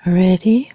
Ready?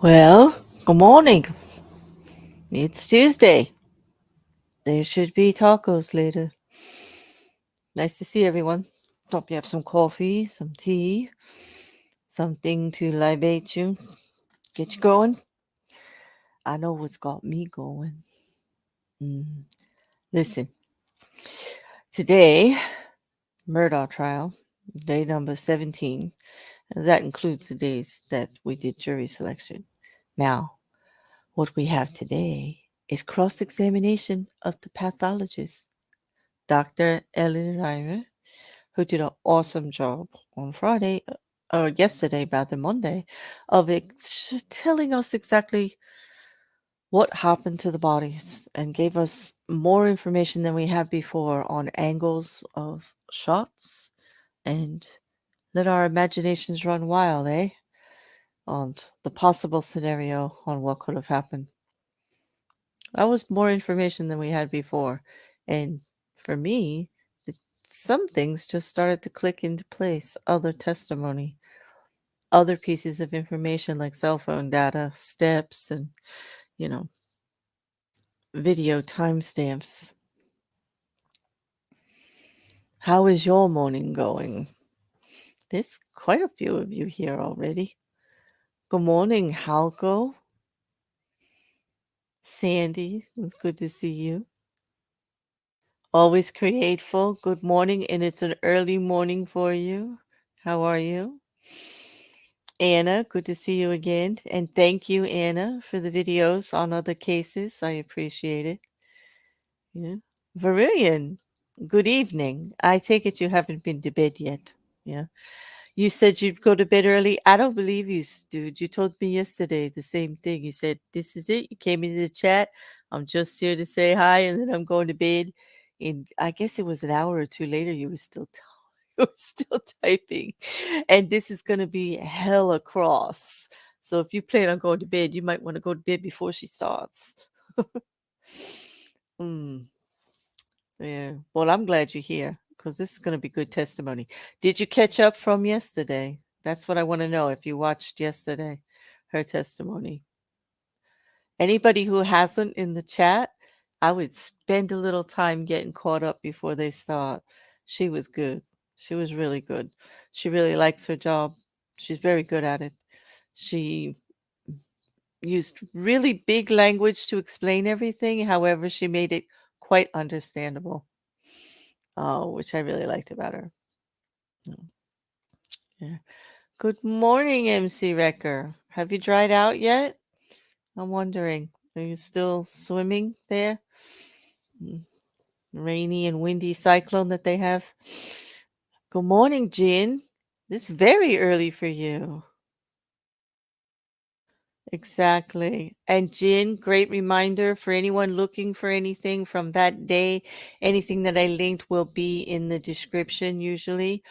Well, good morning. It's Tuesday. There should be tacos later. Nice to see everyone. Hope you have some coffee, some tea, something to libate you, get you going. I know what's got me going. Listen, today, Murdaugh trial, day number 17. That includes the days that we did jury selection. Now, what we have today is cross-examination of the pathologist, Dr. Ellis Riemer, who did an awesome job on Friday, or yesterday, rather Monday, of telling us exactly what happened to the bodies and gave us more information than we had before on angles of shots and let our imaginations run wild, on the possible scenario on what could have happened. That was more information than we had before. And for me, some things just started to click into place. Other testimony, other pieces of information like cell phone data, steps, and, video timestamps. How is your morning going? There's quite a few of you here already. Good morning, Halko. Sandy, it's good to see you. Always createful. Good morning, and it's an early morning for you. How are you? Anna, good to see you again. And thank you, Anna, for the videos on other cases. I appreciate it. Yeah. Varian, good evening. I take it you haven't been to bed yet. Yeah. You said you'd go to bed early. I don't believe you, dude. You told me yesterday the same thing. You said, this is it. You came into the chat. I'm just here to say hi, and then I'm going to bed. And I guess it was an hour or two later, you were still you were still typing. And this is going to be hella cross. So if you plan on going to bed, you might want to go to bed before she starts. Yeah. Well, I'm glad you're here because this is going to be good testimony. Did you catch up from yesterday? That's what I want to know. If you watched yesterday, her testimony. Anybody who hasn't in the chat, I would spend a little time getting caught up before they start. She was good. She was really good. She really likes her job. She's very good at it. She used really big language to explain everything. However, she made it quite understandable. Which I really liked about her. Yeah. Good morning, MC Wrecker. Have you dried out yet? I'm wondering. Are you still swimming there? rainy and windy cyclone that they have. Good morning, Jin. This is very early for you. Exactly. And Jin, great reminder for anyone looking for anything from that day. Anything that I linked will be in the description usually.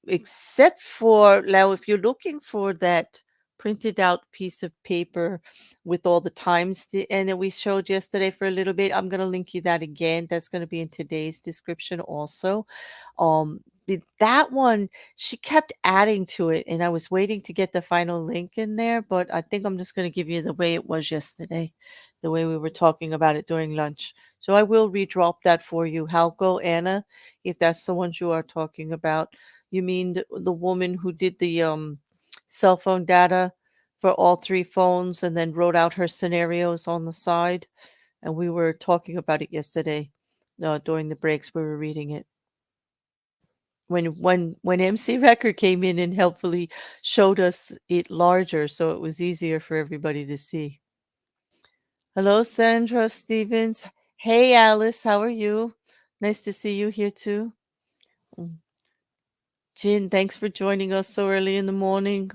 Except for now, if you're looking for that printed out piece of paper with all the times and that we showed yesterday for a little bit, I'm going to link you that again. That's going to be in today's description also. That one she kept adding to it, and I was waiting to get the final link in there, but I think I'm just going to give you the way it was yesterday, the way we were talking about it during lunch. So I will redrop that for you. Halko, Anna, if that's the ones you are talking about. You mean the woman who did the cell phone data for all three phones and then wrote out her scenarios on the side? And we were talking about it yesterday during the breaks. We were reading it when MC Record came in and helpfully showed us it larger so it was easier for everybody to see. Hello, Sandra Stevens. Hey, Alice, how are you? Nice to see you here too. Jin, thanks for joining us so early in the morning.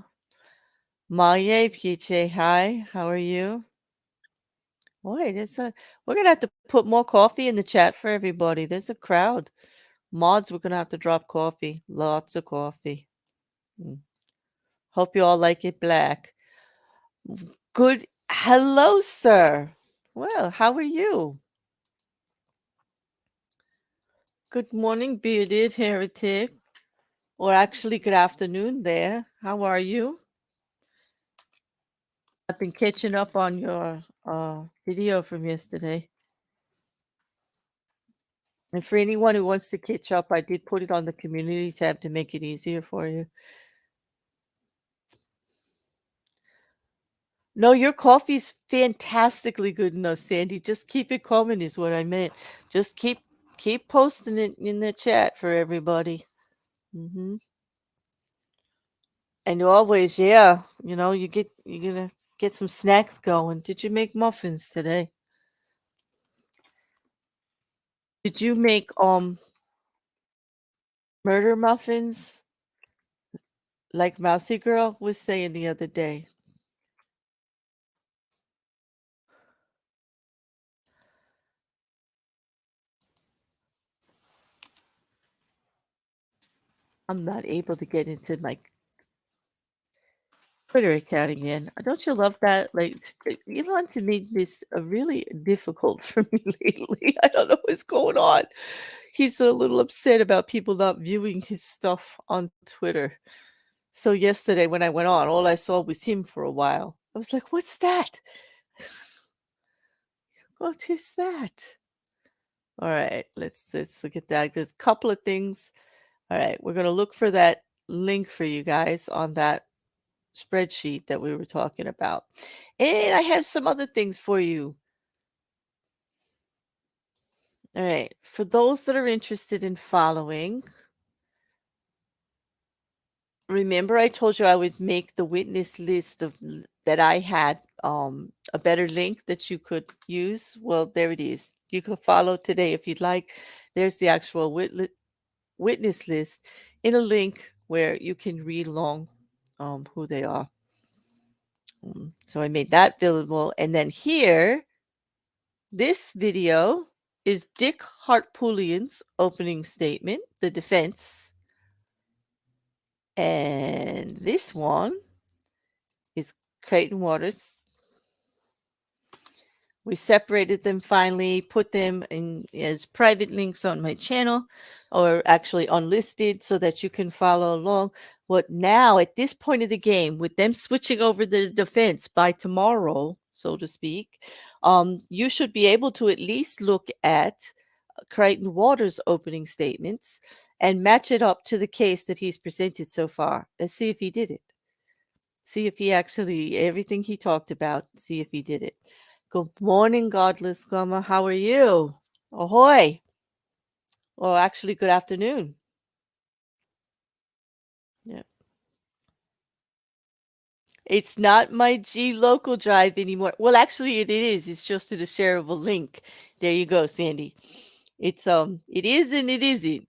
Maye PJ, hi, how are you? Boy, we're gonna have to put more coffee in the chat for everybody. There's a crowd. Mods, we're gonna have to drop coffee. Lots of coffee. Hope you all like it black. Good. Hello, sir. Well, how are you? Good morning, bearded heretic. Or actually, good afternoon there. How are you? I've been catching up on your video from yesterday. And for anyone who wants to catch up, I did put it on the community tab to make it easier for you. No, your coffee's fantastically good enough, Sandy. Just keep it coming is what I meant. Just keep posting it in the chat for everybody. And always, yeah, you're gonna get some snacks going. Did you make muffins today? Did you make murder muffins like Mousy Girl was saying the other day? I'm not able to get into my Twitter account again. Don't you love that? Like, Elon's made this really difficult for me lately. I don't know what's going on. He's a little upset about people not viewing his stuff on Twitter. So yesterday when I went on, all I saw was him for a while. I was like, what's that? What is that? All right, let's look at that. There's a couple of things. All right, we're going to look for that link for you guys on that spreadsheet that we were talking about. And I have some other things for you. All right, for those that are interested in following, remember I told you I would make the witness list that I had a better link that you could use. Well, there it is. You can follow today if you'd like. There's the actual witness list in a link where you can read along who they are. So I made that available. And then here, this video is Dick Harpootlian's opening statement, the defense. And this one is Creighton Waters. We separated them finally, put them in as private links on my channel, or actually unlisted so that you can follow along. What now, at this point of the game, with them switching over the defense by tomorrow, so to speak, you should be able to at least look at Creighton Waters' opening statements and match it up to the case that he's presented so far and see if he did it. See if he actually, everything he talked about, see if he did it. Good morning, Godless Gummer. How are you? Ahoy. Well, actually, good afternoon. Yeah. It's not my G local drive anymore. Well, actually, it is. It's just in a shareable link. There you go, Sandy. It is and it isn't.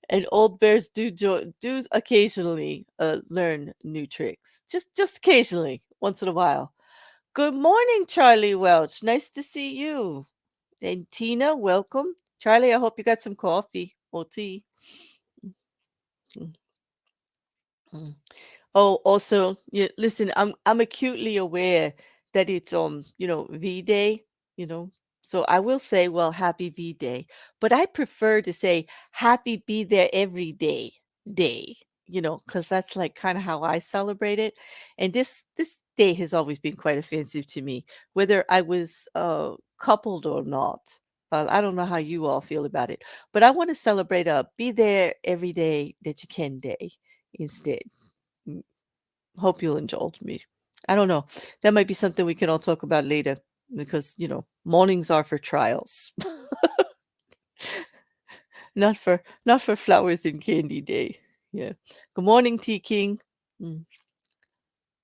And old bears do occasionally learn new tricks. Just occasionally, once in a while. Good morning, Charlie Welch. Nice to see you. And Tina, welcome. Charlie, I hope you got some coffee or tea. Mm, mm. Oh, also, yeah, listen, I'm acutely aware that it's V Day, you know. So I will say, well, happy V Day, but I prefer to say happy be there every day, because that's like kind of how I celebrate it. And this day has always been quite offensive to me, whether I was coupled or not. I don't know how you all feel about it, but I want to celebrate a be there every day that you can day instead. Mm, Hope you'll indulge me. I don't know. That might be something we can all talk about later because, mornings are for trials, not for flowers and candy day. Yeah. Good morning, T King. Mm.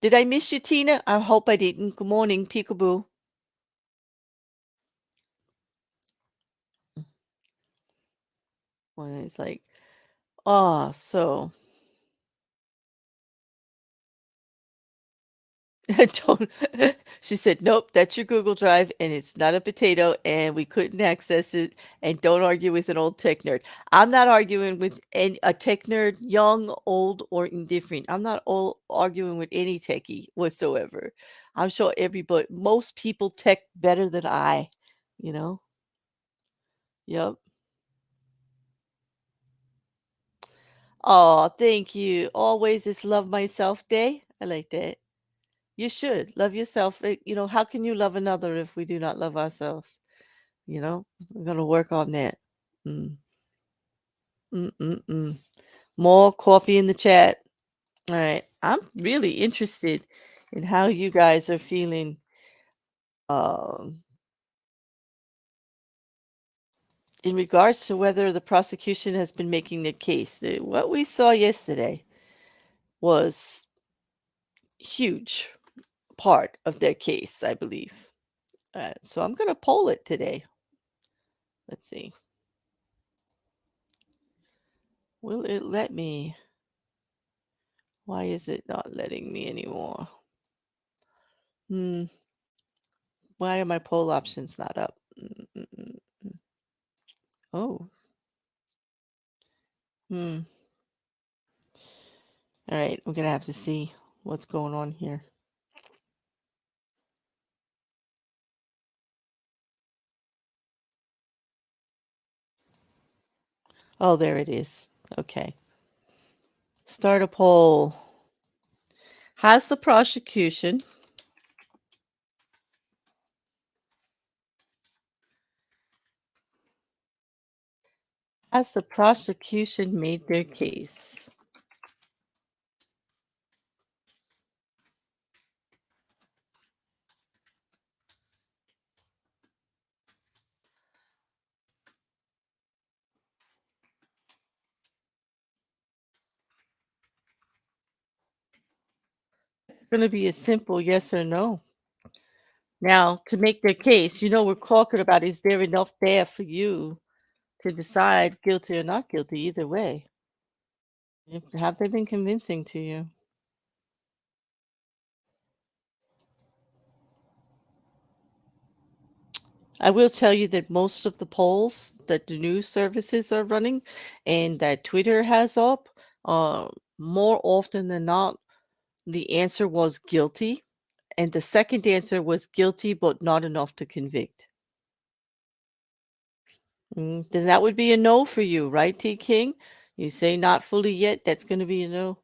Did I miss you, Tina? I hope I didn't. Good morning, Peekaboo. Well, it's like, so don't she said, "Nope, that's your Google Drive, and it's not a potato, and we couldn't access it, and don't argue with an old tech nerd." I'm not arguing with a tech nerd, young, old, or indifferent. I'm not all arguing with any techie whatsoever. I'm sure most people tech better than I, you know? Yep. Oh, thank you. Always is love myself day. I like that. You should love yourself. How can you love another if we do not love ourselves? I'm gonna work on that. Mm, mm. More coffee in the chat. All right. I'm really interested in how you guys are feeling um, in regards to whether the prosecution has been making their case. What we saw yesterday was huge part of their case, I believe. So I'm gonna poll it today. Let's see. Will it let me? Why is it not letting me anymore? Hmm. Why are my poll options not up? Oh. Hmm. All right. We're gonna have to see what's going on here. Oh, there it is. Okay. Start a poll. Has the prosecution made their case? It's going to be a simple yes or no. Now, to make their case, we're talking about is there enough there for you to decide guilty or not guilty either way? Have they been convincing to you? I will tell you that most of the polls that the news services are running and that Twitter has up, more often than not, the answer was guilty. And the second answer was guilty, but not enough to convict. Then that would be a no for you, right, T King? You say not fully yet, that's going to be a no.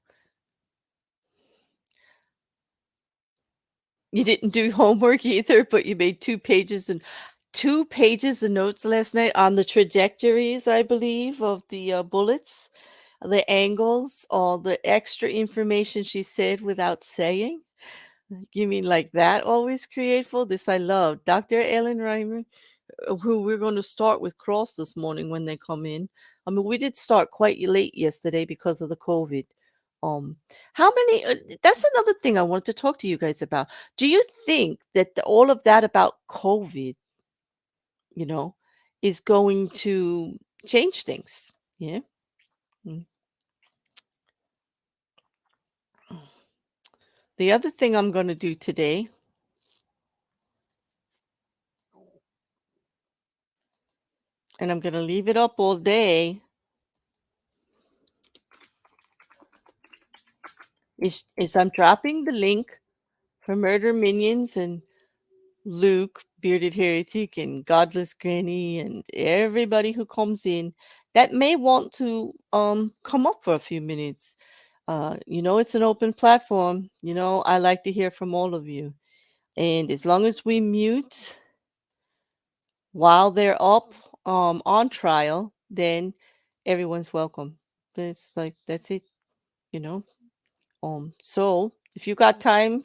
You didn't do homework either, but you made 2 pages of notes last night on the trajectories, I believe, of the bullets, the angles, all the extra information she said without saying. You mean like that always createful? This I love. Dr. Ellen Riemer, who we're going to start with cross this morning when they come in. I mean, we did start quite late yesterday because of the COVID. Um, how many? That's another thing I wanted to talk to you guys about. Do you think that all of that about COVID, you know, is going to change things. Yeah. Mm. The other thing I'm going to do today, and I'm going to leave it up all day, is I'm dropping the link for Murder Minions and Luke, Bearded Heretic, and Godless Granny, and everybody who comes in that may want to come up for a few minutes. It's an open platform. I like to hear from all of you. And as long as we mute while they're up on trial, then everyone's welcome. That's it, you know. So if you got time,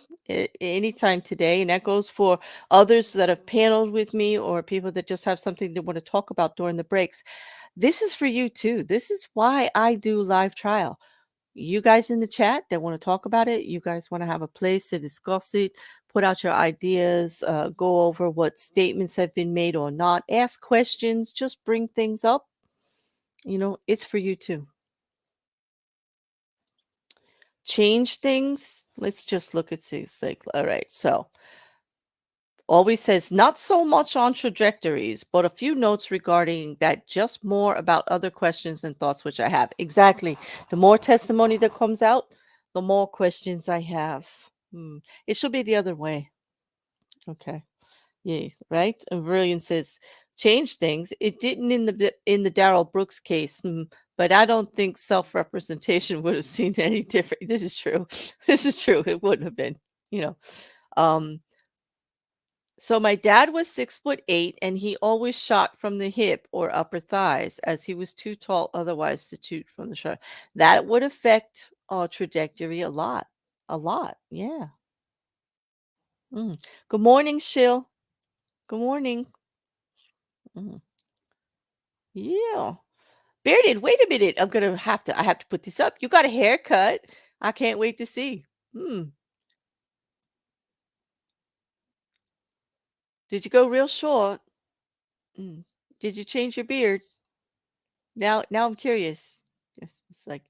anytime today, and that goes for others that have paneled with me or people that just have something they want to talk about during the breaks, this is for you too. This is why I do live trial. You guys in the chat that want to talk about it, you guys want to have a place to discuss it, put out your ideas, go over what statements have been made or not, ask questions, just bring things up. It's for you too. Change things. Let's just look at things like, all right, so always says not so much on trajectories, but a few notes regarding that, just more about other questions and thoughts which I have. Exactly. The more testimony that comes out, the more questions I have. It should be the other way. Okay. Yeah, right. And Brilliant says change things. It didn't in the Daryl Brooks case, but I don't think self-representation would have seen any different. This is true. This is true. It wouldn't have been. You know. So my dad was 6'8", and he always shot from the hip or upper thighs, as he was too tall otherwise to shoot from the shoulder. That would affect trajectory a lot. A lot. Yeah. Good morning, Shill. Good morning. Mm. Yeah. Bearded, wait a minute. I have to put this up. You got a haircut. I can't wait to see. Did you go real short? Did you change your beard? Now I'm curious. It's like,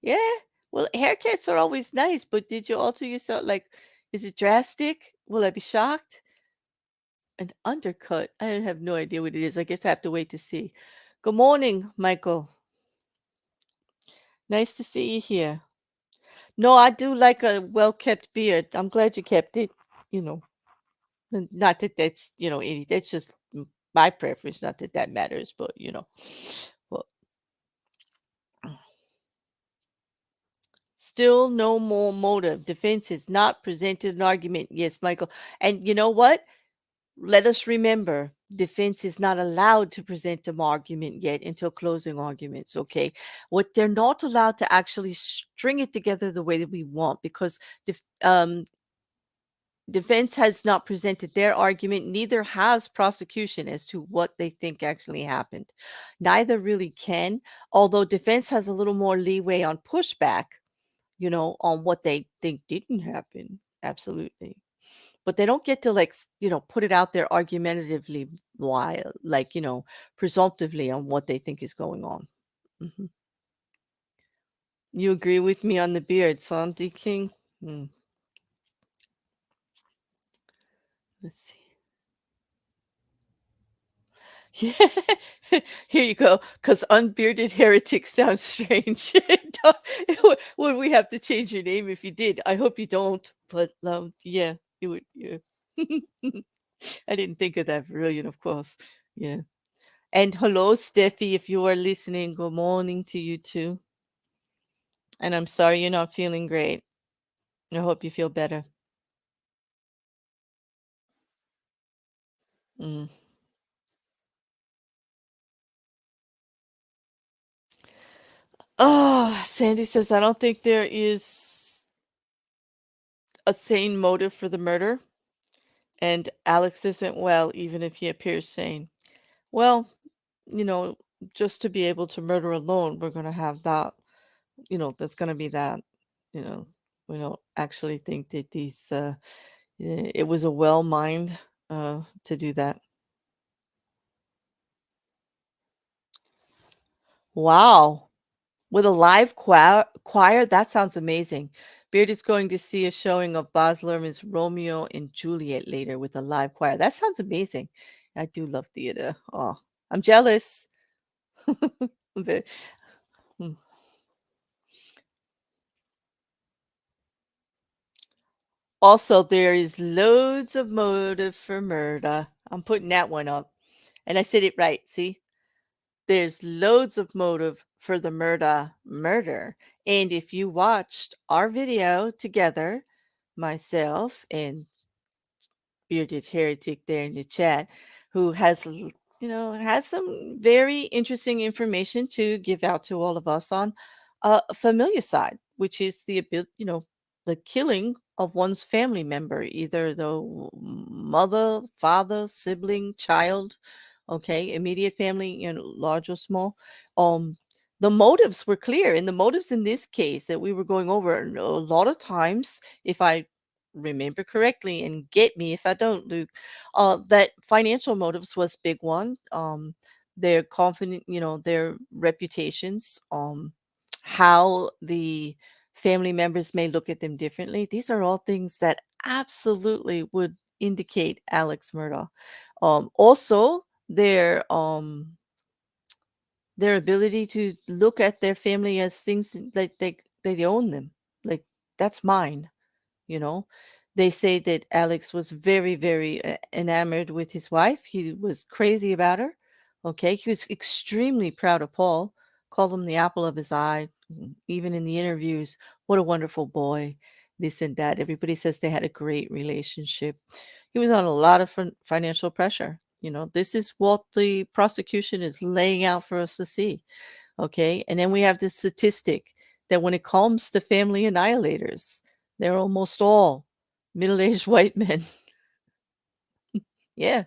yeah. Well, haircuts are always nice, but did you alter yourself? Like, is it drastic? Will I be shocked? An undercut. I have no idea what it is. I guess I have to wait to see. Good morning, Michael. Nice to see you here. No, I do like a well-kept beard. I'm glad you kept it. You know, not that that's that's just my preference. Not that that matters, but well, still no more motive. Defense has not presented an argument. Yes, Michael. And you know what? Let us remember, defense is not allowed to present an argument yet until closing arguments. Okay, what they're not allowed to actually string it together the way that we want, because defense has not presented their argument, neither has prosecution as to what they think actually happened. Neither really can, although defense has a little more leeway on pushback, on what they think didn't happen. Absolutely. But they don't get to put it out there argumentatively, while presumptively on what they think is going on. You agree with me on the beard, Santi King? Let's see. Yeah. Here you go. Because unbearded heretic sounds strange. Would we have to change your name if you did? I hope you don't. But yeah, you would. Yeah. I didn't think of that, brilliant, of course. Yeah. And hello, Steffi, if you are listening. Good morning to you too. And I'm sorry you're not feeling great. I hope you feel better. Oh, Sandy says, I don't think there is a sane motive for the murder. And Alex isn't well, even if he appears sane. Well, just to be able to murder alone, we're going to have that. That's going to be that. We don't actually think that it was a well mind to do that. Wow. With a live choir? That sounds amazing. Beard is going to see a showing of Baz Luhrmann's Romeo and Juliet later with a live choir. That sounds amazing. I do love theater. Oh, I'm jealous. I'm very- hmm. Also, there is loads of motive for murder. I'm putting that one up. And I said it right. See? There's loads of motive for the murder. And if you watched our video together, myself and bearded heretic there in the chat, who has has some very interesting information to give out to all of us on a familiar side, which is the the killing of one's family member, either the mother, father, sibling, child, okay, immediate family, large or small. um the motives were clear, and the motives in this case that we were going over, a lot of times, if I remember correctly, and get me if I don't, Luke, that financial motives was big one. Their confident, their reputations, how the family members may look at them differently. These are all things that absolutely would indicate Alex Murdaugh. Also, their ability to look at their family as things that they own them, like that's mine. you know they say that Alex was very, very enamored with his wife. He was crazy about her. Okay, he was extremely proud of Paul, called him the apple of his eye. Even in the interviews, what a wonderful boy, this and that. Everybody says they had a great relationship. He was on a lot of financial pressure. This is what the prosecution is laying out for us to see. Okay. And then we have this statistic that when it comes to family annihilators, they're almost all middle-aged white men. Yeah,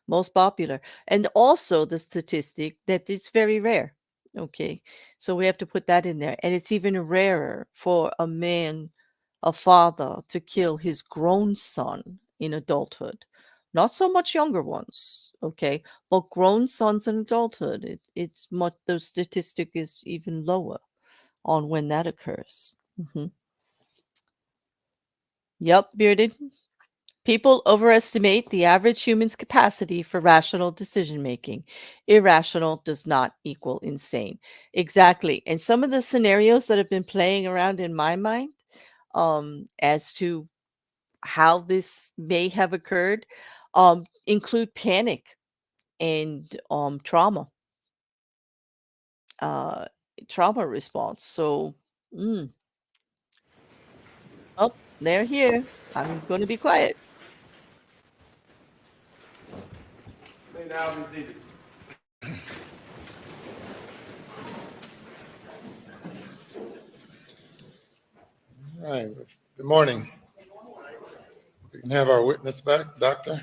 most popular. And also the statistic that it's very rare. Okay. So we have to put that in there. And it's even rarer for a man, a father, to kill his grown son in adulthood. Not so much younger ones, okay, but grown sons in adulthood. It's much, the statistic is even lower on when that occurs. Yep, bearded. People overestimate the average human's capacity for rational decision making. Irrational does not equal insane. Exactly. And some of the scenarios that have been playing around in my mind, as to how this may have occurred, include panic and uh, trauma response. So, mm, oh, they're here. I'm going to be quiet. May now be seated. All right. Good morning. We can have our witness back, Doctor.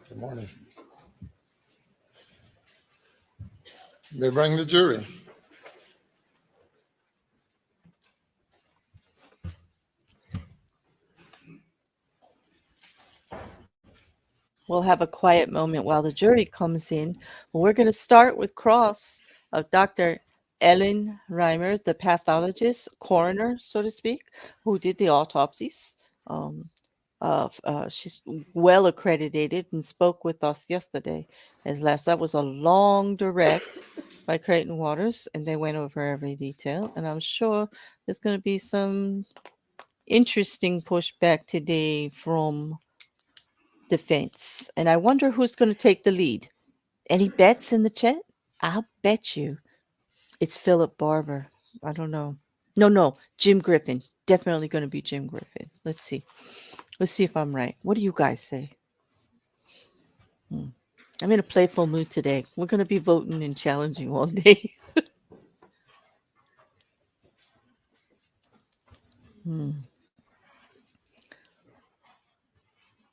Good morning. They bring the jury. We'll have a quiet moment while the jury comes in. We're going to start with cross of Dr. Ellen Riemer, the pathologist, coroner, so to speak, who did the autopsies. Um, she's well accredited and spoke with us yesterday. That was a long direct by Creighton Waters, and they went over every detail. And I'm sure there's going to be some interesting pushback today from defense. And I wonder who's going to take the lead. Any bets in the chat? I'll bet you it's Phillip Barber. I don't know. No, Jim Griffin. Definitely going to be Jim Griffin. Let's see. Let's see if I'm right. What do you guys say? I'm in a playful mood today. We're going to be voting and challenging all day. Hmm.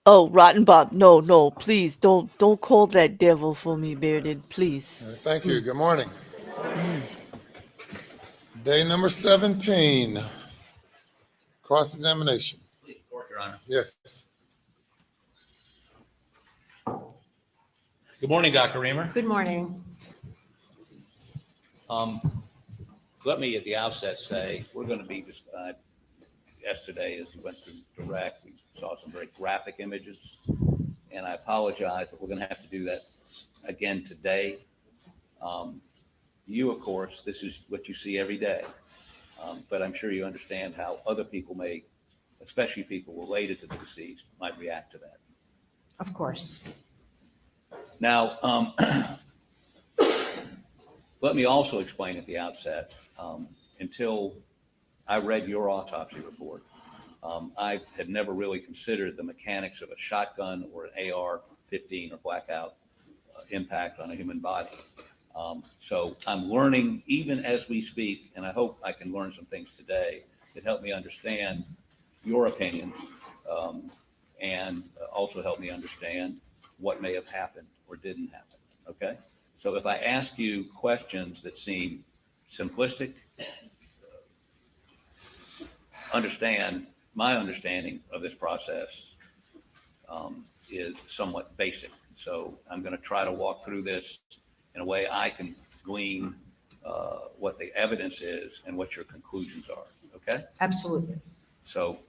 Oh, Rotten Bob. No, no, please don't call that devil for me, Bearded. Please. Thank you. Good morning. Mm. Day number 17. Cross-examination. Please, report, Your Honor. Yes. Good morning, Dr. Riemer. Good morning. Let me at the outset say we're going to be yesterday, as you went through direct, we saw some very graphic images, and I apologize, but we're going to have to do that again today. You, of course, this is what you see every day, but I'm sure you understand how other people may, especially people related to the deceased, might react to that. Of course. Now, let me also explain at the outset, until I read your autopsy report, I had never really considered the mechanics of a shotgun or an AR-15 or blackout impact on a human body. So I'm learning even as we speak, and I hope I can learn some things today that help me understand your opinion, and also help me understand what may have happened or didn't happen, okay? So if I ask you questions that seem simplistic, understand my understanding of this process is somewhat basic. So I'm going to try to walk through this in a way I can glean what the evidence is and what your conclusions are, okay? Absolutely. So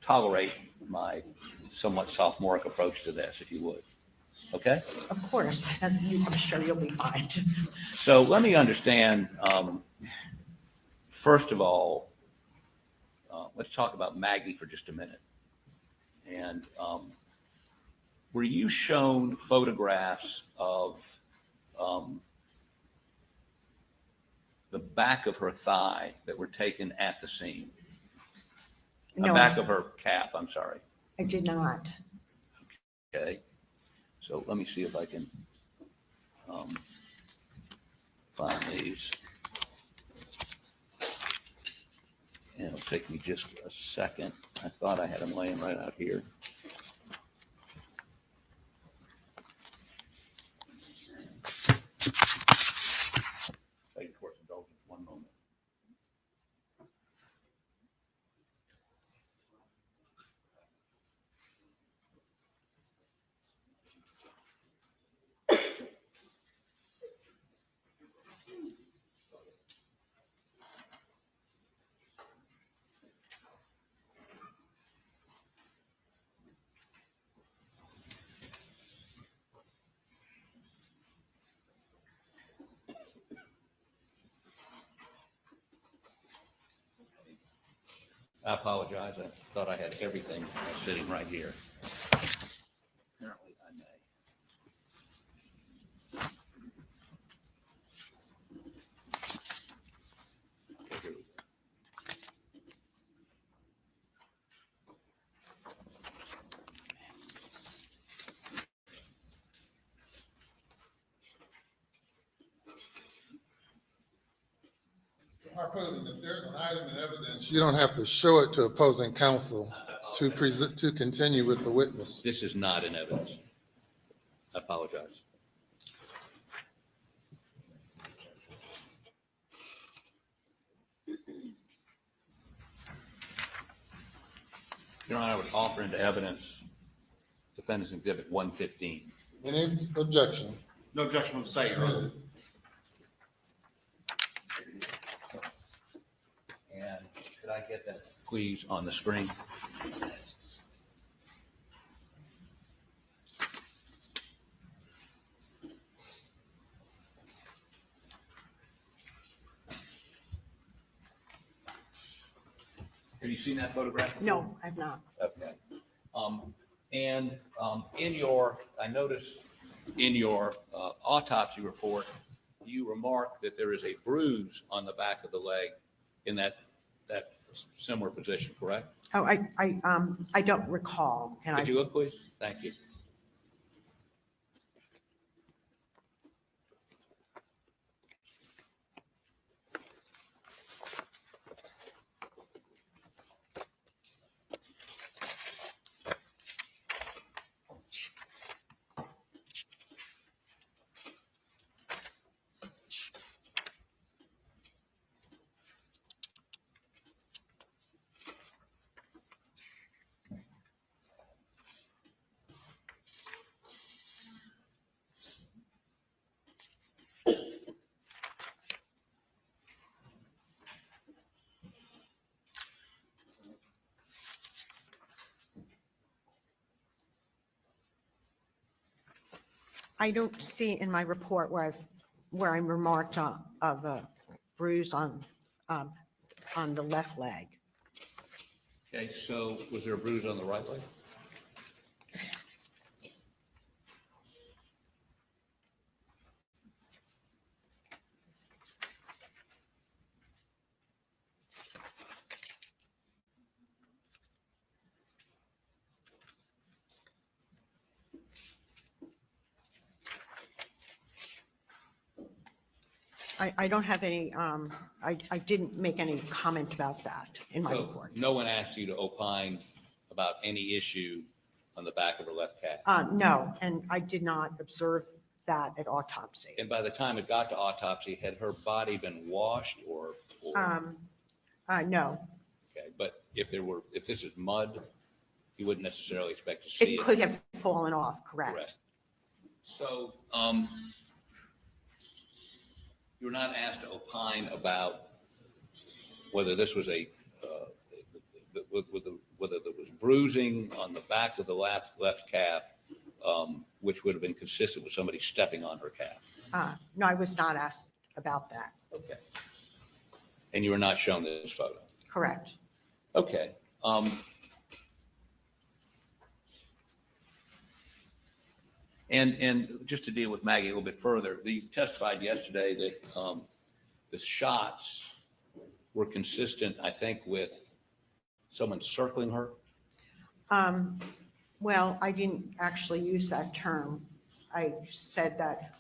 tolerate my somewhat sophomoric approach to this, if you would, okay? Of course. And I'm sure you'll be fine. So let me understand, first of all, let's talk about Maggie for just a minute. And were you shown photographs of the back of her thigh that were taken at the scene? The No, back of her calf, I'm sorry. I did not. Okay. So let me see if I can find these. And it'll take me just a second. I thought I had them laying right out here. Take it towards indulgence, one moment. I apologize. I thought I had everything sitting right here. Apparently I may. Okay, here we go. Harpootlian, if there's an item in evidence, you don't have to show it to opposing counsel to continue with the witness. This is not in evidence. I apologize. Your Honor, I would offer into evidence Defendant's Exhibit 115. Any objection? No objection from the state, Your Honor. And could I get that, please, on the screen? Have you seen that photograph before? No, I've not. Okay. In your, I noticed in your autopsy report, you remark that there is a bruise on the back of the leg in that similar position, correct? Oh, I don't recall. Can Could I? you look, please? Thank you. I don't see in my report where I'm remarked on, of a bruise on the left leg. Okay, so was there a bruise on the right leg? I don't have any, I didn't make any comment about that in my So report. no one asked you to opine about any issue on the back of her left calf? No, and I did not observe that at autopsy. And by the time it got to autopsy, had her body been washed or? No, Okay, but if this is mud, you wouldn't necessarily expect to see it it. could have fallen off, correct? Correct. So, you were not asked to opine about whether this was whether there was bruising on the back of the left calf, which would have been consistent with somebody stepping on her calf. No, I was not asked about that, Okay. And you were not shown this photo. correct? Okay. And just to deal with Maggie a little bit further, you testified yesterday that the shots were consistent, I think, with someone circling her. Well, I didn't actually use that term. I said that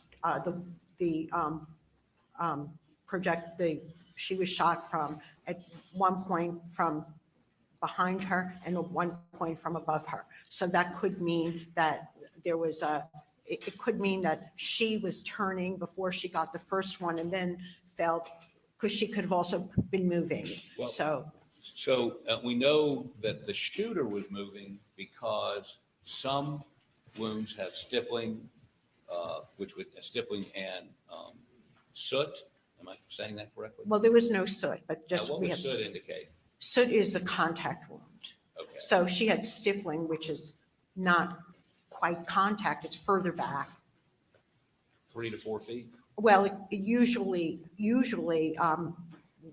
she was shot from, at one point from behind her and at one point from above her. So that could mean that there was it could mean that she was turning before she got the first one and then fell, because she could have also been moving. Well, So we know that the shooter was moving because some wounds have stippling, stippling and soot. Am I saying that correctly? well, there was no soot, but Now, just what we does have soot indicate? soot is a contact wound. Okay. So she had stippling, which is not quite contact, it's further back. 3 to 4 feet? Well, usually,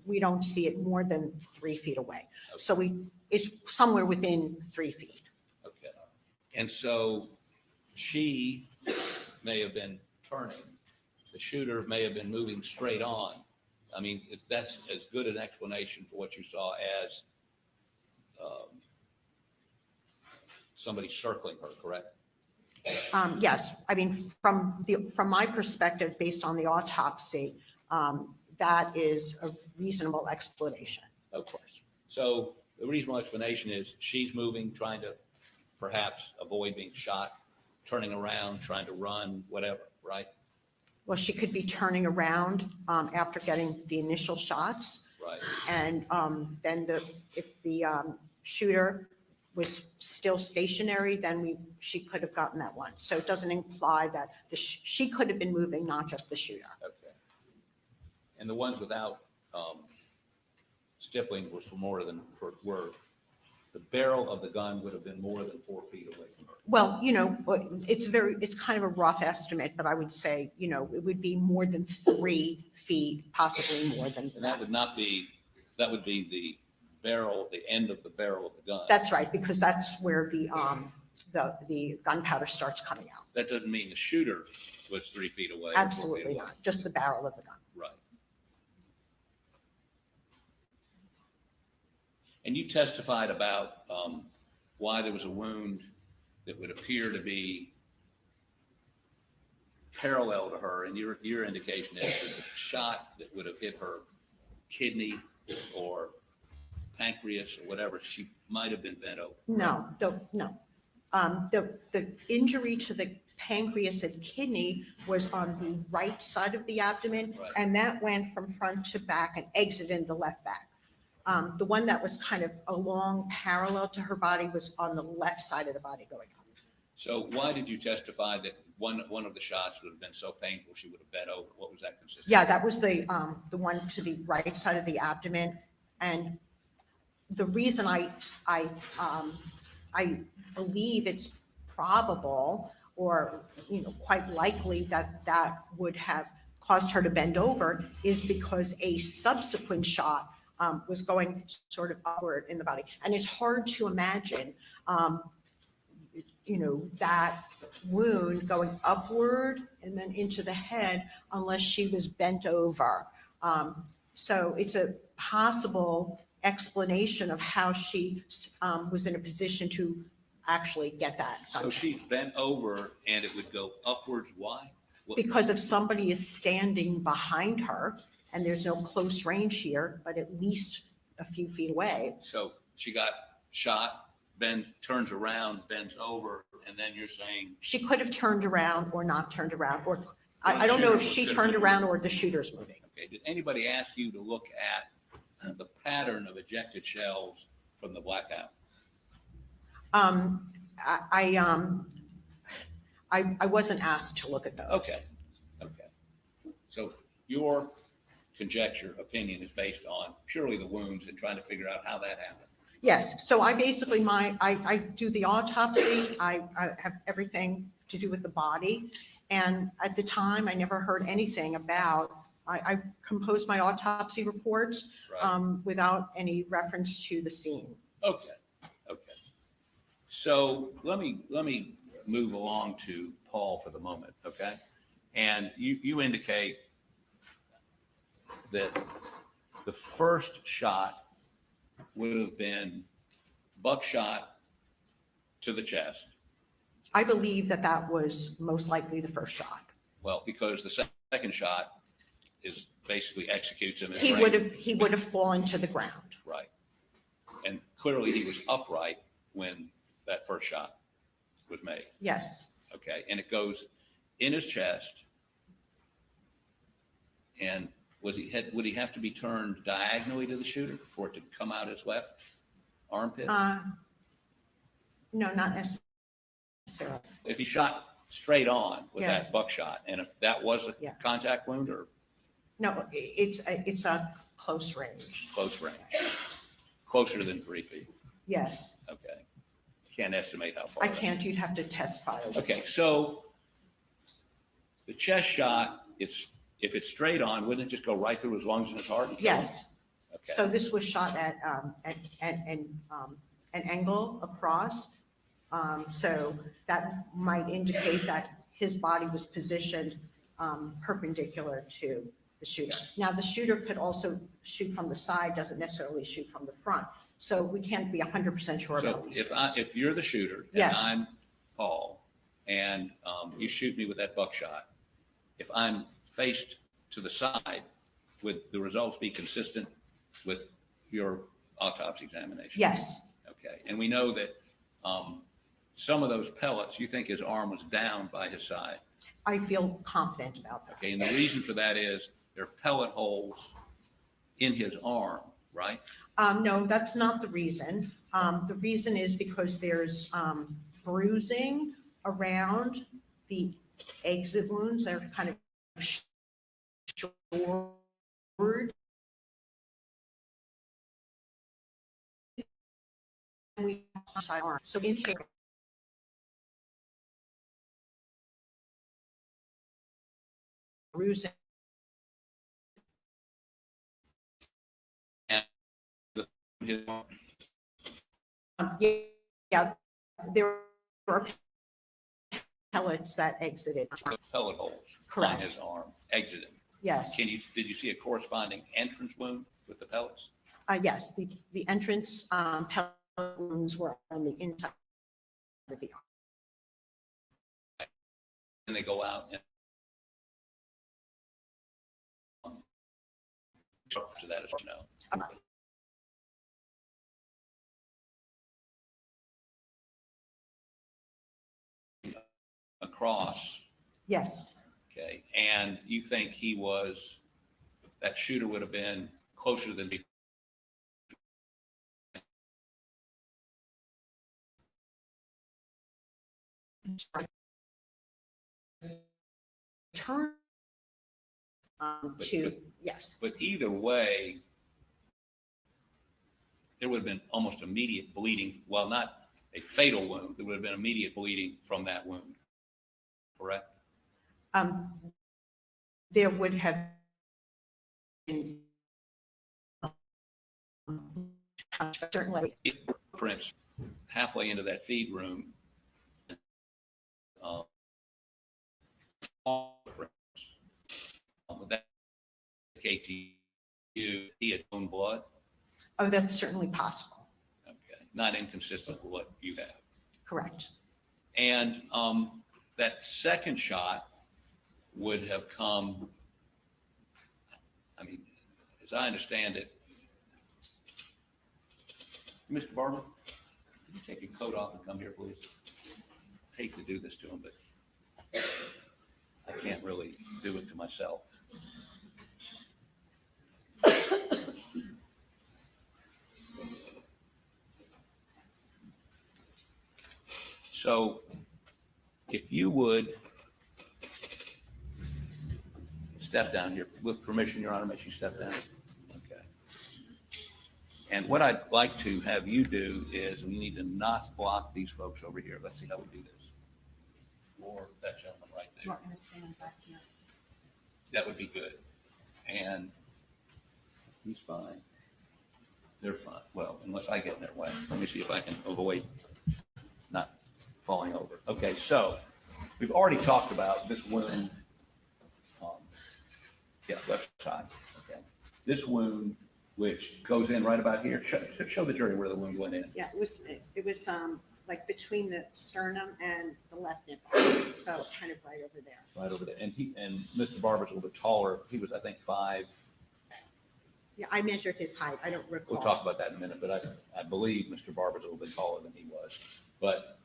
we don't see it more than 3 feet away. So it's somewhere within 3 feet. Okay. And so she may have been turning. The shooter may have been moving straight on. I mean, that's as good an explanation for what you saw as somebody circling her, correct? Yes, I mean, from my perspective, based on the autopsy, that is a reasonable explanation. Of course. So the reasonable explanation is she's moving, trying to perhaps avoid being shot, turning around, trying to run, whatever, right? Well, she could be turning around after getting the initial shots. Right. And then if the shooter was still stationary, then she could have gotten that one. So it doesn't imply that she could have been moving, not just the shooter. Okay. And the ones without stippling were the barrel of the gun would have been more than 4 feet away from her. Well, it's kind of a rough estimate, but I would say, it would be more than 3 feet, possibly more than And that that. would be the barrel, the end of the barrel of the gun. That's right, because that's where the gunpowder starts coming out. That doesn't mean the shooter was 3 feet away. or 4 feet Absolutely away. not, just the barrel of the gun. Right. And you testified about why there was a wound that would appear to be parallel to her, and your indication is that the shot that would have hit her kidney or pancreas or whatever, she might have been bent over. No. The injury to the pancreas and kidney was on the right side of the abdomen, Right. and that went from front to back and exited the left back. The one that was kind of along parallel to her body was on the left side of the body going up. So why did you testify that one of the shots would have been so painful she would have bent over? What was that consistent? Yeah, that was the one to the right side of the abdomen. And the reason I believe it's probable or, quite likely that would have caused her to bend over is because a subsequent shot was going sort of upward in the body. And it's hard to imagine, that wound going upward and then into the head unless she was bent over. So it's a possible explanation of how she was in a position to actually get that. So she bent over and it would go upwards. Why? Because if somebody is standing behind her, and there's no close range here, but at least a few feet away. So she got shot, turns around, bends over, and then you're saying? She could have turned around or not turned around, or I don't know if she turned around or the shooter's moving. Okay, did anybody ask you to look at the pattern of ejected shells from the blackout? I wasn't asked to look at those. Okay. So your conjecture, opinion is based on purely the wounds and trying to figure out how that happened. Yes, so I basically, I do the autopsy, I have everything to do with the body. And at the time, I never heard anything about, I composed my autopsy reports without any reference to the scene. Okay. So let me move along to Paul for the moment, okay? And you indicate that the first shot would have been buckshot to the chest. I believe that was most likely the first shot. Well, because the second shot is basically executes him. He would have fallen to the ground. Right. And clearly he was upright when that first shot was made. Yes. Okay. And it goes in his chest. And would he have to be turned diagonally to the shooter for it to come out his left armpit? No, not necessarily. If he shot straight on with that buckshot, and if that was a contact wound or? No, it's a close range. Close range. Closer than 3 feet. Yes. Okay. Can't estimate how far. I can't, you'd have to test file. Okay, so the chest shot, if it's straight on, wouldn't it just go right through his lungs and his heart? Yes. Okay. So this was shot at an angle across. So that might indicate that his body was positioned perpendicular to the shooter. Now, the shooter could also shoot from the side, doesn't necessarily shoot from the front. So we can't be 100% sure about these things. If you're the shooter and Yes. I'm Paul and you shoot me with that buckshot, if I'm faced to the side, would the results be consistent with your autopsy examination? Yes. Okay, and we know that some of those pellets, you think his arm was down by his side. I feel confident about that. Okay, and the reason for that is there are pellet holes in his arm, right? No, that's not the reason. The reason is because there's bruising around the exit wounds. They're kind of short. So in here, bruising. His arm. Yeah, there were pellets that exited. Pellet holes Correct. on his arm exiting. Yes. Did you see a corresponding entrance wound with the pellets? Yes, the entrance pellet wounds were on the inside of the arm. And they go out and to that as well. No. Across, Yes, okay, and you think that shooter would have been closer than before? turn to, yes, But either way, there would have been almost immediate bleeding. Well, not a fatal wound. There would have been immediate bleeding from that wound. correct? There would have been certainly. If prints halfway into that feed room, uh, would that indicate to you he had own blood? Oh, that's certainly possible. Okay, not inconsistent with what you have. Correct. And that second shot would have come, I mean, as I understand it, Mr. Barber, could you take your coat off and come here, please? I hate to do this to him, but I can't really do it to myself. So if you would step down here, with permission, Your Honor, make you step down. Okay. And what I'd like to have you do is we need to not block these folks over here. Let's see how we do this. Or that gentleman right there. Not going to stand back here. That would be good. And he's fine. They're fine. Well, unless I get in their way. Let me see if I can avoid not falling over. Okay, so we've already talked about this wound. Left side. Okay. This wound, which goes in right about here. Show the jury where the wound went in. Yeah, it was like between the sternum and the left nipple. So kind of right over there. Right over there. And Mr. Barber's a little bit taller. He was, I think, 5. Yeah, I measured his height. I don't recall. We'll talk about that in a minute, but I believe Mr. Barber's a little bit taller than he was. But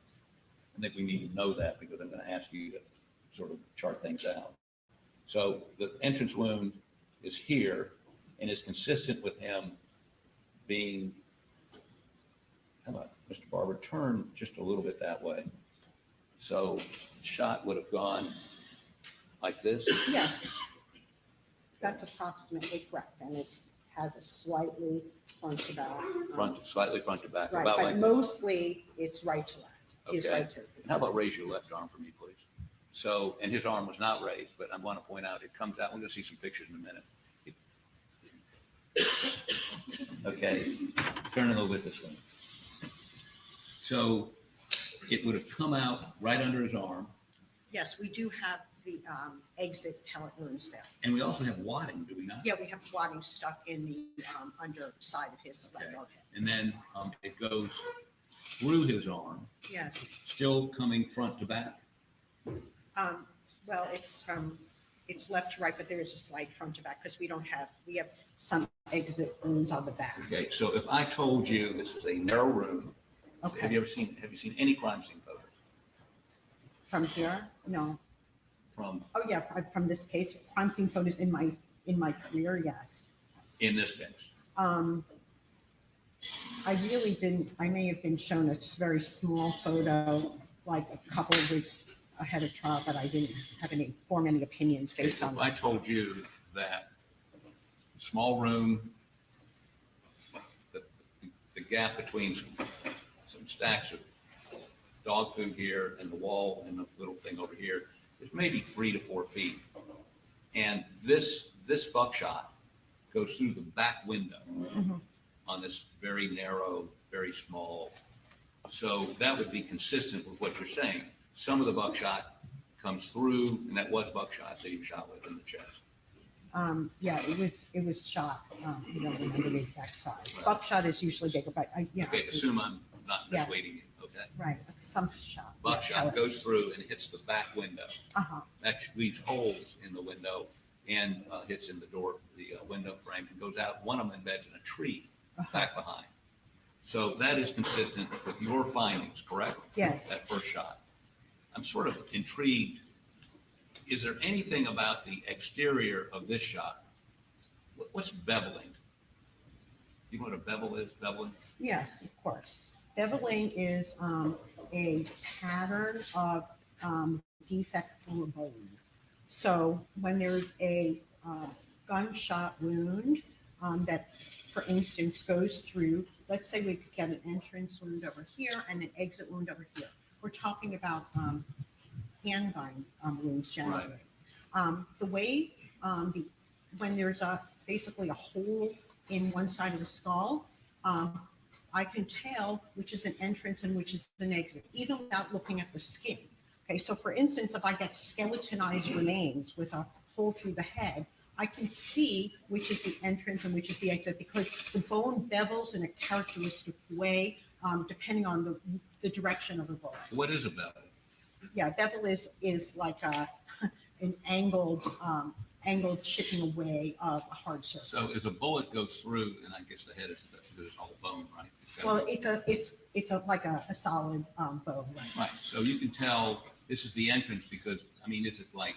I think we need to know that because I'm going to ask you to sort of chart things out. So the entrance wound is here and is consistent with him being, how about Mr. Barber, turn just a little bit that way. So the shot would have gone like this. Yes. That's approximately correct. And it has a slightly front to back. Slightly front to back. Right, about but like mostly it's right to left. His Okay. right to. How about raise your left arm for me, please? So, and his arm was not raised, but I want to point out, it comes out, we're going to see some pictures in a minute. Okay, turn it a little bit this way. So it would have come out right under his arm, Yes, we do have the exit pellet wounds there. and we also have wadding, do we not? Yeah, we have wadding stuck in the underside of his left Okay. armpit. And then it goes through his arm, Yes. still coming front to back. Well, it's left to right, but there is a slight front to back because we have some exit wounds on the back. Okay, so if I told you this is a narrow room, Okay. have you seen any crime scene photos From here? No. from Oh, yeah, from this case, crime scene photos in my career, yes. in this case? I really didn't, I may have been shown a very small photo, like a couple of weeks ahead of trial, but I didn't form any opinions based on If I that. told you that small room, the gap between some stacks of dog food here and the wall and the little thing over here is maybe 3 to 4 feet. And this buckshot goes through the back window on this very narrow, very small. So that would be consistent with what you're saying. Some of the buckshot comes through, and that was buckshot that you shot with in the chest. Yeah, it was shot, you don't remember the exact size. Right. Buckshot is usually bigger, but Okay, assume I'm not Yeah. misleading you, okay? Right, some shot. Buckshot goes through and hits the back window. Uh-huh, That leaves holes in the window and hits in the door, the window frame, and goes out. One of them embeds in a tree back behind. So that is consistent with your findings, correct? yes. That first shot. I'm sort of intrigued. Is there anything about the exterior of this shot? What's beveling? You know what a bevel is, beveling? Yes, of course. Beveling is a pattern of defect through a bone. So when there's a gunshot wound that, for instance, goes through, let's say we could get an entrance wound over here and an exit wound over here. We're talking about handgun wounds generally. The way when there's basically a hole in one side of the skull, I can tell which is an entrance and which is an exit, even without looking at the skin. Okay, so for instance, if I get skeletonized remains with a hole through the head, I can see which is the entrance and which is the exit because the bone bevels in a characteristic way, depending on the direction of the bullet. What is a bevel? Yeah, bevel is like an angled chipping away of a hard surface. So as a bullet goes through, and I guess the head is all bone, right? Well, it's like a solid bone, right? Right. So you can tell this is the entrance because I mean, is it like?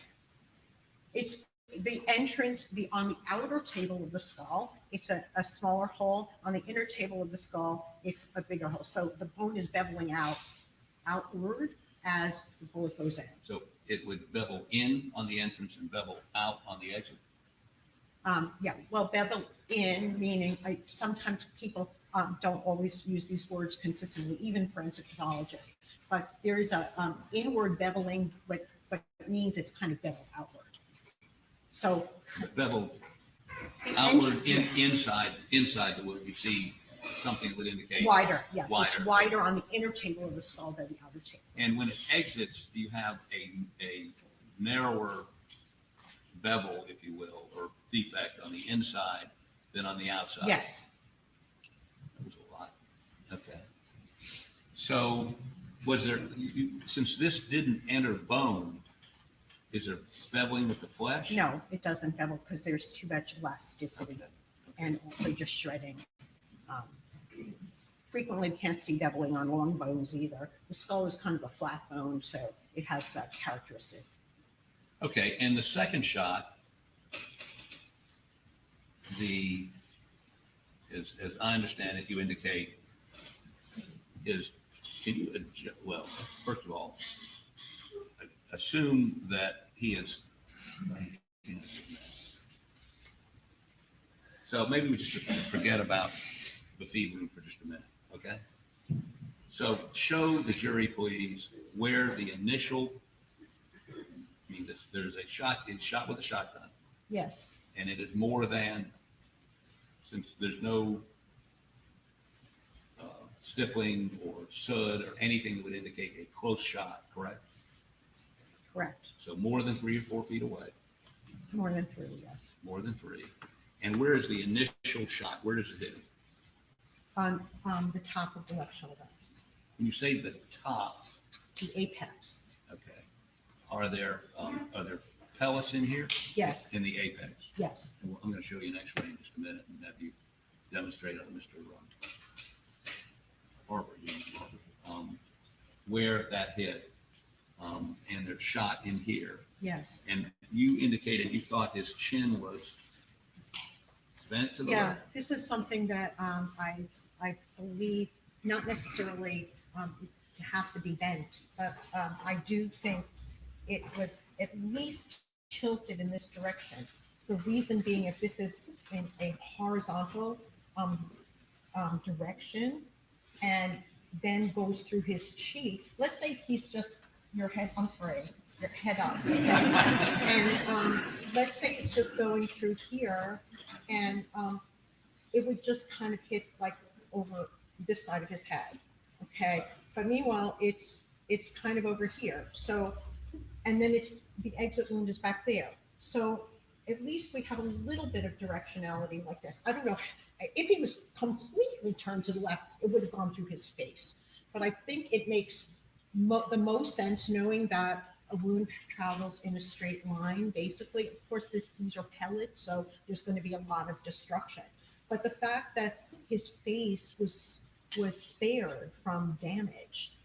It's the entrance, on the outer table of the skull, it's a smaller hole. On the inner table of the skull, it's a bigger hole. So the bone is beveling outward as the bullet goes in. So it would bevel in on the entrance and bevel out on the exit. Yeah, well, bevel in, meaning sometimes people don't always use these words consistently, even forensic pathologists. But there is a inward beveling, but it means it's kind of beveled outward. So Bevel outward inside the wound, you see something that would indicate wider. Yes, wider. It's wider on the inner table of the skull than the outer table. And when it exits, do you have a narrower bevel, if you will, or defect on the inside than on the outside? Yes. That was a lot. Okay. So was there, since this didn't enter bone, is there beveling with the flesh? No, it doesn't bevel because there's too much elasticity Okay. and also just shredding. Frequently, we can't see beveling on long bones either. The skull is kind of a flat bone, so it has that characteristic. Okay, and the second shot, as I understand it, you indicate can you adjust, well, first of all, assume that he is, so maybe we just forget about the feed wound for just a minute, okay? So show the jury, please, where the initial, I mean, there's a shot, it's shot with a shotgun, Yes, and it is more than, since there's no stippling or sud or anything that would indicate a close shot, correct? correct. So more than 3 or 4 feet away, More than 3, yes. more than 3. And where is the initial shot? Where does it hit him? On the top of the left shoulder, When you say the top, the apex. okay, are there pellets in here? Yes, In the apex? yes. And I'm going to show you an X-ray in just a minute and have you demonstrate on Mr. Barber, where that hit, and there's shot in here. Yes. And you indicated you thought his chin was bent to the Yeah, left. this is something that I believe not necessarily have to be bent, but I do think it was at least tilted in this direction. The reason being, if this is in a horizontal direction and then goes through his cheek, let's say he's just your head up. And let's say it's just going through here and it would just kind of hit like over this side of his head. Okay. But meanwhile, it's kind of over here. So, and then the exit wound is back there. So at least we have a little bit of directionality like this. I don't know. If he was completely turned to the left, it would have gone through his face. But I think it makes the most sense knowing that a wound travels in a straight line, basically. Of course, these are pellets, so there's going to be a lot of destruction. But the fact that his face was spared from damage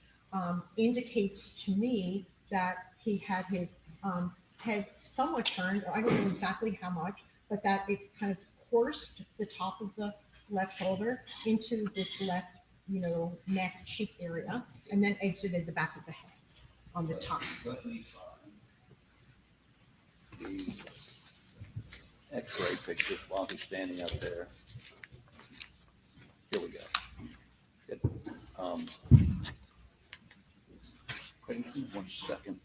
indicates to me that he had his head somewhat turned. I don't know exactly how much, but that it kind of coursed the top of the left shoulder into this left, neck, cheek area, and then exited the back of the head on the top. Let me find the X-ray pictures while he's standing up there. Here we go. Good. Creighton, 1 second.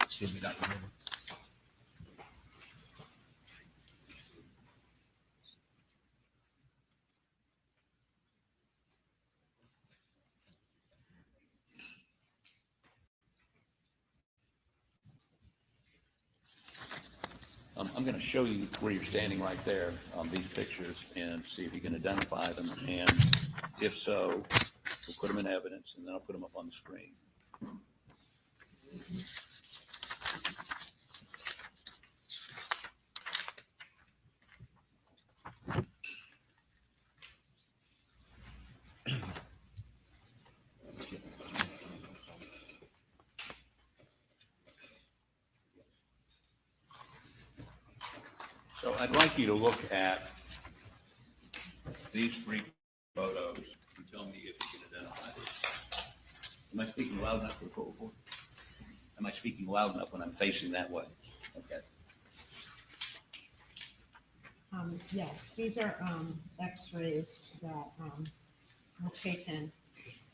Excuse me, Dr. Riemer. I'm going to show you where you're standing right there on these pictures and see if you can identify them. And if so, we'll put them in evidence and then I'll put them up on the screen. So I'd like you to look at these three photos and tell me if you can identify these. Am I speaking loud enough for the court report? Am I speaking loud enough when I'm facing that way? Okay. Yes, these are x-rays that were taken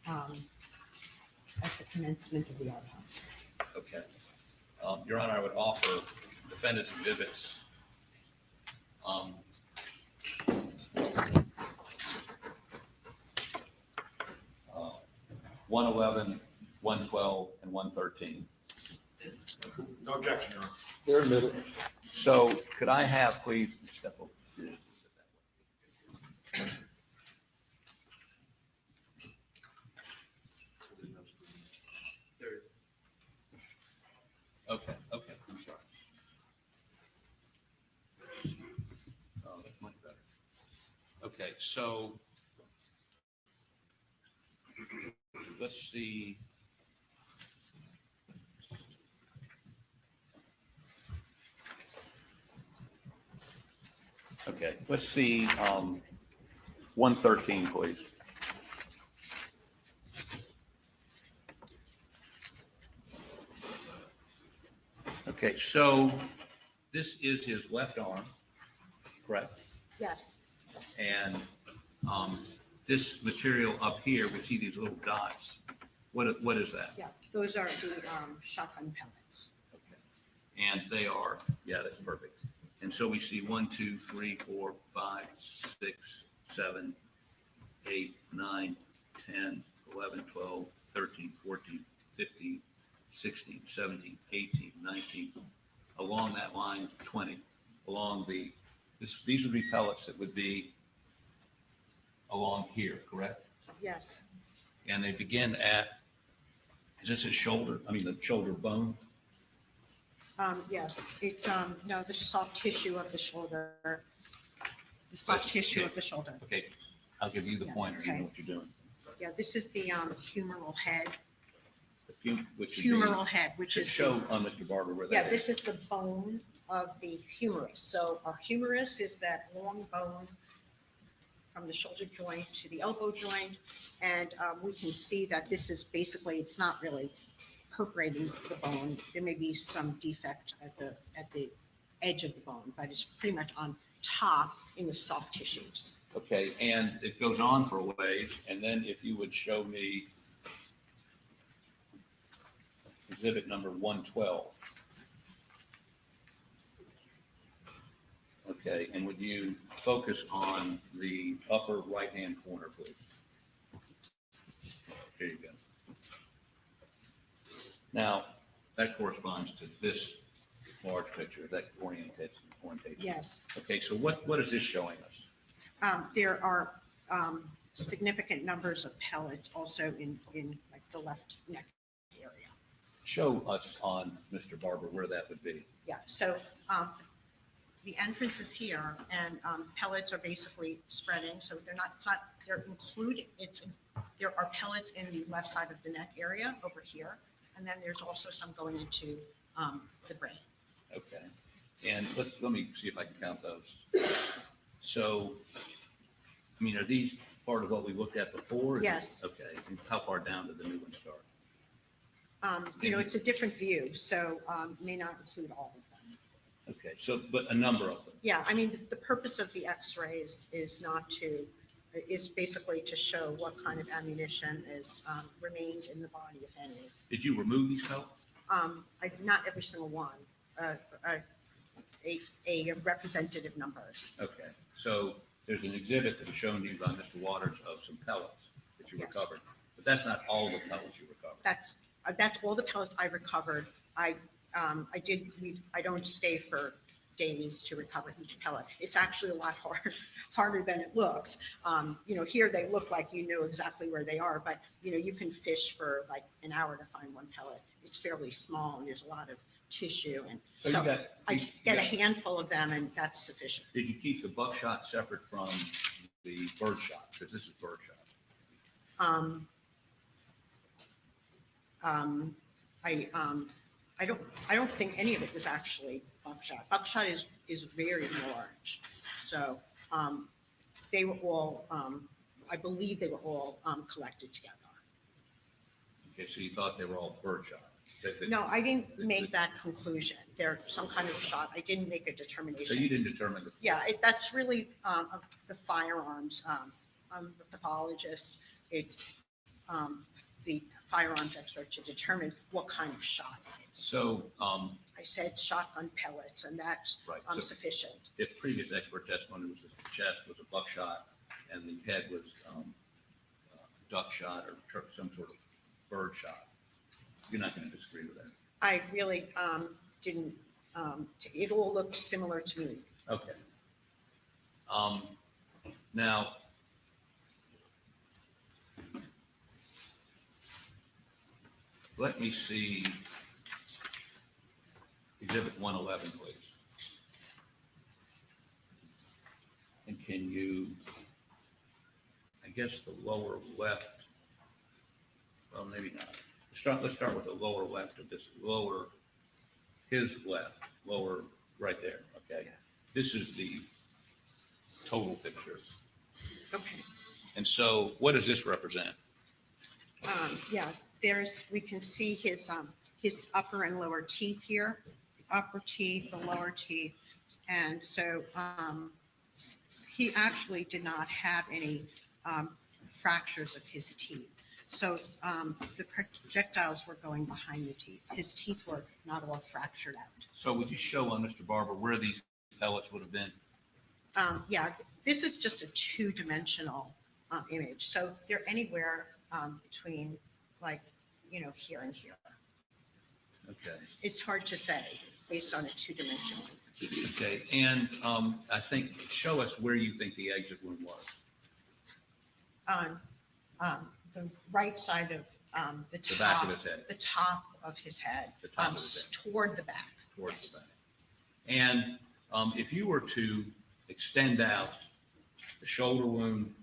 at the commencement of the autopsy. Okay. Your Honor, I would offer defendant's exhibits. 111, 112, and 113. No objection, Your Honor. They're admitted. So could I have, please, step over. Okay, okay, I'm sorry. Oh, that's much better. Okay, so let's see. Okay, let's see 113, please. Okay, so this is his left arm, correct? Yes, And this material up here, we see these little dots. What is that? yeah, those are the shotgun pellets. Okay. And they are, yeah, that's perfect. And so we see 1, 2, 3, 4, 5, 6, 7, 8, 9, 10, 11, 12, 13, 14, 15, 16, 17, 18, 19, along that line, 20, along these would be pellets that would be along here, correct? Yes, And they begin at, is this his shoulder? I mean, the shoulder bone? yes, it's, no, the soft tissue of the shoulder, the soft tissue of the shoulder. Okay, I'll give you the Yeah, pointer, you know okay. what you're doing. Yeah, this is the humeral head, Which would be- humeral head, which should is. show on Mr. Barber where Yeah, that this is. is the bone of the humerus. So our humerus is that long bone from the shoulder joint to the elbow joint. And we can see that this is basically, it's not really perforating the bone. There may be some defect at the edge of the bone, but it's pretty much on top in the soft tissues. Okay, and it goes on for a ways, and then if you would show me exhibit number 112. Okay, and would you focus on the upper right-hand corner, please? There you go. Now, that corresponds to this large picture, that orientation. Yes. Okay, so what is this showing us? There are significant numbers of pellets also in like the left neck area. Show us on Mr. Barber where that would be. Yeah, so the entrance is here and pellets are basically spreading. So they're included, there are pellets in the left side of the neck area over here. And then there's also some going into the brain. Okay, and let me see if I can count those. So, I mean, are these part of what we looked at before? Yes. Okay, and how far down did the new one start? It's a different view, so may not include all of them. Okay, so, but a number of them. Yeah, I mean, the purpose of the x-rays is basically to show what kind of ammunition remains in the body, if any. Did you remove these pellets? Not every single one, a representative number. Okay, so there's an exhibit that was shown to you by Mr. Waters of some pellets that you Yes. recovered, but that's not all the pellets you recovered. That's all the pellets I recovered. I don't stay for days to recover each pellet. It's actually a lot harder than it looks. Here they look like you know exactly where they are, but you can fish for like an hour to find one pellet. It's fairly small and there's a lot of tissue, and So you so got- I you get a got- handful of them and that's sufficient. Did you keep the buckshot separate from the birdshot? Because this is birdshot. I don't think any of it was actually buckshot. Buckshot is very large. So, they were all, I believe they were all, collected together. Okay, so you thought they were all birdshot? No, I didn't make that conclusion. They're some kind of shot. I didn't make a So determination. you didn't determine the, Yeah, that's really, the firearms, I'm the pathologist. It's, the firearms expert to determine what kind of shot it is. so I said shotgun pellets, and that's Right, so- sufficient. if previous expert testimony was that the chest was a buckshot and the head was duck shot or some sort of bird shot, you're not going to disagree with that? I really didn't, it all looked similar to me. Okay. Now, let me see Exhibit 111, please. And can you, I guess the lower left, well, maybe not. Let's start with the lower left of this, his left, lower, right there, okay? Yeah. This is the total picture. Okay. And so what does this represent? Yeah, we can see his upper and lower teeth here, the upper teeth, the lower teeth. And so he actually did not have any fractures of his teeth. So the projectiles were going behind the teeth. His teeth were not all fractured out. So would you show on Mr. Barber where these pellets would have been? Yeah, this is just a two-dimensional image. So they're anywhere between here and here. Okay, It's hard to say based on a two-dimensional. okay, and I think, show us where you think the exit wound was. On the right side of the The back top, of his head. the top of his head, The top of his head. toward the back. Towards Yes. the back. And if you were to extend out the shoulder wound,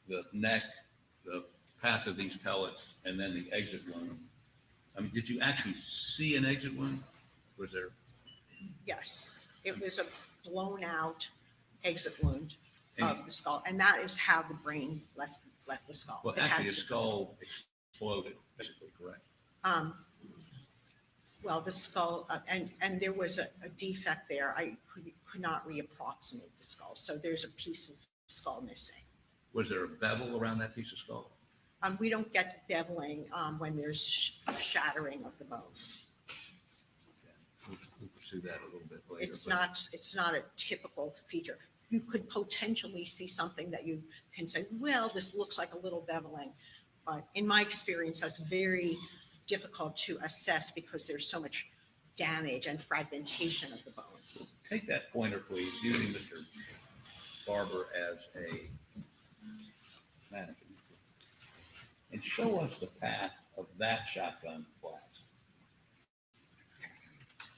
the neck, the path of these pellets, and then the exit wound, I mean, did you actually see an exit wound? Was there? Yes, it was a blown out exit wound And- of the skull, and that is how the brain left the skull. Well, It had actually, his to- skull exploded, basically, correct? Well, the skull, and there was a defect there. I could not reapproximate the skull, so there's a piece of skull missing. Was there a bevel around that piece of skull? We don't get beveling when there's shattering of the bone. Okay. We'll pursue that a little bit later. It's but- not a typical feature. You could potentially see something that you can say, well, this looks like a little beveling. But in my experience, that's very difficult to assess because there's so much damage and fragmentation of the bone. Take that pointer, please, using Mr. Barber as a mannequin. And show us the path of that shotgun blast.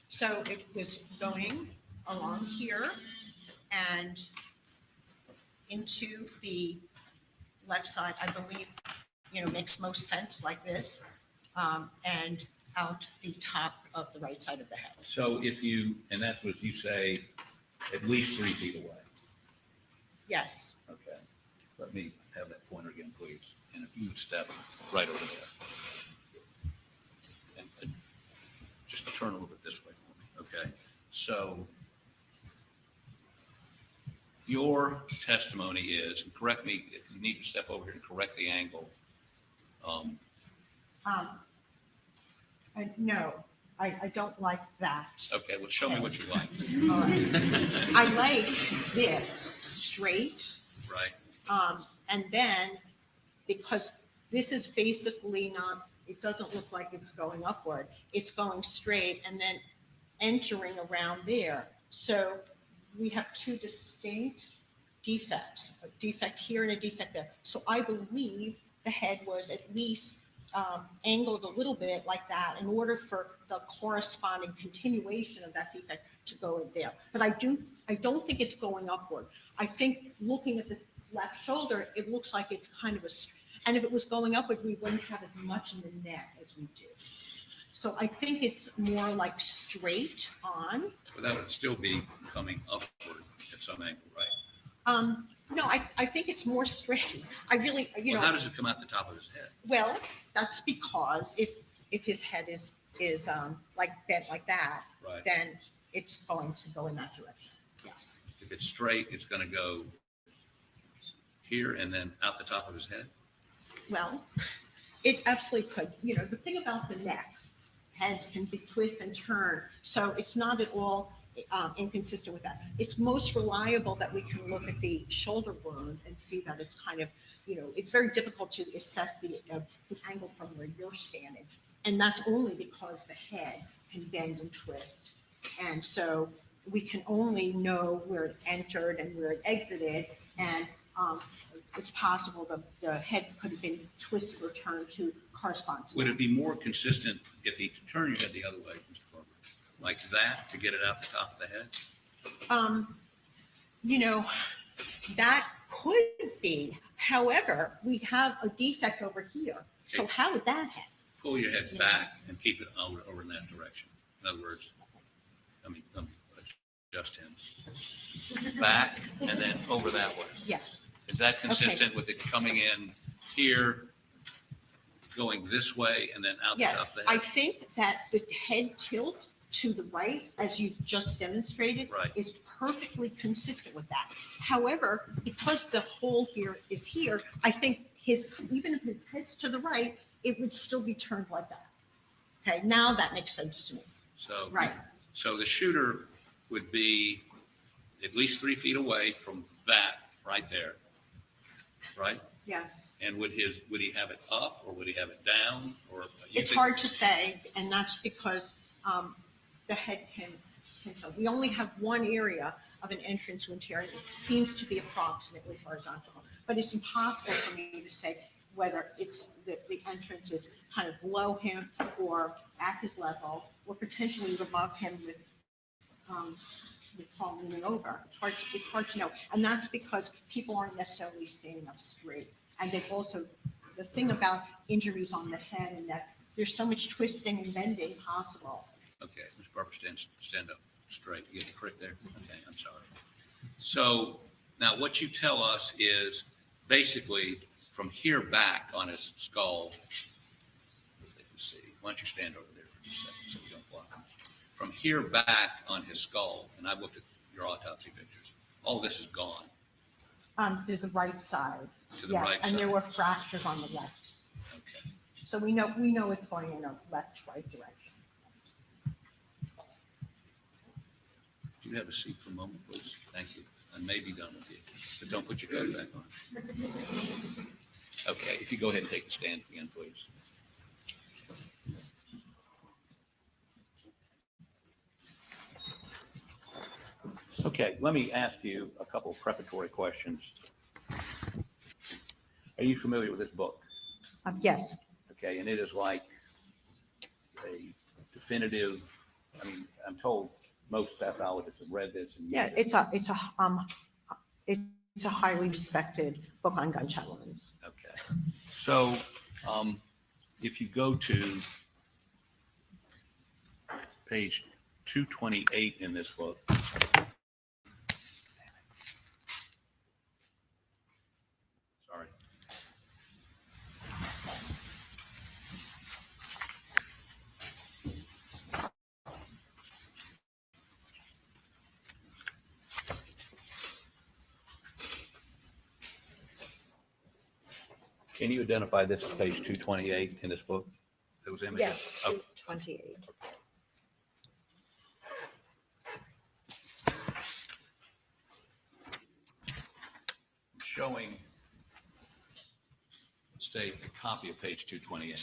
So it was going along here and into the left side, I believe, makes most sense like this, and out the top of the right side of the head. So if you, and that's what you say, at least 3 feet away. Yes. Okay. Let me have that pointer again, please. And if you would step right over there. And just turn a little bit this way for me. Okay. So your testimony is, and correct me if you need to step over here and correct the angle. No, I don't like that. Okay, well, show me what you like, All right. I like this straight. right? And then, because this is basically not, it doesn't look like it's going upward. It's going straight and then entering around there. So we have two distinct defects, a defect here and a defect there. So I believe the head was at least angled a little bit like that in order for the corresponding continuation of that defect to go in there. But I don't think it's going upward. I think looking at the left shoulder, it looks like it's kind of and if it was going upward, we wouldn't have as much in the neck as we do. So I think it's more like straight on. But that would still be coming upward at some angle, right? No, I think it's more straight. I really, Well, how does it come out the top of his head? well, that's because if his head is like bent like that, Right. then it's going to go in that direction. Yes. If it's straight, it's going to go here and then out the top of his head? Well, it absolutely could. The thing about the neck, heads can be twist and turn, so it's not at all inconsistent with that. It's most reliable that we can look at the shoulder wound and see that it's kind of, it's very difficult to assess the angle from where you're standing. And that's only because the head can bend and twist. And so we can only know where it entered and where it exited. And it's possible the head could have been twisted or turned to correspond to Would it be more consistent if he turned your head the other way, Mr. Barber, like that to get it out the top of the head? That could be. However, we have a defect over here. So how would that happen? Pull your head back and keep it over in that direction. In other words, adjust him. Back and then over that way. Yeah. Is that consistent with it coming in here, going this way, and then out the Yes, top of the I head? think that the head tilt to the right, as you've just demonstrated, Right. is perfectly consistent with that. However, because the hole here is here, I think even if his head's to the right, it would still be turned like that. Okay, now that makes sense to me. So, Right. So the shooter would be at least 3 feet away from that right there, right? Yes. And would he have it up or would he have it down? Or It's hard to say, and that's because the head can tilt. We only have one area of an entrance wound here, and it seems to be approximately horizontal. But it's impossible for me to say whether it's the entrance is kind of below him or at his level, or potentially above him with Paul leaning over. It's hard to know. And that's because people aren't necessarily standing up straight. And they've also, the thing about injuries on the head and neck, there's so much twisting and bending possible. Okay, Ms. Barber, stand up straight. You get the crick there? Okay, I'm sorry. So now what you tell us is basically from here back on his skull, they can see. Why don't you stand over there for just a second so we don't block him. From here back on his skull, and I've looked at your autopsy pictures, all this is gone. To the right side. To the Yes, right and there side. were fractures on the left. Okay. So we know it's going in a left-right direction. Do you have a seat for a moment, please? Thank you. I may be done with you, but don't put your coat back on. Okay, if you go ahead and take the stand again, please. Okay, let me ask you a couple of preparatory questions. Are you familiar with this book? Yes. Okay, and it is like a definitive, I'm told most pathologists have read this. And Yeah, it's a highly respected book on gunshot wounds. Okay, so if you go to page 228 in this book, sorry. Can you identify this as page 228 in this book? That was imaged? Yes, Oh, 228. just a copy of page 228.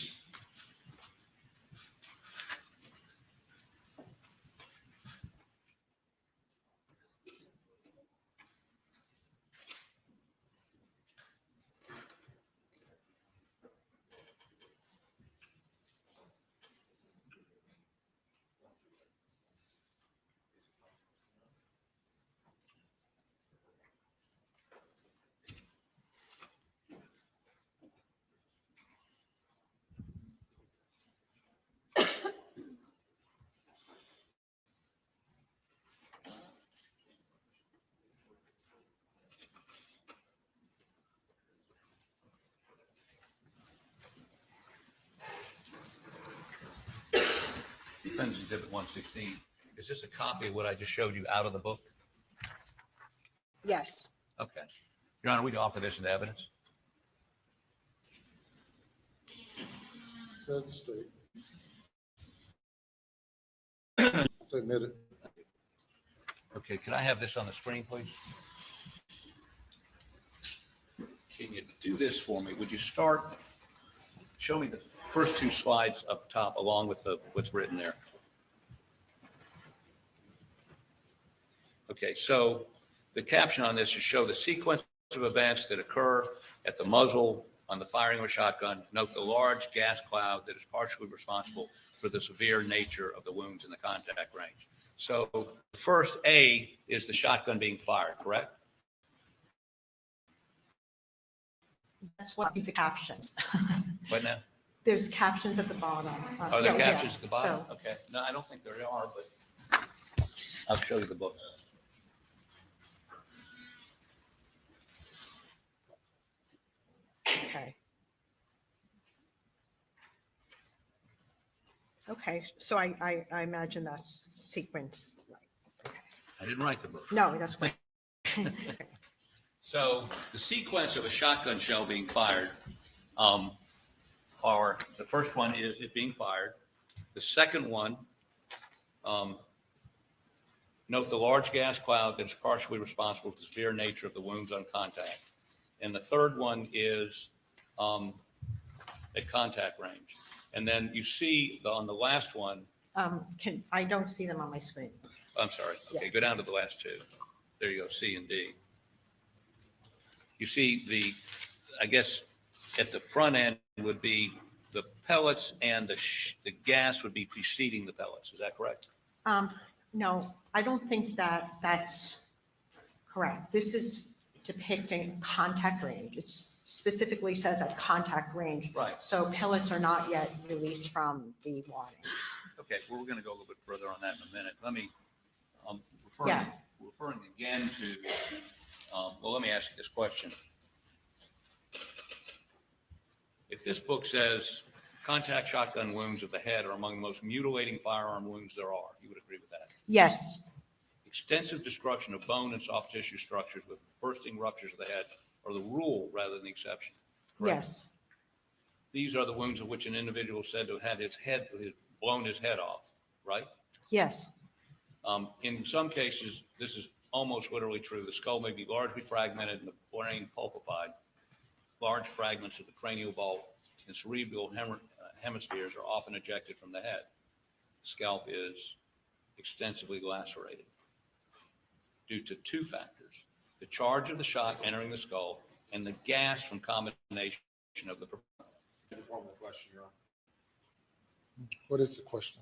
Defense Exhibit 116. Is this a copy of what I just showed you out of the book? Yes. Okay. Your Honor, we'd offer this into evidence. Says the state. Submit it. Okay, could I have this on the screen, please? Can you do this for me? Would you start, show me the first two slides up top along with what's written there. Okay, so the caption on this is show the sequence of events that occur at the muzzle on the firing of a shotgun. Note the large gas cloud that is partially responsible for the severe nature of the wounds in the contact range. So the first A is the shotgun being fired, correct? That's what the captions. What now? There's captions at the bottom. Are there Yeah, captions at the bottom? So, Okay. No, I don't think there are, but I'll show you the book. okay. Okay, so I imagine that's sequence. Right. I didn't write the book. No, that's great. So the sequence of a shotgun shell being fired are, the first one is it being fired. The second one, note the large gas cloud that is partially responsible for the severe nature of the wounds on contact. And the third one is at contact range. And then you see on the last one, I don't see them on my screen. I'm sorry. Okay, Yeah. go down to the last two. There you go, C and D. You see I guess at the front end would be the pellets and the gas would be preceding the pellets. Is that correct? No, I don't think that's correct. This is depicting contact range. It specifically says at contact range. Right. So pellets are not yet released from the wadding. Okay, well, we're going to go a little bit further on that in a minute. Let me, Yeah. referring again to, well, let me ask you this question. If this book says contact shotgun wounds of the head are among the most mutilating firearm wounds there are, you would agree with that? Yes, Extensive destruction of bone and soft tissue structures with bursting ruptures of the head are the rule rather than the exception. Correct? yes, These are the wounds of which an individual is said to have had blown his head off, right? yes, In some cases, this is almost literally true. The skull may be largely fragmented and the brain pulpified. Large fragments of the cranial bulb and cerebral hemispheres are often ejected from the head. The scalp is extensively lacerated due to two factors: the charge of the shot entering the skull and the gas from combination of the Formal question, Your Honor. What is the question?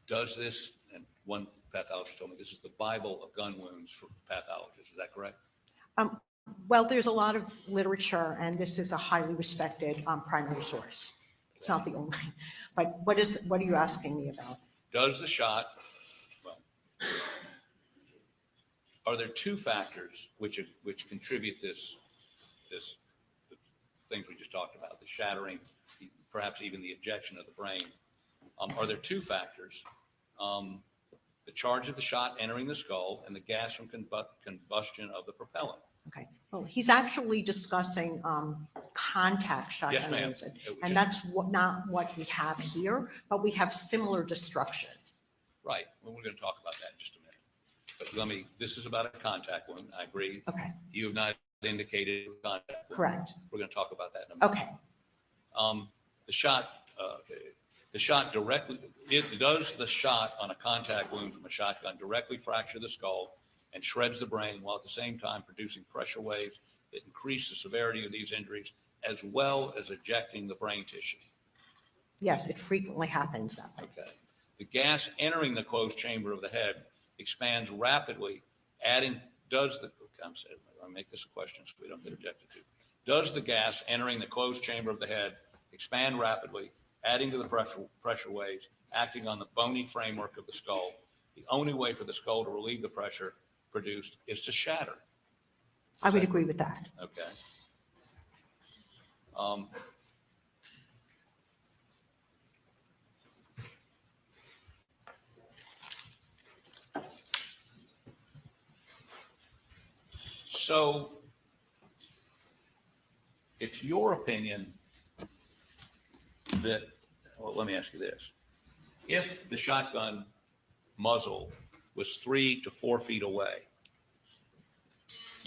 Does this, and one pathologist told me this is the Bible of gun wounds for pathologists. Is that correct? well, there's a lot of literature, and this is a highly respected primary source. It's not the only, but what are you asking me about? Does the shot, well, are there two factors which contribute the things we just talked about, the shattering, perhaps even the ejection of the brain? Are there two factors? The charge of the shot entering the skull and the gas from combustion of the propellant. Okay, well, he's actually discussing contact Yes, shotgun ma'am. wounds, and that's not what we have here, but we have similar destruction. Right. Well, we're going to talk about that in just a minute. But this is about a contact wound. I agree. Okay, You have not indicated contact. Correct. We're going to talk about that in a minute. Okay. The shot directly, does the shot on a contact wound from a shotgun directly fracture the skull and shreds the brain while at the same time producing pressure waves that increase the severity of these injuries as well as ejecting the brain tissue? Yes, it frequently happens that way. Okay. The gas entering the closed chamber of the head expands rapidly, I'll make this a question so we don't get objected to. Does the gas entering the closed chamber of the head expand rapidly, adding to the pressure waves, acting on the bony framework of the skull? The only way for the skull to relieve the pressure produced is to shatter. I would agree with that. Okay. So it's your opinion that, well, let me ask you this. If the shotgun muzzle was 3 to 4 feet away,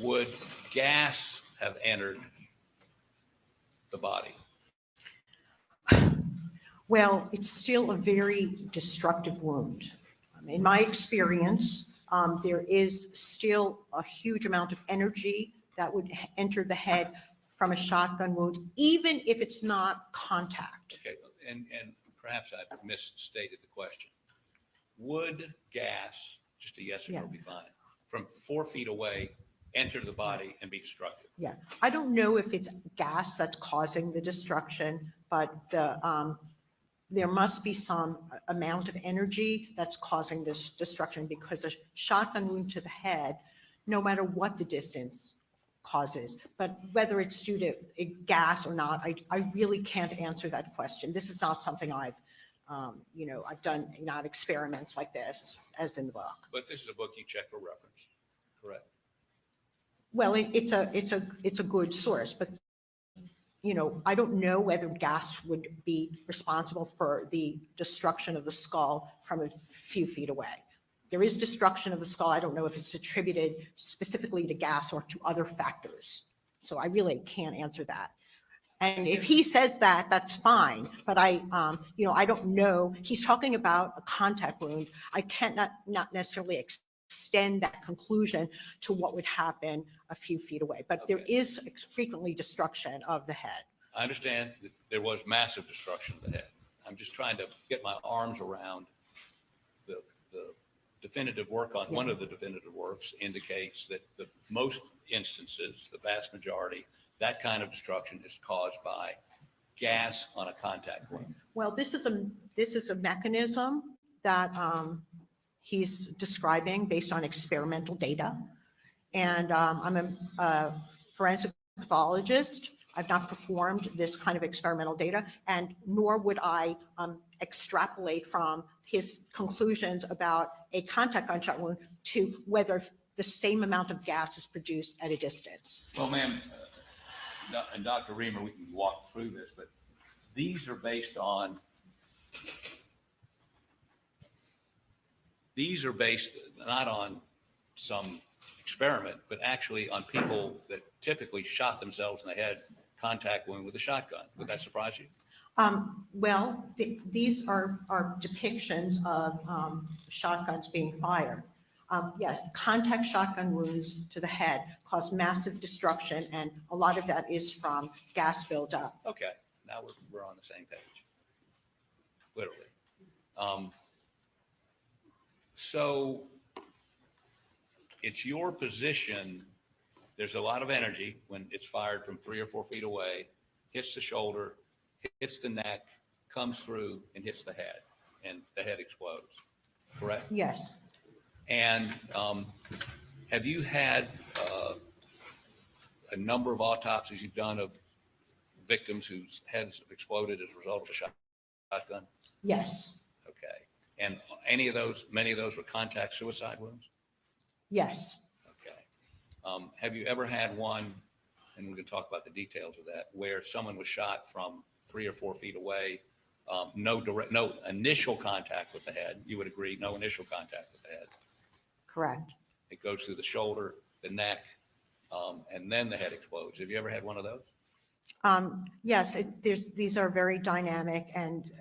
would gas have entered the body? Well, it's still a very destructive wound. In my experience, there is still a huge amount of energy that would enter the head from a shotgun wound, even if it's not contact. Okay, and perhaps I misstated the question. Would gas, just a yes or no, Yeah. be fine, from 4 feet away, enter the body and be destructive? Yeah, I don't know if it's gas that's causing the destruction, but there must be some amount of energy that's causing this destruction, because a shotgun wound to the head, no matter what the distance, causes. But whether it's due to a gas or not, I really can't answer that question. This is not something I've done not experiments like this as in the book. But this is a book you check for reference, correct? Well, it's a good source, but I don't know whether gas would be responsible for the destruction of the skull from a few feet away. There is destruction of the skull. I don't know if it's attributed specifically to gas or to other factors. So I really can't answer that. And if he says that, that's fine. But I don't know. He's talking about a contact wound. I can't not necessarily extend that conclusion to what would happen a few feet away. But there is frequently destruction of the head. I understand that there was massive destruction of the head. I'm just trying to get my arms around the definitive work on one of the definitive works indicates that the most instances, the vast majority, that kind of destruction is caused by gas on a contact wound. Well, this is a mechanism that he's describing based on experimental data. And I'm a forensic pathologist. I've not performed this kind of experimental data, and nor would I extrapolate from his conclusions about a contact gunshot wound to whether the same amount of gas is produced at a distance. Well, ma'am, and Dr. Riemer, we can walk through this, but these are based not on some experiment, but actually on people that typically shot themselves in the head, contact wound with a shotgun. Would that surprise you? Well, these are depictions of shotguns being fired. Contact shotgun wounds to the head cause massive destruction, and a lot of that is from gas buildup. Okay, now we're on the same page, literally. So it's your position, there's a lot of energy when it's fired from 3 or 4 feet away, hits the shoulder, hits the neck, comes through and hits the head, and the head explodes, correct? Yes. And have you had a number of autopsies you've done of victims whose heads have exploded as a result of a shotgun? Yes. Okay. And many of those were contact suicide wounds? Yes. Okay. Have you ever had one, and we can talk about the details of that, where someone was shot from 3 or 4 feet away, no initial contact with the head? You would agree, no initial contact with the head. Correct. It goes through the shoulder, the neck, and then the head explodes. Have you ever had one of those? Yes, these are very dynamic, and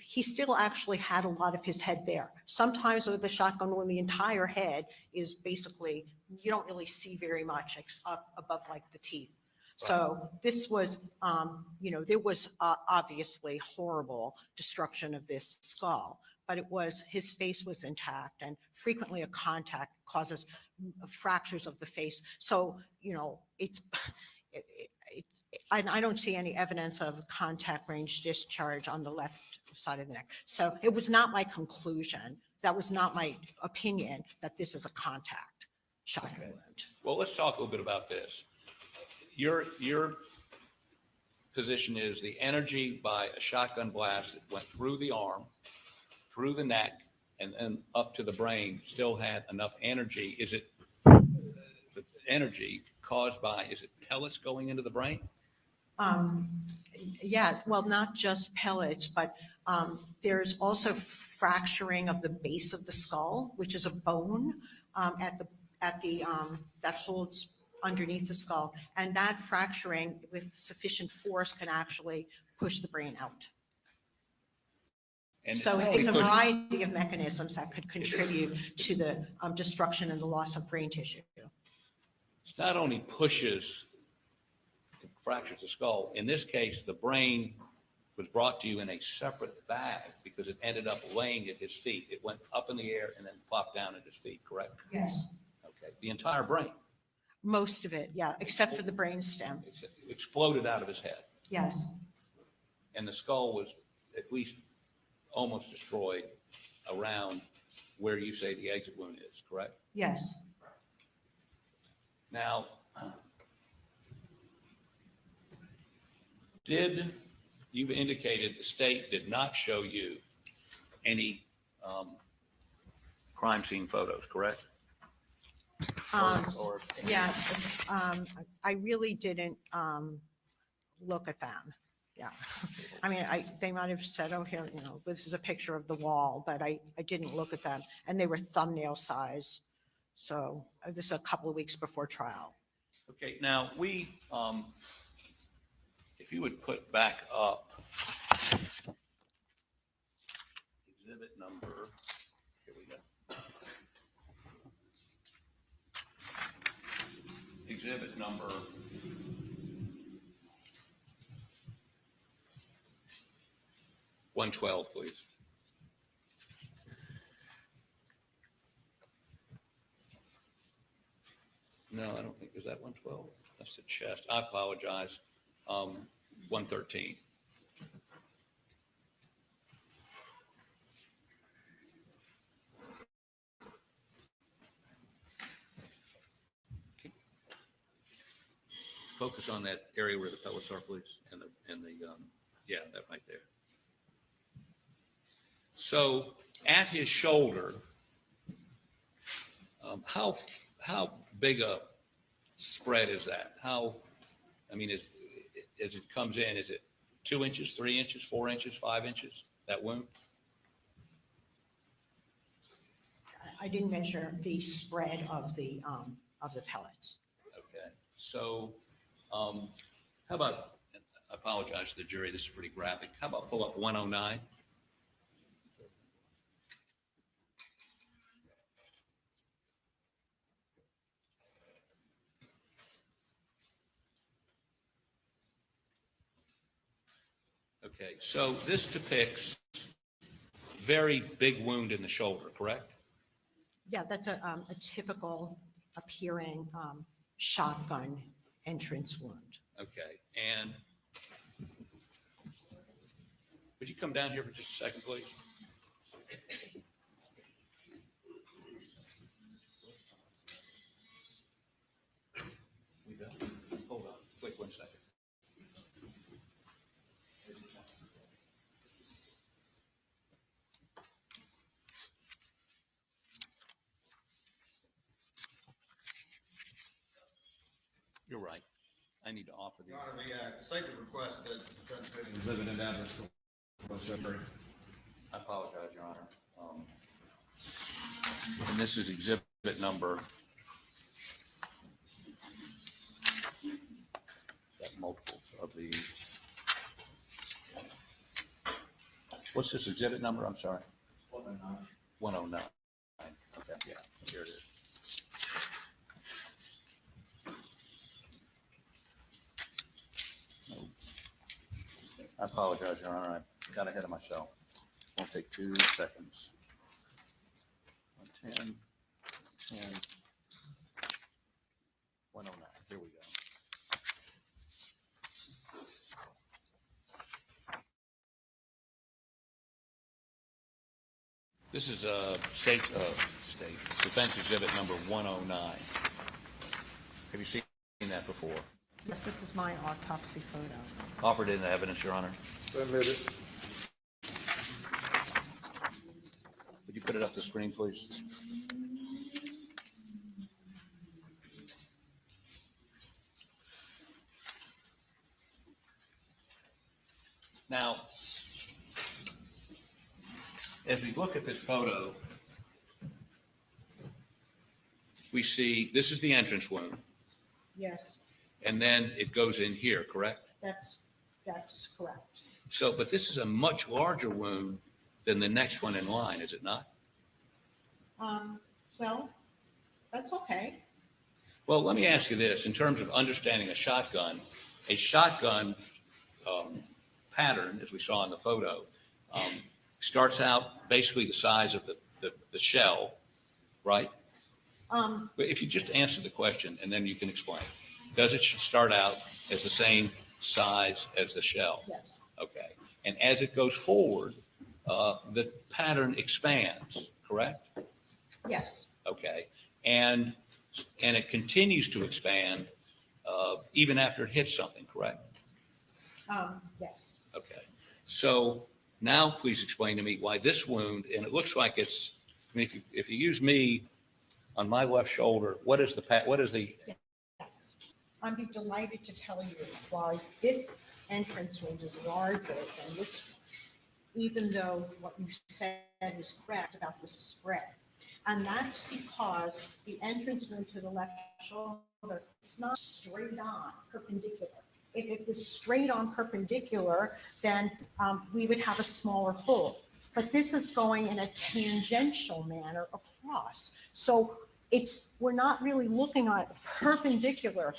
he still actually had a lot of his head there. Sometimes with the shotgun, when the entire head is basically, you don't really see very much up above like the teeth. So this was, there was obviously horrible destruction of this skull, but his face was intact, and frequently a contact causes fractures of the face. So, and I don't see any evidence of contact range discharge on the left side of the neck. So it was not my conclusion. That was not my opinion that this is a contact shotgun wound. Well, let's talk a little bit about this. Your position is the energy by a shotgun blast that went through the arm, through the neck, and then up to the brain still had enough energy. Is it the energy caused by, is it pellets going into the brain? Yes, well, not just pellets, but there's also fracturing of the base of the skull, which is a bone that holds underneath the skull, and that fracturing with sufficient force can actually push the brain out. And So it's a variety of mechanisms that could contribute to the destruction and the loss of brain tissue. It's not only pushes, it fractures the skull. In this case, the brain was brought to you in a separate bag because it ended up laying at his feet. It went up in the air and then plopped down at his feet, correct? Yes. Okay. The entire brain. Most of it, yeah, except for the brain stem. Exploded out of his head. Yes. And the skull was at least almost destroyed around where you say the exit wound is, correct? Yes. Now, you've indicated the state did not show you any crime scene photos, correct? Yeah, I really didn't look at them. Yeah. I mean, they might have said, oh, here, this is a picture of the wall, but I didn't look at them. And they were thumbnail size. So this is a couple of weeks before trial. Okay, now if you would put back up exhibit number, here we go. Exhibit number 112, please. No, I don't think, is that 112? That's the chest. I apologize. 113. Focus on that area where the pellets are, please, and yeah, that right there. So at his shoulder, how big a spread is that? I mean, as it comes in, is it 2 inches, 3 inches, 4 inches, 5 inches, that wound? I didn't measure the spread of the pellets. Okay, so how about, I apologize to the jury, this is pretty graphic. How about pull up 109? Okay, so this depicts very big wound in the shoulder, correct? Yeah, that's a typical appearing shotgun entrance wound. Okay, and would you come down here for just a second, please? We done? Hold on, wait 1 second. You're right. I need to offer these. Your Honor, the statement requests that the defense may exhibit an address to I apologize, Your Honor. And this is exhibit number What's this exhibit number? I'm sorry. 109. Okay, yeah, here it is. I apologize, Your Honor. I got ahead of myself. Won't take 2 seconds. 110, 10, 109. Here we go. This is state defense exhibit number 109. Have you seen that before? Yes, this is my autopsy photo. Offered in the evidence, Your Honor. Submitted. Would you put it up the screen, please? Now, as we look at this photo, we see this is the entrance wound, Yes, and then it goes in here, correct? that's correct. So, but this is a much larger wound than the next one in line, is it not? Well, that's okay. Well, let me ask you this, in terms of understanding a shotgun pattern, as we saw in the photo, starts out basically the size of the shell, right? But if you just answer the question and then you can explain, does it start out as the same size as the shell? Yes, Okay. And as it goes forward, the pattern expands, correct? yes, Okay. And it continues to expand even after it hits something, correct? yes. Okay. So now please explain to me why this wound, and it looks like it's, I mean, if you use me on my left shoulder, what is the, Yes. I'd be delighted to tell you why this entrance wound is larger than this one, even though what you said is correct about the spread. And that's because the entrance wound to the left shoulder, it's not straight on perpendicular. If it was straight on perpendicular, then we would have a smaller hole. But this is going in a tangential manner across. So we're not really looking at perpendicular,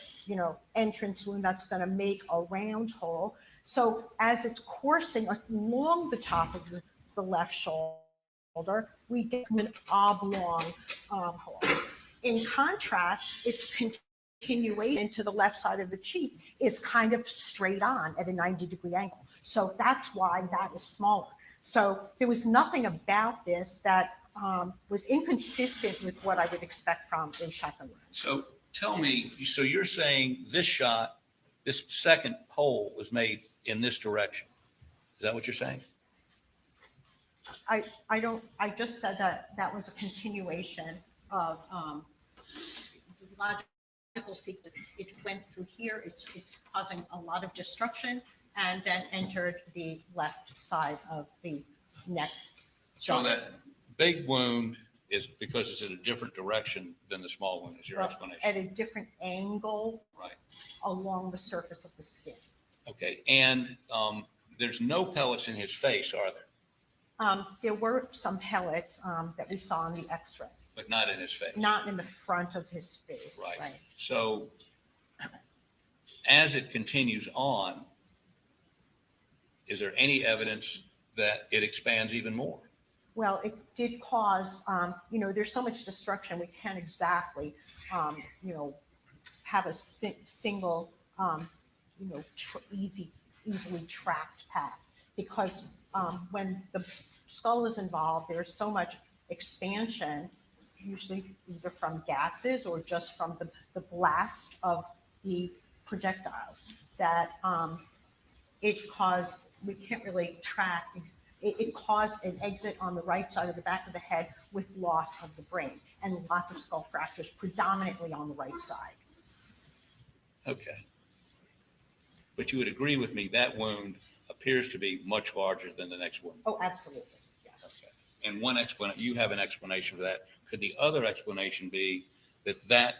entrance wound that's going to make a round hole. So as it's coursing along the top of the left shoulder, we get an oblong hole. In contrast, its continuation to the left side of the cheek is kind of straight on at a 90-degree angle. So that's why that is smaller. So there was nothing about this that was inconsistent with what I would expect from a shotgun round. so tell me, so you're saying this shot, this second hole was made in this direction. Is that what you're saying? I just said that was a continuation of the logical sequence. It went through here, it's causing a lot of destruction, and then entered the left side of the neck. So that big wound is because it's in a different direction than the small one, is your explanation? At a different angle Right. along the surface of the skin. Okay. And there's no pellets in his face, are there? There were some pellets that we saw in the x-ray, But not in his face. not in the front of his face. Right. So as it continues on, is there any evidence that it expands even more? Well, it did cause, there's so much destruction, we can't exactly, have a single, easily tracked path. Because when the skull is involved, there's so much expansion, usually either from gases or just from the blast of the projectiles, that it caused, we can't really track, it caused an exit on the right side of the back of the head with loss of the brain and lots of skull fractures, predominantly on the right side. Okay. But you would agree with me that wound appears to be much larger than the next wound. Oh, absolutely, yes. Okay. And one explanation, you have an explanation for that. Could the other explanation be that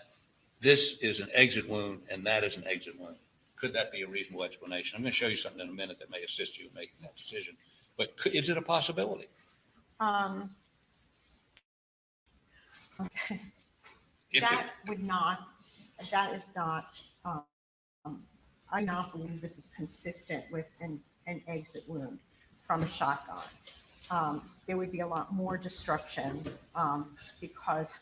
this is an exit wound and that is an exit wound? Could that be a reasonable explanation? I'm going to show you something in a minute that may assist you in making that decision. But is it a possibility? Okay. If That is not, I not believe this is consistent with an exit wound from a shotgun. There would be a lot more destruction, because,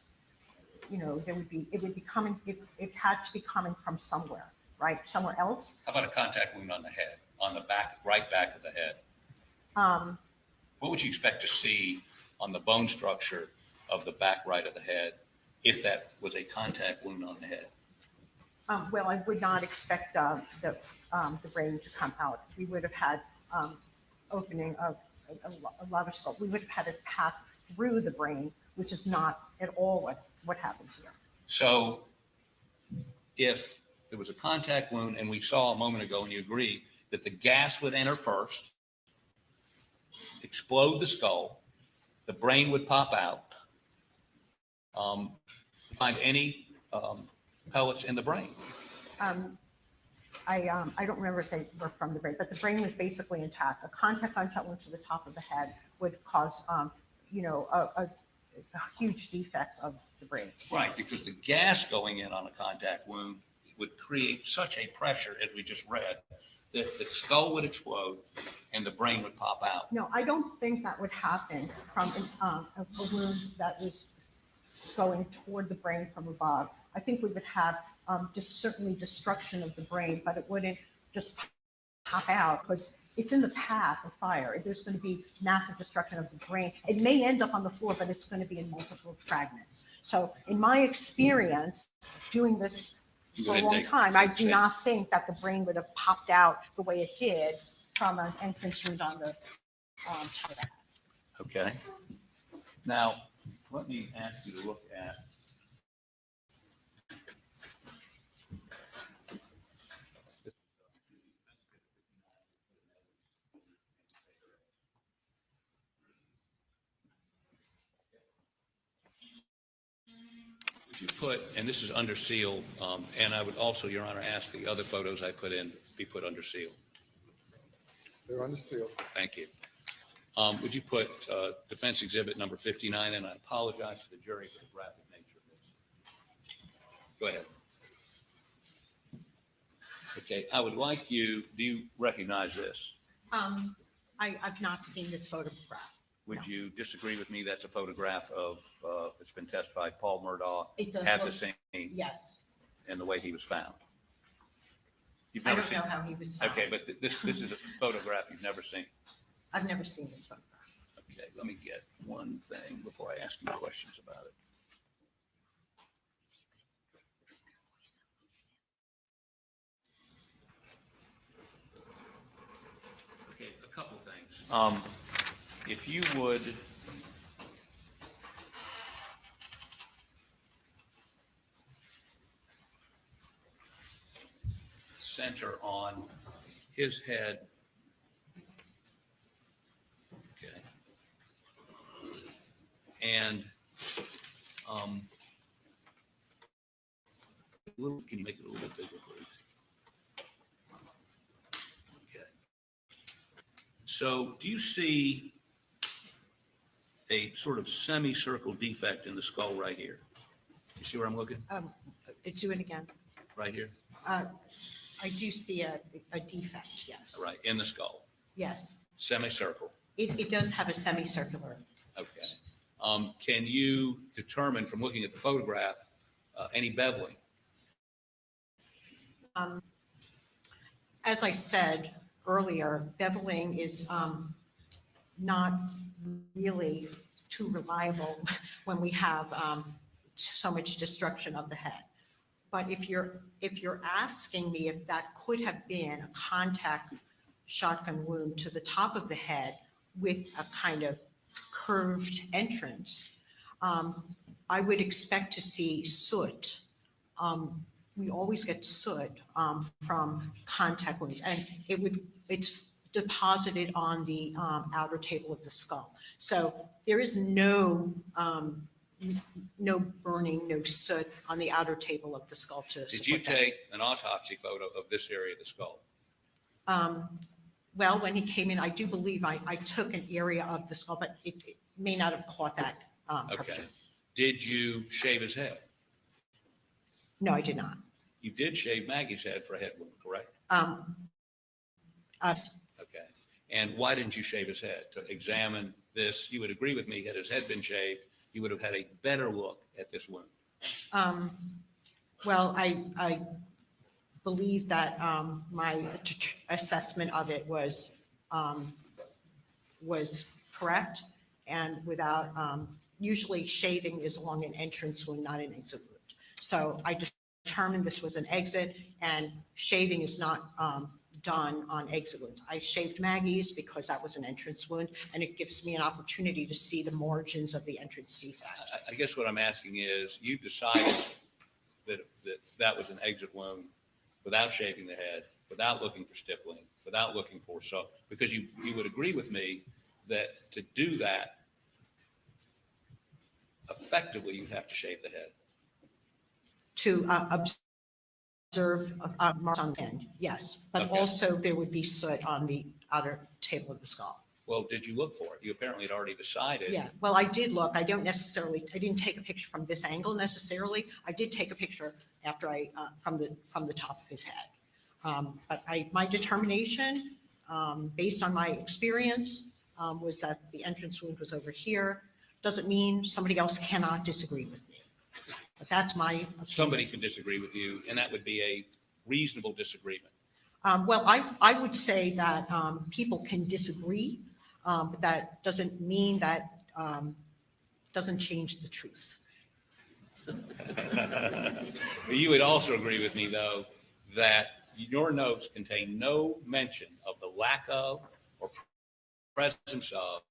it would be coming, it had to be coming from somewhere, right? Somewhere else. How about a contact wound on the head, on the back, right back of the head? What would you expect to see on the bone structure of the back right of the head if that was a contact wound on the head? Well, I would not expect the brain to come out. We would have had opening of a lot of skull. We would have had a path through the brain, which is not at all what happens here. So if there was a contact wound, and we saw a moment ago, and you agree that the gas would enter first, explode the skull, the brain would pop out, find any pellets in the brain. I don't remember if they were from the brain, but the brain was basically intact. A contact gunshot wound to the top of the head would cause, a huge defect of the brain. Right, because the gas going in on a contact wound would create such a pressure, as we just read, that the skull would explode and the brain would pop out. No, I don't think that would happen from a wound that was going toward the brain from above. I think we would have just certainly destruction of the brain, but it wouldn't just pop out because it's in the path of fire. There's going to be massive destruction of the brain. It may end up on the floor, but it's going to be in multiple fragments. So in my experience doing this for a long time, I do not think that the brain would have popped out the way it did from an entrance wound on the top of the head. Okay. Now, let me ask you to look at you put, and this is under seal, and I would also, Your Honor, ask the other photos I put in be put under seal. They're under seal. Thank you. Would you put defense exhibit number 59, and I apologize to the jury for the graphic nature of this. Go ahead. Okay, I would like you, do you recognize this? I've not seen this photograph. Would No. you disagree with me? That's a photograph of, it's been testified, Paul Murdaugh It does at the look- scene Yes. and the way he was found. You've I never don't seen? know how he was found. Okay, but this is a photograph you've never seen. I've never seen this photograph. Okay, let me get one thing before I ask you questions about it. Okay, a couple things. If you would center on his head. Okay. And can you make it a little bit bigger, please? Okay. So do you see a sort of semicircle defect in the skull right here? You see where I'm looking? Do it again. Right here? I do see a defect, yes. Right, in the skull, Yes. semicircle. It does have a semicircular. Okay. Can you determine from looking at the photograph any beveling? As I said earlier, beveling is not really too reliable when we have so much destruction of the head. But if you're asking me if that could have been a contact shotgun wound to the top of the head with a kind of curved entrance, I would expect to see soot. We always get soot from contact wounds, and it's deposited on the outer table of the skull. So there is no burning, no soot on the outer table of the skull to Did you support that. take an autopsy photo of this area of the skull? Well, when he came in, I do believe I took an area of the skull, but it may not have caught that. Okay. picture. Did you shave his head? No, I did not. You did shave Maggie's head for a head wound, correct? Us, Okay. And why didn't you shave his head? To examine this, you would agree with me, had his head been shaved, you would have had a better look at this wound. well, I believe that my assessment of it was correct and without, usually shaving is along an entrance wound, not an exit wound. So I determined this was an exit and shaving is not done on exit wounds. I shaved Maggie's because that was an entrance wound and it gives me an opportunity to see the margins of the entrance defect. I guess what I'm asking is, you decided that was an exit wound without shaving the head, without looking for stippling, without looking for, so, because you would agree with me that to do that, effectively, you'd have to shave the head. To observe marks on the end, yes, but Okay. also there would be soot on the outer table of the skull. Well, did you look for it? You apparently had already decided. Yeah, well, I did look. I didn't take a picture from this angle necessarily. I did take a picture after from the top of his head. But my determination, based on my experience, was that the entrance wound was over here. Doesn't mean somebody else cannot disagree with me. But that's my opinion. Somebody could disagree with you, and that would be a reasonable disagreement. Well, I would say that people can disagree, but that doesn't mean that doesn't change the truth. You would also agree with me, though, that your notes contain no mention of the lack of or presence of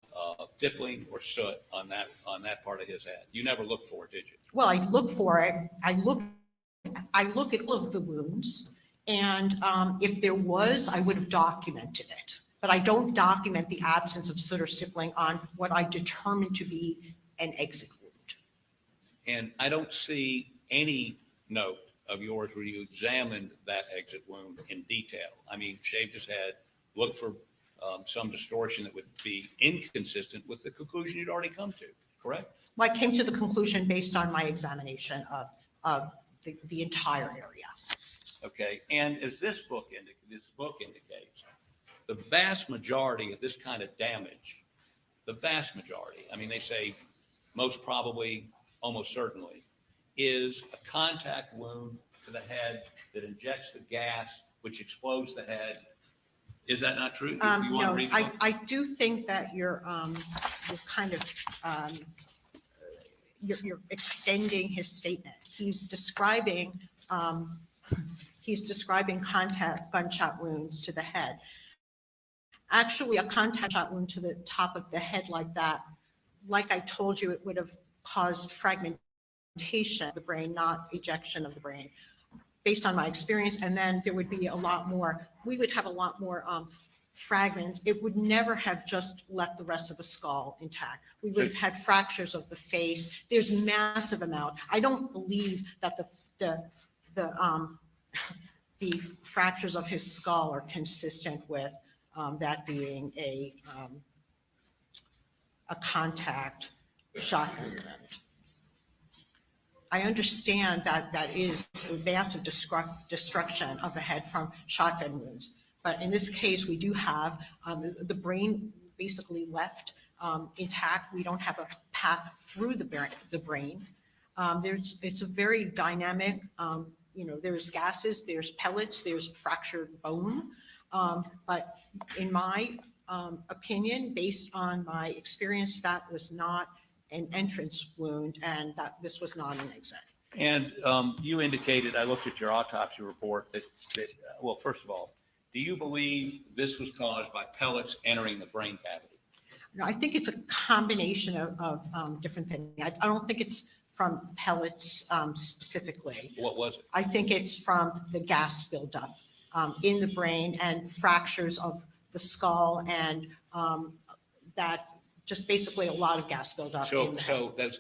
dippling or soot on that part of his head. You never looked for it, did you? Well, I look for it. I look at all of the wounds, and if there was, I would have documented it. But I don't document the absence of soot or stippling on what I determined to be an exit wound. And I don't see any note of yours where you examined that exit wound in detail. I mean, shaved his head, looked for some distortion that would be inconsistent with the conclusion you'd already come to, correct? Well, I came to the conclusion based on my examination of the entire area. Okay, and as this book indicates, the vast majority of this kind of damage, the vast majority, I mean, they say most probably, almost certainly, is a contact wound to the head that injects the gas, which explodes the head. Is that not true? Do you want to No, read I do think that you're kind of, you're extending his statement. He's describing contact gunshot wounds to the head. Actually, a contact shot wound to the top of the head like that, like I told you, it would have caused fragmentation of the brain, not ejection of the brain, based on my experience. And then there would be a lot more, we would have a lot more fragments. It would never have just left the rest of the skull intact. We would have had fractures of the face. There's massive amount. I don't believe that the fractures of his skull are consistent with that being a contact shotgun wound. I understand that that is a massive destruction of the head from shotgun wounds. But in this case, we do have the brain basically left intact. We don't have a path through the brain. It's a very dynamic, there's gases, there's pellets, there's fractured bone. But in my opinion, based on my experience, that was not an entrance wound and that this was not an exit. And you indicated, I looked at your autopsy report, that, well, first of all, do you believe this was caused by pellets entering the brain cavity? No, I think it's a combination of different things. I don't think it's from pellets specifically. What was it? I think it's from the gas buildup in the brain and fractures of the skull and that just basically a lot of gas buildup. So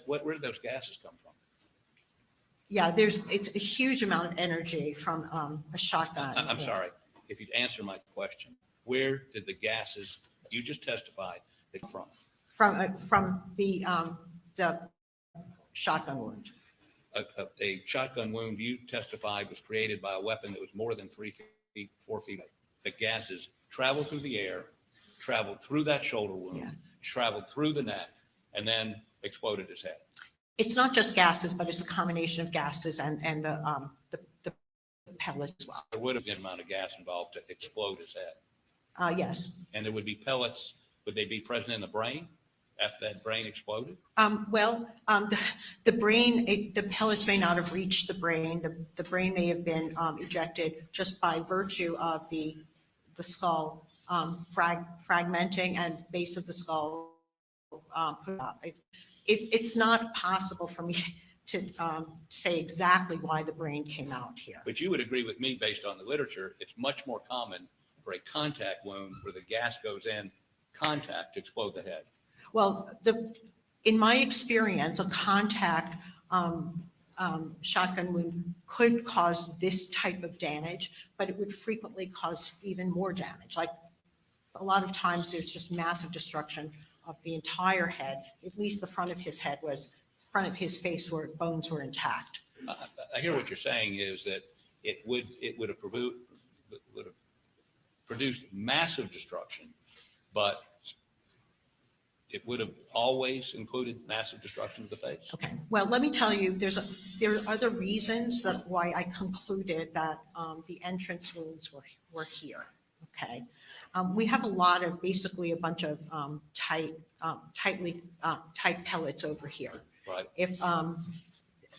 where did those gases come from? Yeah, it's a huge amount of energy from a shotgun. I'm sorry, if you'd answer my question. Where did the gases you just testified come from? From the shotgun wound. A shotgun wound you testified was created by a weapon that was more than 3 feet, 4 feet. The gases traveled through the air, traveled through that shoulder wound, Yeah. traveled through the neck, and then exploded his head. It's not just gases, but it's a combination of gases and the pellets as well. There would have been an amount of gas involved to explode his head. Yes. And there would be pellets. Would they be present in the brain after that brain exploded? The brain, the pellets may not have reached the brain. The brain may have been ejected just by virtue of the skull fragmenting and base of the skull put up. It's not possible for me to say exactly why the brain came out here. But you would agree with me, based on the literature, it's much more common for a contact wound where the gas goes in contact to explode the head. Well, in my experience, a contact shotgun wound could cause this type of damage, but it would frequently cause even more damage. Like a lot of times there's just massive destruction of the entire head. At least the front of his head front of his face where bones were intact. I hear what you're saying is that it would have produced massive destruction, but it would have always included massive destruction of the face. Okay, well, let me tell you, there are other reasons that why I concluded that the entrance wounds were here. Okay, we have basically a bunch of tight pellets over here. Right. If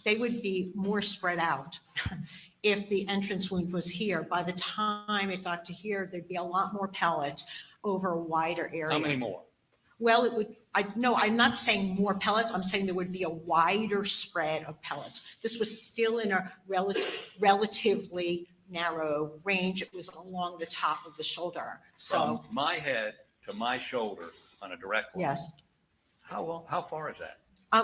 they would be more spread out, if the entrance wound was here, by the time it got to here, there'd be a lot more pellets over a wider area. How many more? Well, I'm not saying more pellets. I'm saying there would be a wider spread of pellets. This was still in a relatively narrow range. It was along the top of the shoulder. So From my head to my shoulder on a direct line. yes. How far is that?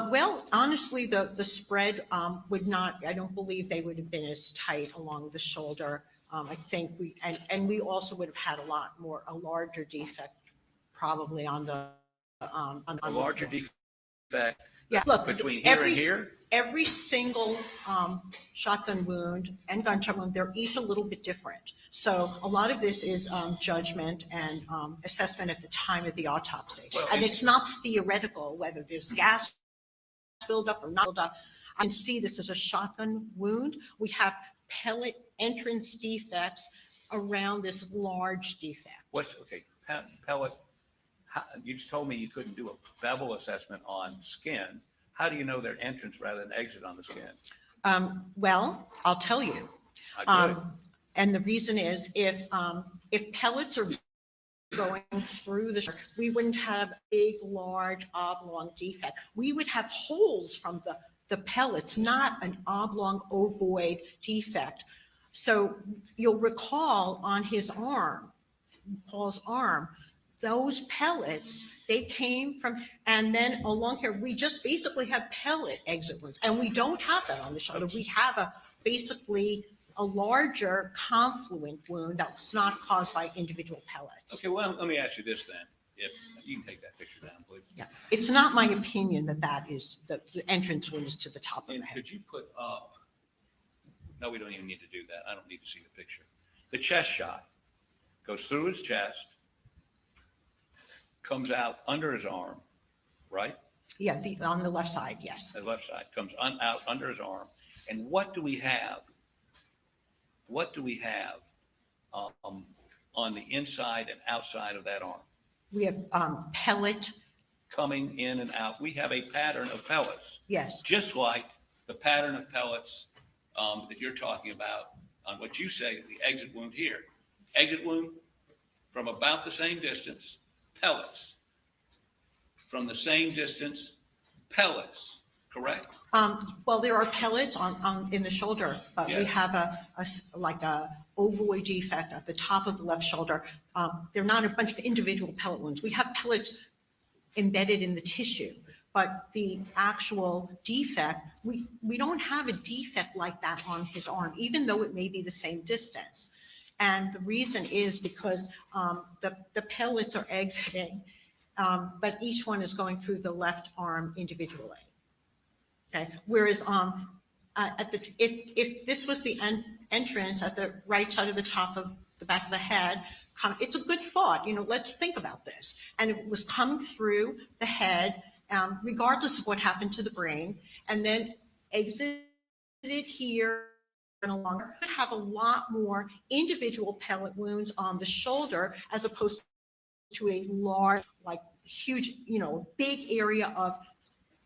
Well, honestly, the spread would not, I don't believe they would have been as tight along the shoulder. I think we also would have had a larger defect probably on the. A larger defect Yeah, look, between here and here? Every single shotgun wound and gunshot wound, they're each a little bit different. So a lot of this is judgment and assessment at the time of the autopsy. Well, and it's not theoretical whether there's gas buildup or not buildup. I can see this as a shotgun wound. We have pellet entrance defects around this large defect. Pellet? You just told me you couldn't do a bevel assessment on skin. How do you know their entrance rather than exit on the skin? Well, I'll tell you. I do. And the reason is if pellets are going through we wouldn't have a big, large, oblong defect. We would have holes from the pellets, not an oblong ovoid defect. So you'll recall on his arm, Paul's arm, those pellets, they came from, and then along here, we just basically have pellet exit wounds, and we don't have that on the shoulder. We have basically a larger confluent wound that was not caused by individual pellets. Okay, well, let me ask you this then. If you can take that picture down, please. Yeah, it's not my opinion that is the entrance wound is to the top of And the head. could you put up, no, we don't even need to do that. I don't need to see the picture. The chest shot goes through his chest, comes out under his arm, right? Yeah, on the left side, yes. The left side comes out under his arm. And what do we have? What do we have on the inside and outside of that arm? We have pellet, Coming in and out. We have a pattern of pellets, yes. just like the pattern of pellets that you're talking about on what you say the exit wound here. Exit wound from about the same distance, pellets. From the same distance, pellets, correct? Well, there are pellets in the shoulder, but we Yes. have a ovoid defect at the top of the left shoulder. They're not a bunch of individual pellet wounds. We have pellets embedded in the tissue, but the actual defect, we don't have a defect like that on his arm, even though it may be the same distance. And the reason is because the pellets are exiting, but each one is going through the left arm individually. Okay, whereas if this was the entrance at the right side of the top of the back of the head, it's a good thought, let's think about this. And it was coming through the head, regardless of what happened to the brain, and then exited here and along. Could have a lot more individual pellet wounds on the shoulder as opposed to a large, like huge, big area of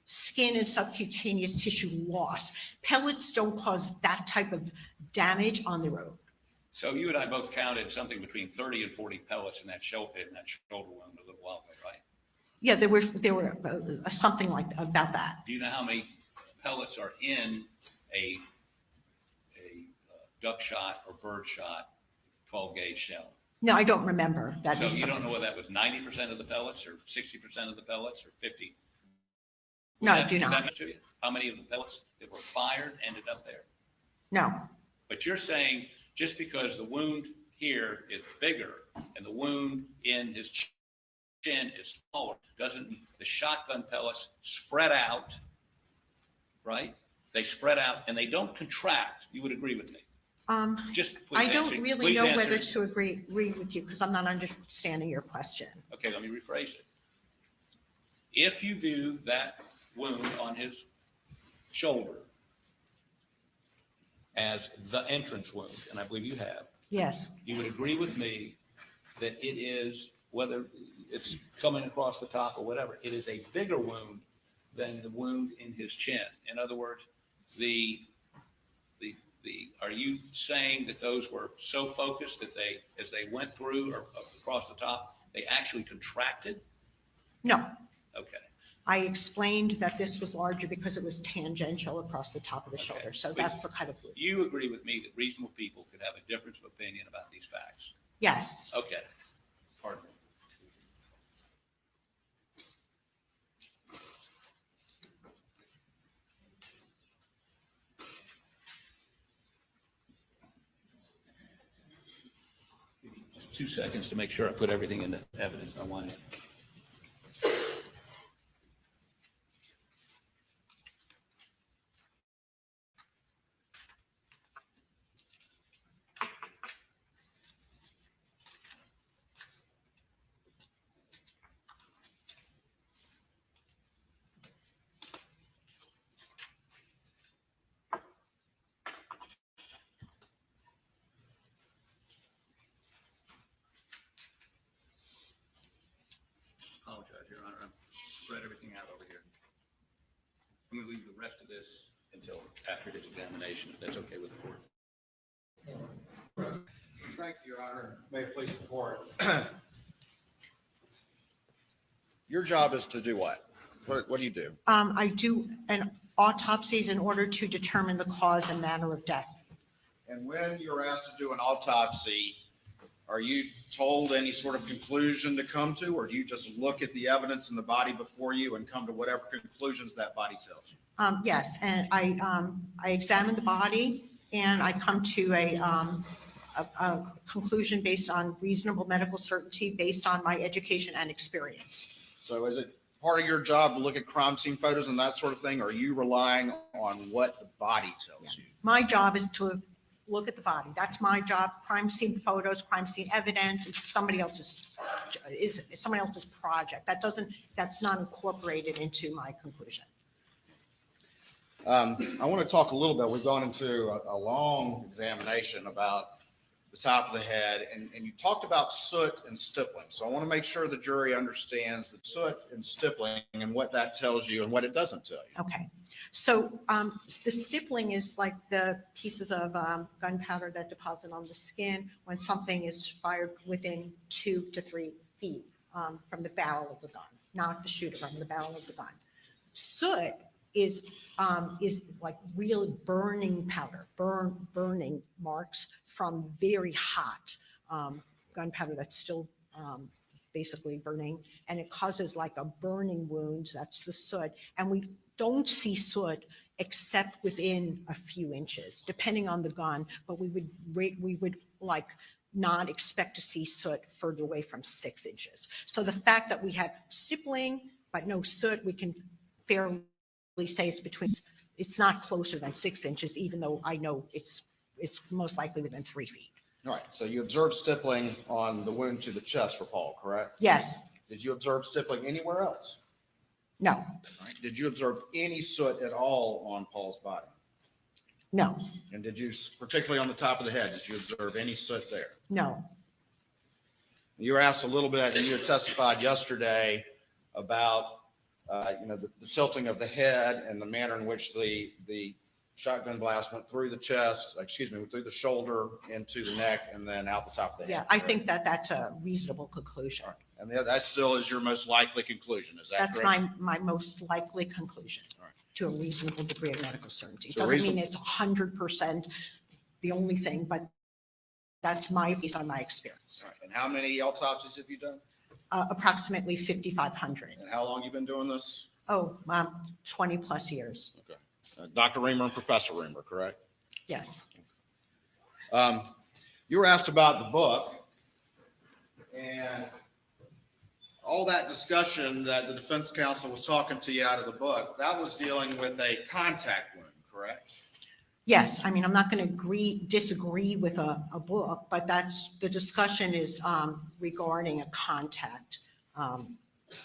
skin and subcutaneous tissue loss. Pellets don't cause that type of damage on their own. So you and I both counted something between 30 and 40 pellets in that shoulder wound a little while ago, right? Yeah, there were something like about that. Do you know how many pellets are in a duck shot or bird shot 12 gauge shell? No, I don't remember. So you don't know whether that was 90% of the pellets or 60% of the pellets or 50? No, I do not. How many of the pellets that were fired ended up there? No. But you're saying just because the wound here is bigger and the wound in his chin is smaller, doesn't the shotgun pellets spread out, right? They spread out and they don't contract. You would agree with me? Just please I don't answer- really please know answer. whether to agree with you because I'm not understanding your question. Okay, let me rephrase it. If you view that wound on his shoulder as the entrance wound, and I believe you have, Yes. you would agree with me that it is, whether it's coming across the top or whatever, it is a bigger wound than the wound in his chin. In other words, are you saying that those were so focused that they, as they went through or across the top, they actually contracted? No. Okay. I explained that this was larger because it was tangential across the top of the Okay. shoulder. So But that's the kind of. You agree with me that reasonable people could have a difference of opinion about these facts? Yes. Okay. Pardon me. Just 2 seconds to make sure I put everything into evidence I wanted. Apologize, Your Honor. I've spread everything out over here. I'm going to leave the rest of this until after his examination, if that's okay with the court. Thank you, Your Honor. May it please the court. Your job is to do what? What do you do? I do an autopsies in order to determine the cause and manner of death. And when you're asked to do an autopsy, are you told any sort of conclusion to come to, or do you just look at the evidence in the body before you and come to whatever conclusions that body tells you? Yes, and I examine the body and I come to a conclusion based on reasonable medical certainty based on my education and experience. So is it part of your job to look at crime scene photos and that sort of thing? Or are you relying on what the body tells you? My job is to look at the body. That's my job. Crime scene photos, crime scene evidence, it's somebody else's project. That's not incorporated into my conclusion. I want to talk a little bit. We've gone into a long examination about the top of the head, and you talked about soot and stippling. So I want to make sure the jury understands the soot and stippling and what that tells you and what it doesn't tell you. Okay. So the stippling is like the pieces of gunpowder that deposit on the skin when something is fired within 2 to 3 feet from the barrel of the gun, not the shooter, from the barrel of the gun. Soot is like real burning powder, burning marks from very hot gunpowder that's still basically burning, and it causes like a burning wound. That's the soot, and we don't see soot except within a few inches, depending on the gun. But we would like not expect to see soot further away from 6 inches. So the fact that we have stippling but no soot, we can fairly say it's not closer than 6 inches, even though I know it's most likely within 3 feet. All right, so you observed stippling on the wound to the chest for Paul, correct? Yes. Did you observe stippling anywhere else? No. All right. Did you observe any soot at all on Paul's body? No. And did you, particularly on the top of the head, did you observe any soot there? No. You were asked a little bit, and you had testified yesterday about, the tilting of the head and the manner in which the shotgun blast went through the chest, went through the shoulder, into the neck, and then out the top of the head. Yeah, I think that's a reasonable conclusion. All right. And that still is your most likely conclusion, is that That's correct? my most likely conclusion All right. to a reasonable degree of medical certainty. It So doesn't mean it's 100% the only thing, but that's based on my experience. All right. And how many autopsies have you done? Approximately 5,500. And how long you been doing this? 20 plus years. Okay. Dr. Riemer and Professor Riemer, correct? Yes. You were asked about the book, and all that discussion that the defense counsel was talking to you out of the book, that was dealing with a contact wound, correct? Yes. I mean, I'm not going to disagree with a book, but the discussion is regarding a contact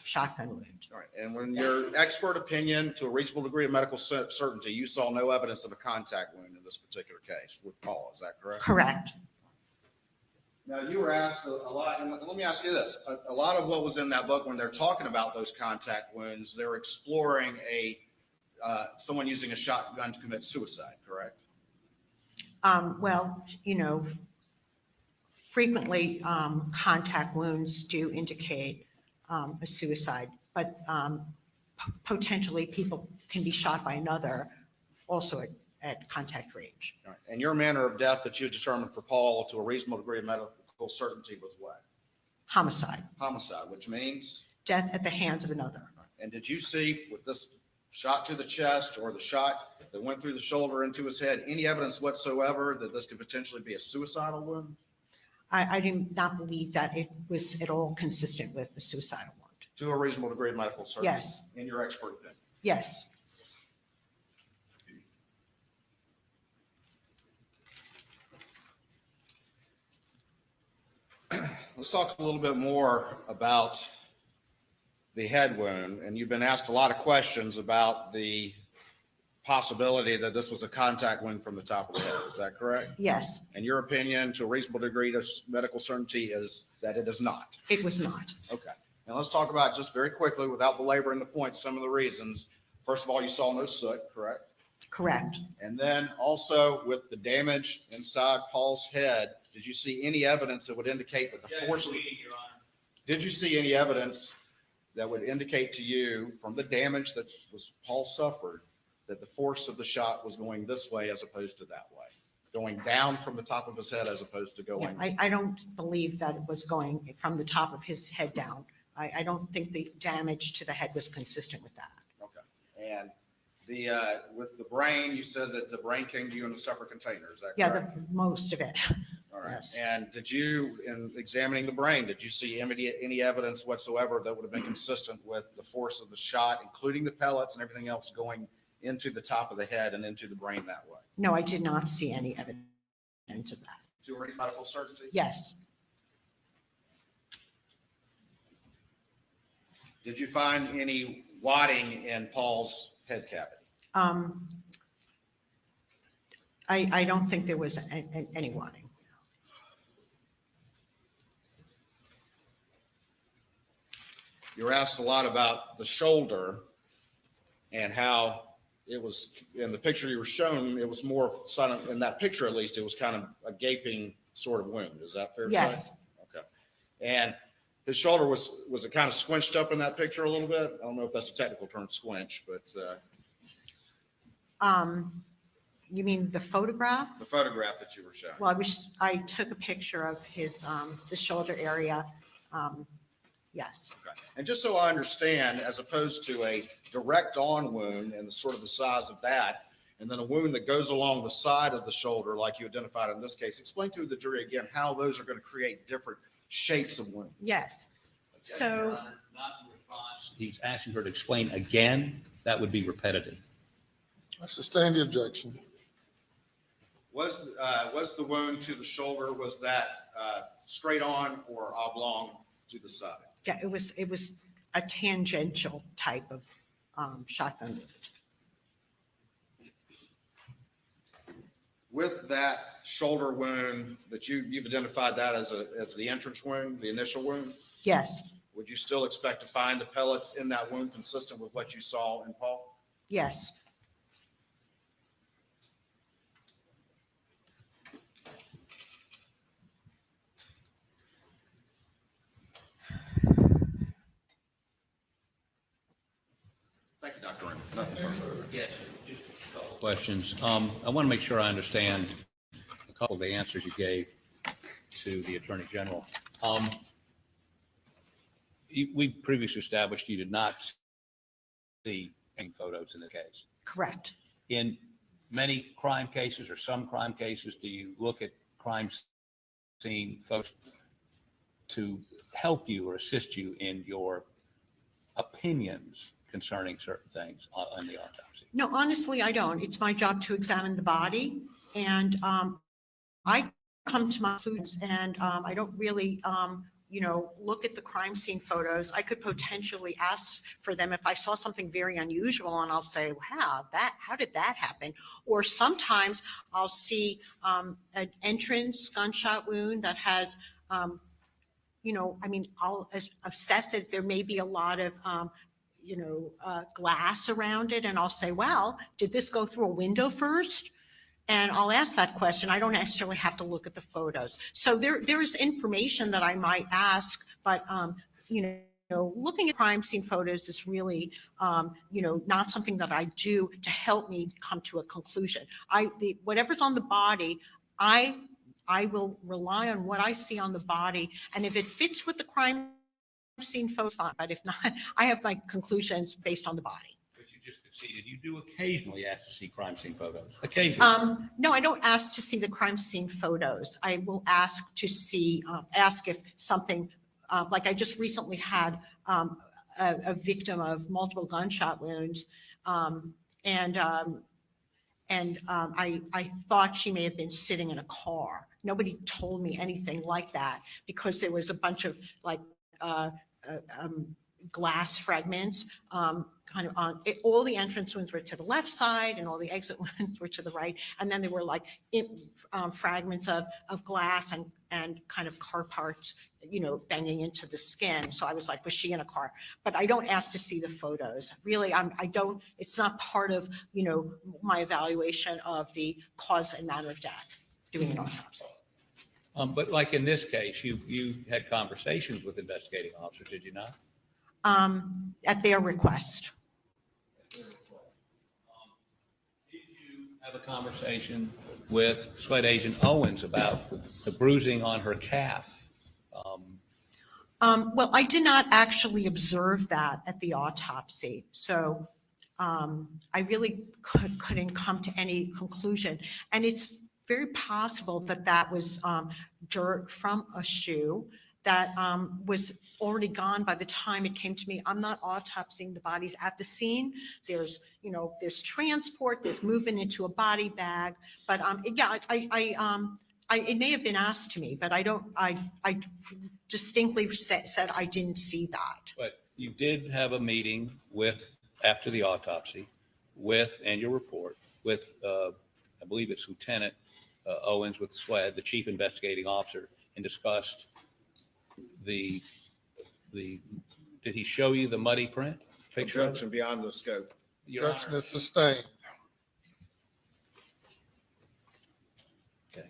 shotgun wound. All right. And when your expert opinion, to a reasonable degree of medical certainty, you saw no evidence of a contact wound in this particular case with Paul, is that correct? Correct. Now, you were asked a lot, and let me ask you this. A lot of what was in that book, when they're talking about those contact wounds, they're exploring someone using a shotgun to commit suicide, correct? Well, frequently contact wounds do indicate a suicide, but potentially people can be shot by another also at contact range. All right. And your manner of death that you determined for Paul to a reasonable degree of medical certainty was what? Homicide, Homicide, which means? death at the hands of another. All right. And did you see with this shot to the chest or the shot that went through the shoulder into his head, any evidence whatsoever that this could potentially be a suicidal wound? I do not believe that it was at all consistent with a suicidal wound. To a reasonable degree of medical certainty? Yes. In your expert opinion? Yes. Let's talk a little bit more about the head wound. And you've been asked a lot of questions about the possibility that this was a contact wound from the top of the head. Is that correct? Yes, And your opinion, to a reasonable degree of medical certainty, is that it is not. it was not. Okay. Now let's talk about, just very quickly, without belaboring the point, some of the reasons. First of all, you saw no soot, correct? Correct. And then also with the damage inside Paul's head, did you see any evidence that would indicate that the force? Did you see any evidence that would indicate to you from the damage that Paul suffered that the force of the shot was going this way as opposed to that way, going down from the top of his head as opposed to going? Yeah, I don't believe that it was going from the top of his head down. I don't think the damage to the head was consistent with that. Okay. And with the brain, you said that the brain came to you in a separate container. Is that Yeah, correct? most of it. All right. Yes. And did you, in examining the brain, did you see any evidence whatsoever that would have been consistent with the force of the shot, including the pellets and everything else going into the top of the head and into the brain that way? No, I did not see any evidence of that. To a medical certainty? Yes, Did you find any wadding in Paul's head cavity? I don't think there was any wadding. You were asked a lot about the shoulder and how it was, in the picture you were shown, it was more, in that picture at least, it was kind of a gaping sort of wound. Is that fair to say? Yes, Okay. And his shoulder was it kind of squinched up in that picture a little bit? I don't know if that's a technical term, squinch, but you mean the photograph? the photograph that you were showing. Well, I took a picture of his, the shoulder area. Yes, Okay. And just so I understand, as opposed to a direct on wound and the sort of the size of that, and then a wound that goes along the side of the shoulder, like you identified in this case. Explain to the jury again how those are going to create different shapes of wounds. Yes. So, Not in response. He's asking her to explain again. That would be repetitive. I sustain the objection. Was the wound to the shoulder, was that straight on or oblong to the side? yeah, it was a tangential type of shotgun wound. With that shoulder wound that you've identified that as the entrance wound, the initial wound, Yes, would you still expect to find the pellets in that wound consistent with what you saw in Paul? yes. Thank you, Dr. Riemer. Nothing further. Yes. Just a couple questions. I want to make sure I understand a couple of the answers you gave to the Attorney General. We previously established you did not see any photos in the case. Correct. In many crime cases or some crime cases, do you look at crime scene photos to help you or assist you in your opinions concerning certain things on the autopsy? No, honestly, I don't. It's my job to examine the body, and I come to my conclusions, and I don't really, look at the crime scene photos. I could potentially ask for them if I saw something very unusual, and I'll say, wow, how did that happen? Or sometimes I'll see an entrance gunshot wound that has, I'll assess it. There may be a lot of, glass around it, and I'll say, well, did this go through a window first? And I'll ask that question. I don't necessarily have to look at the photos. So there is information that I might ask, but, looking at crime scene photos is really, not something that I do to help me come to a conclusion. Whatever's on the body, I will rely on what I see on the body. And if it fits with the crime scene photos, fine. But if not, I have my conclusions based on the body. But you just conceded you do occasionally ask to see crime scene photos. Occasionally. No, I don't ask to see the crime scene photos. I will ask to see, ask if something, like I just recently had a victim of multiple gunshot wounds, and I thought she may have been sitting in a car. Nobody told me anything like that because there was a bunch of glass fragments kind of on it. All the entrance wounds were to the left side and all the exit wounds were to the right. And then there were fragments of glass and kind of car parts, banging into the skin. So I was like, was she in a car? But I don't ask to see the photos. Really, it's not part of, my evaluation of the cause and manner of death, doing an autopsy. But like in this case, you had conversations with investigating officers, did you not? At their request. Did you have a conversation with Sweat Agent Owens about the bruising on her calf? Well, I did not actually observe that at the autopsy. So I really couldn't come to any conclusion. And it's very possible that was dirt from a shoe that was already gone by the time it came to me. I'm not autopsying the bodies at the scene. There's transport, there's movement into a body bag. But it may have been asked to me, but I distinctly said I didn't see that. But you did have a meeting after the autopsy and your report with, I believe it's Lieutenant Owens with SWED, the chief investigating officer, and discussed did he show you the muddy print picture? Objection beyond the scope. Your Objection Honor. is sustained. Okay.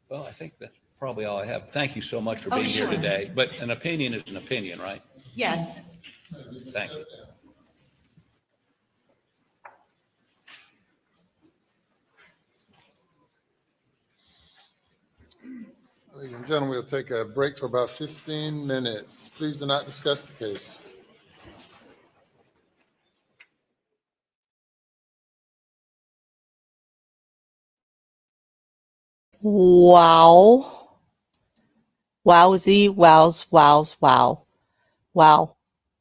Well, I think that's probably all I have. Thank you so much for being here sure. today. But an opinion is an opinion, right? Yes. Thank you. Ladies and gentlemen, we'll take a break for about 15 minutes. Please do not discuss the case. Wow. Wowzy, wows, wows, wow. Wow.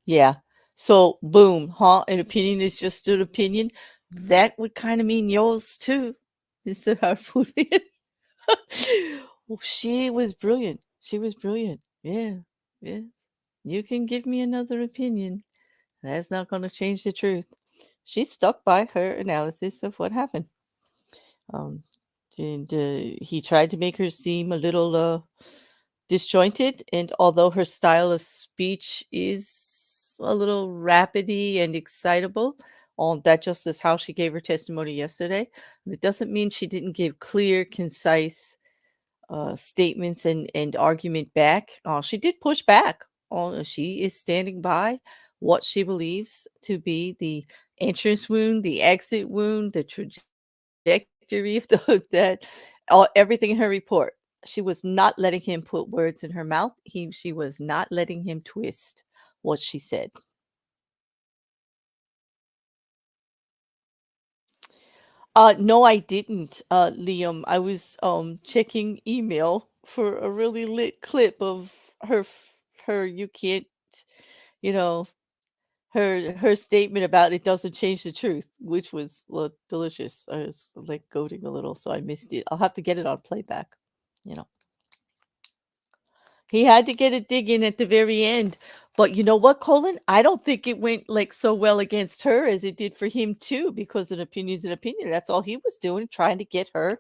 Yeah. So, boom, huh? An opinion is just an opinion. That would kind of mean yours too, Mr. Harpootlian. Well, she was brilliant. She was brilliant. Yeah. Yes. You can give me another opinion. That's not going to change the truth. She stuck by her analysis of what happened. And he tried to make her seem a little disjointed. And although her style of speech is a little rapidy and excitable, that just is how she gave her testimony yesterday. It doesn't mean she didn't give clear, concise statements and argument back. She did push back. She is standing by what she believes to be the entrance wound, the exit wound, the trajectory of that, everything in her report. She was not letting him put words in her mouth. She was not letting him twist what she said. No, I didn't, Liam. I was checking email for a really lit clip of her you can't, you know, her statement about it doesn't change the truth, which was delicious. I was like goading a little, so I missed it. I'll have to get it on playback. He had to get a dig in at the very end. But you know what, Colin? I don't think it went like so well against her as it did for him too, because an opinion's an opinion. That's all he was doing, trying to get her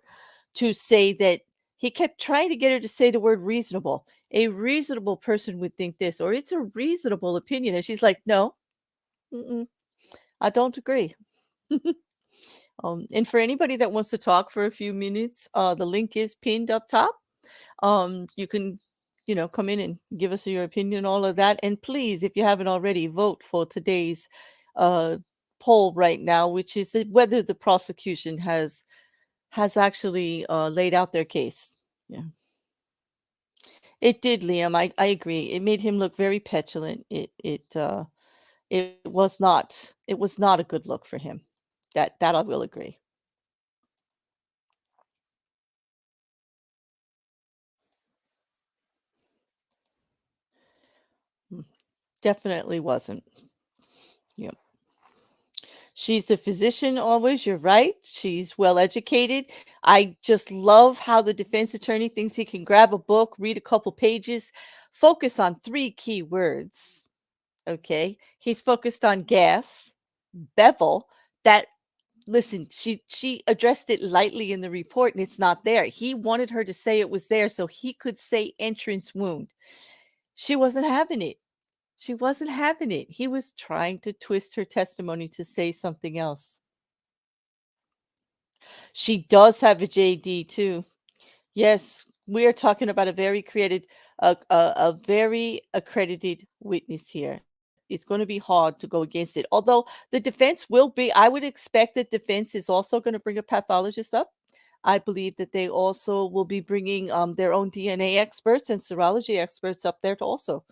to say that. He kept trying to get her to say the word reasonable. A reasonable person would think this, or it's a reasonable opinion. And she's like, no, I don't agree. And for anybody that wants to talk for a few minutes, the link is pinned up top. You can come in and give us your opinion, all of that. And please, if you haven't already, vote for today's poll right now, which is whether the prosecution has actually laid out their case. Yeah, it did, Liam. I agree. It made him look very petulant. It was not a good look for him. That I will agree. Definitely wasn't. Yep. She's a physician always. You're right. She's well educated. I just love how the defense attorney thinks he can grab a book, read a couple pages, focus on 3 key words. Okay. He's focused on gas, bevel. Listen, she addressed it lightly in the report and it's not there. He wanted her to say it was there so he could say entrance wound. She wasn't having it. She wasn't having it. He was trying to twist her testimony to say something else. She does have a JD too. Yes, we are talking about a very very accredited witness here. It's going to be hard to go against it. Although the defense will be, I would expect that defense is also going to bring a pathologist up. I believe that they also will be bringing their own DNA experts and serology experts up there to also.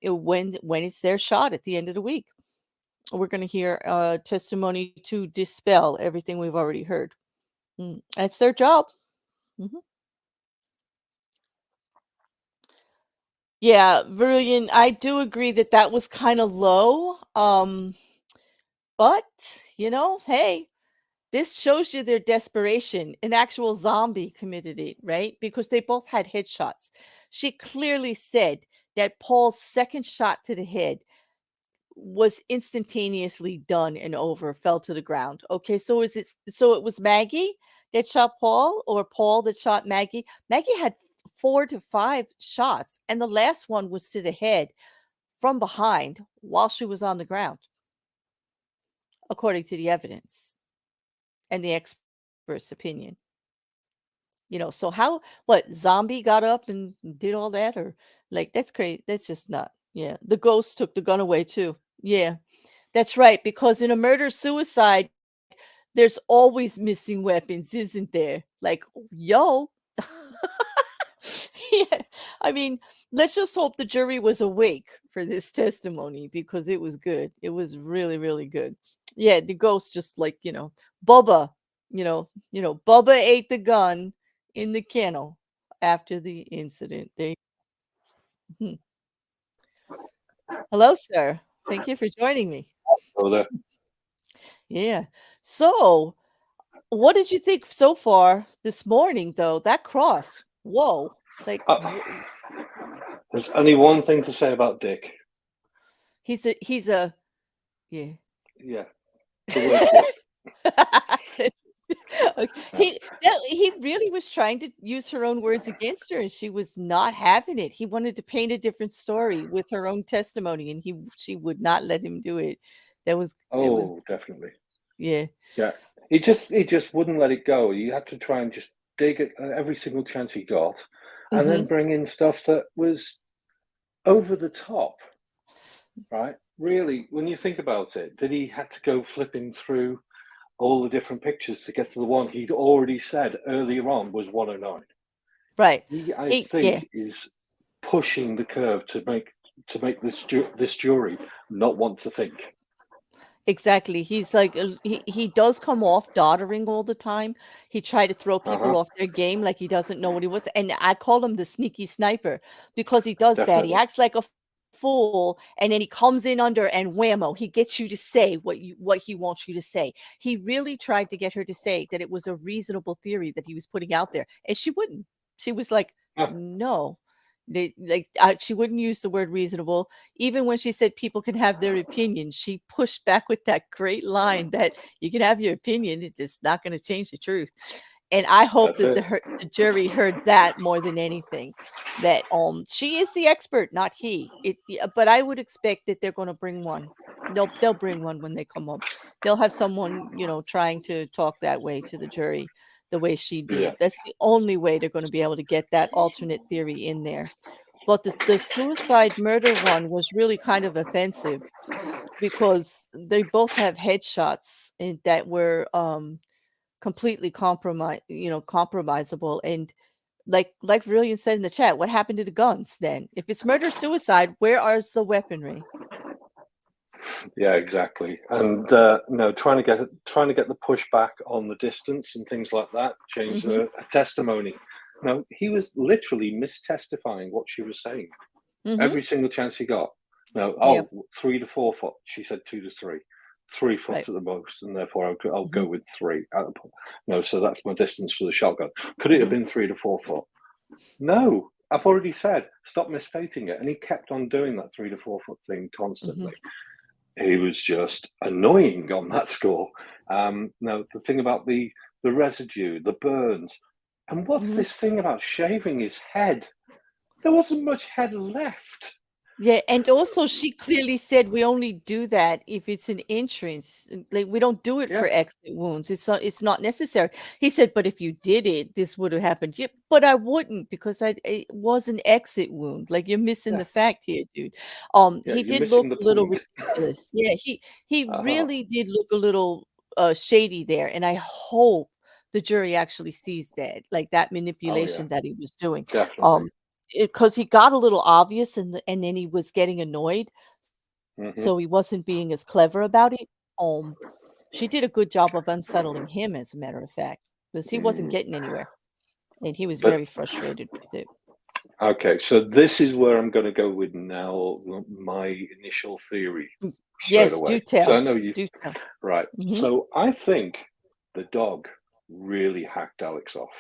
When it's their shot at the end of the week, we're going to hear testimony to dispel everything we've already heard. That's their job. Yeah, Marian, I do agree that was kind of low. But hey, this shows you their desperation. An actual zombie committed it, right? Because they both had headshots. She clearly said that Paul's second shot to the head was instantaneously done and over, fell to the ground. Okay, so it was Maggie that shot Paul, or Paul that shot Maggie? Maggie had 4 to 5 shots, and the last one was to the head from behind while she was on the ground, according to the evidence and the expert's opinion. So what zombie got up and did all that, or like, that's crazy. That's just not. Yeah, the ghost took the gun away too. Yeah, that's right, because in a murder-suicide, there's always missing weapons, isn't there? Like, yo, Yeah, I mean, let's just hope the jury was awake for this testimony because it was good. It was really, really good. Yeah, the ghost just like, Bubba, Bubba ate the gun in the kennel after the incident. Mhm. Hello, sir. Thank you for joining me. So that Yeah. So, what did you think so far this morning, though? That cross. Whoa. Like, there's only one thing to say about Dick. he's a, yeah. Yeah, the word Dick. Okay. He really was trying to use her own words against her, and she was not having it. He wanted to paint a different story with her own testimony, and she would not let him do it. That was Definitely. yeah. Yeah, he just wouldn't let it go. You had to try and just dig at every single chance he got, and then bring in stuff that was over the top, right? Really, when you think about it, did he had to go flipping through all the different pictures to get to the one he'd already said earlier on was 109? Right. I think is pushing the curve to make this jury not want to think. Exactly. He's like he does come off doddering all the time. He tried to throw people off their game like he doesn't know what he was. And I call him the sneaky sniper because he does that. He Definitely. acts like a fool and then he comes in under and whammo, he gets you to say what he wants you to say. He really tried to get her to say that it was a reasonable theory that he was putting out there, and she wouldn't. She was like, no. She wouldn't use the word reasonable. Even when she said people can have their opinion, she pushed back with that great line that you can have your opinion, it's not going to change the truth. And I hope that the jury heard that more than anything, that she is the expert, not he. But I would expect that they're going to bring one. They'll bring one when they come up. They'll have someone, trying to talk that way to the jury, the way she did. Yeah. That's the only way they're going to be able to get that alternate theory in there. But the suicide murder one was really kind of offensive because they both have headshots that were completely compromisable. And like Brilliant said in the chat, what happened to the guns then? If it's murder suicide, where is the weaponry? Yeah, exactly. And trying to get the pushback on the distance and things like that, change a testimony. No, he was literally mistestifying what she was saying every single chance he got. No, 3 to 4 foot. She said 2 to 3. 3 foot at the most, and therefore I'll go with 3. No, so that's my distance for the shotgun. Could it have been 3 to 4 foot? No, I've already said stop misstating it, and he kept on doing that 3 to 4 foot thing constantly. He was just annoying on that score. The thing about the residue, the burns, and what's this thing about shaving his head? There wasn't much head left. Yeah, and also she clearly said we only do that if it's an entrance. Like we don't do it for exit wounds. It's not necessary. He said, but if you did it, this would have happened. Yeah, but I wouldn't because it was an exit wound. Like you're missing the fact here, dude. He did look a little ridiculous. Yeah, he really did look a little shady there, and I hope the jury actually sees that, like that manipulation that he was doing. Definitely. Because he got a little obvious and then he was getting annoyed, so he wasn't being as clever about it. She did a good job of unsettling him, as a matter of fact, because he wasn't getting anywhere, and he was very frustrated with it. Okay, so this is where I'm going to go with now my initial theory. Yes, do tell. So I know you. Do tell. Right. So I think the dog really hacked Alex off.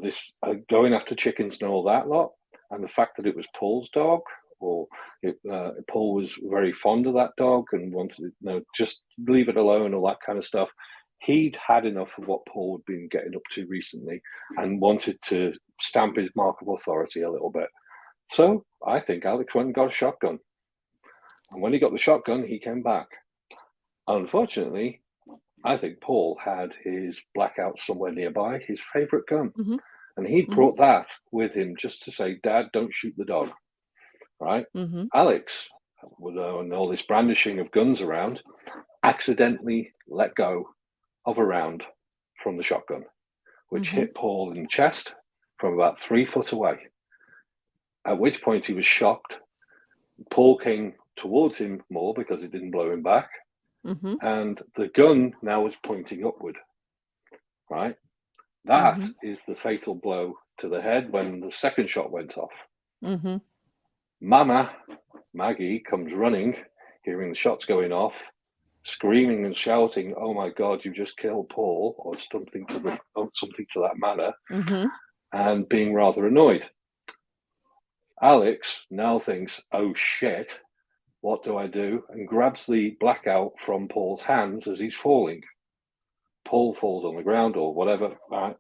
This going after chickens and all that lot, and the fact that it was Paul's dog, or Paul was very fond of that dog and wanted to just leave it alone, all that kind of stuff. He'd had enough of what Paul had been getting up to recently and wanted to stamp his mark of authority a little bit. So I think Alex went and got a shotgun. And when he got the shotgun, he came back. Unfortunately, I think Paul had his blackout somewhere nearby, his favorite gun. And he brought that with him just to say, Dad, don't shoot the dog. Right? Alex, with all this brandishing of guns around, accidentally let go of a round from the shotgun, which hit Paul in the chest from about 3 foot away. At which point he was shocked. Paul came towards him more because it didn't blow him back. Mm-hmm. And the gun now was pointing upward, right? That Mm-hmm. is the fatal blow to the head when the second shot went off. Mm-hmm. Mama, Maggie, comes running, hearing the shots going off, screaming and shouting, "Oh my God, you just killed Paul," or something to that manner, Mm-hmm. and being rather annoyed. Alex now thinks, "Oh shit, what do I do?" and grabs the blackout from Paul's hands as he's falling. Paul falls on the ground or whatever, right?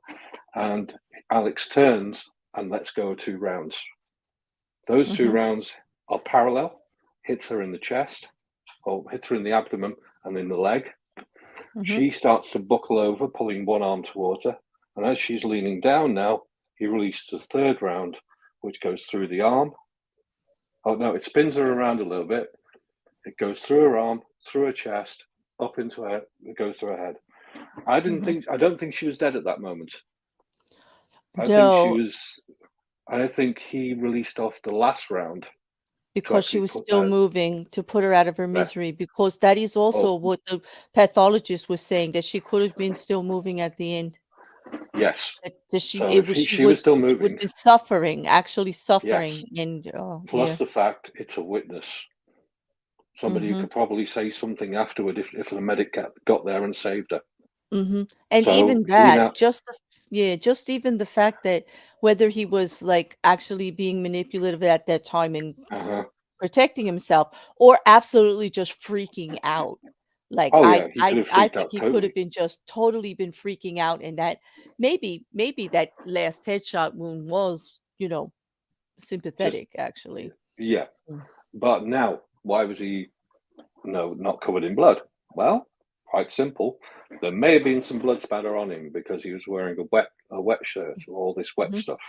And Alex turns and lets go 2 rounds. Those 2 Mm-hmm. rounds are parallel, hits her in the chest, or hits her in the abdomen and in the leg. Mm-hmm. She starts to buckle over, pulling one arm towards her. And as she's leaning down now, he releases a 3rd round, which goes through the arm. Oh no, it spins her around a little bit. It goes through her arm, through her chest, up into her, it goes through her head. I don't think she was dead at that moment. I No, think he released off the last round. because she actually was put still that- moving to put her out of her Right. misery, because that is also Oh. what the pathologist was saying, that she could have been still moving at the end. Yes. That she So it if was he- she she would was still she would moving. be suffering, actually suffering, and Plus the fact it's a witness. Somebody who Mhm. could probably say something afterward if the medic got there and saved her. Mm-hmm. And So even he that, now- just even the fact that whether he was like actually being manipulative at that time and Uh-huh. protecting himself, or absolutely just freaking out. Like Oh yeah, he could have I freaked think out he could totally. have been just totally been freaking out, and that maybe that last headshot wound was, sympathetic actually. Yeah. Mm. But now, why was he not covered in blood? Well, quite simple. There may have been some blood spatter on him because he was wearing a wet shirt or all this wet Mhm. stuff.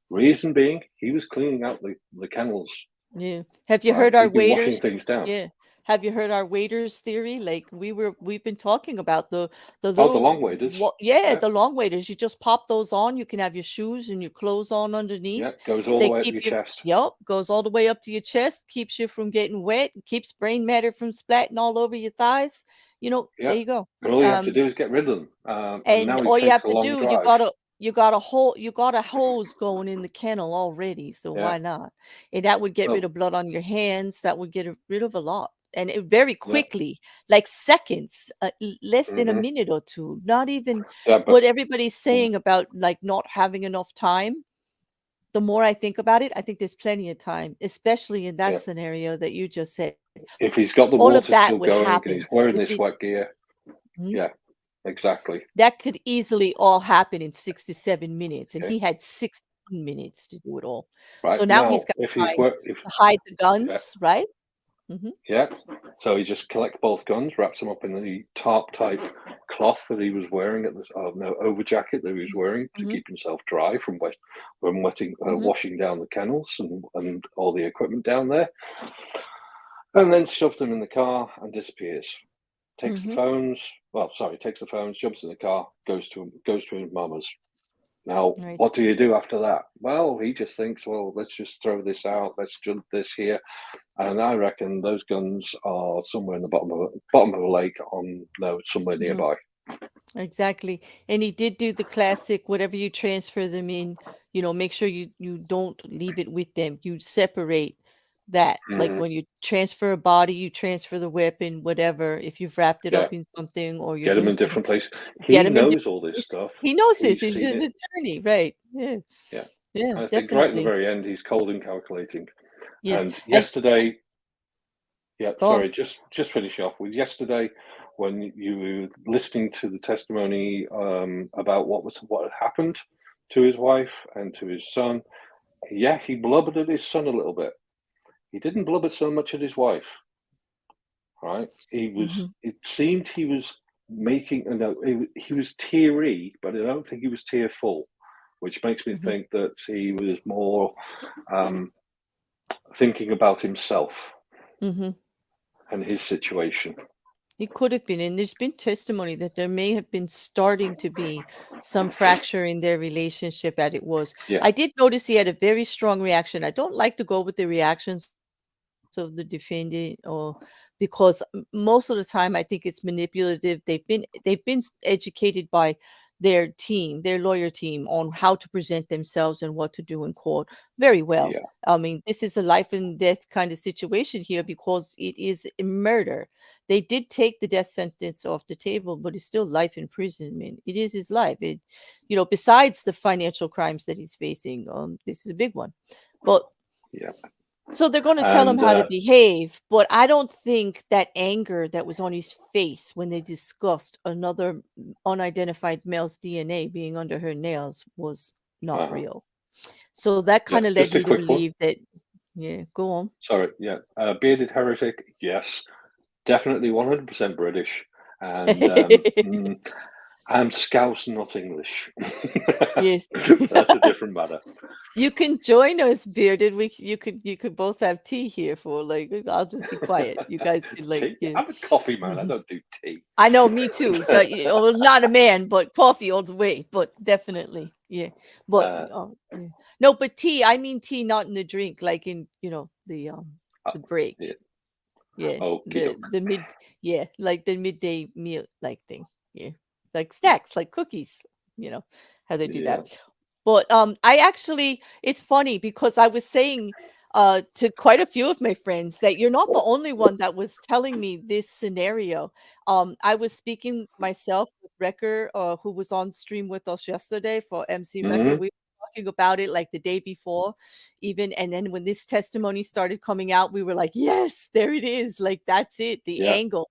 Reason being, he was cleaning out the kennels. Yeah. Have you Right? heard our He'd been washing waiters? things down. Yeah. Have you heard our waiters theory? Like we've been talking about the Oh, little the long waders. yeah, Yeah. the long waders. You just pop those on. You can have your shoes and your clothes on underneath. Yeah, goes all They the way up keep your you, chest. yep, goes all the way up to your chest, keeps you from getting wet, keeps brain matter from splatting all over your thighs. There Yeah. you go. And all you have to do is get rid of them. And And now he all you takes have a to long do, drive. you got a hose going in the kennel already, so Yeah. why not? And that would get rid Well, of blood on your hands. That would get rid of a lot, and it very quickly, like seconds, less than a Mhm. minute or two. Not even yeah, but what everybody's saying about like not having enough time. The more I think about it, I think there's plenty of time, especially in that Yeah. scenario that you just said. if he's got the All of water that still would going and happen he's wearing this within. wet gear, Mhm. yeah, exactly. That could easily all happen in 6 to 7 minutes, and Yeah. he had 16 minutes to do it all. Right So now now, he's got if he's time to hide the guns, right? Mhm. yeah, so he just collects both guns, wraps them up in the tarp type cloth that he was wearing at the over jacket that he was wearing to Mhm. keep himself dry from Mhm. washing down the kennels and all the equipment down there, and then shoves them in the car and disappears. Takes the Mhm. phones. Well, sorry, takes the phones, jumps in the car, goes to his mama's. Now, Right. what do you do after that? Well, he just thinks, well, let's just throw this out. Let's jump this here. And I reckon those guns are somewhere in the bottom of a lake somewhere Mhm. nearby. Exactly. And he did do the classic, whatever you transfer them in, make sure you don't leave it with them. You separate that. Like Mhm. when you transfer a body, you transfer the weapon, whatever. If you've wrapped it Yeah, up in something or you're get him doing in something, different places. get He him in knows different all this places. stuff. He knows this. He's He's seen an it. attorney, right? Yeah. Yeah. Yeah, I think right at the definitely. very end, he's cold and calculating. Yes. And And yesterday, yeah, go on. sorry, just finish off with yesterday when you were listening to the testimony about what had happened to his wife and to his son. Yeah, he blubbered at his son a little bit. He didn't blubber so much at his wife, right? Mhm. It seemed he was making, he was teary, but I don't think he was tearful, which makes me Mhm. think that he was more thinking about himself Mhm. and his situation. It could have been, and there's been testimony that there may have been starting to be some fracture in their relationship as it was. Yeah. I did notice he had a very strong reaction. I don't like to go with the reactions of the defendant, or because most of the time I think it's manipulative. They've been educated by their team, their lawyer team, on how to present themselves and what to do in court very well. Yeah. I mean, this is a life and death kind of situation here because it is a murder. They did take the death sentence off the table, but it's still life imprisonment. It is his life. It, besides the financial crimes that he's facing, this is a big one. But Yeah. so they're going to tell him how to And behave, but I don't think that anger that was on his face when they discussed another unidentified male's DNA being under her nails was not real. So that kind of led just a me to quick one. believe that. Yeah, go on. Sorry, yeah. Bearded heretic, yes. Definitely 100% British. And I'm Scouse, not English. Yes. That's a different matter. You can join us, bearded. You could both have tea here for I'll just be quiet. You guys could Tea? yeah. I'm a coffee man. I don't do tea. I know, me too. But not a man, but coffee all the way. But definitely, yeah. But yeah. No, but tea. I mean tea, not in the drink, like in the break. Yeah. Yeah, Okay. like the midday meal like thing. Yeah, like snacks, like cookies. How they do that. But it's funny because I was saying to quite a few of my friends that you're not the only one that was telling me this scenario. I was speaking myself with Repr, who was on stream with us yesterday for MC Repr. We were talking about it like the day before, even, and then when this testimony started coming out, we were like, yes, there it is. Like that's it, the angle.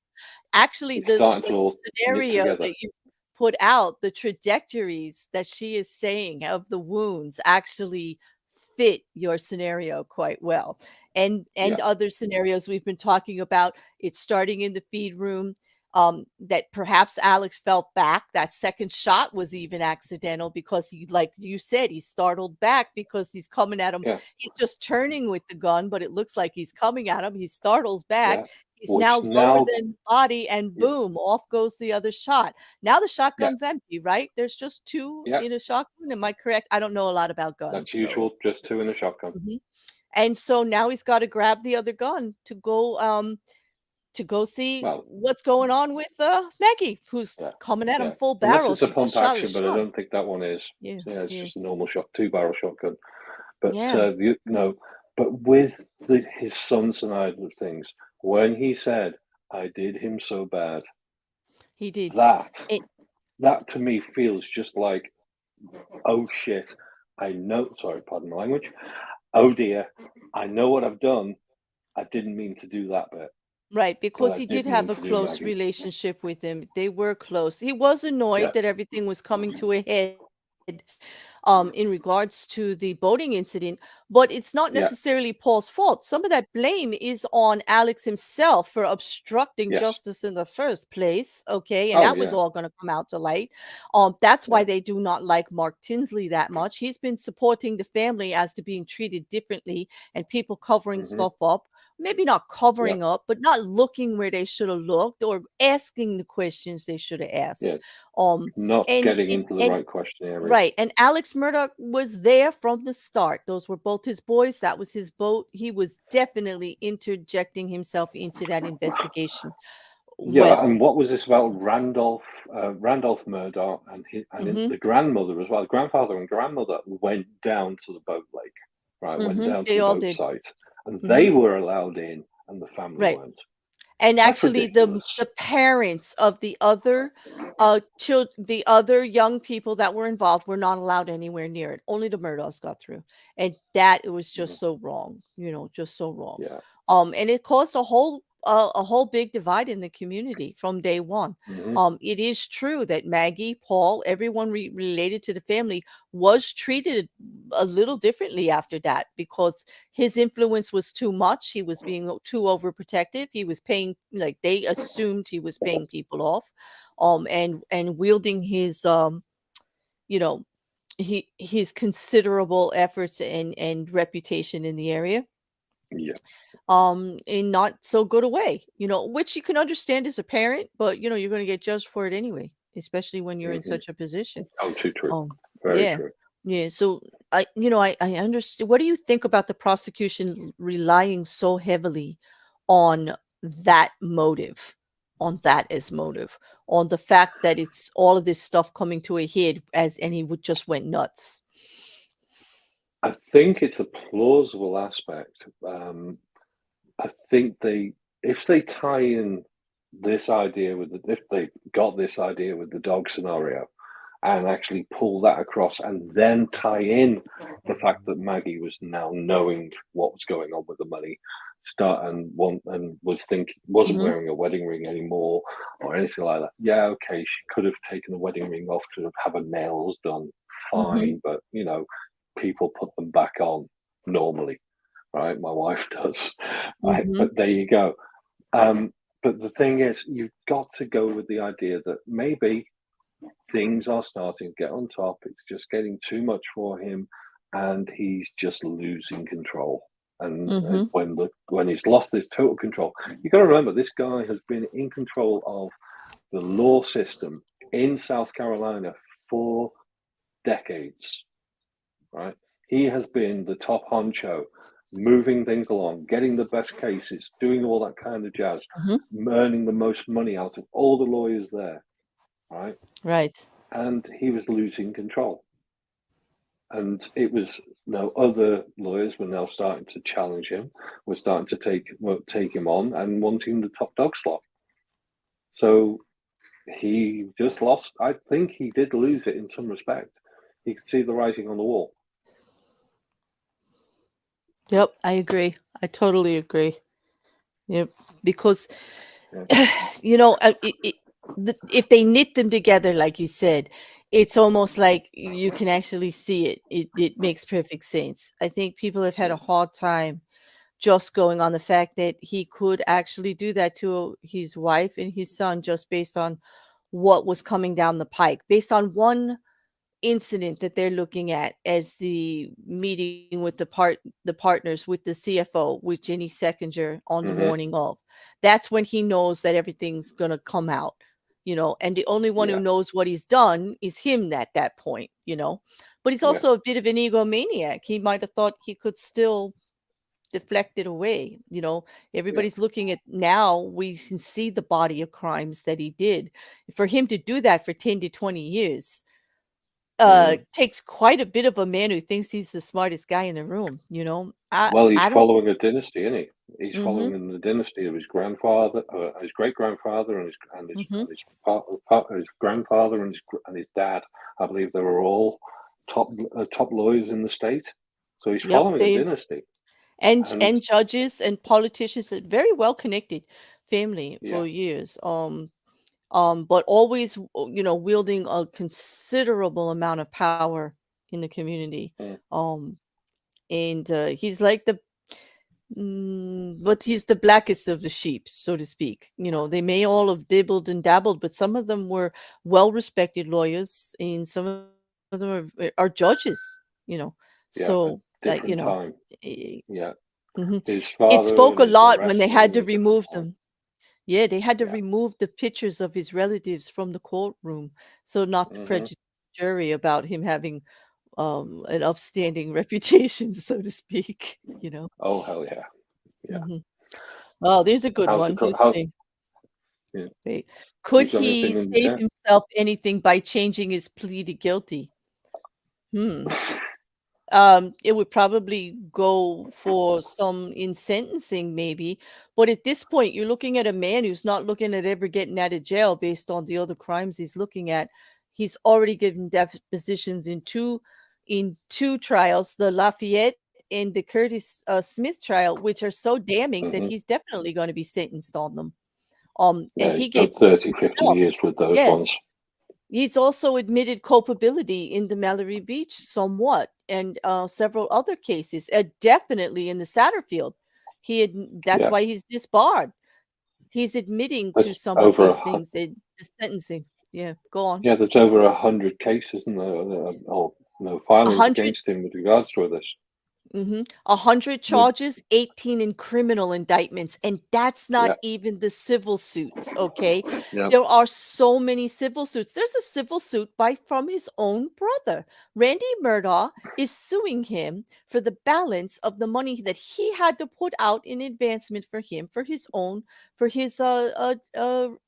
Actually, It's starting to the all knit scenario together. that you put out, the trajectories that she is saying of the wounds actually fit your scenario quite well. And other scenarios we've been talking about, it's starting in the feed room, that perhaps Alex felt back. That second shot was even accidental because he, like you said, he startled back because he's coming at him. Yeah. He's just turning with the gun, but it looks like he's coming at him. He startles back. Yeah. He's Which now now- lower than body, and boom, off goes the other shot. Now the shotgun's empty, right? There's just two in a shotgun. Am I correct? I don't know a lot about guns. That's usual, just two in a shotgun. And so now he's got to grab the other gun to go see what's going on with Maggie, who's coming at him full barrel. Unless it's a She pump just shot action, a but I shot. don't think that one is. Yeah, it's just a normal shot, 2-barrel shotgun. But Yeah. but with his son side of things, when he said, "I did him so bad," He did. that to me feels just like, oh shit, I know. Sorry, pardon my language. Oh dear, I know what I've done. I didn't mean to do that bit. Right, because I he did did have mean a to do close Maggie. relationship with him. They were close. He was annoyed that everything was coming to a head in regards to the boating incident, but it's not necessarily Paul's fault. Some of that blame is on Alex himself for obstructing justice in the first place. Okay, and that was all going to come out to light. That's why they do not like Mark Tinsley that much. He's been supporting the family as to being treated differently and people covering stuff up. Maybe not covering up, but not looking where they should have looked or asking the questions they should have asked. Not getting into the right question area. Right. And Alex Murdaugh was there from the start. Those were both his boys. That was his boat. He was definitely interjecting himself into that investigation. And what was this about Randolph Murdaugh and the grandmother as well? The grandfather and grandmother went down to the boat lake, right? Went down to the boat site, and they were allowed in, and the family weren't. And That's actually, ridiculous. the parents of the other the other young people that were involved were not allowed anywhere near it. Only the Murdaughs got through, and that it was just so wrong. Just so wrong. And it caused a whole big divide in the community from day one. It is true that Maggie, Paul, everyone related to the family was treated a little differently after that because his influence was too much. He was being too overprotective. He was paying, like they assumed he was paying people off, and wielding his his considerable efforts and reputation in the area. Yeah. In not so good a way, which you can understand as a parent, but you're going to get judged for it anyway, especially when you're in Mhm. such a position. Oh, too true. Very Yeah, true. yeah. So I understand. What do you think about the prosecution relying so heavily on that motive, on that as motive, on the fact that it's all of this stuff coming to a head and he would just went nuts. I think it's a plausible aspect. I think if they tie in this idea if they got this idea with the dog scenario and actually pull that across and then tie in the fact that Maggie was now knowing what was going on with the money, wasn't Mhm. wearing a wedding ring anymore or anything like that. Yeah, okay, she could have taken the wedding ring off to have her nails done, fine, but people put them back on normally, right? My wife does, right? Mhm. But there you go. But the thing is, you've got to go with the idea that maybe things are starting to get on top. It's just getting too much for him, and he's just losing control. And Mhm. when he's lost this total control, you got to remember this guy has been in control of the law system in South Carolina for decades, right? He has been the top honcho, moving things along, getting the best cases, doing all that kind of jazz, Mhm. earning the most money out of all the lawyers there, right? Right. And he was losing control. And it was other lawyers were now starting to challenge him, were starting to take him on and wanting the top dog slot. So he just lost. I think he did lose it in some respect. He could see the writing on the wall. Yep, I agree. I totally agree. Yep, because if they knit them together, like you said, it's almost like you can actually see it. It makes perfect sense. I think people have had a hard time just going on the fact that he could actually do that to his wife and his son just based on what was coming down the pike, based on one incident that they're looking at as the meeting with the partners with the CFO with Jenny Seckinger on the Mm-hmm. morning of. That's when he knows that everything's going to come out, and the only one who knows what he's done is him at that point, but he's also a bit of an egomaniac. He might have thought he could still deflect it away. Everybody's looking at now, we can see the body of crimes that he did. For him to do that for 10 to 20 years takes quite a bit of a man who thinks he's the smartest guy in the room. Well, he's I don't. following a dynasty, isn't he? He's Mm-hmm, following in the dynasty of his grandfather, his great grandfather, and mm-hmm. his grandfather and his dad. I believe they were all top lawyers in the state. So he's Yep, following a dynasty. and judges and politicians, a very well connected family Yeah. for years. But always, wielding a considerable amount of power in the community. And he's like but he's the blackest of the sheep, so to speak. They may all have dibbled and dabbled, but some of them were well-respected lawyers, and some of them are judges. So different time. Yeah. His it father spoke and a his lot when they arresting had to a different remove time. them. Yeah, they had to Yeah. remove the pictures of his relatives from the courtroom, so not to prejudice the jury about him having an upstanding reputation, so to speak. Oh hell yeah. Yeah. Mhm. Oh, there's a good one. Let's see. Yeah. Wait. Could You've got he anything? save himself anything by changing his plea to guilty? It would probably go for some in sentencing, maybe. But at this point, you're looking at a man who's not looking at ever getting out of jail based on the other crimes he's looking at. He's already given depositions in two trials, the Lafayette and the Curtis Smith trial, which are so damning that he's definitely going to be sentenced on them. And Yeah, he he's gave done proofs 30, 50 himself. years with those Yes. ones. He's also admitted culpability in the Mallory Beach somewhat, and several other cases, definitely in the Satterfield. That's why he's disbarred. He's admitting to That's some of over these things. The sentencing. Yeah, go on. Yeah, there's over 100 cases, isn't there? Or no filings 100. against him with regards to this. 100 Would charges, 18 in criminal indictments, and that's not yeah, even the civil suits, okay? yeah. There are so many civil suits. There's a civil suit from his own brother. Randy Murdaugh is suing him for the balance of the money that he had to put out in advancement for him for his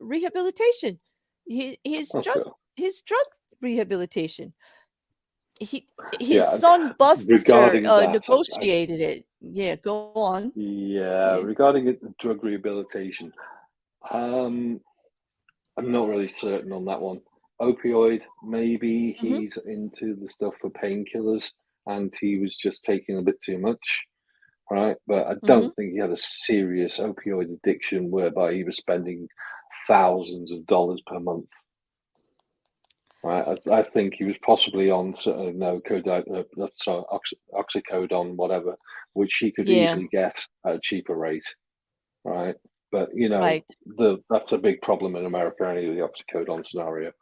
rehabilitation. His That's drug good. his drug rehabilitation. He his Yeah. son Buster Regarding that, negotiated it. Yeah, go on. yeah, Yeah. regarding the drug rehabilitation, um, I'm not really certain on that one. Opioid, maybe Mhm. he's into the stuff for painkillers and he was just taking a bit too much, right? But I Mhm. don't think he had a serious opioid addiction whereby he was spending thousands of dollars per month, right? I think he was possibly on sorry, oxycodone, whatever, which he could Yeah, easily get at a cheaper rate, right? But you know, right. that's a big problem in America, anyway, the oxycodone scenario.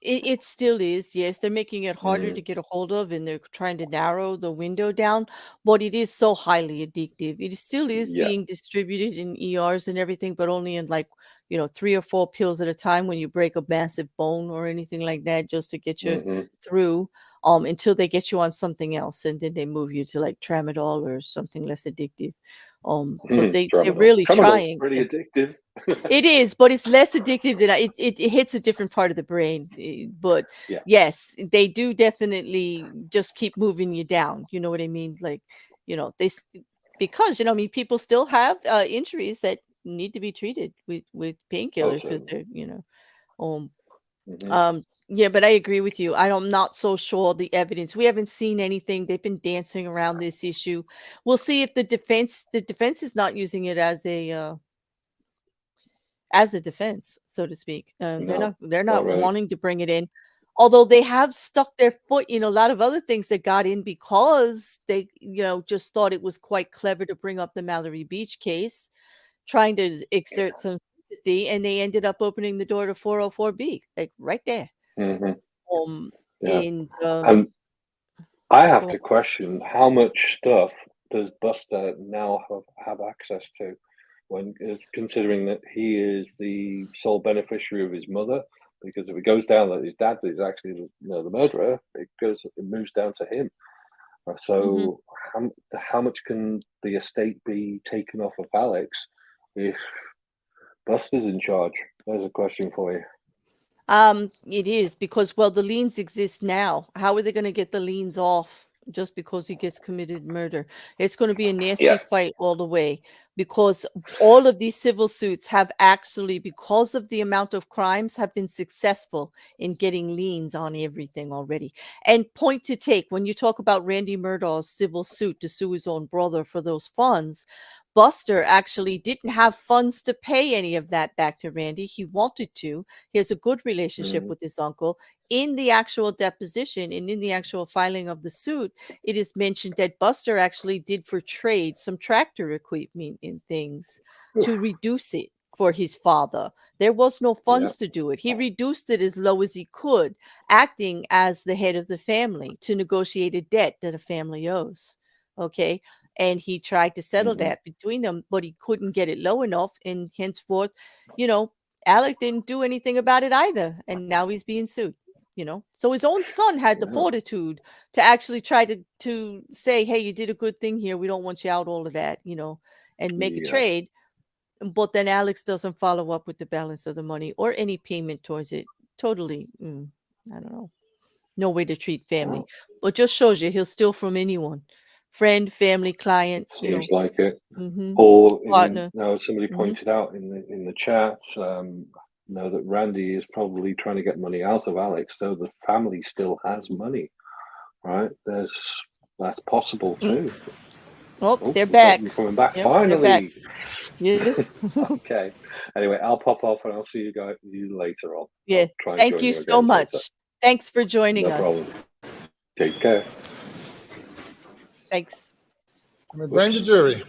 It still is, yes. They're making it harder Mm, to get a hold of, and they're trying to narrow the window down, but it is so highly addictive. It still is yeah. being distributed in ERs and everything, but only in like, 3 or 4 pills at a time when you break a massive bone or anything like that, just to get you Hmm. through, until they get you on something else, and then they move you to like tramadol or something less addictive. But they're Tramadol. really Tramadol's trying. pretty addictive. It is, but it's less addictive than it hits a different part of the brain. But Yeah. yes, they do definitely just keep moving you down. You know what I mean? Like, because I mean, people still have injuries that need to be treated with Oh, painkillers because certainly. they're um Hmm. yeah, but I agree with you. I'm not so sure the evidence. We haven't seen anything. They've been dancing around this issue. We'll see if the defense is not using it as a defense, so to speak. They're No, not not really. wanting to bring it in, although they have stuck their foot in a lot of other things that got in because they, just thought it was quite clever to bring up the Mallory Beach case, trying to exert some sympathy, and they ended up opening the door to 404B, like right there. Hmm. Um, Yeah. and And I have go on. to question how much stuff does Buster now have access to when considering that he is the sole beneficiary of his mother. Because if it goes down that his dad is actually the murderer, it moves down to him. Mhm. So how much can the estate be taken off of Alex if Buster's in charge? There's a question for you. It is because, well, the liens exist now. How are they going to get the liens off just because he gets committed murder? It's going to be a nasty Yeah. fight all the way because all of these civil suits have actually, because of the amount of crimes, have been successful in getting liens on everything already. And point to take, when you talk about Randy Murdaugh's civil suit to sue his own brother for those funds, Buster actually didn't have funds to pay any of that back to Randy. He wanted to. He has a good relationship Mm, with his uncle. In the actual deposition and in the actual filing of the suit, it is mentioned that Buster actually did for trade some tractor equipment and things to reduce it for his father. There was no yeah. funds to do it. He reduced it as low as he could, acting as the head of the family to negotiate a debt that a family owes. Okay. And he tried to settle Hmm. that between them, but he couldn't get it low enough. And henceforth, you know, Alec didn't do anything about it either, and now he's being sued. So his own son had the Yeah. fortitude to actually try to say, "Hey, you did a good thing here. We don't want you out all of that," and make a Yeah. trade. But then Alex doesn't follow up with the balance of the money or any payment towards it. Totally, I don't know. No way to treat family, Well, but just shows you he'll steal from anyone, friend, family, client, it seems like it. mm-hmm, Or partner. somebody Mm-hmm, pointed out in the chat, that Randy is probably trying to get money out of Alex, so the family still has money, right? That's possible mm. too. Oh, Oh, they're we've got them back. coming back Yep, they're back. finally. Yes. Okay. Anyway, I'll pop off and I'll see you later on. Yeah. I'll try and Thank join you you so again later. much. Thanks for joining No us. problem. Take care. Thanks. Let me bring the jury.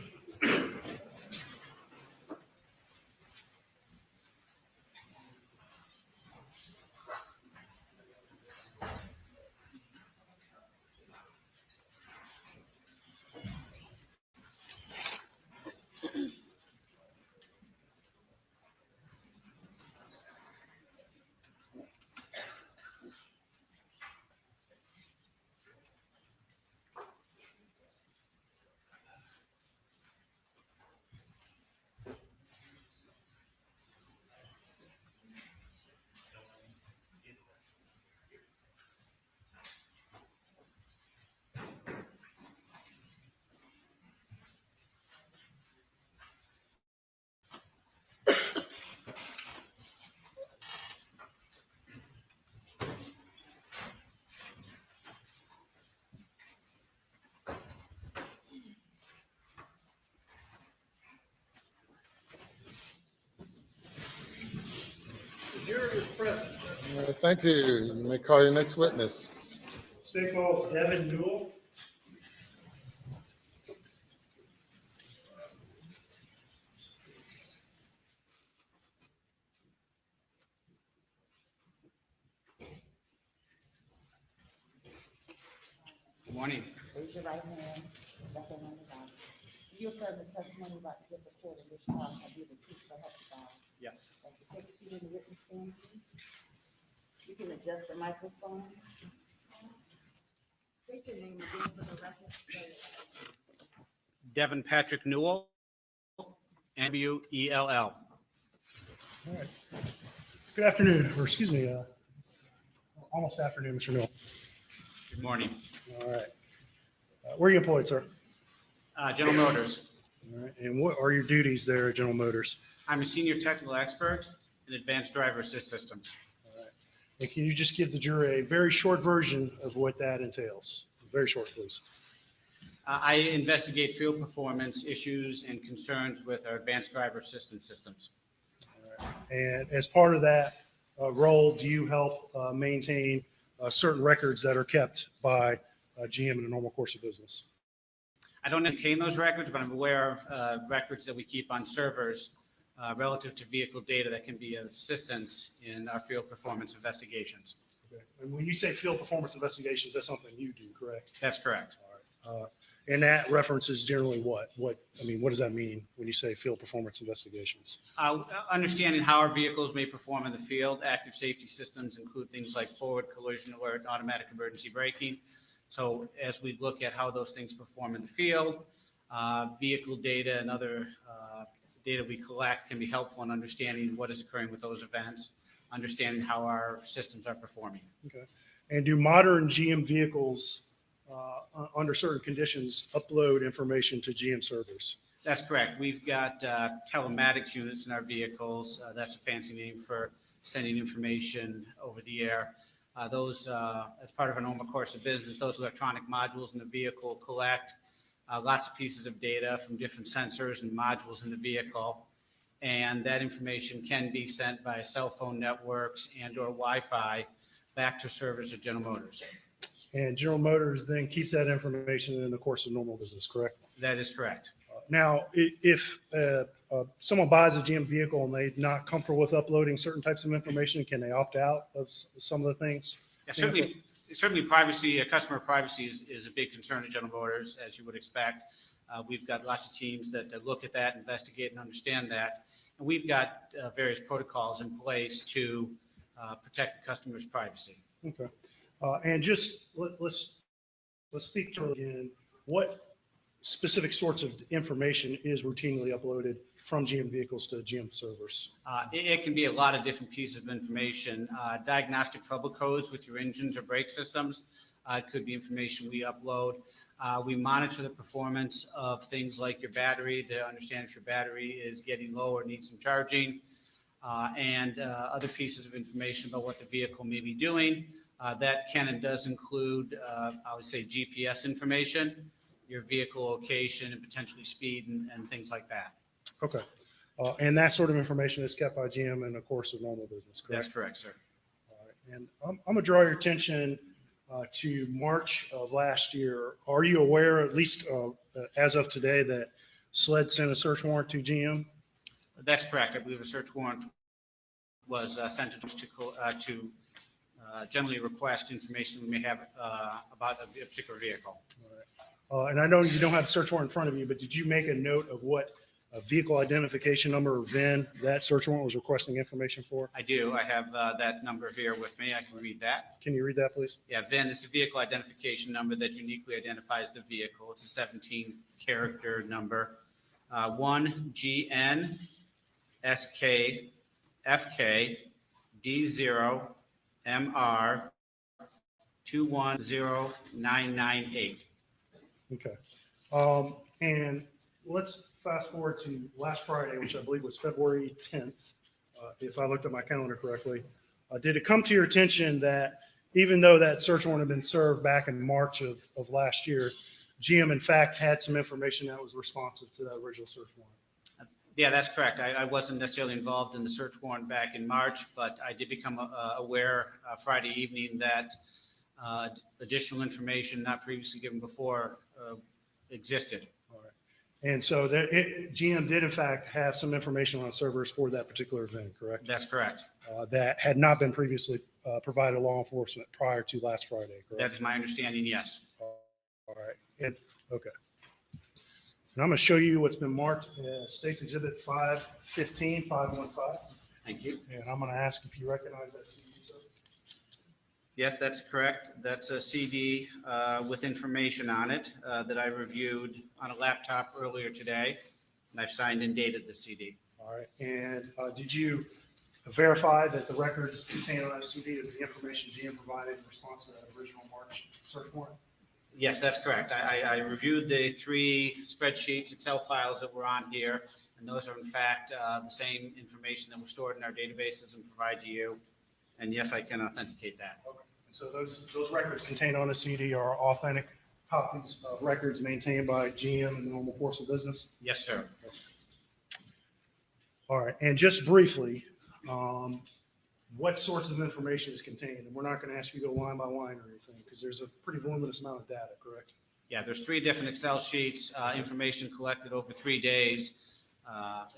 right, thank you. You may call your next witness. State calls Devin Muell. Good morning. Raise your right hand, left hand on the Bible. You affirm the testimony about to give the court in this trial shall be the truth so help you God. Yes. Thank you. Take a seat in the witness stand, please. You can adjust the microphone. State your name again for the record. Devin Patrick Muell, Muell. All right. Good afternoon, or excuse me, almost afternoon, Mr. Muell. Good morning. All right. Where are you employed, sir? General Motors. All right. And what are your duties there at General Motors? I'm a senior technical expert in advanced driver assist systems. All right. And can you just give the jury a very short version of what that entails? Very short, please. I investigate field performance issues and concerns with our advanced driver assistance systems. All right. And as part of that role, do you help maintain certain records that are kept by GM in a normal course of business? I don't maintain those records, but I'm aware of records that we keep on servers relative to vehicle data that can be of assistance in our field performance investigations. Okay. And when you say field performance investigations, that's something you do, correct? That's correct. All right. And that references generally what? What does that mean when you say field performance investigations? Understanding how our vehicles may perform in the field. Active safety systems include things like forward collision alert and automatic emergency braking. So as we look at how those things perform in the field, vehicle data and other data we collect can be helpful in understanding what is occurring with those events, understanding how our systems are performing. Okay. And do modern GM vehicles, under certain conditions, upload information to GM servers? That's correct. We've got telematics units in our vehicles. That's a fancy name for sending information over the air. Those, as part of a normal course of business, those electronic modules in the vehicle collect lots of pieces of data from different sensors and modules in the vehicle. And that information can be sent via cell phone networks and or Wi-Fi back to servers at General Motors. And General Motors then keeps that information in the course of normal business, correct? That is correct. Now, if someone buys a GM vehicle and they're not comfortable with uploading certain types of information, can they opt out of some of the things? Yeah, certainly privacy, customer privacy is a big concern at General Motors, as you would expect. We've got lots of teams that look at that, investigate and understand that. And we've got various protocols in place to protect the customer's privacy. Okay. And just let's speak to again, what specific sorts of information is routinely uploaded from GM vehicles to GM servers? It can be a lot of different pieces of information. Diagnostic trouble codes with your engines or brake systems. It could be information we upload. We monitor the performance of things like your battery to understand if your battery is getting low or needs some charging, and other pieces of information about what the vehicle may be doing. That can and does include, I would say, GPS information, your vehicle location, and potentially speed and things like that. Okay. And that sort of information is kept by GM in the course of normal business, correct? That's correct, sir. All right. And I'm going to draw your attention to March of last year. Are you aware, at least as of today, that SLED sent a search warrant to GM? That's correct. I believe a search warrant was sent to generally request information we may have about a particular vehicle. All right. And I know you don't have the search warrant in front of you, but did you make a note of what a vehicle identification number or VIN that search warrant was requesting information for? I do. I have that number here with me. I can read that. Can you read that, please? Yeah, VIN is a vehicle identification number that uniquely identifies the vehicle. It's a 17-character number. 1GN SK FK D0 MR 210998. Okay. And let's fast forward to last Friday, which I believe was February 10th, if I looked at my calendar correctly. Did it come to your attention that even though that search warrant had been served back in March of last year, GM in fact had some information that was responsive to that original search warrant? Yeah, that's correct. I wasn't necessarily involved in the search warrant back in March, but I did become aware Friday evening that additional information not previously given before existed. All right. And so GM did in fact have some information on servers for that particular event, correct? That's correct. That had not been previously provided to law enforcement prior to last Friday, correct? That is my understanding, yes. All right. And, okay. And I'm going to show you what's been marked as State's Exhibit 515, 515. Thank you. And I'm going to ask if you recognize that CD, sir. Yes, that's correct. That's a CD with information on it that I reviewed on a laptop earlier today, and I've signed and dated the CD. All right. And did you verify that the records contained on that CD is the information GM provided in response to that original March search warrant? Yes, that's correct. I reviewed the 3 spreadsheets, Excel files that were on here, and those are in fact the same information that was stored in our databases and provide to you. And yes, I can authenticate that. Okay. And so those records contained on the CD are authentic copies of records maintained by GM in the normal course of business? Yes, sir. All right. And just briefly, what sorts of information is contained? And we're not going to ask you to go line by line or anything because there's a pretty voluminous amount of data, correct? Yeah, there's 3 different Excel sheets, information collected over 3 days.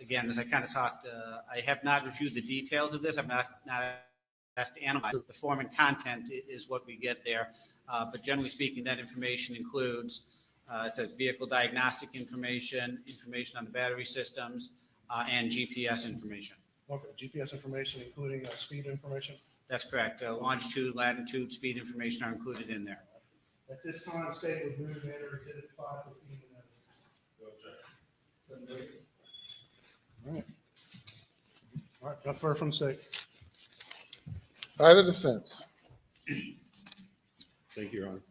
Again, as I kind of talked, I have not reviewed the details of this. I'm not asked to analyze. The form and content is what we get there. But generally speaking, that information includes, it says vehicle diagnostic information, information on the battery systems, and GPS information. Okay. GPS information, including speed information? That's correct. Longitude, latitude, speed information are included in there. At this time, the state would move to enter Exhibit 515 and evidence. All right. All right. Nothing further from the state. By the defense. Thank you, Your Honor.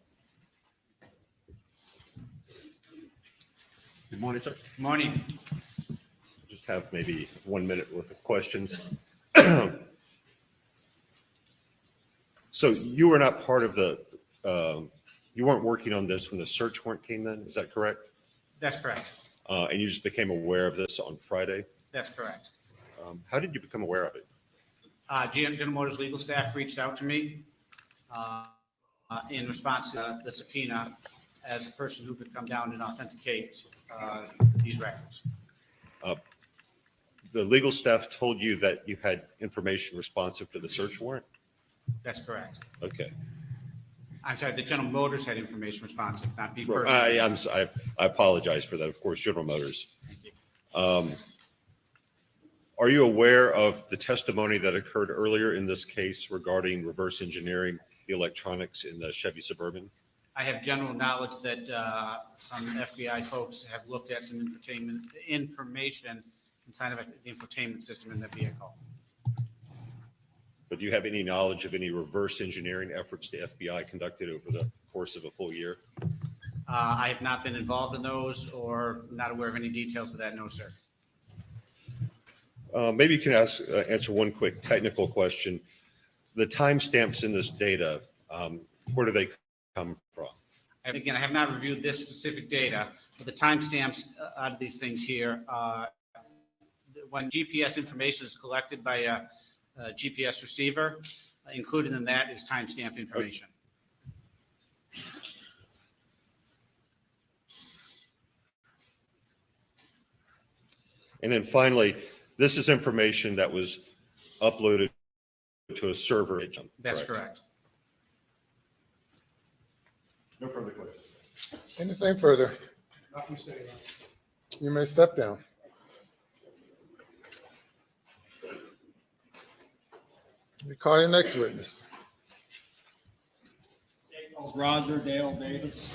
Good morning, sir. Good morning. Just have maybe 1 minute worth of questions. So you were not part of the, you weren't working on this when the search warrant came then, is that correct? That's correct. And you just became aware of this on Friday? That's correct. How did you become aware of it? GM General Motors legal staff reached out to me in response to the subpoena as a person who could come down and authenticate these records. The legal staff told you that you had information responsive to the search warrant? That's correct. Okay. I'm sorry, the General Motors had information responsive, not me personally. I apologize for that, of course, General Motors. Thank you. Are you aware of the testimony that occurred earlier in this case regarding reverse engineering the electronics in the Chevy Suburban? I have general knowledge that some FBI folks have looked at some information inside of the infotainment system in the vehicle. But do you have any knowledge of any reverse engineering efforts the FBI conducted over the course of a full year? I have not been involved in those or not aware of any details of that, no, sir. Maybe you can answer one quick technical question. The timestamps in this data, where do they come from? And again, I have not reviewed this specific data, but the timestamps out of these things here, when GPS information is collected by a GPS receiver, included in that is timestamp information. And then finally, this is information that was uploaded to a server. That's correct. No further questions. Anything further? Nothing stated. You may step down. We call your next witness. Roger Dale Davis.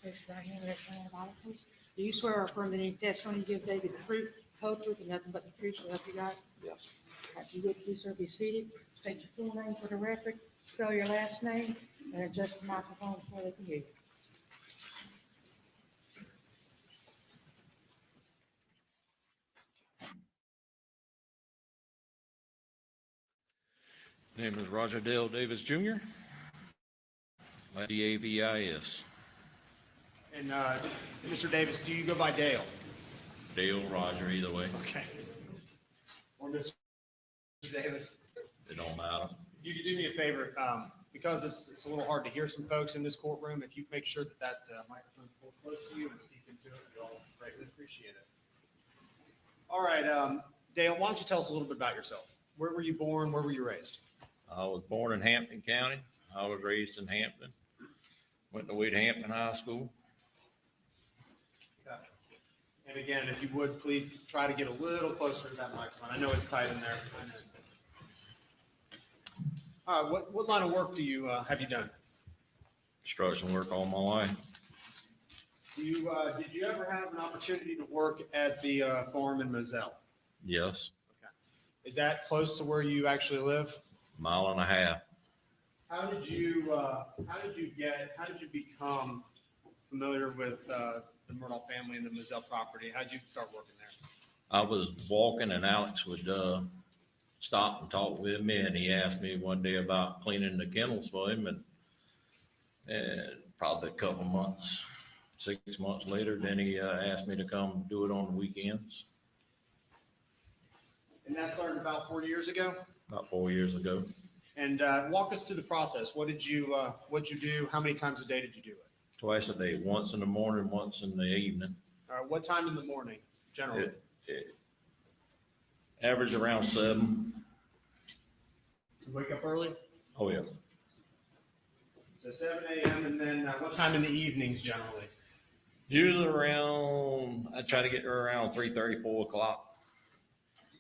Raise your right hand and raise your hand, Bible, please. Do you swear or affirm that any testimony you give today be the truth, whole truth, and nothing but the truth, so help you God? Yes. All right, you would please, sir, be seated. State your full name for the record, spell your last name, and adjust the microphone so they can hear you. Name is Roger Dale Davis Jr. DAVIS. And Mr. Davis, do you go by Dale? Dale, Roger, either way. Okay. Or Mr. Davis? It don't matter. If you could do me a favor, because it's a little hard to hear some folks in this courtroom, if you make sure that microphone's pulled close to you and speak into it, we all greatly appreciate it. All right, Dale, why don't you tell us a little bit about yourself? Where were you born? Where were you raised? I was born in Hampton County. I was raised in Hampton. Went to Wade Hampton High School. And again, if you would, please try to get a little closer to that microphone. I know it's tight in there. What line of work do you have you done? Construction work all my life. Did you ever have an opportunity to work at the farm in Muell? Yes. Okay. Is that close to where you actually live? Mile and a half. How did you become familiar with the Murdaugh family and the Muell property? How did you start working there? I was walking and Alex would stop and talk with me, and he asked me one day about cleaning the kennels for him, and probably a couple months, 6 months later, then he asked me to come do it on the weekends. And that started about 4 years ago? About 4 years ago. And walk us through the process. What'd you do? How many times a day did you do it? Twice a day, once in the morning, once in the evening. What time in the morning, generally? Average around 7. You wake up early? Oh, yeah. So 7 a.m. and then what time in the evenings generally? Usually around, I try to get there around 3:30, 4 o'clock.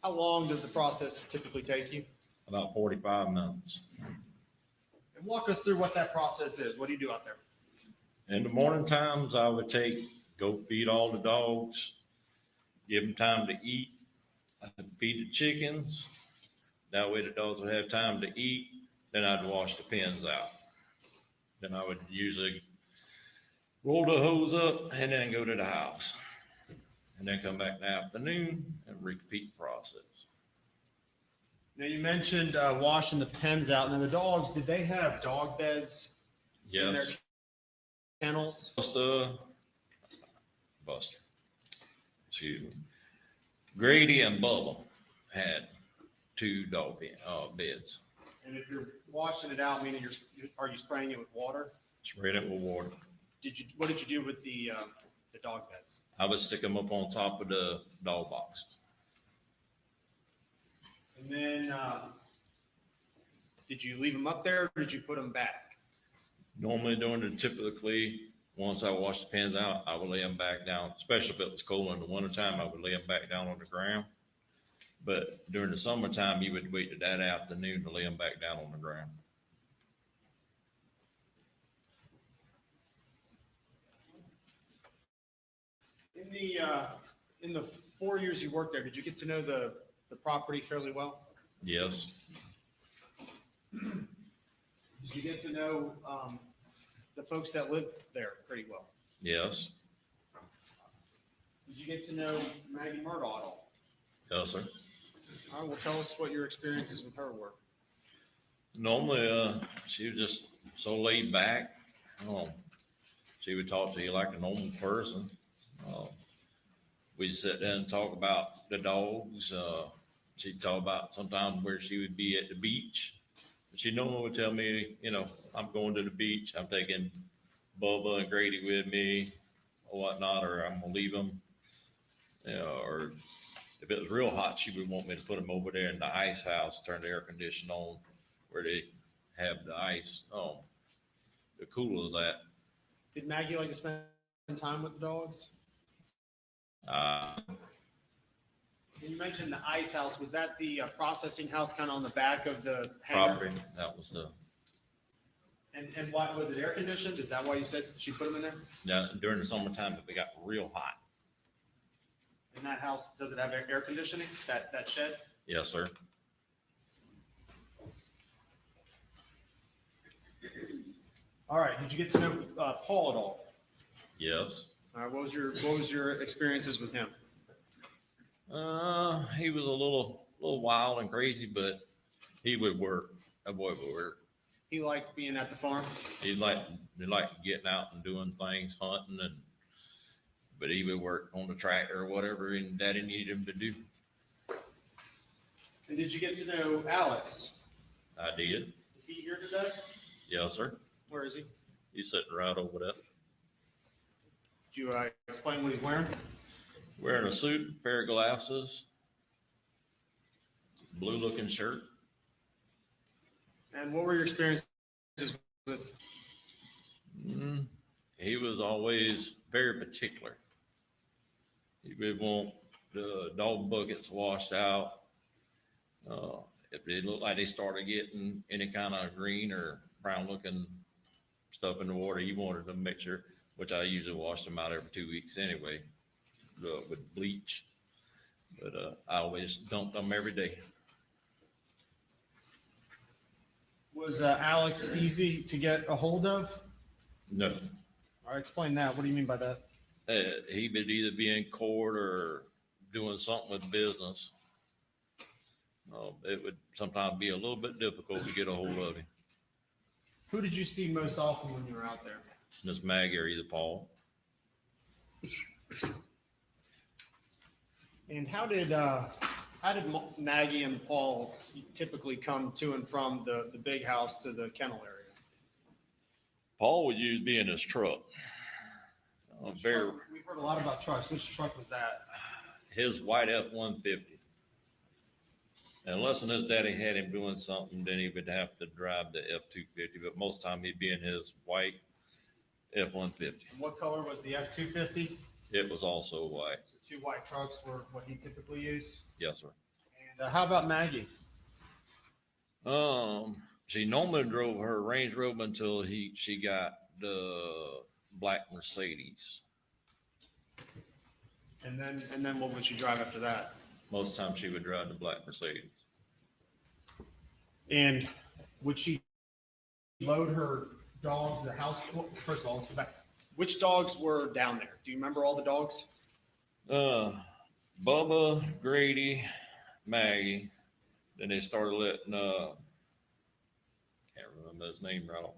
How long does the process typically take you? About 45 minutes. And walk us through what that process is. What do you do out there? In the morning times, I would go feed all the dogs, give them time to eat, feed the chickens. That way the dogs would have time to eat. Then I'd wash the pens out. Then I would usually roll the hose up and then go to the house. And then come back in the afternoon and repeat the process. Now you mentioned washing the pens out. Now the dogs, did they have dog beds in their Yes. kennels? Buster. Excuse me. Grady and Bubba had 2 dog beds. And if you're washing it out, meaning are you spraying it with water? Sprayed it with water. What did you do with the dog beds? I would stick them up on top of the dog boxes. And then did you leave them up there or did you put them back? Normally typically, once I wash the pens out, I would lay them back down, especially if it was cold in the wintertime, I would lay them back down on the ground. But during the summertime, you would wait to that afternoon to lay them back down on the ground. In the 4 years you worked there, did you get to know the property fairly well? Yes. Did you get to know the folks that live there pretty well? Yes. Did you get to know Maggie Murdaugh at all? Yes, sir. All right, well, tell us what your experiences with her were. Normally, she was just so laid back. She would talk to you like a normal person. We'd sit down and talk about the dogs. She'd talk about sometimes where she would be at the beach. She normally would tell me, I'm going to the beach. I'm taking Bubba and Grady with me or whatnot, or I'm going to leave them. Or if it was real hot, she would want me to put them over there in the ice house, turn the air conditioner on where they have the ice. The coolers at. Did Maggie like to spend time with the dogs? You mentioned the ice house. Was that the processing house kind of on the back of the hangar? Property. That was the. And why was it air conditioned? Is that why you said she put them in there? Yeah, during the summertime, if it got real hot. In that house, does it have air conditioning? That shed? Yes, sir. All right. Did you get to know Paul at all? Yes. All right. What was your experiences with him? He was a little wild and crazy, but he would work. That boy was weird. He liked being at the farm. He liked getting out and doing things, hunting, but he would work on the tractor or whatever, and Daddy needed him to do. And did you get to know Alex? I did. Is he here today? Yes, sir. Where is he? He's sitting right over there. Do you explain what he's wearing? Wearing a suit, pair of glasses, blue looking shirt. And what were your experiences with? He was always very particular. He would want the dog buckets washed out. If it looked like they started getting any kind of green or brown looking stuff in the water, he wanted to make sure, which I usually wash them out every 2 weeks anyway, with bleach. But I always dumped them every day. Was Alex easy to get a hold of? No. All right, explain that. What do you mean by that? He would either be in court or doing something with business. It would sometimes be a little bit difficult to get a hold of him. Who did you see most often when you were out there? Miss Maggie or either Paul. And how did Maggie and Paul typically come to and from the big house to the kennel area? Paul would usually be in his truck. We've heard a lot about trucks. Which truck was that? His white F-150. Unless his daddy had him doing something, then he would have to drive the F-250. But most of the time he'd be in his white F-150. And what color was the F-250? It was also white. So 2 white trucks were what he typically used? Yes, sir. And how about Maggie? She normally drove her Range Rover until she got the black Mercedes. And then what would she drive after that? Most times she would drive the black Mercedes. And would she load her dogs, the house? Well, first of all, let's go back. Which dogs were down there? Do you remember all the dogs? Bubba, Grady, Maggie. Then they started letting, can't remember his name right off.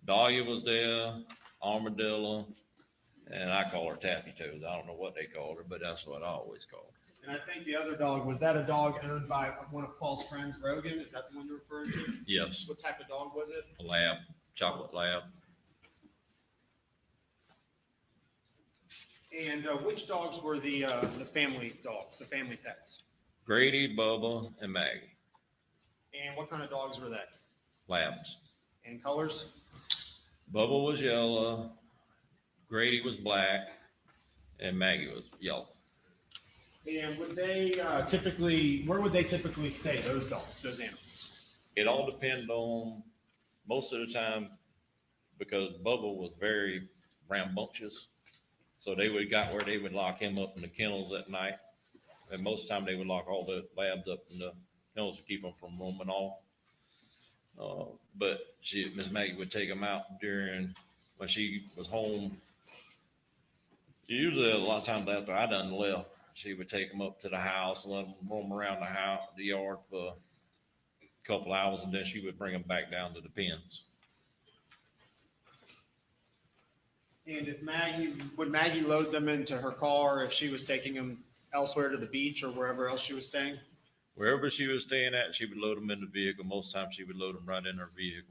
Dahlia was there, Armadillo, and I call her Taffy Toes. I don't know what they called her, but that's what I always called her. And I think the other dog, was that a dog owned by one of Paul's friends, Rogan? Is that the one you're referring to? Yes. What type of dog was it? A lab, chocolate lab. And which dogs were the family dogs, the family pets? Grady, Bubba, and Maggie. And what kind of dogs were they? Labs. And colors? Bubba was yellow, Grady was black, and Maggie was yellow. And would they where would they typically stay, those dogs, those animals? It all depended on, most of the time, because Bubba was very rambunctious. So they would got where they would lock him up in the kennels at night. And most of the time they would lock all the labs up in the kennels to keep them from roaming off. But Miss Maggie would take them out when she was home. Usually a lot of times after I done left, she would take them up to the house, let them roam around the yard for a couple hours, and then she would bring them back down to the pens. And would Maggie load them into her car if she was taking them elsewhere to the beach or wherever else she was staying? Wherever she was staying at, she would load them in the vehicle. Most times she would load them right in her vehicle.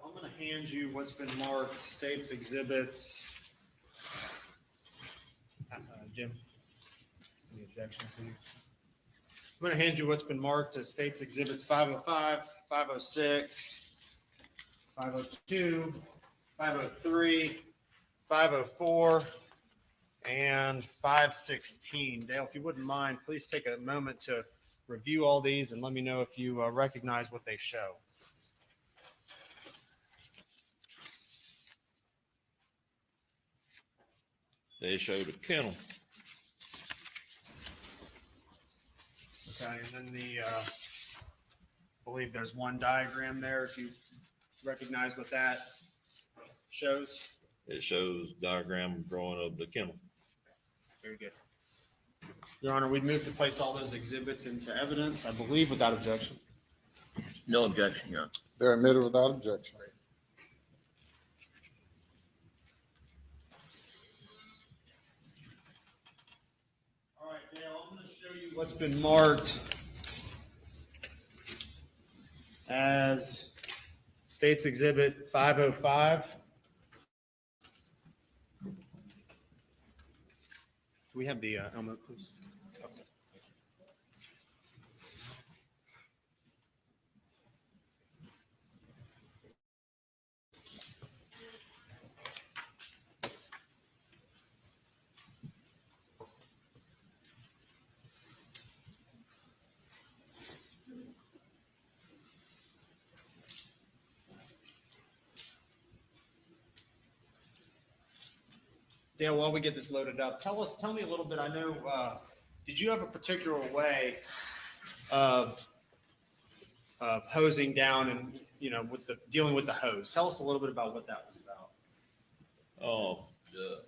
I'm going to hand you what's been marked state's exhibits. Jim, any objection to you? I'm going to hand you what's been marked as state's exhibits 505, 506, 502, 503, 504, and 516. Dale, if you wouldn't mind, please take a moment to review all these and let me know if you recognize what they show. They showed a kennel. Okay, and then I believe there's one diagram there, if you recognize what that shows? It shows diagram drawing of the kennel. Very good. Your Honor, we'd move to place all those exhibits into evidence, I believe, without objection. No objection, Your Honor. They're admitted without objection. All right, Dale, I'm going to show you what's been marked as State's Exhibit 505. Do we have the element, please? Dale, while we get this loaded up, tell me a little bit. I know, did you have a particular way of hosing down and, with the dealing with the hose? Tell us a little bit about what that was about. Oh, the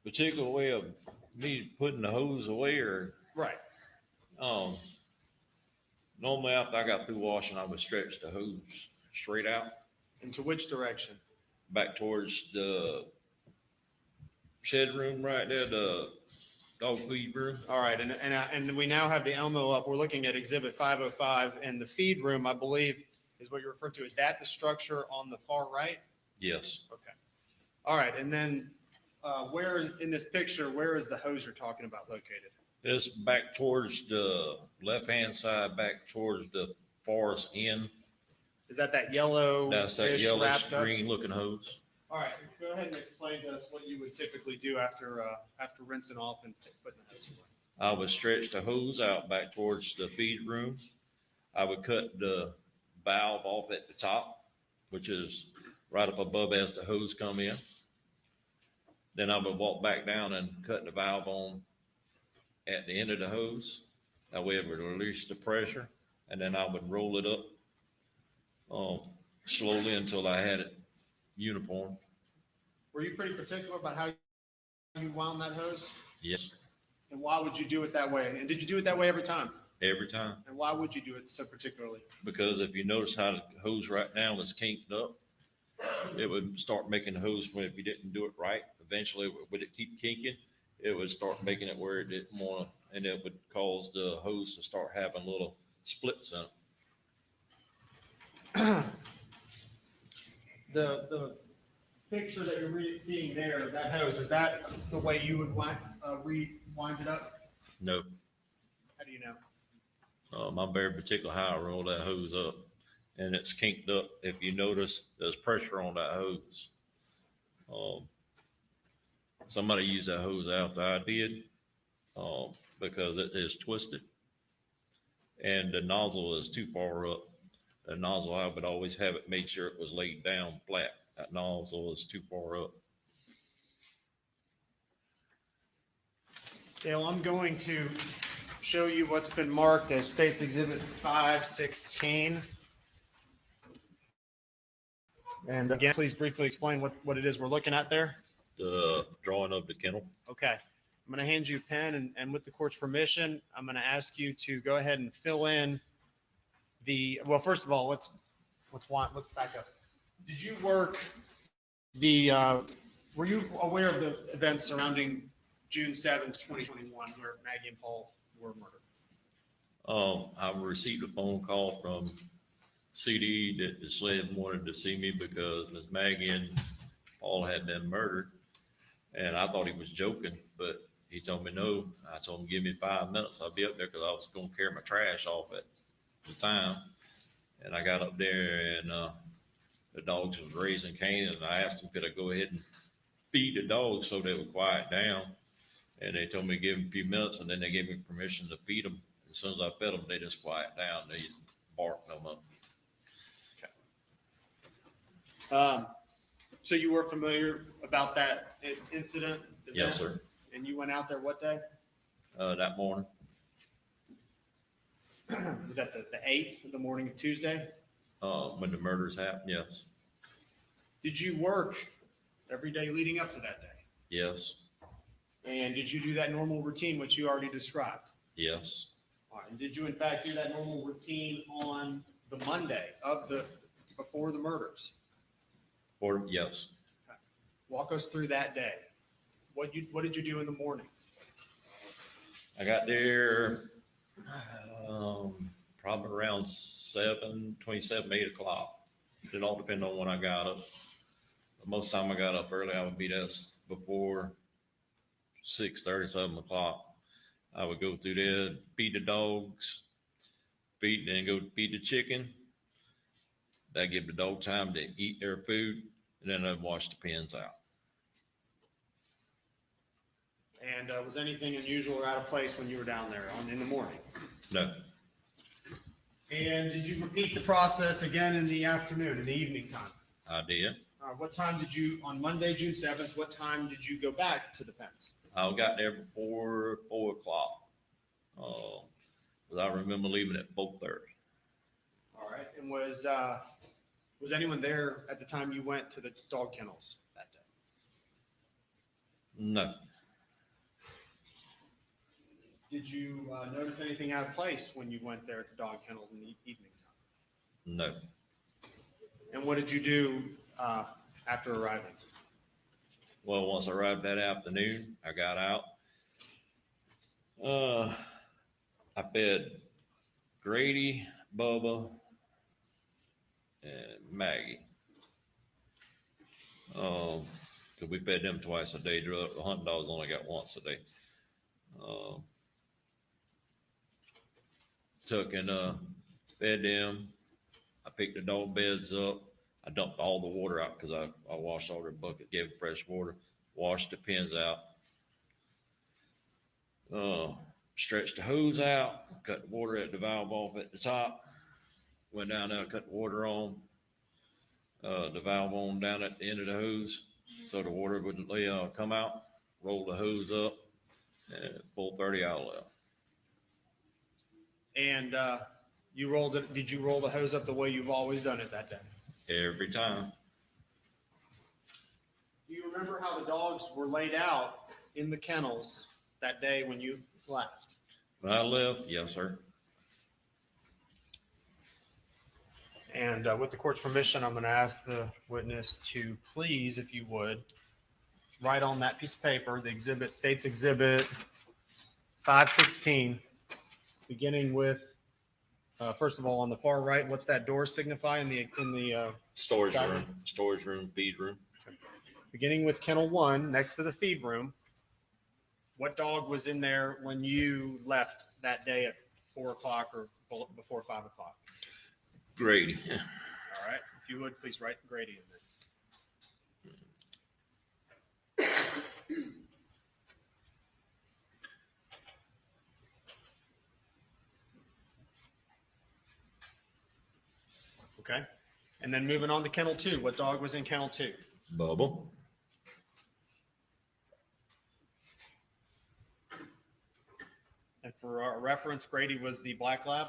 particular way of me putting the hose away, or Right. Normally after I got through washing, I would stretch the hose straight out Into which direction? back towards the shed room right there, the dog feed room. All right, and we now have the Elmo up. We're looking at Exhibit 505, and the feed room, I believe, is what you're referring to. Is that the structure on the far right? Yes. Okay. All right, and then where is, in this picture, where is the hose you're talking about located? It's back towards the left-hand side, back towards the forest end. Is that yellow? That's that yellowish green looking hose. All right, go ahead and explain to us what you would typically do after rinsing off and putting the hose away. I would stretch the hose out back towards the feed room. I would cut the valve off at the top, which is right up above as the hose come in. Then I would walk back down and cut the valve on at the end of the hose. That way it would release the pressure, and then I would roll it up slowly until I had it uniform. Were you pretty particular about how you wound that hose? Yes, And why would you do it that way? And did you do it that way every time? every time. And why would you do it so particularly? Because if you notice how the hose right now is kinked up, it would start making the hose, if you didn't do it right, eventually would it keep kinking, it would start making it where it didn't want to, and it would cause the hose to start having little splits in it. The picture that you're seeing there, that hose, is that the way you would wind it up? No, How do you know? I'm very particular how I roll that hose up, and it's kinked up. If you notice, there's pressure on that hose. Somebody used that hose after I did, because it is twisted, and the nozzle is too far up. The nozzle, I would always have it made sure it was laid down flat. That nozzle is too far up. Dale, I'm going to show you what's been marked as State's Exhibit 516. And again, please briefly explain what it is we're looking at there. The drawing of the kennel. Okay. I'm going to hand you a pen, and with the court's permission, I'm going to ask you to go ahead and fill in well, first of all, let's back up. Did you work were you aware of the events surrounding June 7th, 2021, where Maggie and Paul were murdered? I received a phone call from CD that the sled wanted to see me because Miss Maggie and Paul had been murdered. And I thought he was joking, but he told me no. I told him, give me 5 minutes. I'll be up there because I was going to carry my trash off at the time. And I got up there, and the dogs was raising Cain, and I asked them, could I go ahead and feed the dogs so they would quiet down? And they told me to give them a few minutes, and then they gave me permission to feed them. As soon as I fed them, they just quiet down. They bark no more. Okay. So you were familiar about that incident? Yes, sir. And you went out there what day? That morning. Was that the 8th, the morning of Tuesday? When the murders happened, yes. Did you work every day leading up to that day? Yes, And did you do that normal routine, which you already described? yes, All right. And did you in fact do that normal routine on the Monday before the murders? or yes. Walk us through that day. What did you do in the morning? I got there probably around 7:27, 8 o'clock. It all depends on when I got up. But most time I got up early. I would be there before 6:30, 7 o'clock. I would go through there, feed the dogs, then go feed the chicken. That give the dog time to eat their food, and then I'd wash the pens out. And was anything unusual or out of place when you were down there in the morning? No, And did you repeat the process again in the afternoon, in the evening time? I did. What time did you, on Monday, June 7th, what time did you go back to the pens? I got there before 4 o'clock. 'Cause I remember leaving at 4:30. All right. And was anyone there at the time you went to the dog kennels that day? No, Did you notice anything out of place when you went there at the dog kennels in the evening time? no. And what did you do after arriving? Well, once I arrived that afternoon, I got out. I fed Grady, Bubba, and Maggie. Cause we fed them twice a day. The hunting dogs only got once a day. Took and fed them. I picked the dog beds up. I dumped all the water out because I washed all their bucket, gave it fresh water, washed the pens out. Stretched the hose out, cut the water at the valve off at the top. Went down there, cut the water on. The valve on down at the end of the hose so the water wouldn't come out. Roll the hose up, and 4:30 I left. And you rolled it. Did you roll the hose up the way you've always done it that day? Every time. Do you remember how the dogs were laid out in the kennels that day when you left? When I left, yes, sir. And with the court's permission, I'm going to ask the witness to please, if you would, write on that piece of paper, the exhibit, state's exhibit 516, beginning with, first of all, on the far right, what's that door signify in the Storage diagram? room, feed room. Beginning with kennel 1 next to the feed room. What dog was in there when you left that day at 4 o'clock or before 5 o'clock? Grady. All right. If you would, please write Grady in there. Okay. And then moving on to kennel 2. What dog was in kennel 2? Bubba. And for our reference, Grady was the black lab.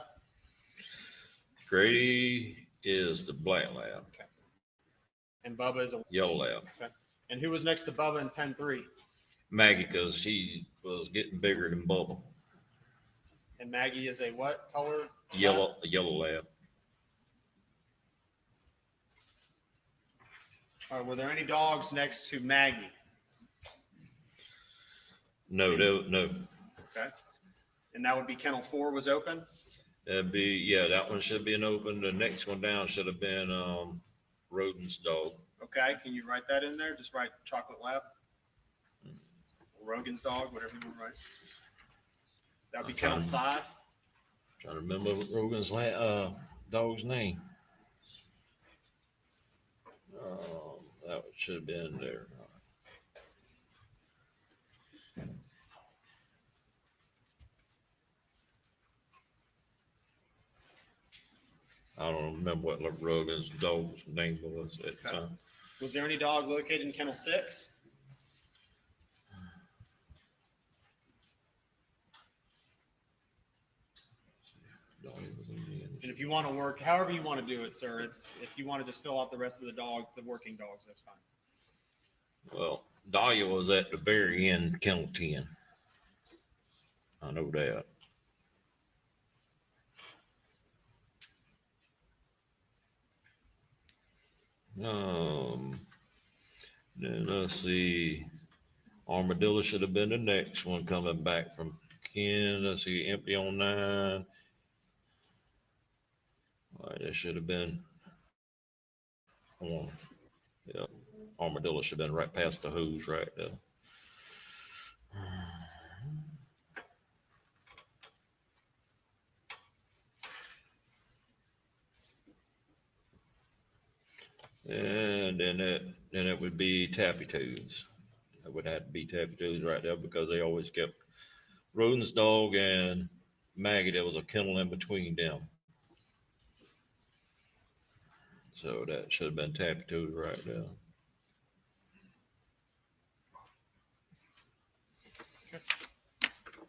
Grady is the black lab. Okay. And Bubba is a Yellow lab. Okay. And who was next to Bubba in pen 3? Maggie, because she was getting bigger than Bubba. And Maggie is a what color? A yellow lab. All right. Were there any dogs next to Maggie? No. Okay. And that would be kennel 4 was open? That'd be, that one should have been open. The next one down should have been Rodin's dog. Okay. Can you write that in there? Just write chocolate lab. Rogan's dog, whatever you want to write. That would be kennel 5. Trying to remember Rogan's dog's name. That should have been there. I don't remember what Rogan's dog's name was at the time. Was there any dog located in kennel 6? Dog was in the end. And if you want to work, however you want to do it, sir, it's, if you want to just fill out the rest of the dogs, the working dogs, that's fine. Well, Dahlia was at the very end, kennel 10. I know that. Then let's see. Armadillo should have been the next one coming back from Ken. Let's see, empty on 9. All right, that should have been on. Yeah, Armadillo should have been right past the hose right there. And then it would be Tappy Toes. It would have to be Tappy Toes right there because they always kept Rodin's dog and Maggie. There was a kennel in between them. So that should have been Tappy Toes right there.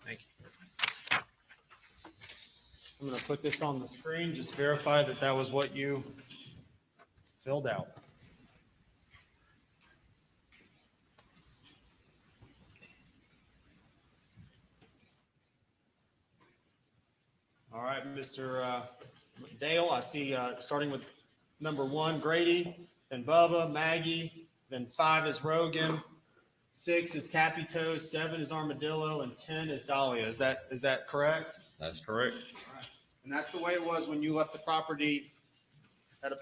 Thank you. I'm going to put this on the screen. Just verify that that was what you filled out. All right, Mr. Dale, I see starting with number 1, Grady, then Bubba, Maggie, then 5 is Rogan, 6 is Tappy Toes, 7 is Armadillo, and 10 is Dahlia. Is that correct? That's correct. All right. And that's the way it was when you left the property at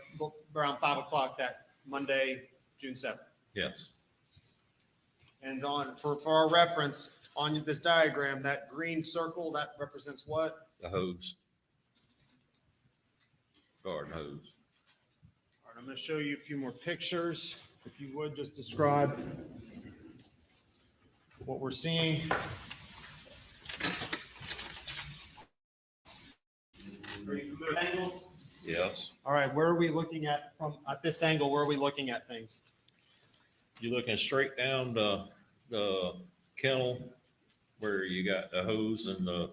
around 5 o'clock that Monday, June 7th. Yes. And for our reference, on this diagram, that green circle, that represents what? The hose. Garden hose. All right, I'm going to show you a few more pictures. If you would just describe what we're seeing. Are you familiar with the angle? Yes. All right, where are we looking at at this angle? Where are we looking at things? You're looking straight down the kennel where you got the hose and the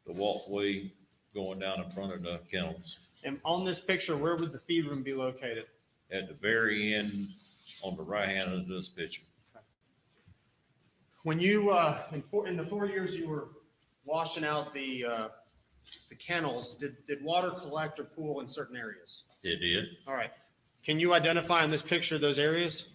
walkway going down in front of the kennels. And on this picture, where would the feed room be located? At the very end on the right hand of this picture. When you, in the 4 years you were washing out the kennels, did water collect or pool in certain areas? It did. All right. Can you identify in this picture those areas?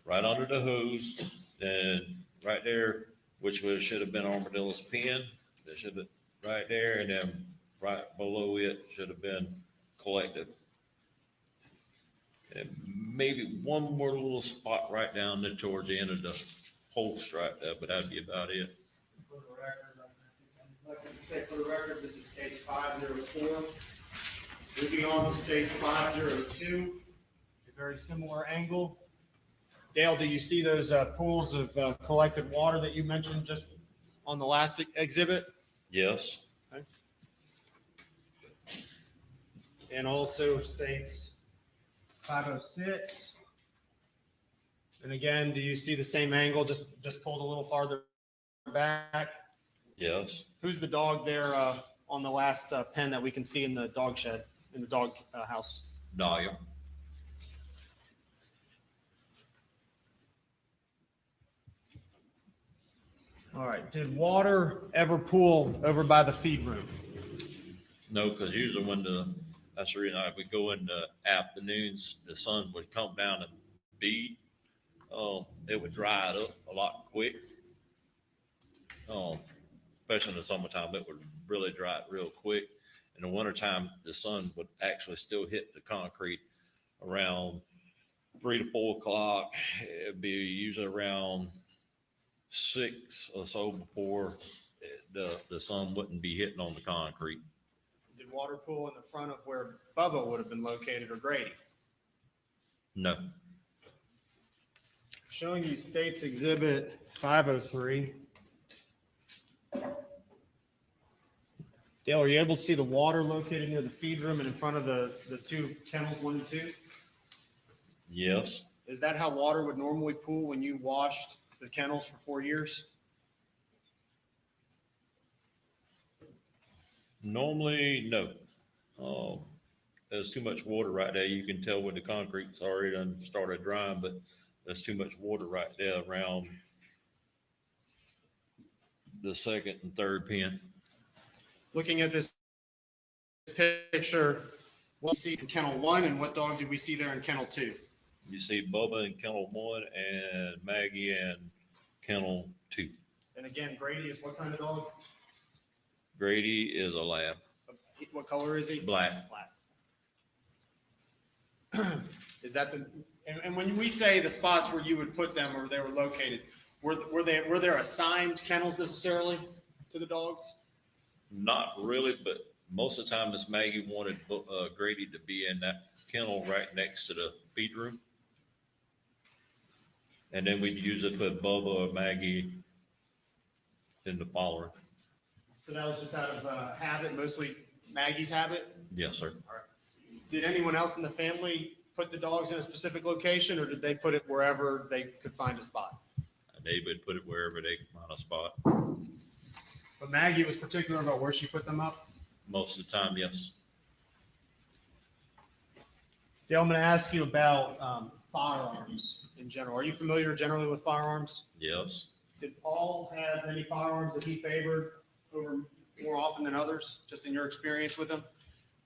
Right under the hose and right there, which should have been Armadillo's pen. That should have right there, and then right below it should have been collected. And maybe one more little spot right down there towards the end of the post right there, but that'd be about it. For the record, like to say for the record, this is stage 504. Moving on to stage 502, a very similar angle. Dale, do you see those pools of collected water that you mentioned just on the last exhibit? Yes. Okay. And also states 506. And again, do you see the same angle, just pulled a little farther back? Yes. Who's the dog there on the last pen that we can see in the dog shed, in the dog house? Dahlia. All right. Did water ever pool over by the feed room? No, because usually that's the reason I would go in the afternoons, the sun would come down and beat. It would dry it up a lot quick. Especially in the summertime, it would really dry it real quick. In the wintertime, the sun would actually still hit the concrete around 3 to 4 o'clock. It'd be usually around 6 or so before the sun wouldn't be hitting on the concrete. Did water pool in the front of where Bubba would have been located or Grady? No. Showing you States Exhibit 503. Dale, are you able to see the water located near the feed room and in front of the two kennels, 1 and 2? Yes. Is that how water would normally pool when you washed the kennels for 4 years? Normally, no. There's too much water right there. You can tell when the concrete's already done started drying, but there's too much water right there around the second and third pen. Looking at this picture, what do we see in kennel 1 and what dog did we see there in kennel 2? You see Bubba in kennel 1 and Maggie in kennel 2. And again, Grady is what kind of dog? Grady is a lab. What color is he? Black. Black. Is that the, and when we say the spots where you would put them or they were located, were there assigned kennels necessarily to the dogs? Not really, but most of the time Miss Maggie wanted Grady to be in that kennel right next to the feed room. And then we'd usually put Bubba or Maggie in the following. So that was just out of habit, mostly Maggie's habit? Yes, sir. All right. Did anyone else in the family put the dogs in a specific location, or did they put it wherever they could find a spot? They would put it wherever they could find a spot. But Maggie was particular about where she put them up? Most of the time, yes. Dale, I'm going to ask you about firearms in general. Are you familiar generally with firearms? Yes. Did Paul have any firearms that he favored over more often than others, just in your experience with him?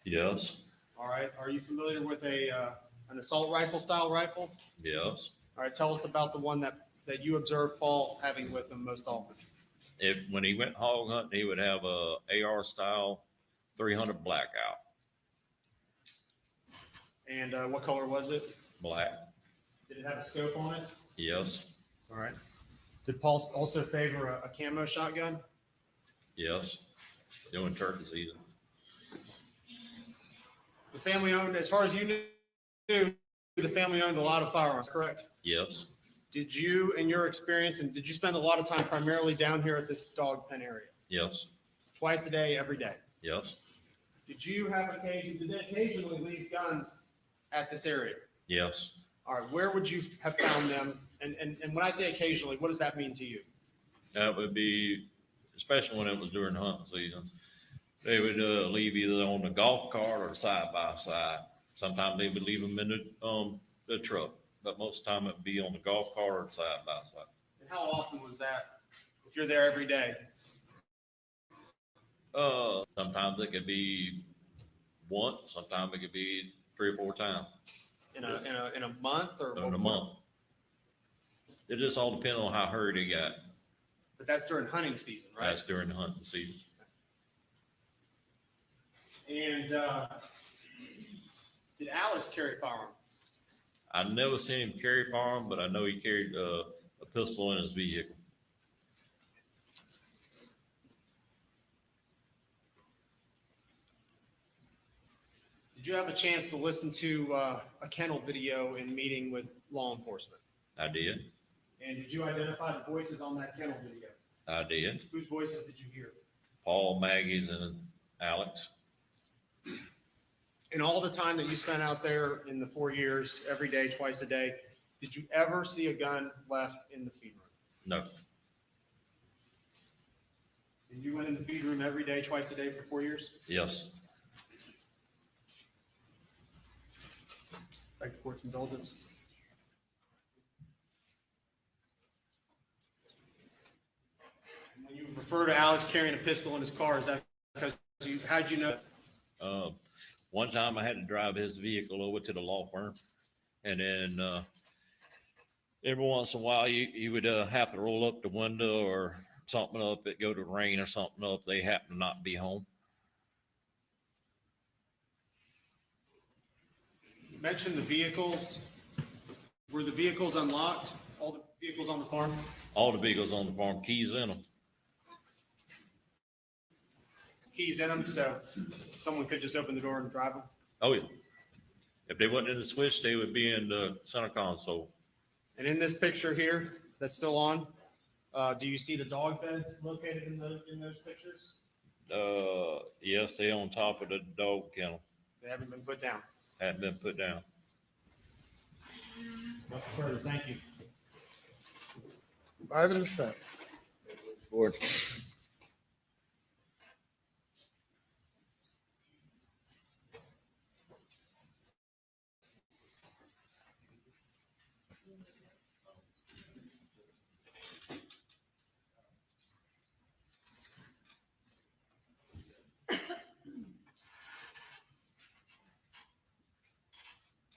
Yes. All right. Are you familiar with an assault rifle style rifle? Yes. All right. Tell us about the one that you observed Paul having with him most often. When he went hog hunting, he would have a AR style 300 blackout. And what color was it? Black. Did it have a scope on it? Yes. All right. Did Paul also favor a camo shotgun? Yes. During turkey season. The family owned, as far as you knew, the family owned a lot of firearms, correct? Yes. Did you, in your experience, and did you spend a lot of time primarily down here at this dog pen area? Yes. Twice a day, every day? Yes. Did they occasionally leave guns at this area? Yes. All right, where would you have found them? And when I say occasionally, what does that mean to you? That would be, especially when it was during hunting season, they would leave either on the golf cart or side by side. Sometimes they would leave them in the truck, but most of the time it'd be on the golf cart or side by side. And how often was that? If you're there every day? Sometimes it could be once, sometimes it could be 3 or 4 times. In a month or? In a month. It just all depends on how hurt he got. But that's during hunting season, right? That's during the hunting season. And did Alex carry a firearm? I never seen him carry a firearm, but I know he carried a pistol in his vehicle. Did you have a chance to listen to a kennel video in meeting with law enforcement? I did. And did you identify the voices on that kennel video? I did. Whose voices did you hear? Paul, Maggie's, and Alex. In all the time that you spent out there in the 4 years, every day, twice a day, did you ever see a gun left in the feed room? No. And you went in the feed room every day, twice a day for 4 years? Yes. Back to court's indulgence. And when you refer to Alex carrying a pistol in his car, is that because how'd you know that? One time I had to drive his vehicle over to the law firm, and then every once in a while you would happen to roll up the window or something up, it go to rain or something up, they happen to not be home. You mentioned the vehicles. Were the vehicles unlocked? All the vehicles on the farm? All the vehicles on the farm, keys in them. Keys in them, so someone could just open the door and drive them? Oh, yeah. If they wasn't in the switch, they would be in the center console. And in this picture here, that's still on, do you see the dog beds located in those pictures? Yes, they on top of the dog kennel. They haven't been put down. Hadn't been put down. Nothing further, thank you. By the defense.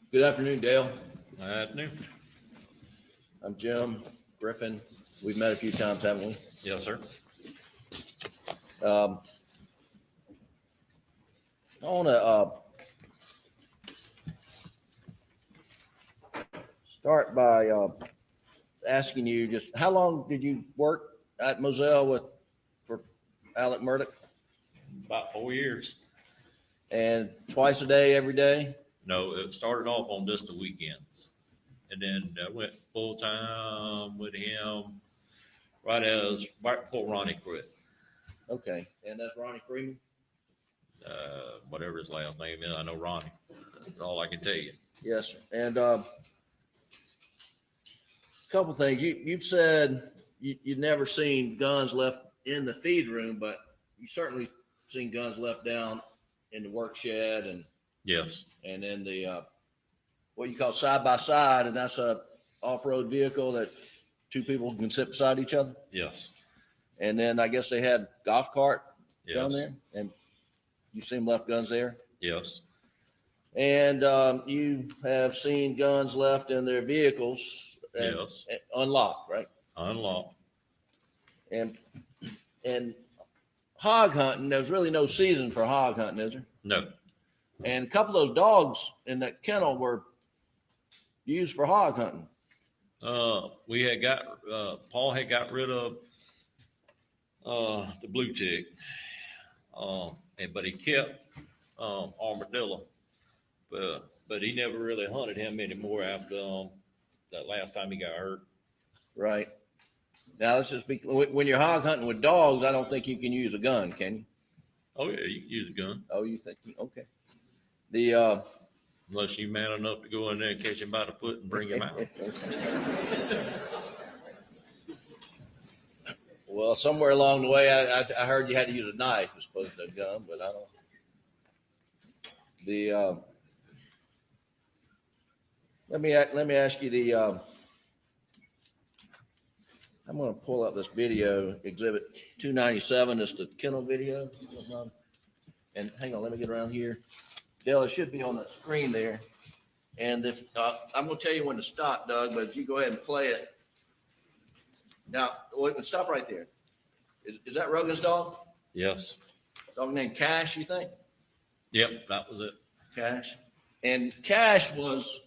Good afternoon, Dale. Afternoon. I'm Jim Griffin. We've met a few times, haven't we? Yes, sir. I want to start by asking you just how long did you work at Muell for Alex Murdaugh? About 4 years. And twice a day, every day? No, it started off on just the weekends. And then went full time with him right before Ronnie quit. Okay. And that's Ronnie Freeman? Whatever his last name is, I know Ronnie. That's all I can tell you. Yes, sir. And couple things. You've said you've never seen guns left in the feed room, but you certainly seen guns left down in the work shed and Yes. and in the what you call side by side, and that's a off-road vehicle that two people can sit beside each other. Yes. And then I guess they had golf cart down Yes. there, and you seen left guns there. Yes. And you have seen guns left in their vehicles, Yes. unlocked, right? Unlocked. And hog hunting, there's really no season for hog hunting, is there? No. And a couple of those dogs in that kennel were used for hog hunting. We had got Paul had got rid of the blue tick, but he kept armadillo, but he never really hunted him anymore after that last time he got hurt. Right. Now let's just be, when you're hog hunting with dogs, I don't think you can use a gun, can you? Oh yeah, you can use a gun. Oh, you think, okay. The Unless you man enough to go in there and catch him by the foot and bring him out. Well, somewhere along the way, I heard you had to use a knife as opposed to a gun, but I don't. Let me ask you I'm going to pull up this video, Exhibit 297. It's the kennel video. And hang on, let me get around here. Dale, it should be on the screen there. And if I'm going to tell you when to stop, Doug, but if you go ahead and play it. Now, stop right there. Is that Rogan's dog? Yes. Dog named Cash, you think? Yep, that was it. Cash. And Cash was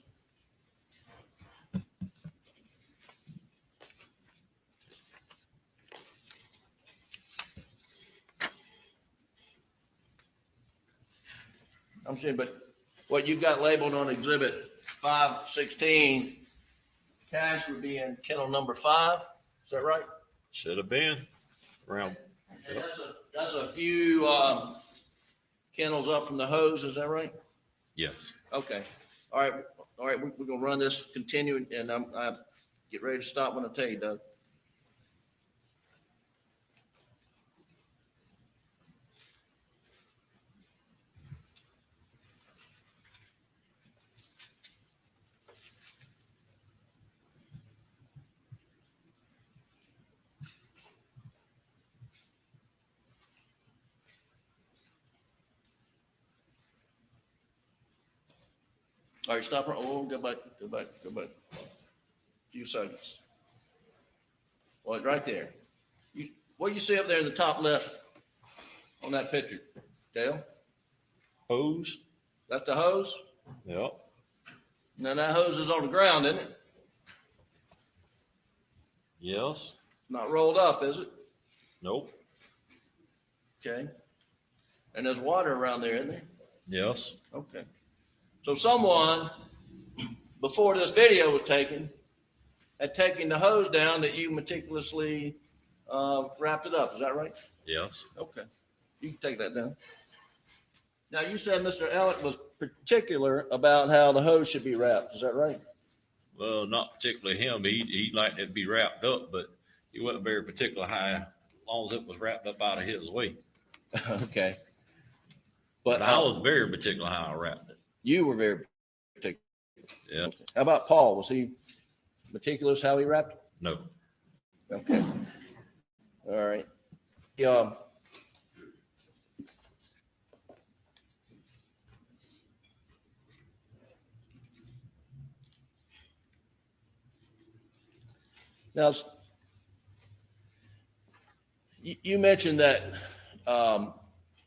I'm saying, but what you've got labeled on Exhibit 516, Cash would be in kennel number 5. Is that right? Should have been around. And that's a few kennels up from the hose. Is that right? Yes. Okay. All right. We're gonna run this continuing, and I'm get ready to stop when I tell you, Doug. All right, stop. Oh, go back. A few seconds. Well, right there. What do you see up there in the top left on that picture, Dale? Hose. That's the hose? Yep. Now that hose is on the ground, isn't it? Yes. Not rolled up, is it? Nope. Okay. And there's water around there, isn't there? Yes. Okay. So someone, before this video was taken, had taken the hose down that you meticulously wrapped it up. Is that right? Yes. Okay. You can take that down. Now, you said Mr. Alex was particular about how the hose should be wrapped. Is that right? Well, not particularly him. He liked it to be wrapped up, but he wasn't very particular as long as it was wrapped up out of his way. Okay. But I was very particular how I wrapped it. You were very particular. Yeah. Okay. How about Paul? Was he meticulous how he wrapped it? No. Okay. All right. Now, you mentioned that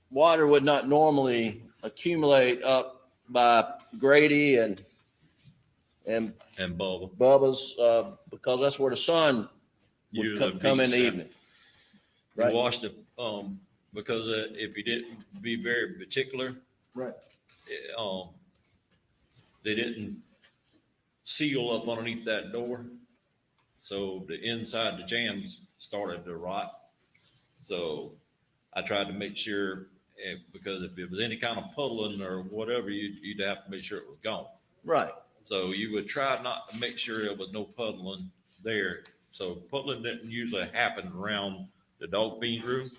water would not normally accumulate up by Grady and Bubba. Bubba's because that's where the sun would Usually come in the beats that. evening. You Right. washed it, because if you didn't be very particular, Right. they didn't seal up underneath that door. So the inside, the jams started to rot. So I tried to make sure, because if it was any kind of puddling or whatever, you'd have to make sure it was gone. Right. So you would try not to make sure there was no puddling there. So puddling didn't usually happen around the dog feed room.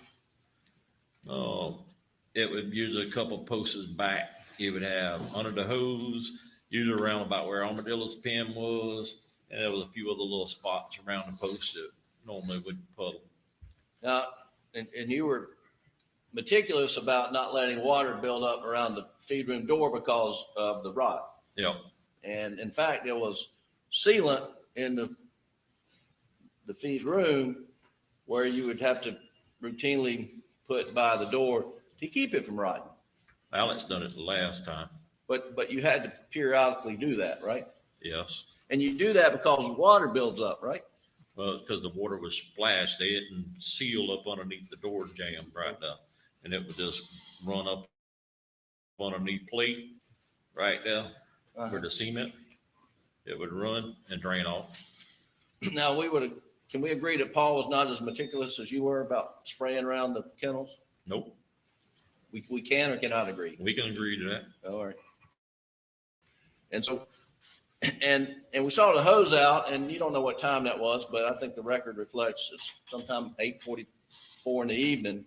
It would usually a couple posts back. You would have under the hose, usually around about where Armadillo's pen was, and there was a few other little spots around the post that normally would puddle. Now, and you were meticulous about not letting water build up around the feed room door because of the rot. Yeah. And in fact, there was sealant in the feed room where you would have to routinely put by the door to keep it from rotting. Alex done it the last time. But you had to periodically do that, right? Yes. And you do that because water builds up, right? Well, because the water was splashed, they didn't seal up underneath the door jamb right now. And it would just run up underneath plate right there where the cement, it would run and drain off. Now, can we agree that Paul was not as meticulous as you were about spraying around the kennels? Nope. We can or cannot agree? We can agree to that. All right. And so, and we saw the hose out, and you don't know what time that was, but I think the record reflects it's sometime 8:44 in the evening.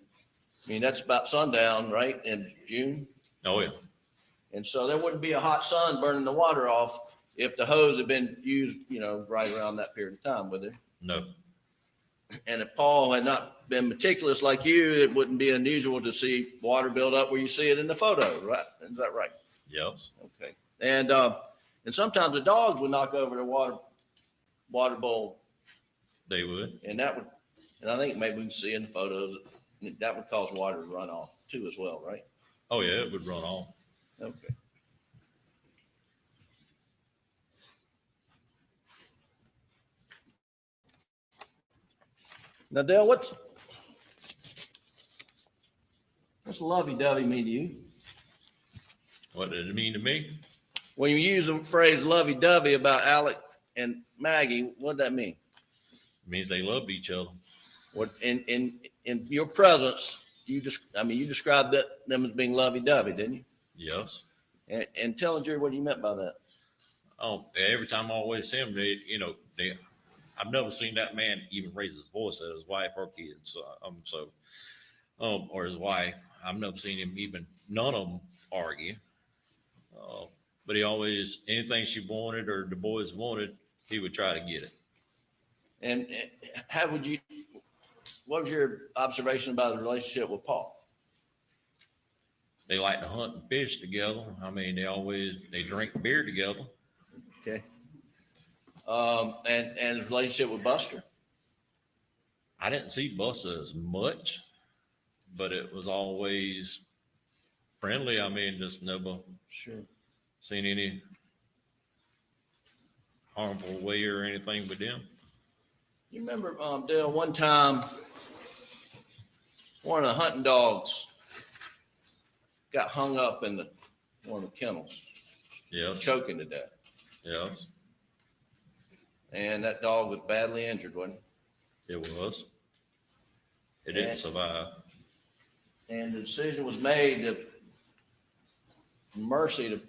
I mean, that's about sundown, right, in June? Oh, yeah. And so there wouldn't be a hot sun burning the water off if the hose had been used, right around that period of time, would it? No. And if Paul had not been meticulous like you, it wouldn't be unusual to see water build up where you see it in the photo, right? Is that right? Yes. Okay. And sometimes the dogs would knock over the water bowl. They would. And I think maybe we can see in the photos that would cause water to run off too as well, right? Oh, yeah, it would run off. Okay. Now, Dale, what's lovey-dovey mean to you? What did it mean to me? When you use the phrase lovey-dovey about Alex and Maggie, what does that mean? It means they loved each other. What in your presence, you described them as being lovey-dovey, didn't you? Yes. And tell the jury what you meant by that. Oh, every time I always see them, I've never seen that man even raise his voice at his wife or kids. Or his wife. I've never seen him none of them argue. But he always, anything she wanted or the boys wanted, he would try to get it. And what was your observation about the relationship with Paul? They like to hunt and fish together. I mean, they drink beer together. Okay. And his relationship with Buster? I didn't see Buster as much, but it was always friendly. I mean, just never seen any harmful way or anything with them. You remember, Dale, one time, one of the hunting dogs got hung up in one of the kennels. Yes. Choking to death. Yes. And that dog was badly injured, wasn't it? It was. It didn't survive. And the decision was made to mercy to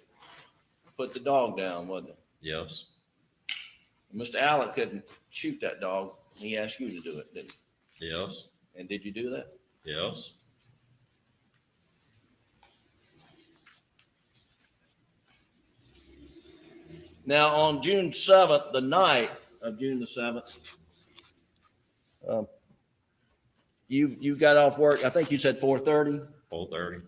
put the dog down, wasn't it? Yes. Mr. Allen couldn't shoot that dog. He asked you to do it, didn't he? Yes. And did you do that? Yes. Now, on June 7th, the night of June the 7th, you got off work. I think you said 4:30. 4:30.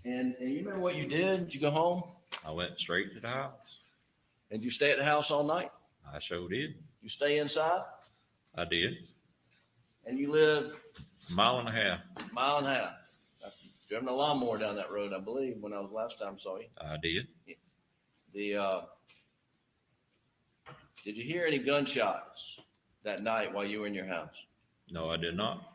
And you remember what you did? Did you go home? I went straight to the house. Did you stay at the house all night? I sure did. You stay inside? I did. And you live Mile and a half. mile and a half. I've driven a lawnmower down that road, I believe, when I was last time saw you. I did. Did you hear any gunshots that night while you were in your house? No, I did not.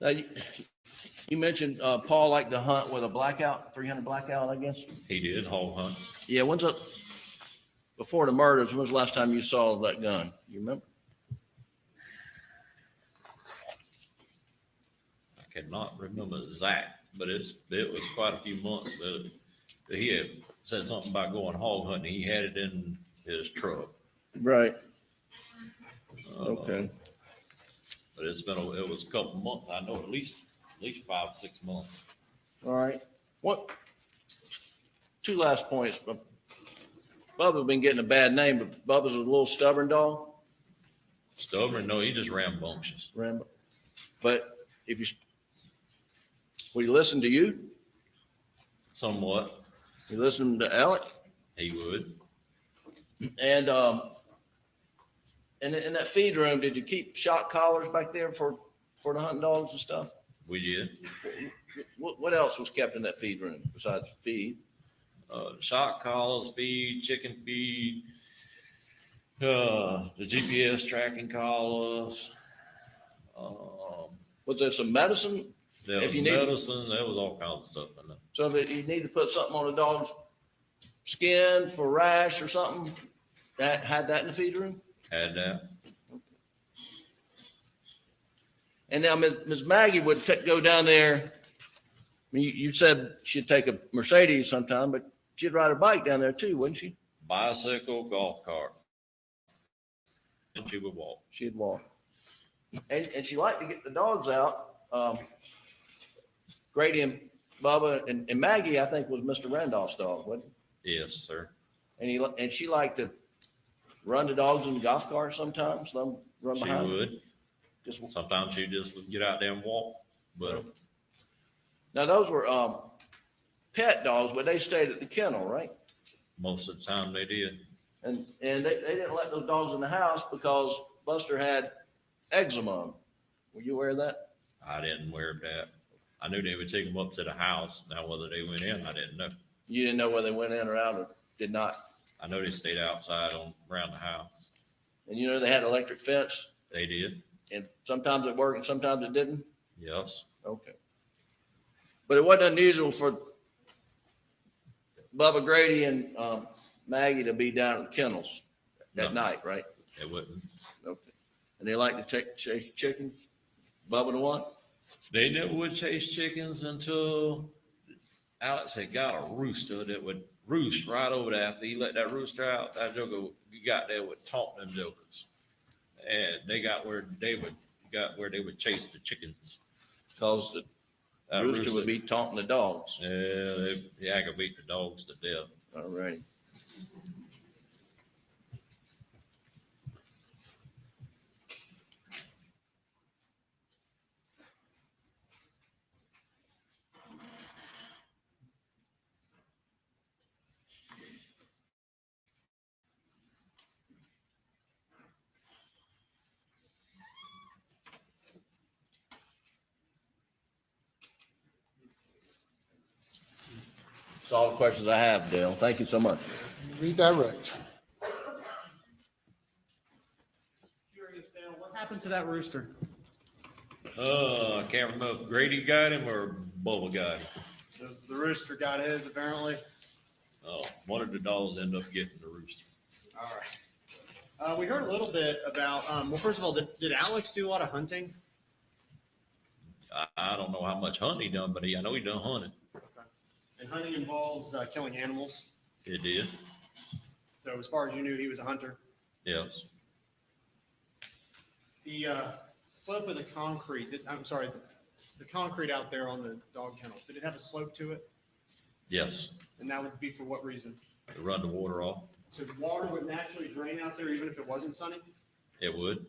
Now, you mentioned Paul liked to hunt with a blackout, 300 blackout, I guess? He did hog hunt. Yeah, before the murders, when was the last time you saw that gun? You remember? I cannot remember exact, but it was quite a few months. He had said something about going hog hunting. He had it in his truck. Right. Okay. But it was a couple of months. I know at least 5 or 6 months. All right. Two last points. Bubba's been getting a bad name, but Bubba's a little stubborn dog. Stubborn? No, he just rambunctious. But will he listen to you? Somewhat. You listen to Alex? He would. And in that feed room, did you keep shot collars back there for the hunting dogs and stuff? We did. What else was kept in that feed room besides feed? Shot collars, feed, chicken feed, the GPS tracking collars. Was there some medicine? There was medicine. There was all kinds of stuff in there. So if you need to put something on a dog's skin for rash or something, that had that in the feed room? Had that. And now Ms. Maggie would go down there. I mean, you said she'd take a Mercedes sometime, but she'd ride a bike down there too, wouldn't she? Bicycle, golf cart. And she would walk. She'd walk. And she liked to get the dogs out. Grady and Bubba and Maggie, I think, was Mr. Randolph's dog, wasn't it? Yes, sir. And she liked to run the dogs in the golf cart sometimes, let them run behind. She would. Sometimes she just would get out there and walk. But now those were pet dogs, but they stayed at the kennel, right? Most of the time they did. And they didn't let those dogs in the house because Buster had eczema. Were you aware of that? I didn't wear that. I knew they would take them up to the house. Now, whether they went in, I didn't know. You didn't know whether they went in or out or did not? I know they stayed outside around the house. And you know they had electric fence? They did. And sometimes it worked and sometimes it didn't? Yes. Okay. But it wasn't unusual for Bubba, Grady, and Maggie to be down at the kennels at night, right? It wouldn't. Okay. And they like to chase chickens? Bubba the one? They never would chase chickens until Alex had got a rooster that would roost right over there. After he let that rooster out, that joker got there would taunt them jokers. And they got where they would chase the chickens. Because the rooster would be taunting the dogs. Yeah, they aggravate the dogs to death. All right. That's all the questions I have, Dale. Thank you so much. Redirect. Curious, Dale, what happened to that rooster? I can't remember if Grady got him or Bubba got him. The rooster got his, apparently. One of the dogs ended up getting the rooster. All right. We heard a little bit about, well, first of all, did Alex do a lot of hunting? I don't know how much hunting he done, but I know he done hunting. Okay. And hunting involves killing animals? It did. So as far as you knew, he was a hunter? Yes. The slope of the concrete, the concrete out there on the dog kennel, did it have a slope to it? Yes. And that would be for what reason? To run the water off. So the water would naturally drain out there even if it wasn't sunny? It would.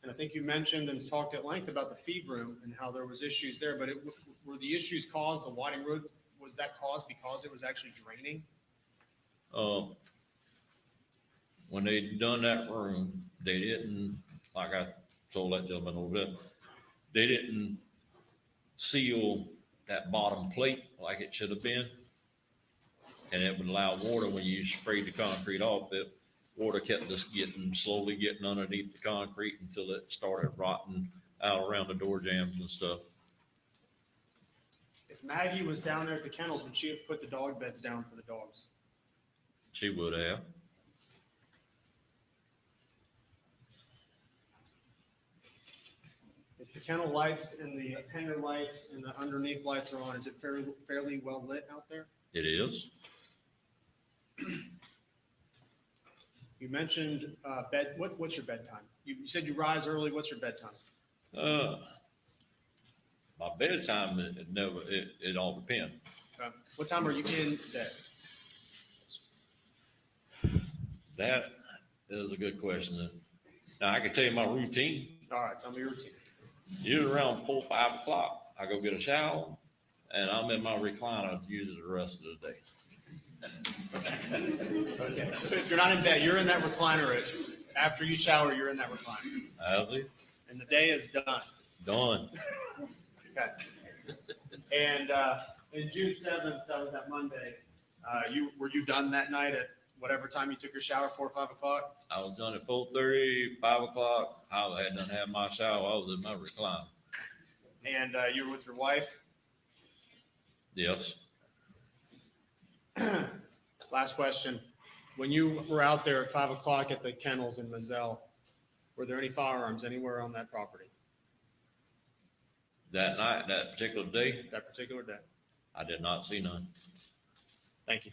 And I think you mentioned and talked at length about the feed room and how there was issues there, but were the issues caused, the Whiting Road, was that caused because it was actually draining? When they done that room, they didn't, like I told that gentleman over there, they didn't seal that bottom plate like it should have been. And it would allow water, when you sprayed the concrete off, that water kept just slowly getting underneath the concrete until it started rotting out around the door jambs and stuff. If Maggie was down there at the kennels, would she have put the dog beds down for the dogs? She would have. If the kennel lights and the hanger lights and the underneath lights are on, is it fairly well lit out there? It is. You mentioned what's your bedtime? You said you rise early. What's your bedtime? My bedtime, it all depends. What time are you in bed? That is a good question. Now, I can tell you my routine. All right, tell me your routine. Usually around 4, 5 o'clock, I go get a shower, and I'm in my recliner usually the rest of the day. Okay, so if you're not in bed, you're in that recliner. After you shower, you're in that recliner. How's it? And the day is done. Done. Okay. And in June 7th, that was that Monday. Were you done that night at whatever time you took your shower, 4 or 5 o'clock? I was done at 4:30, 5 o'clock. I had done had my shower. I was in my recliner. And you were with your wife? Yes. Last question. When you were out there at 5 o'clock at the kennels in Muell, were there any firearms anywhere on that property? That night, that particular day? That particular day. I did not see none. Thank you.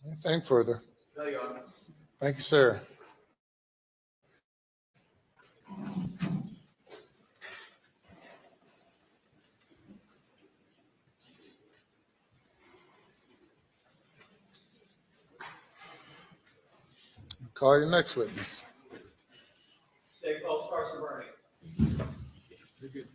Anything further? No, Your Honor. Thank you, sir. Call your next witness. State Post Carson Burney. You're good.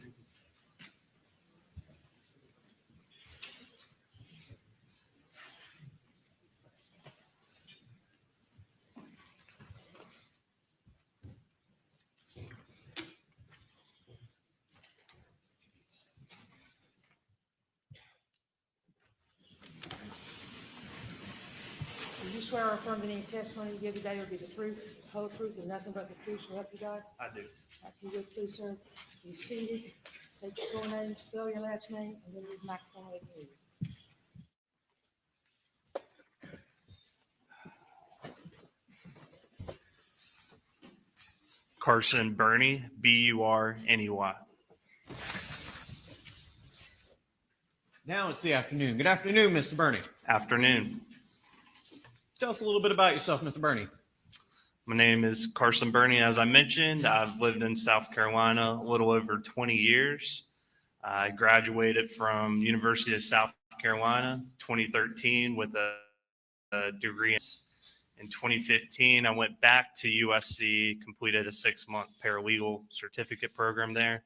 Do you swear or affirm that any testimony you give today will be the truth, the whole truth, and nothing but the truth, so help you God? I do. After you would, please, sir, be seated, take your full name, spell your last name, and then use the microphone away from you. Carson Burney, Burney. Now it's the afternoon. Good afternoon, Mr. Burney. Afternoon. Tell us a little bit about yourself, Mr. Burney. My name is Carson Burney. As I mentioned, I've lived in South Carolina a little over 20 years. I graduated from University of South Carolina 2013 with a degree. In 2015, I went back to USC, completed a 6-month paralegal certificate program there.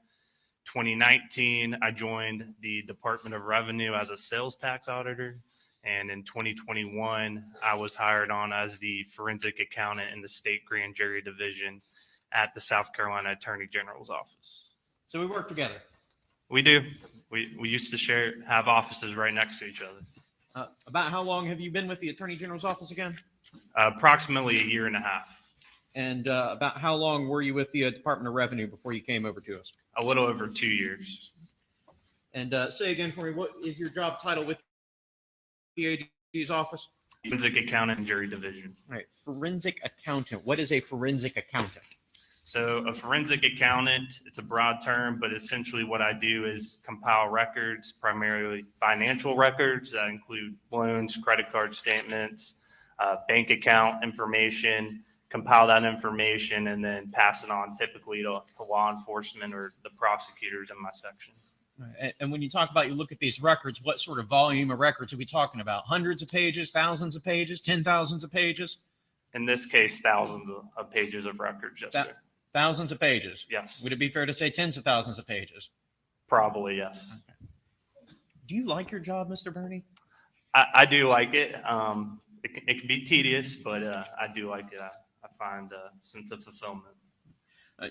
2019, I joined the Department of Revenue as a sales tax auditor. And in 2021, I was hired on as the forensic accountant in the state grand jury division at the South Carolina Attorney General's office. So we work together. We do. We used to have offices right next to each other. About how long have you been with the Attorney General's office again? Approximately a year and a half. And about how long were you with the Department of Revenue before you came over to us? A little over 2 years. And say again for me, what is your job title with the AG's office? Forensic accountant and jury division. All right, forensic accountant. What is a forensic accountant? So a forensic accountant, it's a broad term, but essentially what I do is compile records, primarily financial records that include loans, credit card statements, bank account information, compile that information, and then pass it on typically to law enforcement or the prosecutors in my section. And when you talk about you look at these records, what sort of volume of records are we talking about? Hundreds of pages, thousands of pages, 10,000s of pages? In this case, thousands of pages of records, yes, sir. Thousands of pages. Yes. Would it be fair to say tens of thousands of pages? Probably, yes. Do you like your job, Mr. Burney? I do like it. It can be tedious, but I do like it. I find a sense of fulfillment.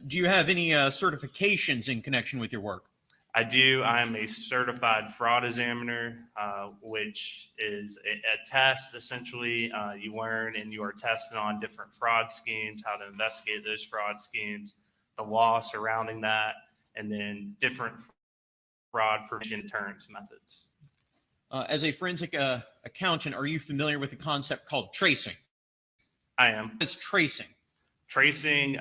Do you have any certifications in connection with your work? I do. I am a certified fraud examiner, which is a test. Essentially, you learn and you are tested on different fraud schemes, how to investigate those fraud schemes, the law surrounding that, and then different fraud prevention deterrence methods. As a forensic accountant, are you familiar with the concept called tracing? I am. It's tracing. Tracing,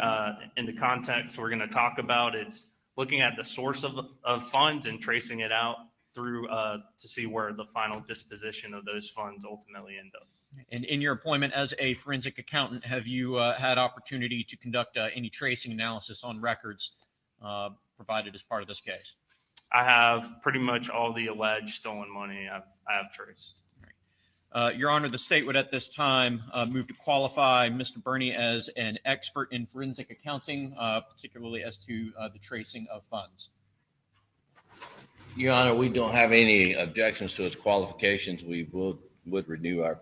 in the context we're going to talk about, it's looking at the source of funds and tracing it out through to see where the final disposition of those funds ultimately end up. And in your employment as a forensic accountant, have you had opportunity to conduct any tracing analysis on records provided as part of this case? I have pretty much all the alleged stolen money I have traced. Your Honor, the state would at this time move to qualify Mr. Burney as an expert in forensic accounting, particularly as to the tracing of funds. Your Honor, we don't have any objections to his qualifications. We would renew our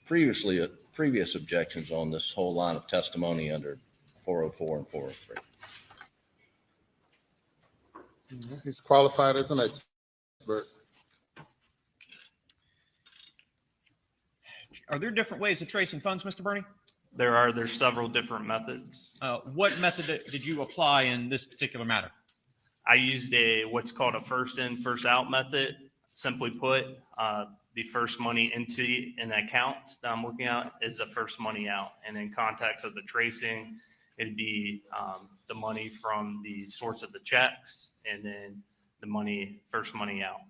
previous objections on this whole line of testimony under 404 and 403. He's qualified as an expert. Are there different ways of tracing funds, Mr. Burney? There's several different methods. What method did you apply in this particular matter? I used what's called a first in, first out method. Simply put, the first money into an account that I'm looking at is the first money out. And in context of the tracing, it'd be the money from the source of the checks and then the first money out.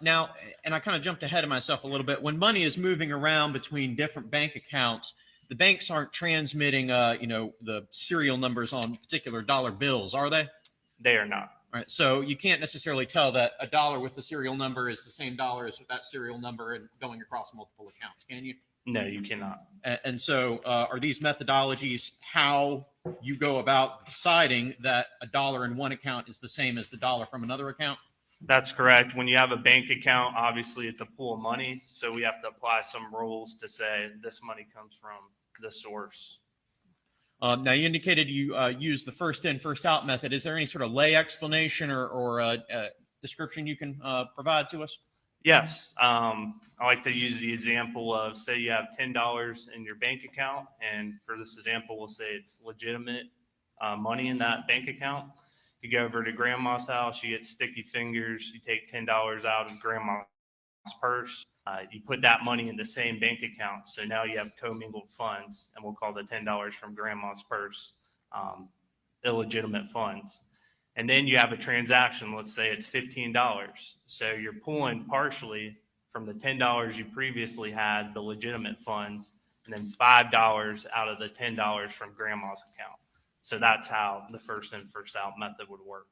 Now, and I kind of jumped ahead of myself a little bit. When money is moving around between different bank accounts, the banks aren't transmitting, the serial numbers on particular dollar bills, are they? They are not. All right. So you can't necessarily tell that a dollar with the serial number is the same dollar as that serial number and going across multiple accounts, can you? No, you cannot. And so are these methodologies how you go about deciding that a dollar in one account is the same as the dollar from another account? That's correct. When you have a bank account, obviously it's a pool of money. So we have to apply some rules to say this money comes from this source. Now, you indicated you use the first in, first out method. Is there any sort of lay explanation or description you can provide to us? Yes. I like to use the example of, say you have $10 in your bank account. And for this example, we'll say it's legitimate money in that bank account. You go over to grandma's house, you get sticky fingers, you take $10 out of grandma's purse, you put that money in the same bank account. So now you have commingled funds, and we'll call the $10 from grandma's purse illegitimate funds. And then you have a transaction, let's say it's $15. So you're pulling partially from the $10 you previously had, the legitimate funds, and then $5 out of the $10 from grandma's account. So that's how the first in, first out method would work.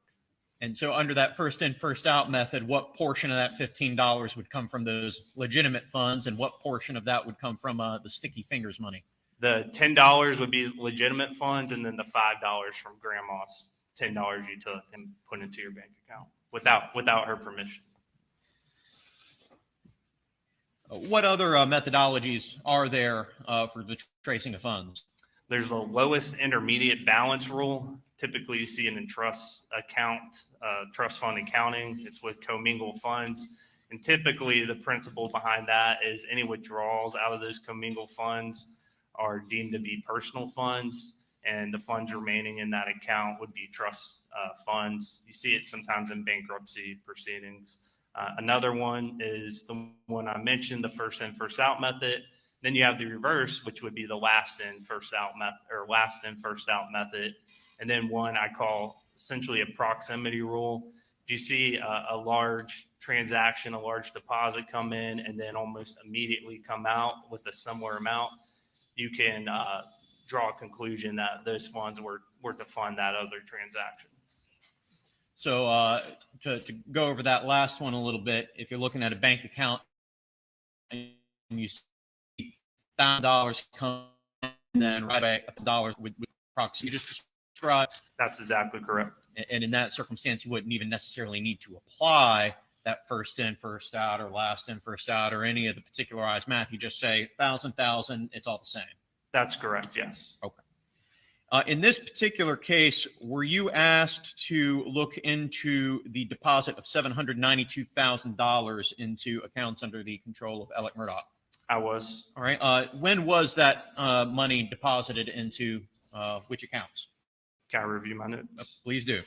And so under that first in, first out method, what portion of that $15 would come from those legitimate funds and what portion of that would come from the sticky fingers money? The $10 would be legitimate funds, and then the $5 from grandma's $10 you took and put into your bank account without her permission. What other methodologies are there for the tracing of funds? There's a lowest intermediate balance rule. Typically, you see it in trust fund accounting. It's with commingled funds. And typically, the principle behind that is any withdrawals out of those commingled funds are deemed to be personal funds, and the funds remaining in that account would be trust funds. You see it sometimes in bankruptcy proceedings. Another one is the one I mentioned, the first in, first out method. Then you have the reverse, which would be the last in, first out method, or last in, first out method. And then one I call essentially a proximity rule. If you see a large transaction, a large deposit come in and then almost immediately come out with a similar amount, you can draw a conclusion that those funds were to fund that other transaction. So to go over that last one a little bit, if you're looking at a bank account and you see $1,000 come and then right away $1 with proxy, you just described? That's exactly correct. And in that circumstance, you wouldn't even necessarily need to apply that first in, first out, or last in, first out, or any of the particularized math. You just say 1,000, it's all the same. That's correct, yes. Okay. In this particular case, were you asked to look into the deposit of $792,000 into accounts under the control of Alex Murdaugh? I was. All right. When was that money deposited into which accounts? Can I review my notes? Please do.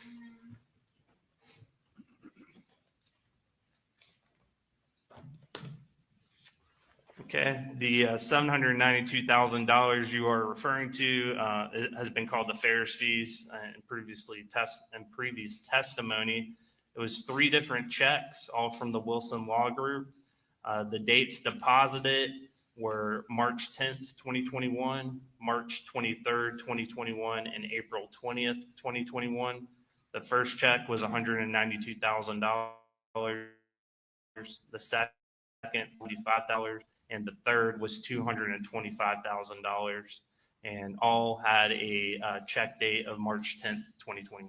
Okay, the $792,000 you are referring to it has been called the Ferris fees and previous testimony. It was 3 different checks, all from the Wilson Law Group. The dates deposited were March 10th, 2021, March 23rd, 2021, and April 20th, 2021. The first check was $192,000. The second, $45,000. And the third was $225,000, and all had a check date of March 10th, 2021.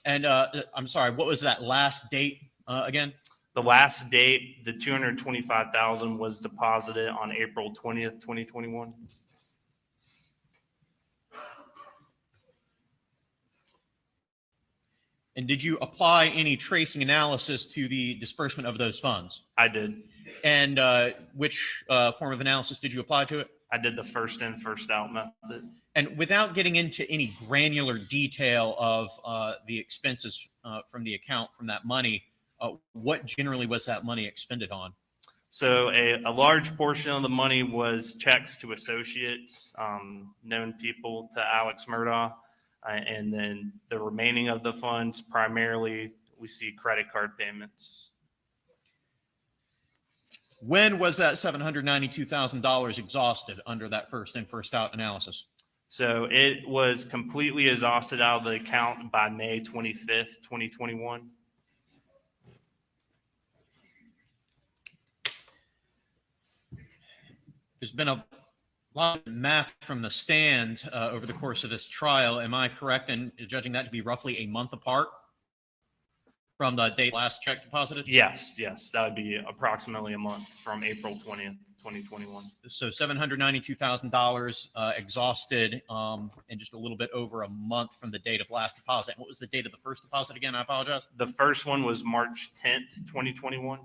And I'm sorry, what was that last date again? The last date, the $225,000 was deposited on April 20th, 2021. And did you apply any tracing analysis to the disbursement of those funds? I did. And which form of analysis did you apply to it? I did the first in, first out method. And without getting into any granular detail of the expenses from the account from that money, what generally was that money expended on? So a large portion of the money was checks to associates, known people to Alex Murdaugh. And then the remaining of the funds, primarily we see credit card payments. When was that $792,000 exhausted under that first in, first out analysis? So it was completely exhausted out of the account by May 25th, 2021. There's been a lot of math from the stand over the course of this trial. Am I correct in judging that to be roughly a month apart from the date last check deposited? Yes, that would be approximately a month from April 20th, 2021. So $792,000 exhausted in just a little bit over a month from the date of last deposit. What was the date of the first deposit again? I apologize. The first one was March 10th, 2021.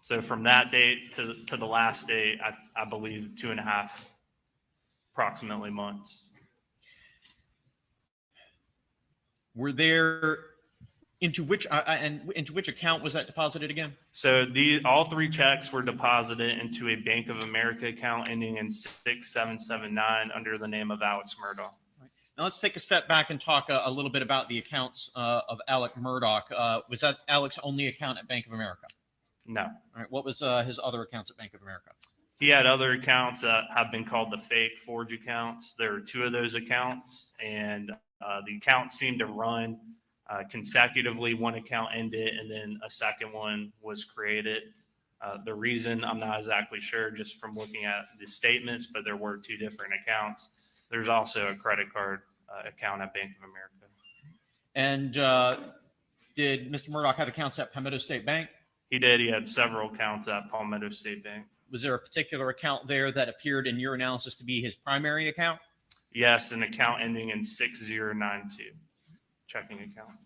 So from that date to the last date, I believe 2.5 approximately months. Were there into which account was that deposited again? So all 3 checks were deposited into a Bank of America account ending in 6779 under the name of Alex Murdaugh. Now let's take a step back and talk a little bit about the accounts of Alex Murdaugh. Was that Alex's only account at Bank of America? No. All right. What was his other accounts at Bank of America? He had other accounts that have been called the fake forge accounts. There are 2 of those accounts, and the accounts seemed to run consecutively. One account ended, and then a second one was created. The reason, I'm not exactly sure just from looking at the statements, but there were 2 different accounts. There's also a credit card account at Bank of America. And did Mr. Murdaugh have accounts at Palmetto State Bank? He did. He had several accounts at Palmetto State Bank. Was there a particular account there that appeared in your analysis to be his primary account? Yes, an account ending in 6092, checking account.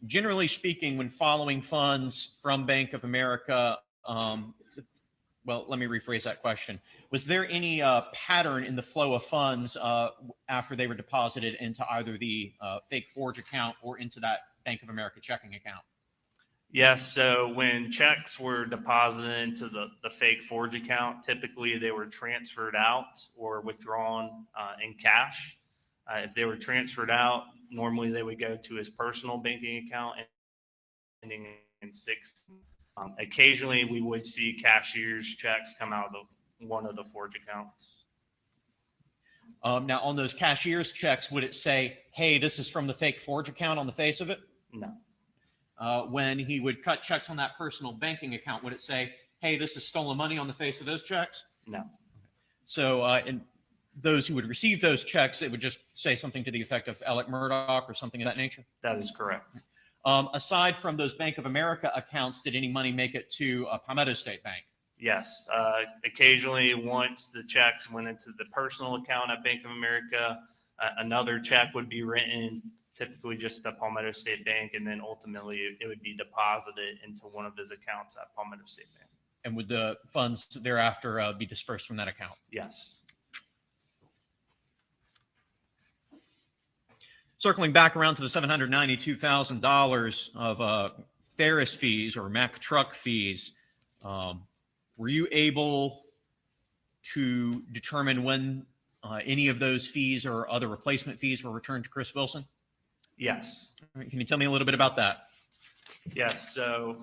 Generally speaking, when following funds from Bank of America, well, let me rephrase that question. Was there any pattern in the flow of funds after they were deposited into either the fake forge account or into that Bank of America checking account? Yes. So when checks were deposited into the fake forge account, typically they were transferred out or withdrawn in cash. If they were transferred out, normally they would go to his personal banking account ending in 6. Occasionally, we would see cashier's checks come out of one of the forge accounts. Now, on those cashier's checks, would it say, hey, this is from the fake forge account on the face of it? No. When he would cut checks on that personal banking account, would it say, hey, this is stolen money on the face of those checks? No. So those who would receive those checks, it would just say something to the effect of Alex Murdaugh or something of that nature? That is correct. Aside from those Bank of America accounts, did any money make it to Palmetto State Bank? Yes. Occasionally, once the checks went into the personal account at Bank of America, another check would be written, typically just to Palmetto State Bank, and then ultimately it would be deposited into one of his accounts at Palmetto State Bank. And would the funds thereafter be dispersed from that account? Yes. Circling back around to the $792,000 of Ferris fees or Mack truck fees, were you able to determine when any of those fees or other replacement fees were returned to Chris Wilson? Yes. All right, can you tell me a little bit about that? Yes. So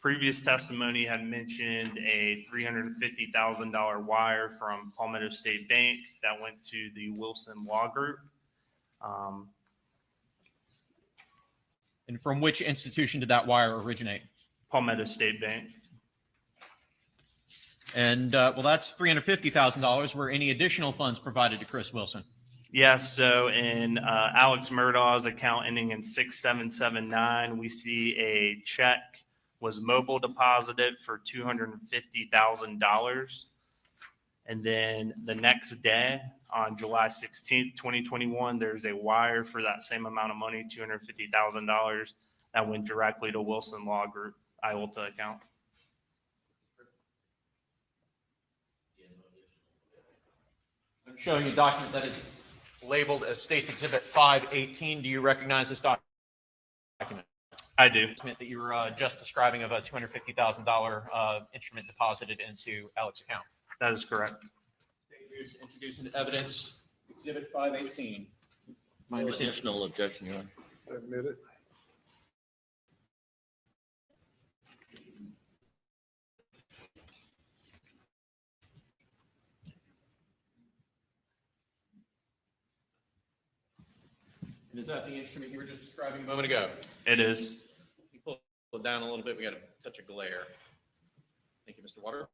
previous testimony had mentioned a $350,000 wire from Palmetto State Bank that went to the Wilson Law Group. And from which institution did that wire originate? Palmetto State Bank. And well, that's $350,000. Were any additional funds provided to Chris Wilson? Yes. So in Alex Murdaugh's account ending in 6779, we see a check was mobile deposited for $250,000. And then the next day, on July 16th, 2021, there's a wire for that same amount of money, $250,000, that went directly to Wilson Law Group, IOLTA account. I'm showing you a document that is labeled as States Exhibit 518. Do you recognize this document? I do. That you were just describing of a $250,000 instrument deposited into Alex's account. That is correct. Introduce into evidence Exhibit 518. My additional objection, Your Honor. Submit it. And is that the instrument you were just describing a moment ago? It is. Can you pull it down a little bit? We got a touch of glare. Thank you, Mr. Waters.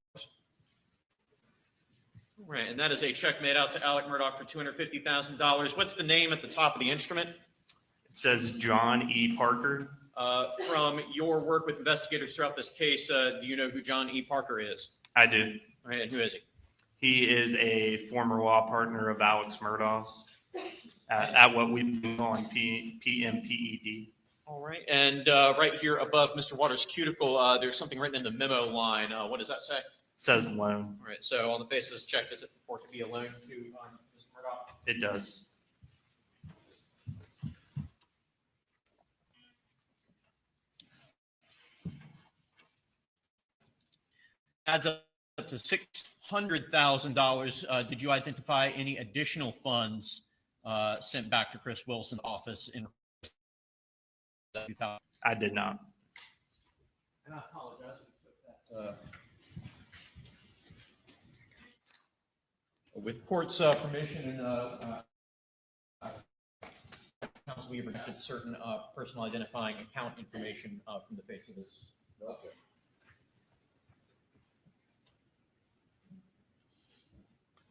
All right, and that is a check made out to Alex Murdaugh for $250,000. What's the name at the top of the instrument? It says John E. Parker. From your work with investigators throughout this case, do you know who John E. Parker is? I do. All right, and who is he? He is a former law partner of Alex Murdaugh's at what we've been calling PMPED. All right, and right here above Mr. Waters' cuticle, there's something written in the memo line. What does that say? Says loan. All right, so on the face of this check, does it purport to be a loan to Mr. Murdaugh? It does. Adds up to $600,000. Did you identify any additional funds sent back to Chris Wilson's office in? I did not. And I apologize. That, with court's permission and we have redacted certain personal identifying account information from the face of this document.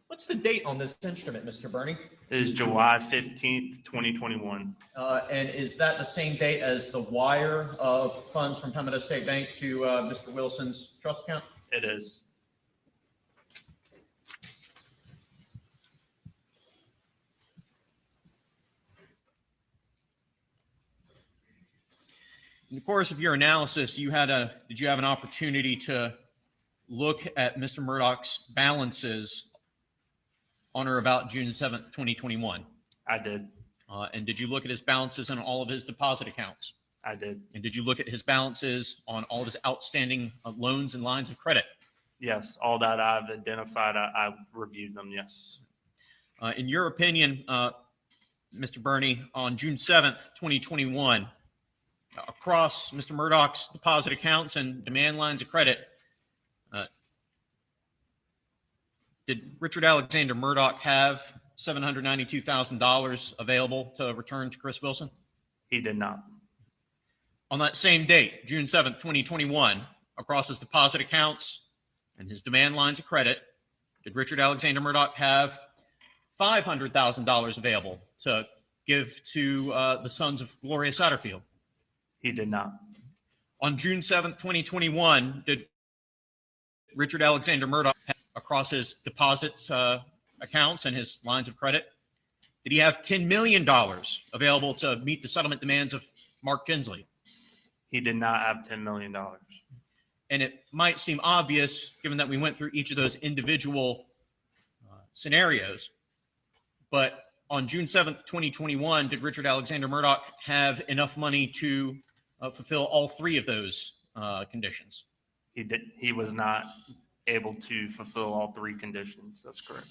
What's the date on this instrument, Mr. Burney? It is July 15th, 2021. And is that the same date as the wire of funds from Palmetto State Bank to Mr. Wilson's trust account? It is. In the course of your analysis, did you have an opportunity to look at Mr. Murdaugh's balances on or about June 7th, 2021? I did. And did you look at his balances on all of his deposit accounts? I did. And did you look at his balances on all of his outstanding loans and lines of credit? Yes, all that I've identified, I reviewed them, yes. In your opinion, Mr. Burney, on June 7th, 2021, across Mr. Murdaugh's deposit accounts and demand lines of credit, did Richard Alexander Murdaugh have $792,000 available to return to Chris Wilson? He did not. On that same date, June 7th, 2021, across his deposit accounts and his demand lines of credit, did Richard Alexander Murdaugh have $500,000 available to give to the sons of Gloria Satterfield? He did not. On June 7th, 2021, did Richard Alexander Murdaugh, across his deposits accounts and his lines of credit, did he have $10 million available to meet the settlement demands of Mark Gensley? He did not have $10 million. And it might seem obvious, given that we went through each of those individual scenarios, but on June 7th, 2021, did Richard Alexander Murdaugh have enough money to fulfill all three of those conditions? He was not able to fulfill all three conditions. That's correct.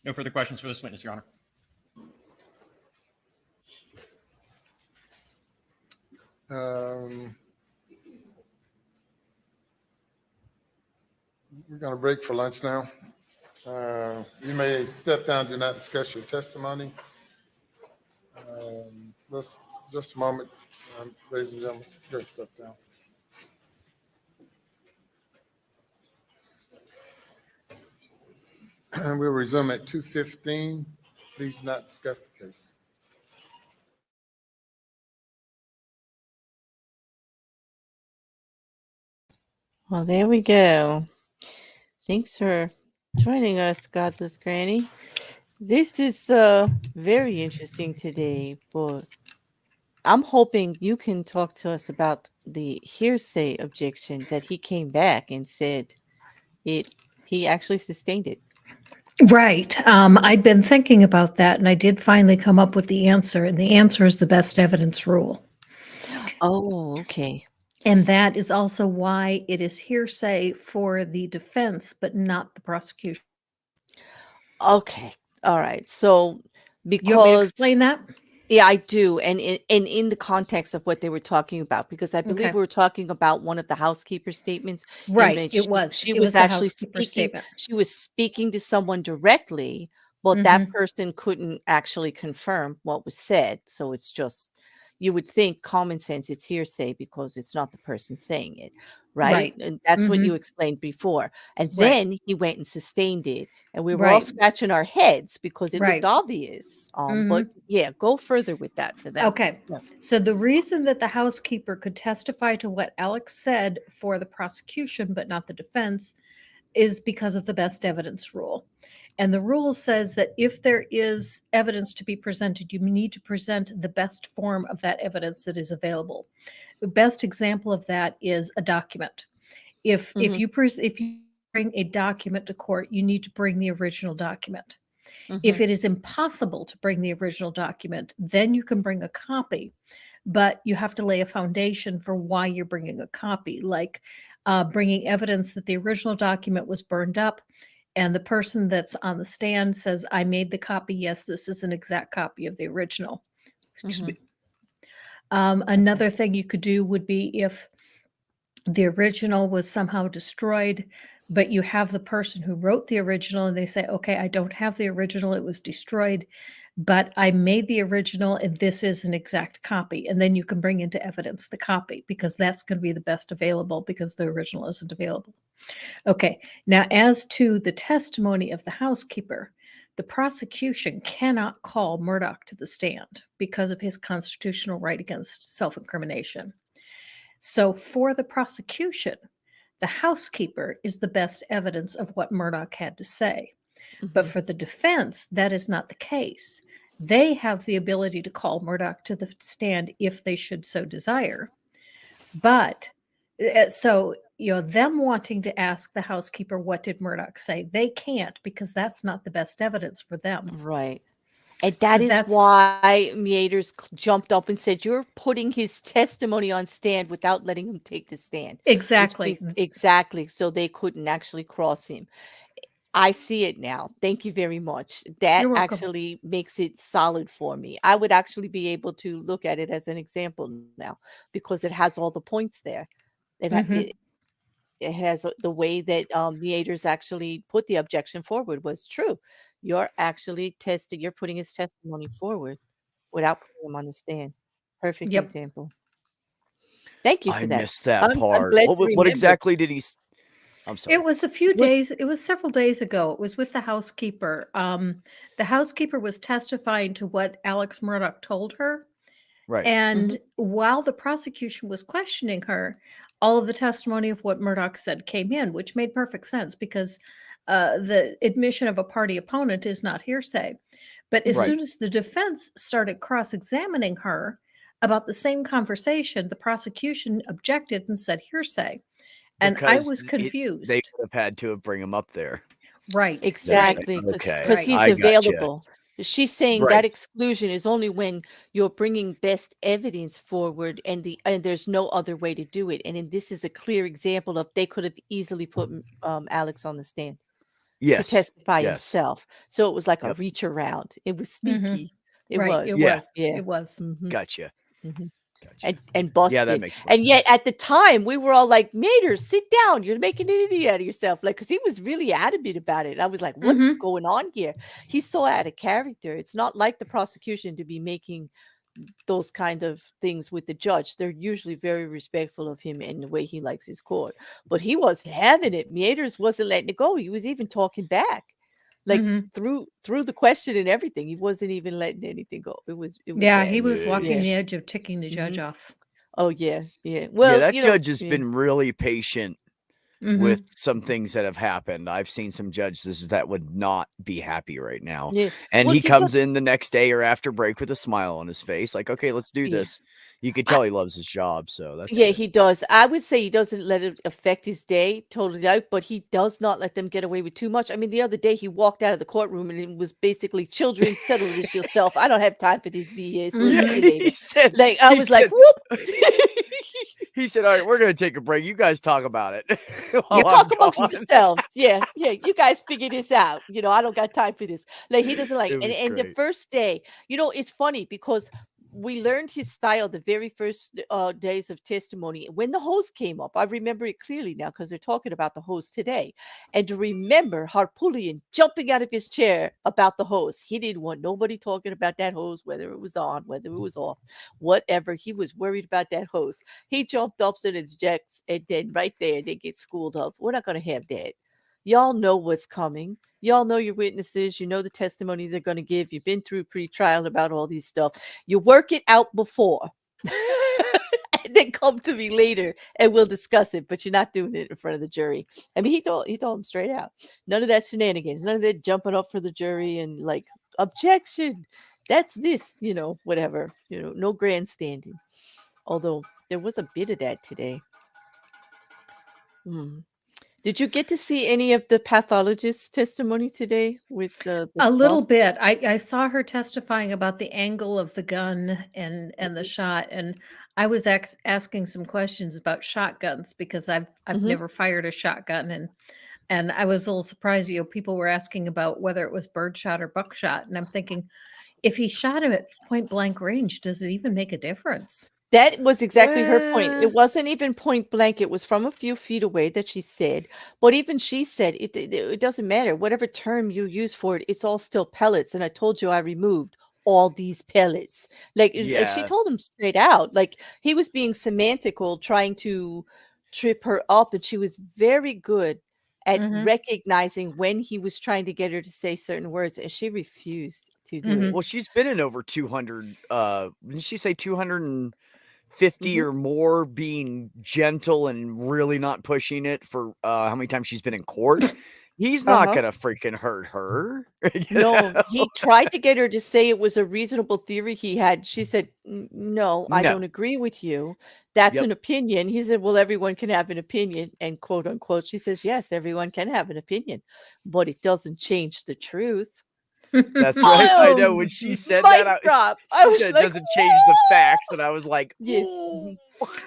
No further questions for this witness, Your Honor. We're going to break for lunch now. You may step down, do not discuss your testimony. Let's just a moment, ladies and gentlemen, go step down. And we'll resume at 2:15. Please do not discuss the case. Well, there we go. Thanks for joining us, Godless Granny. This is very interesting today, but I'm hoping you can talk to us about the hearsay objection that he came back and said he actually sustained it. Right. I'd been thinking about that, and I did finally come up with the answer, and the answer is the best evidence rule. Oh, okay. And that is also why it is hearsay for the defense, but not the prosecution. Okay. All right. So You want me to because explain that? yeah, I do. And in the context of what they were talking about, because I believe Okay. we were talking about one of the housekeeper statements. Right, And it was. she It was was the actually housekeeper speaking, statement. she was speaking to someone directly, but that Mhm. person couldn't actually confirm what was said. So it's just, you would think common sense, it's hearsay because it's not the person saying it, right? Right. And that's what you Mhm. explained before. And Right. then he went and sustained it. And we were all Right. scratching our heads because it looked Right. obvious. But yeah, go further with that for them. Okay. Yeah. So the reason that the housekeeper could testify to what Alex said for the prosecution, but not the defense, is because of the best evidence rule. And the rule says that if there is evidence to be presented, you need to present the best form of that evidence that is available. The best example of that is a document. If Mhm. you bring a document to court, you need to bring the original document. If Mhm. it is impossible to bring the original document, then you can bring a copy, but you have to lay a foundation for why you're bringing a copy, like bringing evidence that the original document was burned up, and the person that's on the stand says, I made the copy. Yes, this is an exact copy of the original. Excuse Mhm. me. Another thing you could do would be if the original was somehow destroyed, but you have the person who wrote the original and they say, okay, I don't have the original, it was destroyed, but I made the original and this is an exact copy. And then you can bring into evidence the copy because that's going to be the best available because the original isn't available. Okay, now as to the testimony of the housekeeper, the prosecution cannot call Murdaugh to the stand because of his constitutional right against self-incrimination. So for the prosecution, the housekeeper is the best evidence of what Murdaugh had to say. But Mhm. for the defense, that is not the case. They have the ability to call Murdaugh to the stand if they should so desire. But so, them wanting to ask the housekeeper, what did Murdaugh say? They can't because that's not the best evidence for them. Right. And So that is that's why Mieters jumped up and said, you're putting his testimony on stand without letting him take the stand. Which exactly. means, exactly. So they couldn't actually cross him. I see it now. Thank you very much. That You're welcome. actually makes it solid for me. I would actually be able to look at it as an example now because it has all the points there. It, ha- Mhm. it, it has the way that Mieters actually put the objection forward was true. You're actually testing, you're putting his testimony forward without putting him on the stand. Perfect Yep. example. Thank you I for that. missed that I'm part. glad What you what remembered. exactly did he I'm sorry. It was a few days, it was several days ago. It was with the housekeeper. The housekeeper was testifying to what Alex Murdaugh told her. Right. And while the prosecution was questioning her, all of the testimony of what Murdaugh said came in, which made perfect sense because the admission of a party opponent is not hearsay. But as Right. soon as the defense started cross-examining her about the same conversation, the prosecution objected and said hearsay. And I Because was confused. they would have had to have bring him up there. Right. Exactly, Right. Okay. because he's I gotcha. available. She's saying that Right. exclusion is only when you're bringing best evidence forward, and there's no other way to do it. And this is a clear example of they could have easily put Alex on the stand to Yes. testify Yes. himself. So it was like a Yep. reach around. It was Mhm. sneaky. It Right. was. It Yeah. was. Yeah. It was. Mhm. Gotcha. Mhm. Gotcha. And Yeah, busted. that makes more And sense. yet at the time we were all like, Mater, sit down. You're making an idiot out of yourself. Like, because he was really adamant about it. I was like, what's Mhm. going on here? He's so out of character. It's not like the prosecution to be making those kind of things with the judge. They're usually very respectful of him and the way he likes his court. But he wasn't having it. Mieters wasn't letting it go. He was even talking back. Like Mhm. through the question and everything. He wasn't even letting anything go. It was Yeah, bad. he was walking Yeah. the edge of ticking the judge Mhm. off. Oh yeah, yeah. Yeah, Well, that you know, judge has yeah. been really patient with Mhm. some things that have happened. I've seen some judges that would not be happy right now. Yeah. And Well, he he comes does. in the next day or after break with a smile on his face, like, okay, let's do Yeah. this. You could tell he loves his job, so that's Yeah, good. he does. I would say he doesn't let it affect his day totally out, but he does not let them get away with too much. I mean, the other day he walked out of the courtroom and it was basically, children, settle this yourself. I don't have time for this BS. We'll Yeah, see you he later. said, Like, I he was like, said, whoop. he said, all right, we're going to take a break. You guys talk about it You while I'm talk amongst gone. yourselves. Yeah, yeah. You guys figure this out. You know, I don't got time for this. Like he doesn't like. It was And the great. first day, you know, it's funny because we learned his style the very first days of testimony. When the host came up, I remember it clearly now because they're talking about the host today. And to remember Harpootlian jumping out of his chair about the host. He didn't want nobody talking about that host, whether it was on, whether it was off, whatever. He was worried about that host. He jumped up and injects, and then right there they get schooled up. We're not going to have that. Y'all know what's coming. Y'all know your witnesses. You know the testimony they're going to give. You've been through pre-trial about all these stuff. You work it out before. And then come to me later and we'll discuss it, but you're not doing it in front of the jury. I mean, he told him straight out. None of that shenanigans, none of that jumping up for the jury and like, objection. That's this, you know, whatever. You know, no grandstanding. Although there was a bit of that today. Did you get to see any of the pathologist's testimony today with the A little cross? bit. I saw her testifying about the angle of the gun and the shot, and I was asking some questions about shotguns because I've Mhm. never fired a shotgun, and I was a little surprised. You know, people were asking about whether it was birdshot or buckshot, and I'm thinking, if he shot him at point blank range, does it even make a difference? That was exactly her point. Well, It wasn't even point blank. It was from a few feet away that she said. But even she said it doesn't matter. Whatever term you use for it, it's all still pellets. And I told you I removed all these pellets. Like she yeah. told him straight out. Like he was being semantical, trying to trip her up, and she was very good at Mhm. recognizing when he was trying to get her to say certain words, and she refused to do it. Well, she's been in over 200, didn't she say 250 Mhm. or more being gentle and really not pushing it for how many times she's been in court? He's not Uh-huh. gonna freaking hurt her. You No, know? he tried to get her to say it was a reasonable theory he had. She said, No, I No. don't agree with you. That's Yep. an opinion." He said, "Well, everyone can have an opinion," and quote unquote. She says, "Yes, everyone can have an opinion, but it doesn't change the truth." That's right. I know when Boom! she said Mic that, drop. I she was said it like, doesn't change the facts, and I was like, Yeah. "Ooh."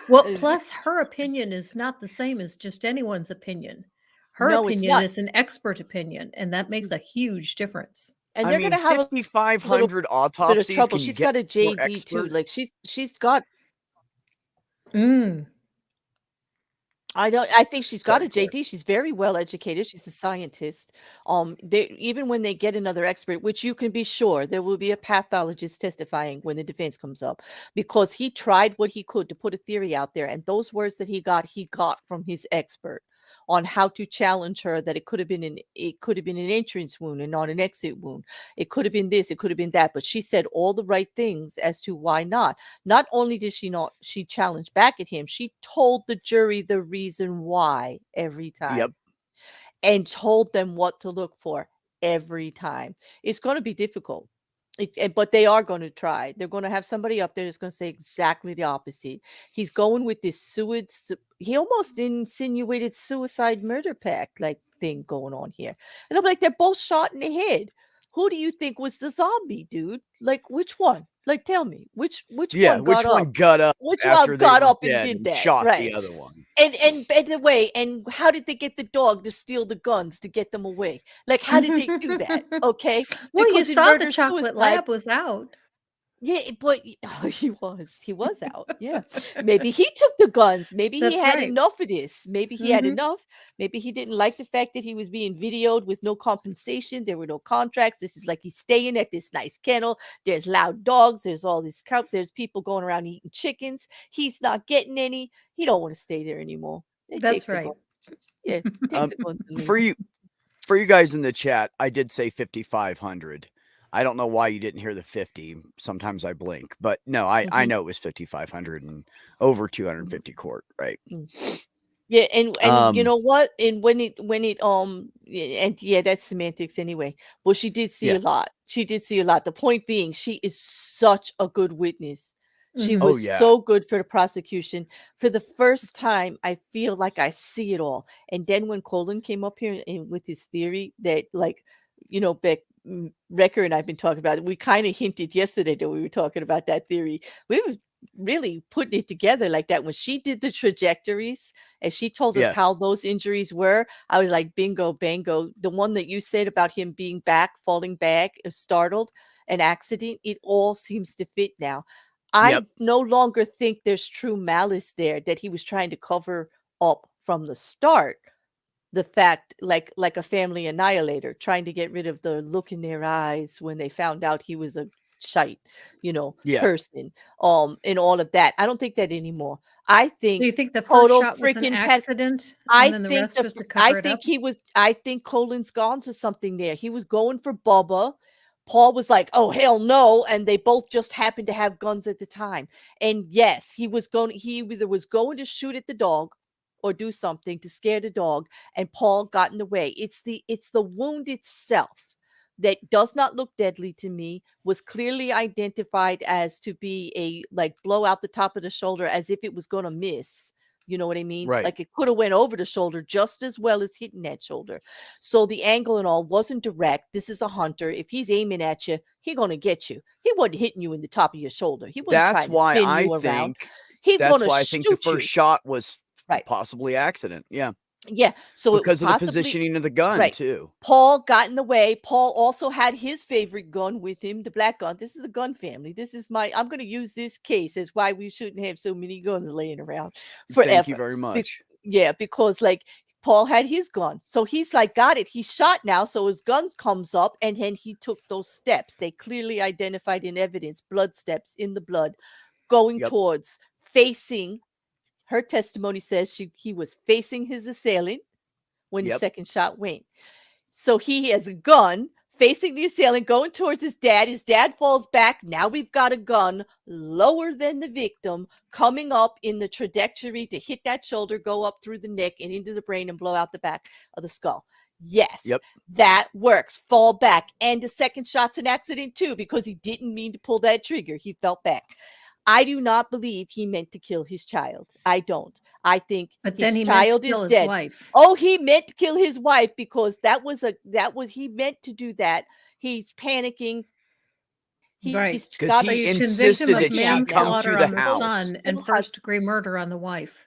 Well, Uh, plus her opinion is not the same as just anyone's opinion. Her No, it's opinion not. is an expert opinion, and that makes a huge difference. And I they're mean, gonna have a little 5,500 bit of autopsies. trouble. Can you She's get got a more JD too. expert? Like she's got Mm. I think she's got a Sorry, JD. She's very well educated. She's a scientist. They even when they get another expert, which you can be sure there will be a pathologist testifying when the defense comes up, because he tried what he could to put a theory out there, and those words that he got from his expert on how to challenge her that it could have been an entrance wound and not an exit wound. It could have been this, it could have been that, but she said all the right things as to why not. Not only did she challenged back at him, she told the jury the reason why every time. Yep. And told them what to look for every time. It's going to be difficult. But they are going to try. They're going to have somebody up there that's going to say exactly the opposite. He's going with this he almost insinuated suicide murder pact like thing going on here. And I'm like, they're both shot in the head. Who do you think was the zombie, dude? Like, which one? Like, tell me, which one got up? Which one got up and did that? Shot right. the other one. And by the way, and how did they get the dog to steal the guns to get them away? Like, how did they do that? Okay. Well, you Because in saw the murder chocolate suicide, lab was out. yeah, but he was out. Yeah. Maybe he took the guns. Maybe he That's had right. enough of this. Maybe he had Mhm. enough. Maybe he didn't like the fact that he was being videoed with no compensation. There were no contracts. This is like he's staying at this nice kennel. There's loud dogs. There's all this there's people going around eating chickens. He's not getting any. He don't want to stay there anymore. He That's takes the right. guns. Yeah, takes the guns and For leaves. you guys in the chat, I did say 5,500. I don't know why you didn't hear the 50. Sometimes I blink, but no, I Mhm. know it was 5,500 and over 250 court, right? Yeah, and you Um, know what? And when it and yeah, that's semantics anyway. Well, she did see Yeah. a lot. She did see a lot. The point being, she is such a good witness. She Mhm. Oh was yeah. so good for the prosecution. For the first time, I feel like I see it all. And then when Colin came up here and with his theory that, like, Recker and I've been talking about it. We kind of hinted yesterday that we were talking about that theory. We were really putting it together like that when she did the trajectories and she told us Yeah. how those injuries were. I was like, bingo, bango. The one that you said about him being falling back, startled, an accident, it all seems to fit now. I Yep. no longer think there's true malice there, that he was trying to cover up from the start the fact, like a family annihilator, trying to get rid of the look in their eyes when they found out he was a shite, Yeah. person, and all of that. I don't think that anymore. I So think you think the first total shot was an freaking accident, I and then the think rest was to cover it up? I think Colin's gone to something there. He was going for Bubba. Paul was like, "Oh hell no," and they both just happened to have guns at the time. And yes, he either was going to shoot at the dog or do something to scare the dog, and Paul got in the way. It's the wound itself that does not look deadly to me, was clearly identified as to be a like blow out the top of the shoulder as if it was going to miss. You know what I mean? Right. Like it could have went over the shoulder just as well as hitting that shoulder. So the angle and all wasn't direct. This is a hunter. If he's aiming at you, he's going to get you. He wasn't hitting you in the top of your shoulder. He wasn't That's trying to why spin I you around. think He's that's going to why I think the shoot you. first shot was Right. possibly accident. Yeah. Yeah. So it was Because of the possibly positioning of the gun right. too. Paul got in the way. Paul also had his favorite gun with him, the black gun. This is a gun family. I'm going to use this case as why we shouldn't have so many guns laying around forever. Thank you very much. Because like Paul had his gun. So he's like, got it. He's shot now. So his guns comes up and then he took those steps. They clearly identified in evidence, blood steps in the blood going towards facing. Her testimony says he was facing his assailant when the second shot went. So he has a gun facing the assailant, going towards his dad. His dad falls back. Now we've got a gun lower than the victim coming up in the trajectory to hit that shoulder, go up through the neck and into the brain and blow out the back of the skull. Yes, that works. Fall back. And the second shot's an accident too, because he didn't mean to pull that trigger. He fell back. I do not believe he meant to kill his child. I don't. I think But then his he meant to child kill is his dead. wife. Oh, he meant to kill his wife because he meant to do that. He's panicking. Right. He's Because got So he you convict insisted him of that she come manslaughter to the on the house. son and first-degree murder on the wife.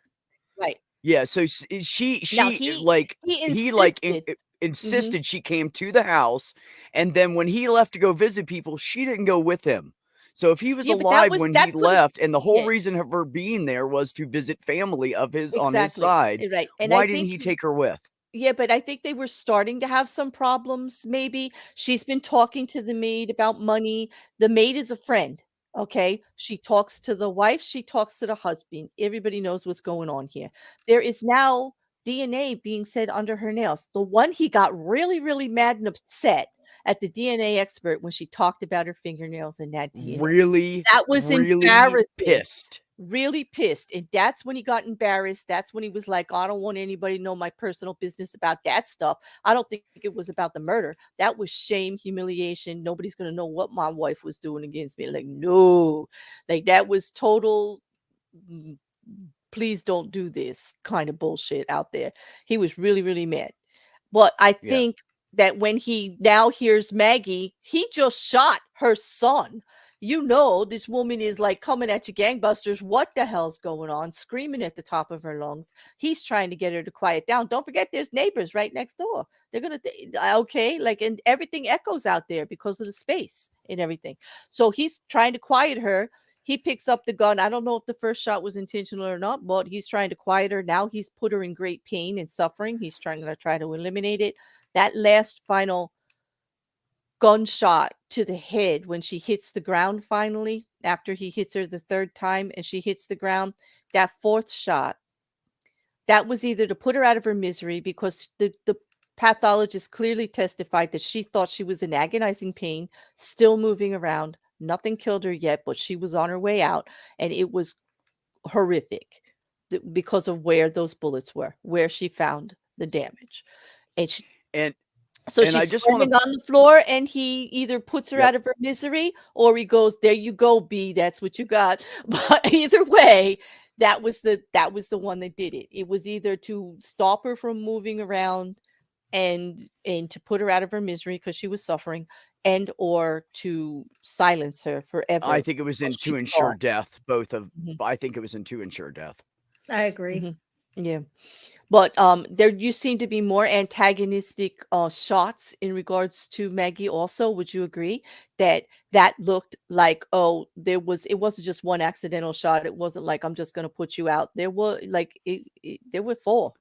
Right. Yeah, so she Now he insisted. insisted she came to the house, and then when he left to go visit people, she didn't go with him. So if he was Yeah, but alive when he that could've- left, and the whole yeah. reason of her being there was to visit family of his on his Exactly, side, right, and why I didn't think he take her with? Yeah, but I think they were starting to have some problems, maybe. She's been talking to the maid about money. The maid is a friend, okay? She talks to the wife, she talks to the husband. Everybody knows what's going on here. There is now DNA being said under her nails. The one he got really, really mad and upset at the DNA expert when she talked about her fingernails and that DNA. Really, That was really embarrassing. pissed. Really pissed, and that's when he got embarrassed. That's when he was like, I don't want anybody to know my personal business about that stuff. I don't think it was about the murder. That was shame, humiliation. Nobody's going to know what my wife was doing against me. Like, no, like that was total please don't do this kind of bullshit out there. He was really, really mad. But I Yeah. think that when he now hears Maggie, he just shot her son. You know, this woman is like coming at you gangbusters. What the hell's going on? Screaming at the top of her lungs. He's trying to get her to quiet down. Don't forget, there's neighbors right next door. They're going to, okay, like, and everything echoes out there because of the space and everything. So he's trying to quiet her. He picks up the gun. I don't know if the first shot was intentional or not, but he's trying to quiet her. Now he's put her in great pain and suffering. He's trying to try to eliminate it. That last final gunshot to the head when she hits the ground finally, after he hits her the third time and she hits the ground, that fourth shot, that was either to put her out of her misery, because the pathologist clearly testified that she thought she was in agonizing pain, still moving around. Nothing killed her yet, but she was on her way out, and it was horrific because of where those bullets were, where she found the damage. And she, so and I she's just squirming wanna- on the floor, and he either puts her Yep. out of her misery, or he goes, "There you go, B. That's what you got." But either way, that was the one that did it. It was either to stop her from moving around and to put her out of her misery because she was suffering, and or to silence her forever. I think it was in because to she's ensure gone. death. Both of, Mhm. I think it was in to ensure death. I agree. Mhm. Yeah. But there you seem to be more antagonistic shots in regards to Maggie also. Would you agree that looked like, oh, it wasn't just one accidental shot. It wasn't like, I'm just going to put you out. There were like there were four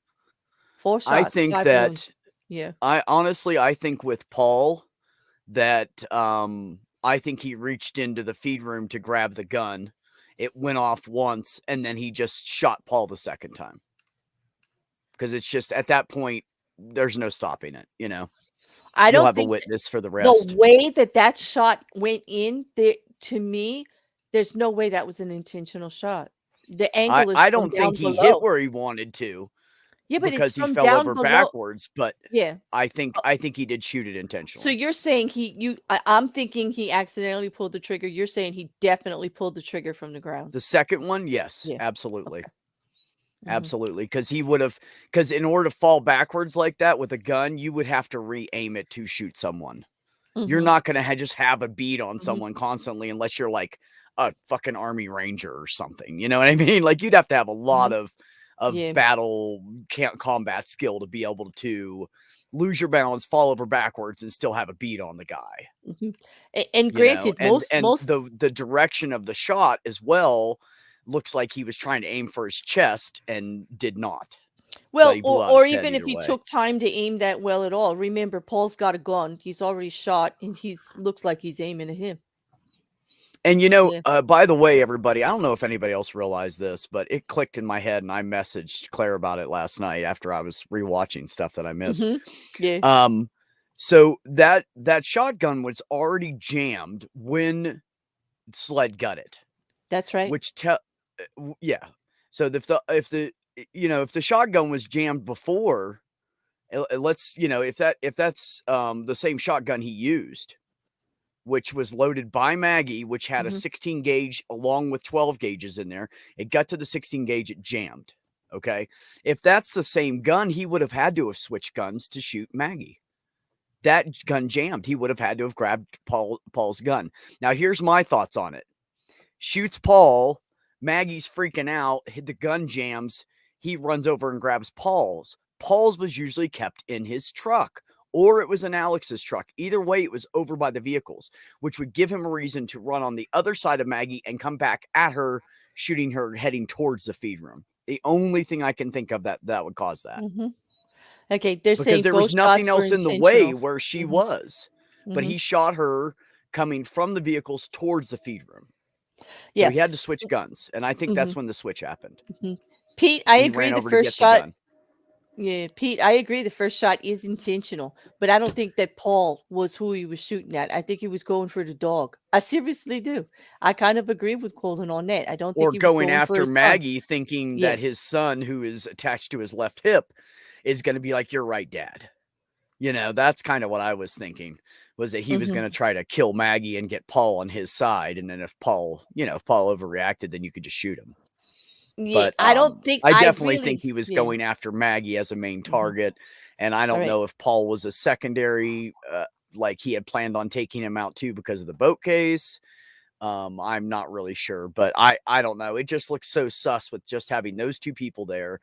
shots, I think 5 that wounds. Yeah. I think with Paul that I think he reached into the feed room to grab the gun. It went off once, and then he just shot Paul the second time. Because it's just at that point, there's no stopping it. You know, I you'll don't have a think witness for the rest. the way that shot went in there, to me, there's no way that was an intentional shot. The angle is I from don't down think he hit below. where he wanted to. Yeah, but it's because he from fell down over below. backwards. But Yeah. I think he did shoot it intentionally. So you're saying I'm thinking he accidentally pulled the trigger. You're saying he definitely pulled the trigger from the ground. The second one, yes, Yeah. absolutely. Okay. Absolutely. Because in order to fall backwards like that with a gun, you would have to re-aim it to shoot someone. You're Mhm. not going to just have a bead on Mhm. someone constantly unless you're like a fucking Army Ranger or something. You know what I mean? Like you'd have to have a lot of Yeah. battle combat skill to be able to lose your balance, fall over backwards, and still have a bead on the guy. Mhm. And You know, granted, and most the direction of the shot as well looks like he was trying to aim for his chest and did not. well, But he blew out or his head even if either he way. took time to aim that well at all. Remember, Paul's got a gun. He's already shot, and looks like he's aiming at him. And you know, Yeah. by the way, everybody, I don't know if anybody else realized this, but it clicked in my head, and I messaged Claire about it last night after I was rewatching stuff that I missed. Mhm. Yeah. So that shotgun was already jammed when Sled got it. That's right. Which yeah. So if the shotgun was jammed before, let's if that's the same shotgun he used, which was loaded by Maggie, which had a Mhm. 16 gauge along with 12 gauges in there. It got to the 16 gauge, it jammed. Okay. If that's the same gun, he would have had to have switched guns to shoot Maggie. That gun jammed. He would have had to have grabbed Paul's gun. Now, here's my thoughts on it. Shoots Paul. Maggie's freaking out. Hit the gun jams. He runs over and grabs Paul's. Paul's was usually kept in his truck or it was in Alex's truck. Either way, it was over by the vehicles, which would give him a reason to run on the other side of Maggie and come back at her, shooting her, heading towards the feed room. The only thing I can think of that would cause that. Okay, they're Because saying there both was nothing shots were else in the way intentional. where she was, but he shot her coming from the vehicles towards the feed room. So Yeah. he had to switch guns, and I think that's when the switch happened. Pete, I He agree. ran The over to first get the shot. gun. Yeah, Pete, I agree. The first shot is intentional, but I don't think that Paul was who he was shooting at. I think he was going for the dog. I seriously do. I kind of agree with Colton on that. I don't think Or he was going going for after his son. Maggie, thinking Yeah. that his son, who is attached to his left hip, is going to be like, "You're right, Dad." You know, that's kind of what I was thinking, was that he was going to try to kill Maggie and get Paul on his side. And then if Paul overreacted, then you could just shoot him. Yeah, But I don't think I I definitely really. think he was Yeah. going after Maggie as a main target. And I don't Alright. know if Paul was a secondary, like he had planned on taking him out too because of the boat case. I'm not really sure, but I don't know. It just looks so sus with just having those two people there.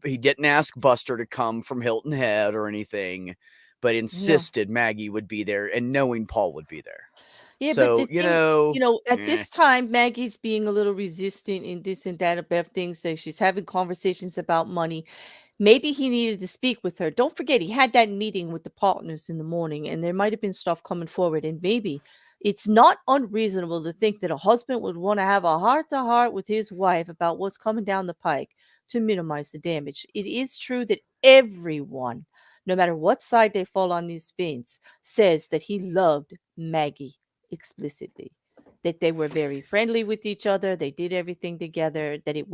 He didn't ask Buster to come from Hilton Head or anything, but insisted Maggie would be there and knowing Paul would be there. Yeah, So, but the you thing, know, at this time, Maggie's being a little resistant in this and that about things. So she's having conversations about money. Maybe he needed to speak with her. Don't forget, he had that meeting with the partners in the morning, and there might have been stuff coming forward. And maybe it's not unreasonable to think that a husband would want to have a heart-to-heart with his wife about what's coming down the pike to minimize the damage. It is true that everyone, no matter what side they fall on this fence, says that he loved Maggie explicitly, that they were very friendly with each other, they did everything together, that it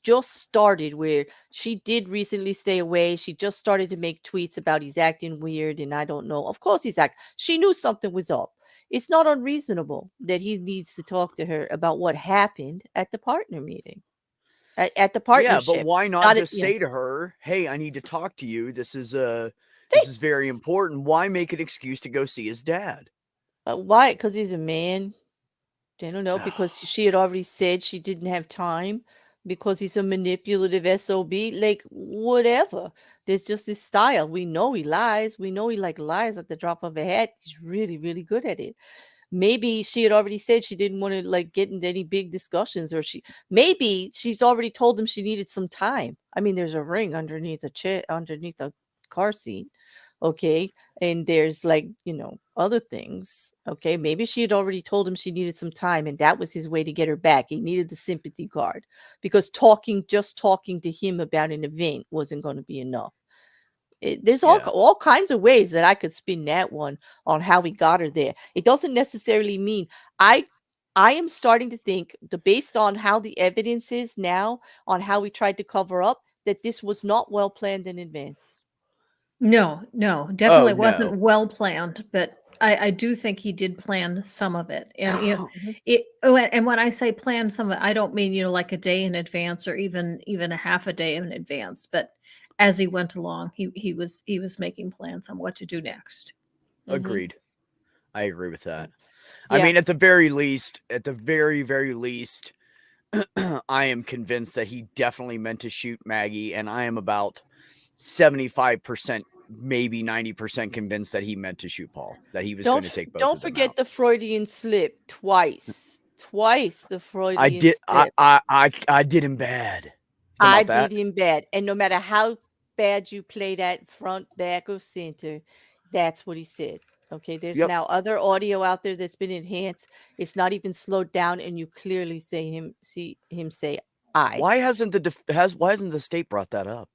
just started where she did recently stay away. She just started to make tweets about he's acting weird, and I don't know. Of course she knew something was up. It's not unreasonable that he needs to talk to her about what happened at the partner meeting, at the partnership. Yeah, but why not just say to her, "Hey, I need to talk to you. This is very important." Why make an excuse to go see his dad? Why? Because he's a man. I don't know, because she had already said she didn't have time, because he's a manipulative SOB, like whatever. There's just this style. We know he lies. We know he lies at the drop of a hat. He's really, really good at it. Maybe she had already said she didn't want to get into any big discussions, or maybe she's already told him she needed some time. I mean, there's a ring underneath a chair, underneath a car seat. Okay. And there's other things. Okay. Maybe she had already told him she needed some time, and that was his way to get her back. He needed the sympathy card, because just talking to him about an event wasn't going to be enough. There's all kinds of ways that I could spin that one on how he got her there. It doesn't necessarily mean I am starting to think based on how the evidence is now on how we tried to cover up, that this was not well planned in advance. No, definitely no. wasn't well planned, but I do think he did plan some of it. And and when I say plan some of it, I don't mean, like a day in advance or even a half a day in advance, but as he went along, he was making plans on what to do next. Agreed. I agree with that. Yeah. I mean, at the very very least, I am convinced that he definitely meant to shoot Maggie, and I am about 75%, maybe 90% convinced that he meant to shoot Paul, that he was going to take both Don't of them forget out. the Freudian slip twice the Freudian I did. slip. I did him bad. I did him bad. And no matter how bad you play that front, back, or center, that's what he said. Okay, there's now other audio out there that's been enhanced. It's not even slowed down, and you clearly see him say, "I." Why hasn't the state brought that up?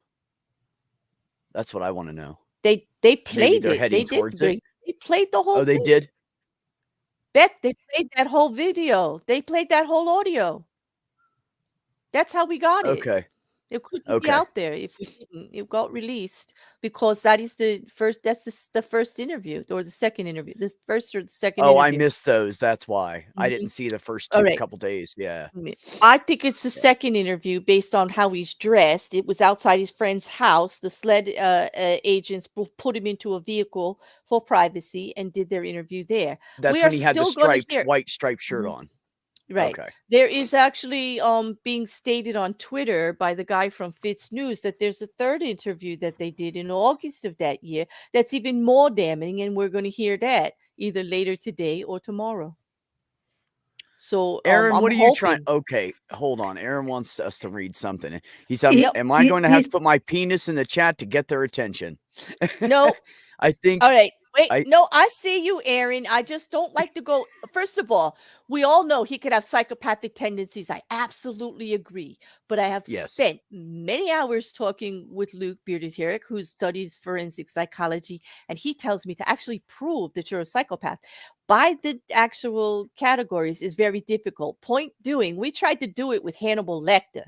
That's what I want to know. They played they're it. heading They towards did. it? They played the whole. Oh, they thing. did? Beck, they played that whole video. They played that whole audio. That's how we got it. Okay. It couldn't be out there if we didn't. It got released because that is the first. That's the first interview or the second interview. The first or the second. Oh, I interview. missed those. That's why I didn't see the first two couple days. Yeah. I think it's the second interview based on how he's dressed. It was outside his friend's house. The SLED agents put him into a vehicle for privacy and did their interview there. That's when he had the white striped shirt on. Right. Okay. There is actually being stated on Twitter by the guy from Fitz News that there's a third interview that they did in August of that year that's even more damning, and we're going to hear that either later today or tomorrow. So Aaron, I'm what are you trying? hoping. Okay, hold on. Aaron wants us to read something. He said, He- "Am I he- going to have he's- to put my penis in the chat to get their attention?" No. I think. All right. Wait, I- no, I see you, Aaron. I just don't like to go. First of all, we all know he could have psychopathic tendencies. I absolutely agree. But I have Yes. spent many hours talking with Luke Bearded Herrick, who studies forensic psychology, and he tells me to actually prove that you're a psychopath by the actual categories is very difficult. Point doing, we tried to do it with Hannibal Lecter.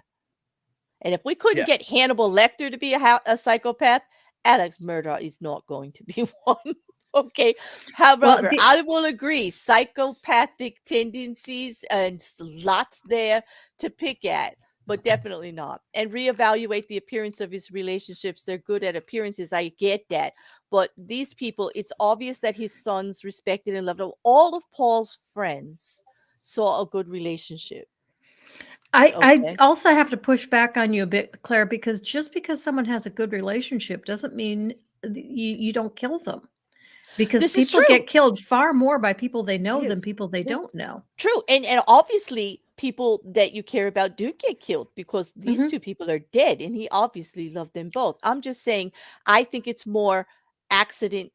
And if we couldn't get Hannibal Lecter to be a psychopath, Alex Murdaugh is not going to be one. Okay. However, I will agree, psychopathic tendencies and lots there to pick at, but definitely not. And reevaluate the appearance of his relationships. They're good at appearances. I get that. But these people, it's obvious that his sons respected and loved him. All of Paul's friends saw a good relationship. I also have to push back on you a bit, Claire, because just because someone has a good relationship doesn't mean you don't kill them. Because This is people true. get killed far more by people they know than people they don't know. True. And obviously people that you care about do get killed because these two people are dead and he obviously loved them both. I'm just saying, I think it's more accident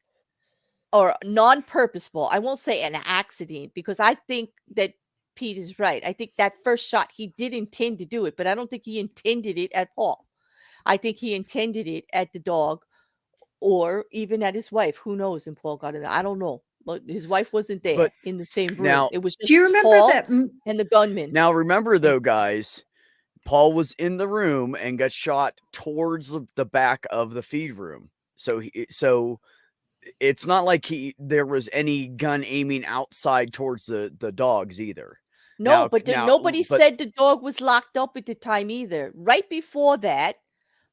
or non-purposeful. I won't say an accident because I think that Pete is right. I think that first shot, he did intend to do it, but I don't think he intended it at Paul. I think he intended it at the dog or even at his wife. Who knows? And Paul got it. I don't know. But his wife wasn't there in the same room. Now, It was just Do you remember Paul that? and the gunman. Now, remember though, guys, Paul was in the room and got shot towards the back of the feed room. So it's not like there was any gun aiming outside towards the dogs either. No, but nobody said the dog was locked up at the time either. Right before that,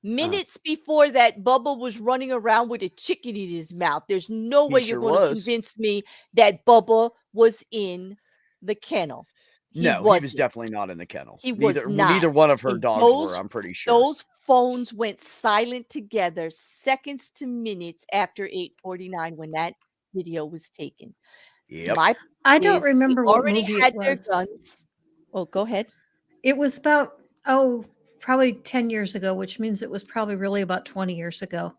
minutes before that, Bubba was running around with a chicken in his mouth. There's no way you're going to convince me that Bubba was in the kennel. He was definitely not in the kennel. He was not. Neither one of her And dogs were, I'm pretty sure. Those phones went silent together seconds to minutes after 8:49 when that video was taken. Yep. I don't remember what already movie had it their was. guns. Oh, go ahead. It was about, probably 10 years ago, which means it was probably really about 20 years ago.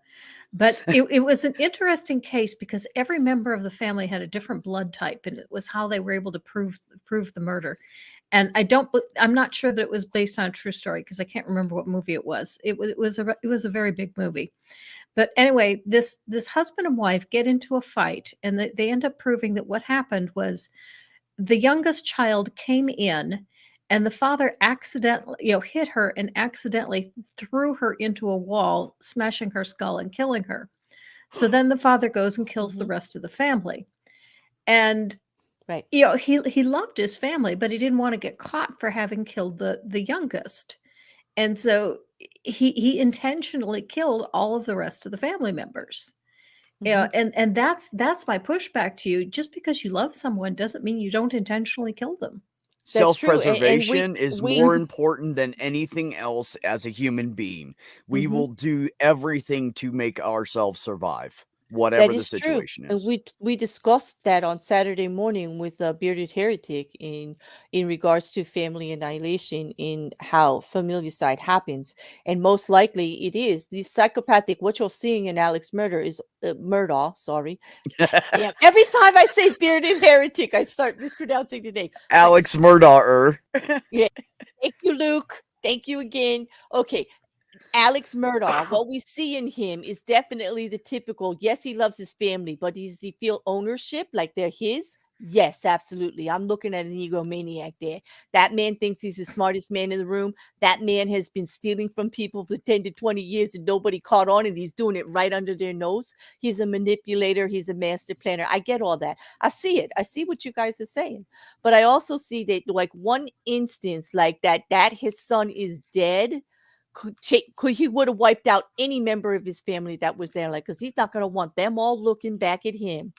But it was an interesting case because every member of the family had a different blood type, and it was how they were able to prove the murder. And I'm not sure that it was based on a true story because I can't remember what movie it was. It was a very big movie. But anyway, this husband and wife get into a fight, and they end up proving that what happened was the youngest child came in, and the father accidentally, hit her and accidentally threw her into a wall, smashing her skull and killing her. So then the father goes and kills the rest of the family. And he loved his family, but he didn't want to get caught for having killed the youngest. And so he intentionally killed all of the rest of the family members. Yeah, and that's my pushback to you. Just because you love someone doesn't mean you don't intentionally kill them. Self-preservation is more important than anything else as a human being. We will do everything to make ourselves survive, whatever the situation is. And we discussed that on Saturday morning with Bearded Heretic in regards to family annihilation, in how familicide happens, and most likely it is the psychopathic. What you're seeing in Alex Murdaugh. Sorry, yeah. Every time I say Bearded Heretic, I start mispronouncing the name. Alex Murdaugh. Yeah, thank you, Luke. Thank you again. Okay. Alex Murdaugh, what we see in him is definitely the typical, yes, he loves his family, but does he feel ownership like they're his? Yes, absolutely. I'm looking at an egomaniac there. That man thinks he's the smartest man in the room. That man has been stealing from people for 10 to 20 years and nobody caught on, and he's doing it right under their nose. He's a manipulator. He's a master planner. I get all that. I see it. I see what you guys are saying. But I also see that like one instance like that his son is dead. He would have wiped out any member of his family that was there, like, because he's not going to want them all looking back at him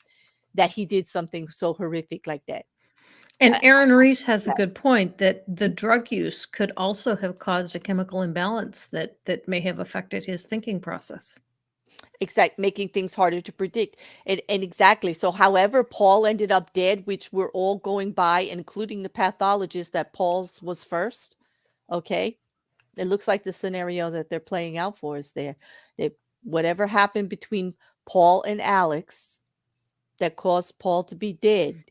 that he did something so horrific like that. And Aaron Reese has a good point that the drug use could also have caused a chemical imbalance that may have affected his thinking process. Exact, making things harder to predict. And exactly. So however Paul ended up dead, which we're all going by, including the pathologist, that Paul's was first. Okay. It looks like the scenario that they're playing out for us there. Whatever happened between Paul and Alex that caused Paul to be dead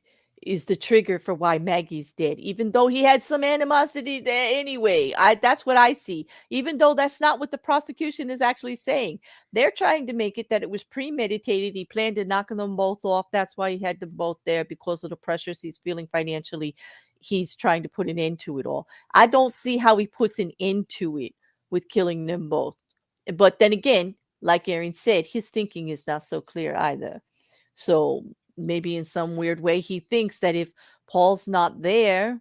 is the trigger for why Maggie's dead, even though he had some animosity there anyway. That's what I see, even though that's not what the prosecution is actually saying. They're trying to make it that it was premeditated. He planned to knock them both off. That's why he had them both there, because of the pressures he's feeling financially. He's trying to put an end to it all. I don't see how he puts an end to it with killing them both. But then again, like Aaron said, his thinking is not so clear either. So maybe in some weird way, he thinks that if Paul's not there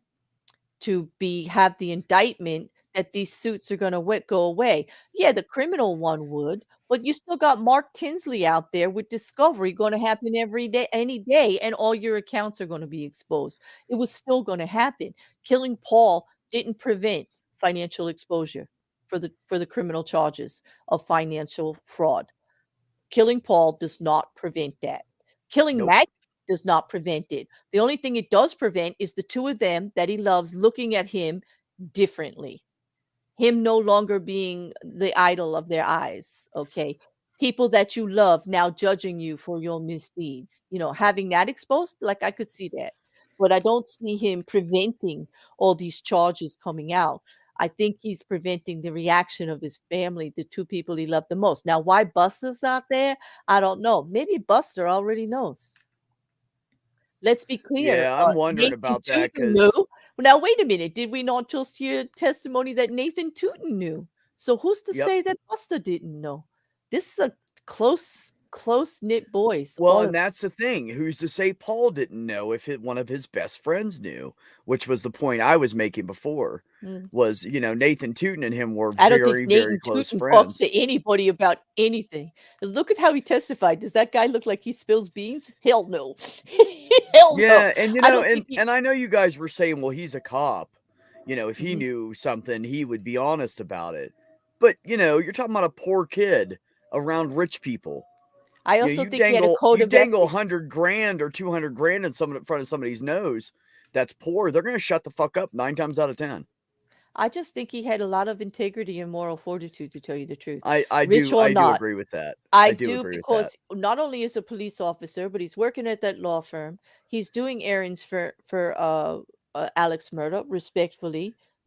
to have the indictment, that these suits are going to go away. Yeah, the criminal one would, but you still got Mark Tinsley out there with discovery going to happen every day, any day, and all your accounts are going to be exposed. It was still going to happen. Killing Paul didn't prevent financial exposure for the criminal charges of financial fraud. Killing Paul does not prevent that. Killing Maggie does not prevent it. The only thing it does prevent is the two of them that he loves looking at him differently. Him no longer being the idol of their eyes. Okay. People that you love now judging you for your misdeeds. Having that exposed, like I could see that. But I don't see him preventing all these charges coming out. I think he's preventing the reaction of his family, the two people he loved the most. Now, why Buster's not there, I don't know. Maybe Buster already knows. Let's be clear. Yeah, I'm wondering Nathan about that Tootin because knew. Now, wait a minute. Did we not just hear testimony that Nathan Tootin knew? So who's to say that Buster didn't know? This is a close-knit boys. Well, and that's the thing. Who's to say Paul didn't know if one of his best friends knew, which was the point I was making before, was, Nathan Tootin and him were I don't very, think very Nathan close Tootin friends. talks to anybody about anything. Look at how he testified. Does that guy look like he spills beans? Hell no. Hell no. Yeah, and I don't think and I know you guys were saying, well, he's a cop. If he knew something, he would be honest about it. But, you're talking about a poor kid around rich people. I also think he had a code of dangle ethics. $100,000 or $200,000 in front of somebody's nose that's poor. They're going to shut the fuck up 9 times out of 10. I just think he had a lot of integrity and moral fortitude, to tell you the truth. I Rich do or not. agree with that. I do do, agree with because not only is a police officer, but he's working at that law firm. He's doing errands for Alex Murdaugh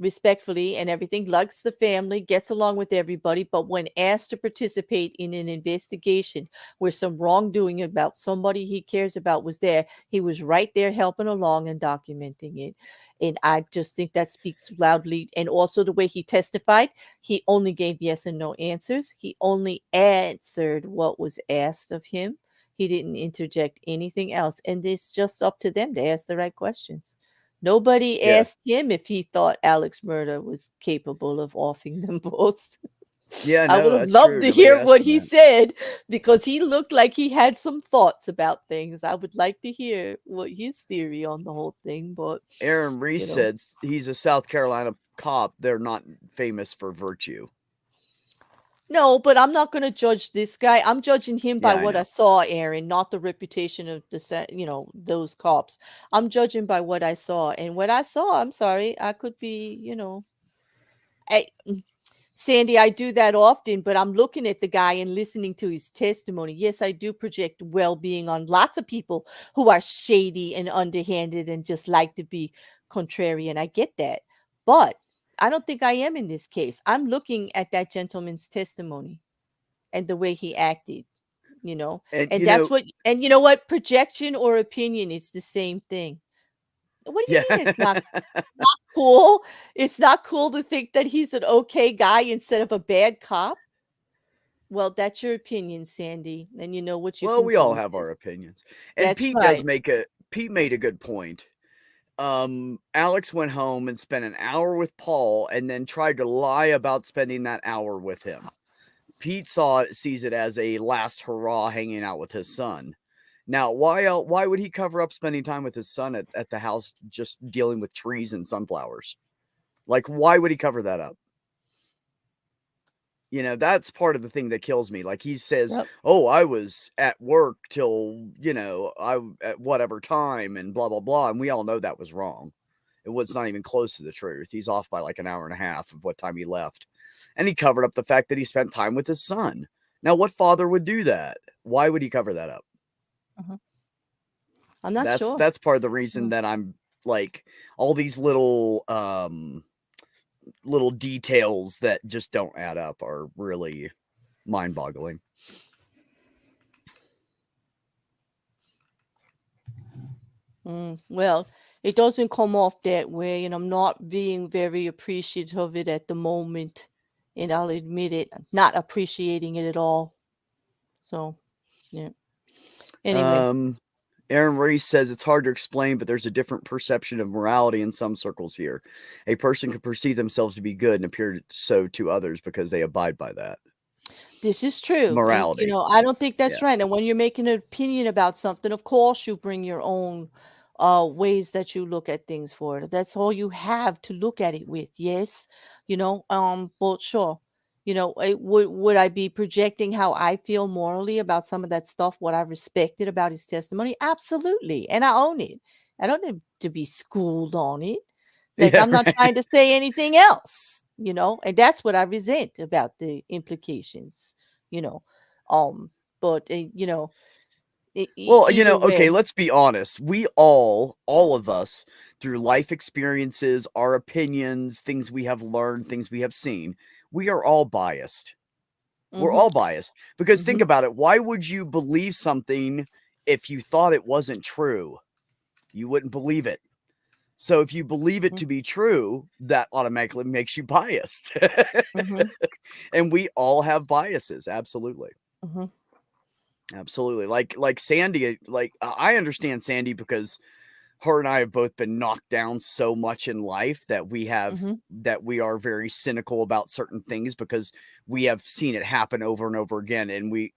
respectfully and everything, likes the family, gets along with everybody. But when asked to participate in an investigation where some wrongdoing about somebody he cares about was there, he was right there helping along and documenting it. And I just think that speaks loudly. And also the way he testified, he only gave yes and no answers. He only answered what was asked of him. He didn't interject anything else. And it's just up to them to ask the right questions. Nobody asked him if he thought Alex Murdaugh was capable of offing them both. Yeah, I no, would have that's loved true. to Nobody hear asked what him he that. said, because he looked like he had some thoughts about things. I would like to hear what his theory on the whole thing. But Aaron Reese said he's a South Carolina cop. They're not famous for virtue. no, but I'm not going to judge this guy. I'm judging him by Yeah, I what know. I saw, Aaron, not the reputation of those cops. I'm judging by what I saw, and what I saw, I'm sorry, I could be, Sandy, I do that often, but I'm looking at the guy and listening to his testimony. Yes, I do project well-being on lots of people who are shady and underhanded and just like to be contrarian. I get that. But I don't think I am in this case. I'm looking at that gentleman's testimony and the way he acted, And, and that's and you know what? Projection or opinion, it's the same thing. What do you mean it's not cool? It's not cool to think that he's an okay guy instead of a bad cop? Well, that's your opinion, Sandy, and you know what you Well, can we do all with have it. our opinions. And That's Pete right. Pete made a good point. Alex went home and spent an hour with Paul and then tried to lie about spending that hour with him. Pete sees it as a last hurrah hanging out with his son. Now, why would he cover up spending time with his son at the house just dealing with trees and sunflowers? Like, why would he cover that up? You know, that's part of the thing that kills me. Like, he says, Yep. oh, I was at work till, you know, at whatever time and blah, blah, blah. And we all know that was wrong. It was not even close to the truth. He's off by like an hour and a half of what time he left. And he covered up the fact that he spent time with his son. Now, what father would do that? Why would he cover that up? I'm not sure. That's part of the reason that I'm like, all these little details that just don't add up are really mind-boggling. Well, it doesn't come off that way, and I'm not being very appreciative of it at the moment, and I'll admit it, not appreciating it at all. So, yeah. Anyway. Aaron Reese says it's hard to explain, but there's a different perception of morality in some circles here. A person can perceive themselves to be good and appear so to others because they abide by that. This is true. Morality. And, I don't think that's right. And when you're making an opinion about something, of course you bring your own ways that you look at things for it. That's all you have to look at it with. Yes. But sure. Would I be projecting how I feel morally about some of that stuff, what I respected about his testimony? Absolutely. And I own it. I don't need to be schooled on it. Like, I'm not trying to say anything else, and that's what I resent about the implications, but Well, way. let's be honest. We all of us, through life experiences, our opinions, things we have learned, things we have seen, we are all biased. We're all biased because think about it. Why would you believe something if you thought it wasn't true? You wouldn't believe it. So if you believe it to be true, that automatically makes you biased. And we all have biases. Absolutely. Absolutely. Like Sandy, I understand Sandy because her and I have both been knocked down so much in life that we have, that we are very cynical about certain things because we have seen it happen over and over again. And we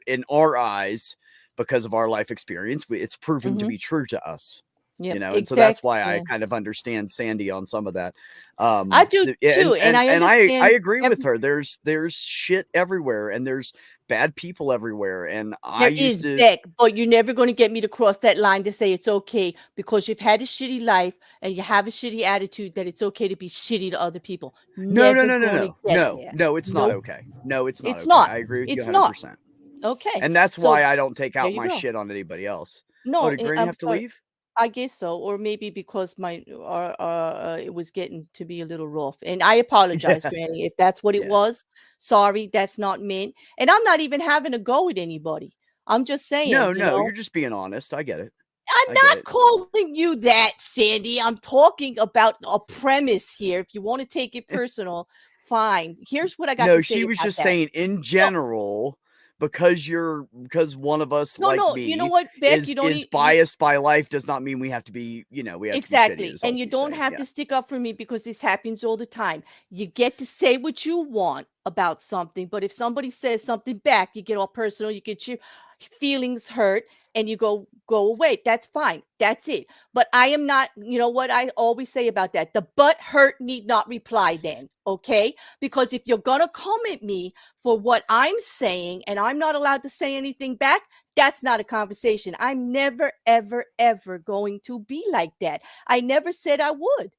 in our eyes, because of our life experience, it's proven to be true to us. Yeah, And so that's why I kind of understand Sandy on some of that. I do too, and I understand. I agree with her. There's shit everywhere, and there's bad people everywhere, and but you're never going to get me to cross that line to say it's okay because you've had a shitty life and you have a shitty attitude that it's okay to be shitty to other people. No, it's not okay. No, it's not. It's okay. not. I agree with you It's 100%. not. Okay, And that's so why I don't take out there you my go. shit on anybody else. No, did Granny I'm have to sorry. leave? I guess so, or maybe because it was getting to be a little rough, and I apologize, Granny, if that's what it was. Sorry, that's not meant, and I'm not even having a go at anybody. I'm just saying, No, you're just being honest. I get it. I'm not calling you that, Sandy. I'm talking about a premise here. If you want to take it personal, fine. Here's what I got to say. She was about just that. saying in general. Because one of us me you know what, Beck, is biased by life does not mean we have to be, we have exactly. to be shitty, And you don't have to stick up for me because this happens all the time. You get to say what you want about something, but if somebody says something back, you get all personal, you get your feelings hurt and you go away. That's fine. That's it. But I am not, what I always say about that, the butt hurt need not reply then. Okay. Because if you're going to come at me for what I'm saying and I'm not allowed to say anything back, that's not a conversation. I'm never, ever, ever going to be like that. I never said I would,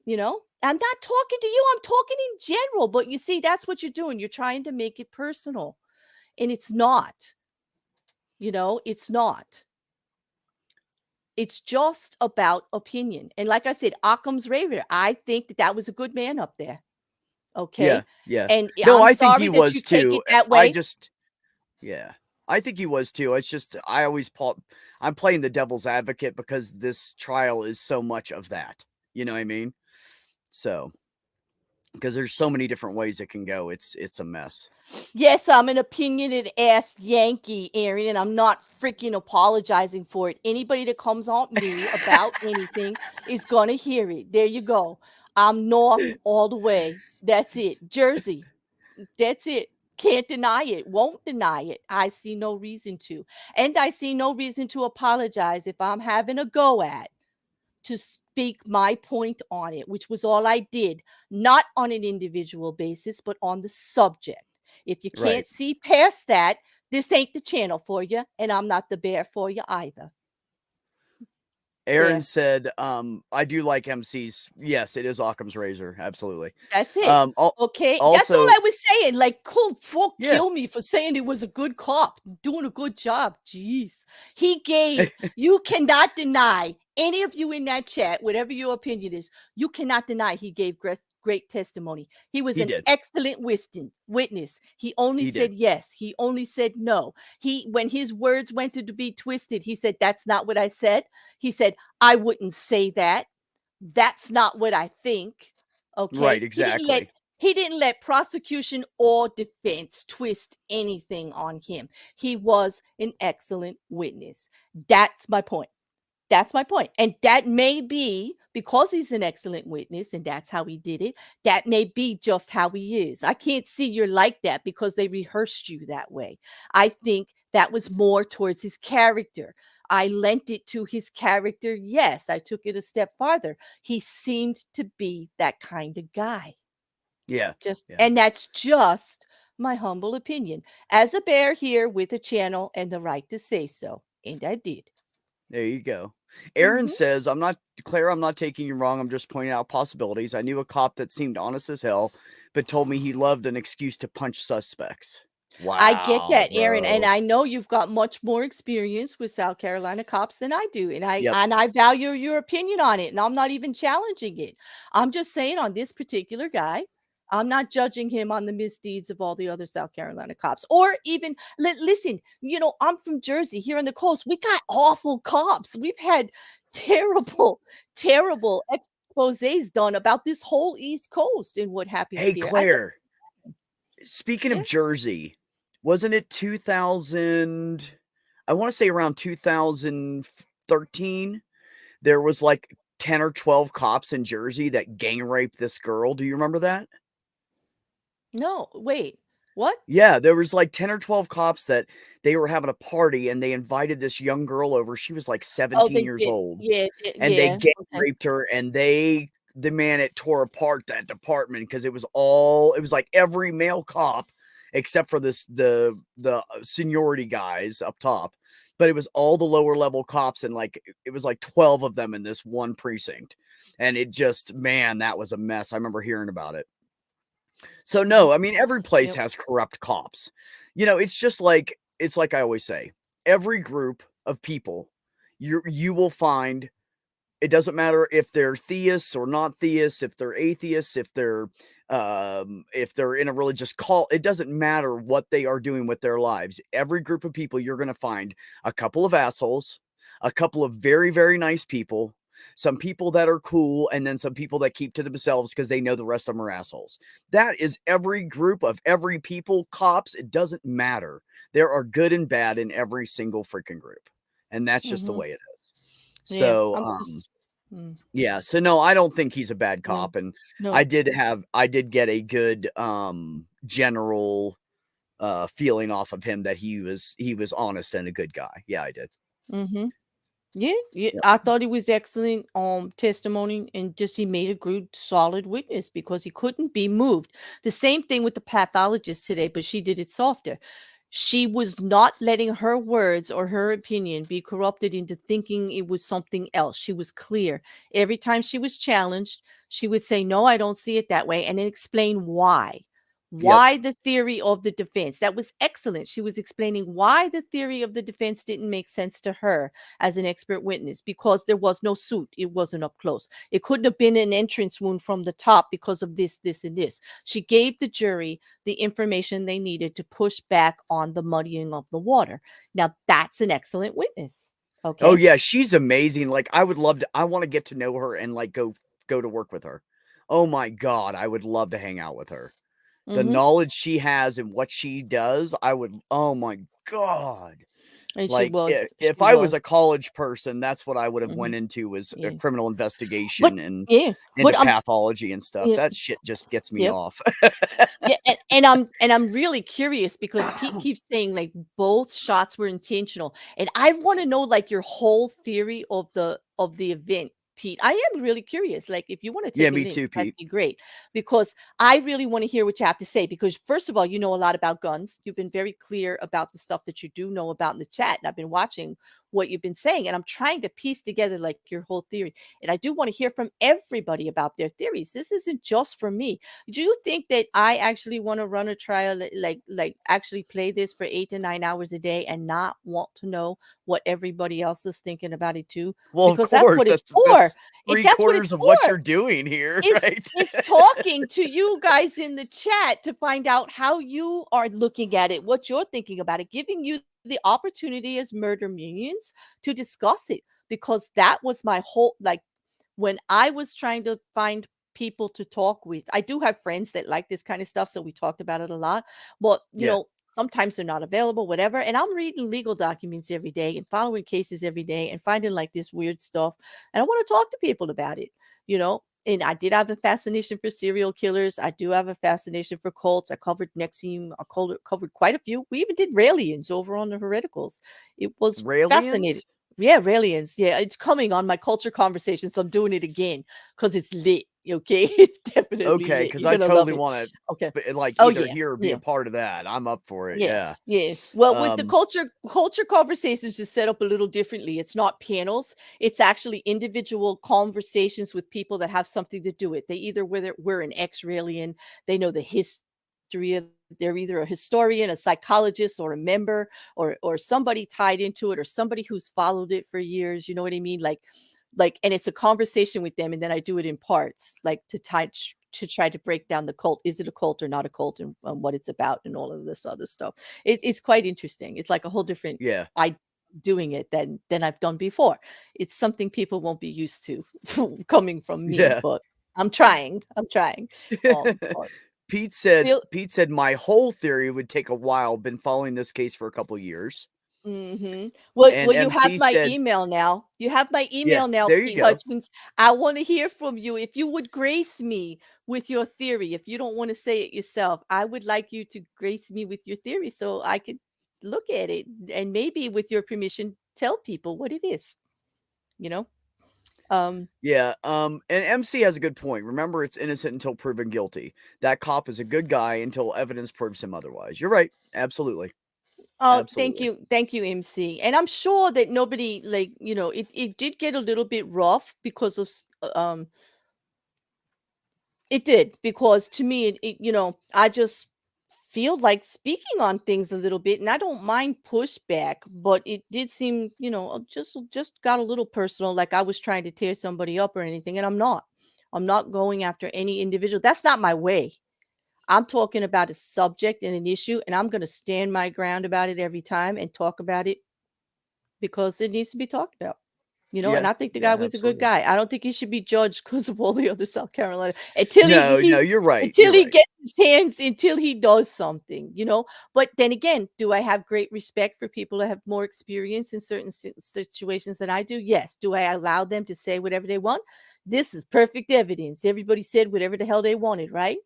I'm not talking to you. I'm talking in general, but you see, that's what you're doing. You're trying to make it personal and it's not. It's not. It's just about opinion. And like I said, Occam's razor, I think that was a good man up there. Okay. Yeah. And no, I'm I think sorry he that was you take too. it that way. I think he was too. It's just, I'm playing the devil's advocate because this trial is so much of that. You know what I mean? So, because there's so many different ways it can go. It's a mess. Yes, I'm an opinionated ass Yankee, Aaron, and I'm not freaking apologizing for it. Anybody that comes on me about anything is going to hear it. There you go. I'm north all the way. That's it. Jersey. That's it. Can't deny it. Won't deny it. I see no reason to. And I see no reason to apologize if I'm having a go at to speak my point on it, which was all I did, not on an individual basis, but on the subject. If you Right. can't see past that, this ain't the channel for you, and I'm not the bear for you either. Aaron There. said, I do like MCs. Yes, it is Occam's razor. Absolutely. That's it. Okay. Okay. That's all Also, I was saying. Like, cool, fuck, yeah. kill me for saying he was a good cop, doing a good job. Jeez. He gave, you cannot deny, any of you in that chat, whatever your opinion is, you cannot deny he gave great testimony. He was He an did. excellent witness. He only He said did. yes. He only said no. When his words went to be twisted, he said, that's not what I said. He said, I wouldn't say that. That's not what I think. Okay. Right, exactly. He didn't let prosecution or defense twist anything on him. He was an excellent witness. That's my point. That's my point. And that may be because he's an excellent witness and that's how he did it. That may be just how he is. I can't see you're like that because they rehearsed you that way. I think that was more towards his character. I lent it to his character. Yes, I took it a step farther. He seemed to be that kind of guy. Yeah. And that's just my humble opinion. As a bear here with a channel and the right to say so. And I did. There you go. Aaron Mhm. says, Claire, I'm not taking you wrong. I'm just pointing out possibilities. I knew a cop that seemed honest as hell, but told me he loved an excuse to punch suspects. Wow. I get that, Aaron, and bro. I know you've got much more experience with South Carolina cops than I do, and Yep. I value your opinion on it, and I'm not even challenging it. I'm just saying on this particular guy, I'm not judging him on the misdeeds of all the other South Carolina cops, or even listen. You know, I'm from Jersey, here on the coast. We got awful cops. We've had terrible, terrible exposés done about this whole East Coast and what happens Hey, here. Claire, speaking of Jersey, wasn't it 2000? I want to say around 2013. There was like 10 or 12 cops in Jersey that gang raped this girl. Do you remember that? No, wait, what? Yeah, there was like 10 or 12 cops that they were having a party and they invited this young girl over. She was like Oh, 17 they years did. old. Yeah, And they yeah. gang Okay. raped her, and the man, it tore apart that department because it was like every male cop except for the seniority guys up top, but it was all the lower level cops, and like it was like 12 of them in this one precinct. And it just, man, that was a mess. I remember hearing about it. So no, I mean, every place has corrupt cops. You know, it's like I always say, every group of people you will find, it doesn't matter if they're theists or not theists, if they're atheists, if they're in a religious cult, it doesn't matter what they are doing with their lives. Every group of people, you're going to find a couple of assholes, a couple of very, very nice people, some people that are cool, and then some people that keep to themselves because they know the rest of them are assholes. That is every group of every people. Cops, it doesn't matter. There are good and bad in every single freaking group. And that's just the way it is. So, yeah. So no, I don't think he's a bad cop. And No. I did get a good general feeling off of him that he was honest and a good guy. Yeah, I did. Mm-hmm. Yeah. I thought he was excellent testimony, and just he made a good solid witness because he couldn't be moved. The same thing with the pathologist today, but she did it softer. She was not letting her words or her opinion be corrupted into thinking it was something else. She was clear. Every time she was challenged, she would say, no, I don't see it that way, and then explain why. Why the theory of the defense. That was excellent. She was explaining why the theory of the defense didn't make sense to her as an expert witness, because there was no suit. It wasn't up close. It couldn't have been an entrance wound from the top because of this, and this. She gave the jury the information they needed to push back on the muddying of the water. Now, that's an excellent witness. Okay. Oh yeah, she's amazing. Like I want to get to know her and like go to work with her. Oh my God, I would love to hang out with her. The knowledge she has and what she does, oh my God. And like if I was a college person, that's what I would have went into, was a criminal investigation and into pathology and stuff. That shit just gets me off. Yeah, I'm really curious because Pete keeps saying like both shots were intentional, and I want to know like your whole theory of the event, Pete. I am really curious. Like, if you want to Yeah, take a me minute, too, that'd Pete. be great, because I really want to hear what you have to say. Because first of all, you know a lot about guns. You've been very clear about the stuff that you do know about in the chat, and I've been watching what you've been saying, and I'm trying to piece together like your whole theory. And I do want to hear from everybody about their theories. This isn't just for me. Do you think that I actually want to run a trial, like actually play this for 8 to 9 hours a day and not want to know what everybody else is thinking about it too? Well, of Because that's course, what it's that's for. That's what it's 3/4 of what for. you're doing here, It's right? it's talking to you guys in the chat to find out how you are looking at it, what you're thinking about it, giving you the opportunity as murder minions to discuss it. Because that was my whole, like, when I was trying to find people to talk with. I do have friends that like this kind of stuff, so we talked about it a lot. But Yeah. sometimes they're not available, whatever. And I'm reading legal documents every day and following cases every day and finding like this weird stuff. And I want to talk to people about it, you know. And I did have a fascination for serial killers. I do have a fascination for cults. I covered Nexium. I covered quite a few. We even did Raelians over on the Hereticals. It was fascinating. Raelians? Yeah, Raelians. Yeah, it's coming on my culture conversation, so I'm doing it again because it's lit. Okay, it's definitely Okay, lit. because You're I gonna love totally it. want Okay. to, like, Oh either yeah, hear or be yeah. a part of that. I'm up for it. Yeah, Yeah. yeah. Well, with the Um, culture conversations is set up a little differently. It's not panels. It's actually individual conversations with people that have something to do it. They either whether we're an ex-Raelian, they know the history of. They're either a historian, a psychologist, or a member, or somebody tied into it, or somebody who's followed it for years. You know what I mean? Like, and it's a conversation with them, and then I do it in parts, like to try to break down the cult. Is it a cult or not a cult, and what it's about, and all of this other stuff. It's quite interesting. It's like a whole different yeah. I doing it than I've done before. It's something people won't be used to coming from me, Yeah. but I'm trying. I'm trying. But Pete said Phil, my whole theory would take a while. Been following this case for a couple years. Well, And you have MC my said, email now. You have my yeah, email now, there you Pete go. Hutchins. I want to hear from you. If you would grace me with your theory, if you don't want to say it yourself, I would like you to grace me with your theory so I could look at it and maybe, with your permission, tell people what it is. You know? Yeah, and MC has a good point. Remember, it's innocent until proven guilty. That cop is a good guy until evidence proves him otherwise. You're right. Absolutely. Oh, Absolutely. thank you, MC. And I'm sure that nobody, like, it did get a little bit rough because of it did, because to me, I just feel like speaking on things a little bit, and I don't mind pushback, but it did seem, just got a little personal, like I was trying to tear somebody up or anything, and I'm not. I'm not going after any individual. That's not my way. I'm talking about a subject and an issue, and I'm going to stand my ground about it every time and talk about it because it needs to be talked about. And Yeah. I think the guy Yeah, was a good absolutely. guy. I don't think he should be judged because of all the other South Carolina until No, you're right. You're he right. gets his hands, until he does something. But then again, do I have great respect for people that have more experience in certain situations than I do? Yes. Do I allow them to say whatever they want? This is perfect evidence. Everybody said whatever the hell they wanted, right?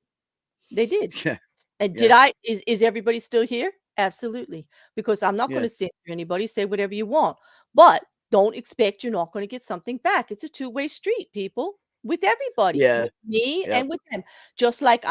They did. Yeah. And Yeah. is everybody still here? Absolutely. Because I'm not going Yeah. to censor anybody. Say whatever you want. But don't expect you're not going to get something back. It's a two-way street, people, with everybody, Yeah. with me Yep. and with them. Just like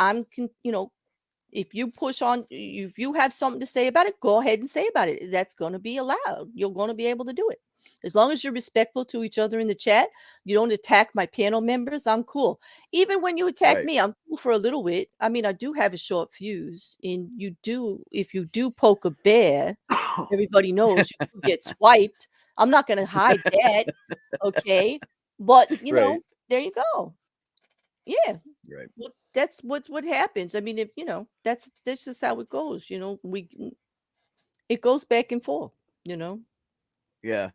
if you push on, if you have something to say about it, go ahead and say about it. That's going to be allowed. You're going to be able to do it. As long as you're respectful to each other in the chat, you don't attack my panel members, I'm cool. Even when you attack Right. me, I'm cool for a little bit. I mean, I do have a short fuse, and if you do poke a bear, everybody knows you do get swiped. I'm not going to hide that. Okay. But, Right. there you go. Yeah. Right. Well, that's what happens. I mean, if that's just how it goes. It goes back and forth. Yeah.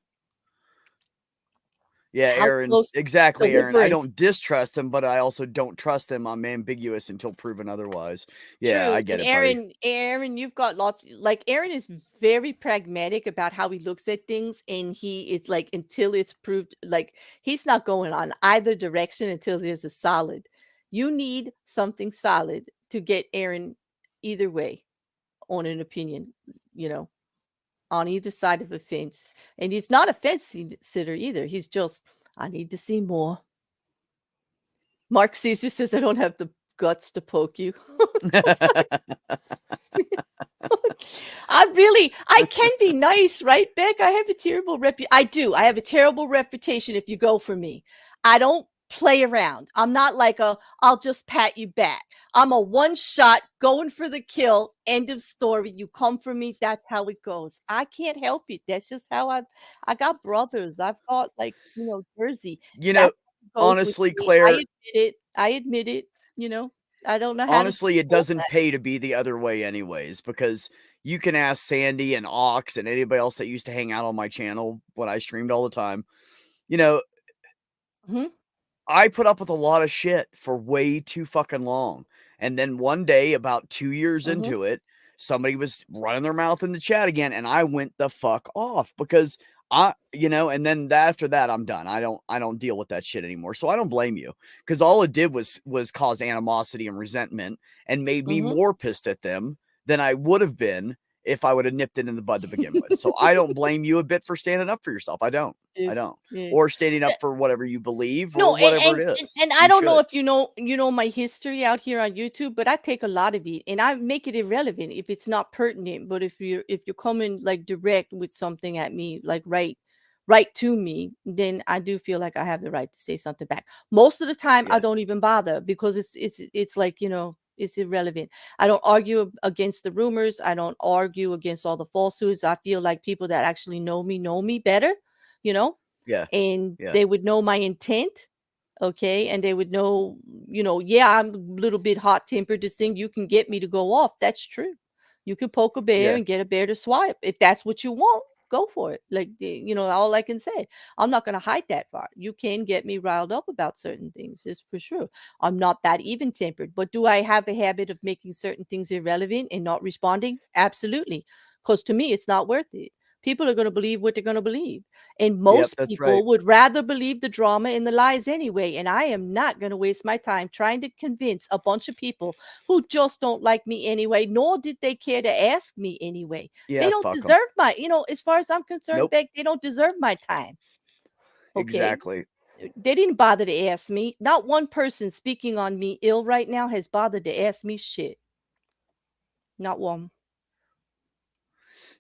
Yeah, How Aaron. close Exactly, Aaron. I deliverance. don't distrust him, but I also don't trust him. I'm ambiguous until proven otherwise. Yeah, I True. get And it, buddy. Aaron, you've got lots, like, Aaron is very pragmatic about how he looks at things, and it's like, until it's proved, like, he's not going on either direction until there's a solid. You need something solid to get Aaron either way on an opinion, on either side of the fence. And he's not a fence sitter either. He's just, I need to see more. Mark Caesar says, I don't have the guts to poke you. I can be nice, right, Beck? I have a terrible reputation. I have a terrible reputation if you go for me. I don't play around. I'm not like I'll just pat you back. I'm a one shot going for the kill. End of story. You come for me. That's how it goes. I can't help it. That's just how I got brothers. I've got Jersey. That's how it goes with Honestly, me. Claire, I admit it. I don't know how honestly, to it doesn't pay to be the other way anyways, because you can ask Sandy and Ox and anybody else that used to hang out on my channel when I streamed all the time. I put up with a lot of shit for way too fucking long. And then one day, about 2 years into it, somebody was running their mouth in the chat again, and I went the fuck off because and then after that, I'm done. I don't deal with that shit anymore. So I don't blame you, because all it did was cause animosity and resentment and made me more pissed at them than I would have been if I would have nipped it in the bud to begin with. So I don't blame you a bit for standing up for yourself. I don't. Yeah. Or standing up for whatever you believe or No, whatever it is. and I You don't know should. if you know my history out here on YouTube, but I take a lot of it and I make it irrelevant if it's not pertinent. But if you're coming like direct with something at me, like right to me, then I do feel like I have the right to say something back. Most of the time, I don't even bother because it's like it's irrelevant. I don't argue against the rumors. I don't argue against all the falsehoods. I feel like people that actually know me better, and they would know my intent. Okay. And they would know, I'm a little bit hot tempered. This thing, you can get me to go off. That's true. You can poke a bear and get a bear to swipe. If that's what you want, go for it. Like, all I can say, I'm not going to hide that far. You can get me riled up about certain things. It's for sure. I'm not that even tempered, but do I have a habit of making certain things irrelevant and not responding? Absolutely. Because to me, it's not worth it. People are going to believe what they're going to believe. And most people would rather believe the drama and the lies anyway. And I am not going to waste my time trying to convince a bunch of people who just don't like me anyway, nor did they care to ask me anyway. They don't deserve my, as far as I'm concerned, Beck, they don't deserve my time. Okay? Exactly. They didn't bother to ask me. Not one person speaking on me ill right now has bothered to ask me shit. Not one.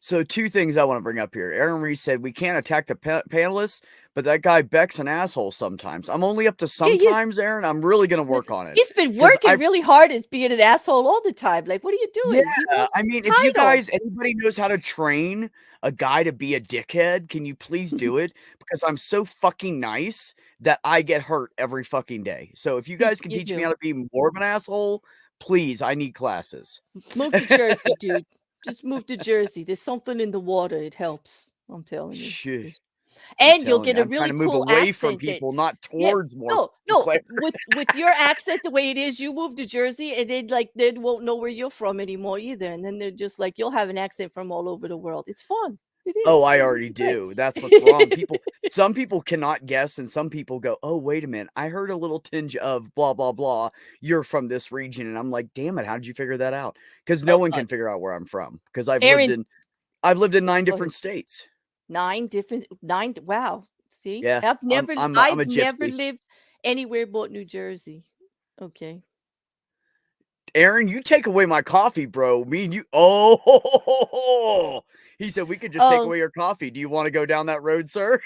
So 2 things I want to bring up here. Aaron Reese said, we can't attack the panelists, but that guy Beck's an asshole sometimes. I'm only up to sometimes, Aaron. I'm really going to work on it. He's been working really hard at being an asshole all the time. Like, what are you doing? Yeah, I mean, if you guys, anybody knows how to train a guy to be a dickhead, can you please do it? Because I'm so fucking nice that I get hurt every fucking day. So if you guys can teach me how to be more of an asshole, please, I need classes. Move to Jersey, dude. Just move to Jersey. There's something in the water. It helps. I'm telling you. Shit. And you'll get a I'm really trying to move cool away accent. from people, not towards more. No. With your accent the way it is, you move to Jersey and they won't know where you're from anymore either. And then they're just like, you'll have an accent from all over the world. It's fun. It is. Oh, I already do. That's what's wrong. Some people cannot guess, and some people go, "Oh, wait a minute, I heard a little tinge of blah blah blah. You're from this region," and I'm like, "Damn it, how did you figure that out?" Because no one can figure out where I'm from. Because I've lived in 9 different states. 9. Wow. See, Yeah, I've never I'm a gypsy. lived anywhere but New Jersey. Okay. Aaron, you take away my coffee, bro. Me and you. Oh, he said we could just take away your coffee. Do you want to go down that road, sir?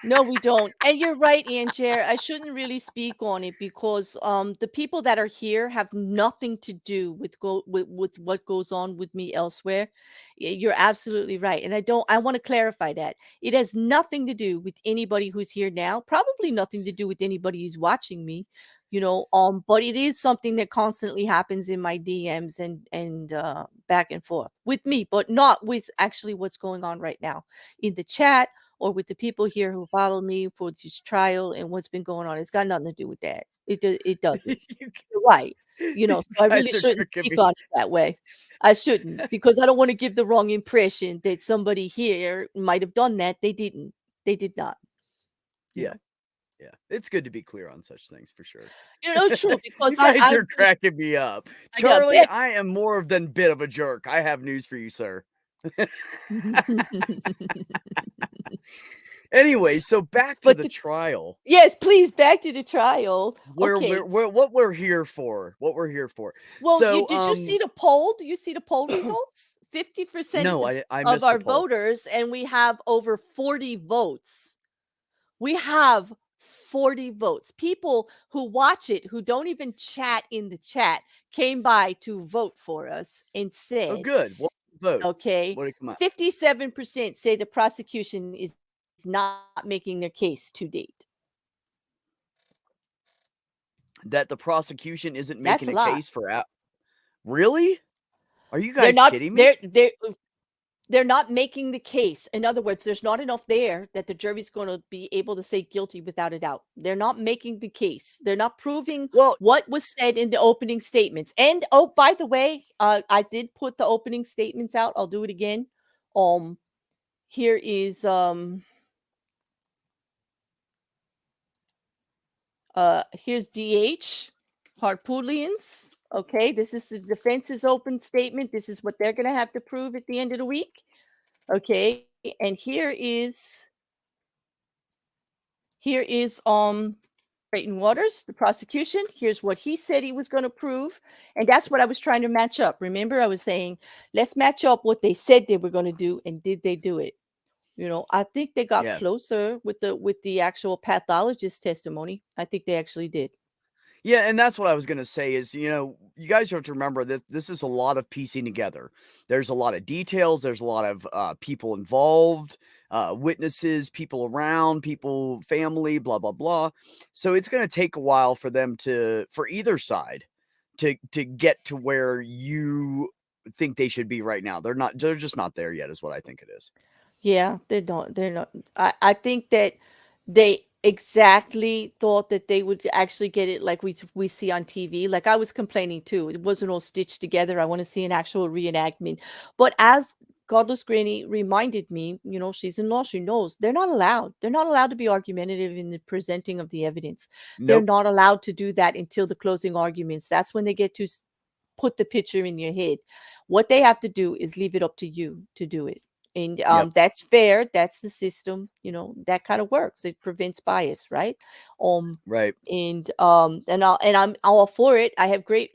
No, we don't. And you're right, Angier. I shouldn't really speak on it because the people that are here have nothing to do with what goes on with me elsewhere. You're absolutely right. And I want to clarify that. It has nothing to do with anybody who's here now, probably nothing to do with anybody who's watching me, but it is something that constantly happens in my DMs and back and forth with me, but not with actually what's going on right now in the chat or with the people here who follow me for this trial and what's been going on. It's got nothing to do with that. It doesn't. You're right. So I really shouldn't speak on it that way. I shouldn't, because I don't want to give the wrong impression that somebody here might have done that. They didn't. They did not. Yeah. Yeah, it's good to be clear on such things for sure. True, because You guys I are cracking me up. I got Charlie, bit. I am more than bit of a jerk. I have news for you, sir. Anyway, so back to But the trial. Yes, please, back to the trial. Where Okay. what we're here for. What we're here for. Well, So, did you see the poll? Do you see the poll results? 50% No, of, I of missed the our poll. voters, and we have over 40 votes. We have 40 votes. People who watch it, who don't even chat in the chat, came by to vote for us and said, Oh, good. What vote? okay, What did it come out? 57% say the prosecution is not making their case to date. That the prosecution isn't That's making a a lot. case for Really? Are you They're guys not kidding me? they're not making the case. In other words, there's not enough there that the jury's going to be able to say guilty without a doubt. They're not making the case. They're not proving what was said in the opening statements. And oh, by the way, I did put the opening statements out. I'll do it again. Here is here's DH Harpootlians. Okay, this is the defense's open statement. This is what they're going to have to prove at the end of the week. Okay, and here is Creighton Waters, the prosecution. Here's what he said he was going to prove, and that's what I was trying to match up. Remember, I was saying, let's match up what they said they were going to do, and did they do it? I think they got closer with the actual pathologist testimony. I think they actually did. Yeah, and that's what I was going to say is, you guys have to remember that this is a lot of piecing together. There's a lot of details. There's a lot of people involved, witnesses, people around, people, family, blah, blah, blah. So it's going to take a while for them for either side to get to where you think they should be right now. They're just not there yet is what I think it is. Yeah, they're not. I think that they exactly thought that they would actually get it like we see on TV. Like I was complaining too. It wasn't all stitched together. I want to see an actual reenactment. But as Godless Granny reminded me, she's in law, she knows they're not allowed. They're not allowed to be argumentative in the presenting of the evidence. They're not allowed to do that until the closing arguments. That's when they get to put the picture in your head. What they have to do is leave it up to you to do it. And that's fair. That's the system. That kind of works. It prevents bias, right? Right. And I'm all for it. I have great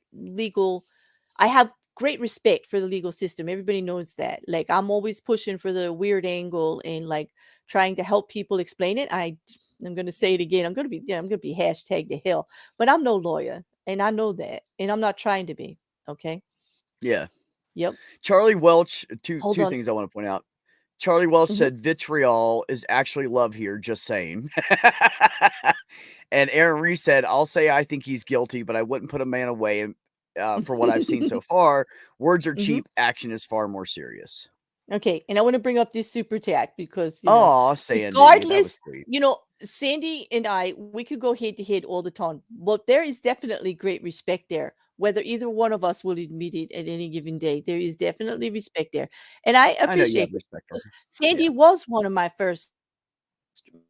respect for the legal system. Everybody knows that. Like I'm always pushing for the weird angle and like trying to help people explain it. I'm going to say it again. I'm going to be hashtag to hell, but I'm no lawyer, and I know that, and I'm not trying to be. Okay. Yeah. Yep. Charlie Welch. Two Hold on. things I want to point out. Charlie Welch said vitriol is actually love here, just saying. And Aaron Reese said, I'll say I think he's guilty, but I wouldn't put a man away. And for what I've seen so far, words are cheap. Action is far more serious. Okay. And I want to bring up this super chat because, Sandy, regardless, Sandy and I, we could go head to head all the time, but there is definitely great respect there. Whether either one of us will admit it at any given day, there is definitely respect there. And I appreciate it. Sandy was one of my first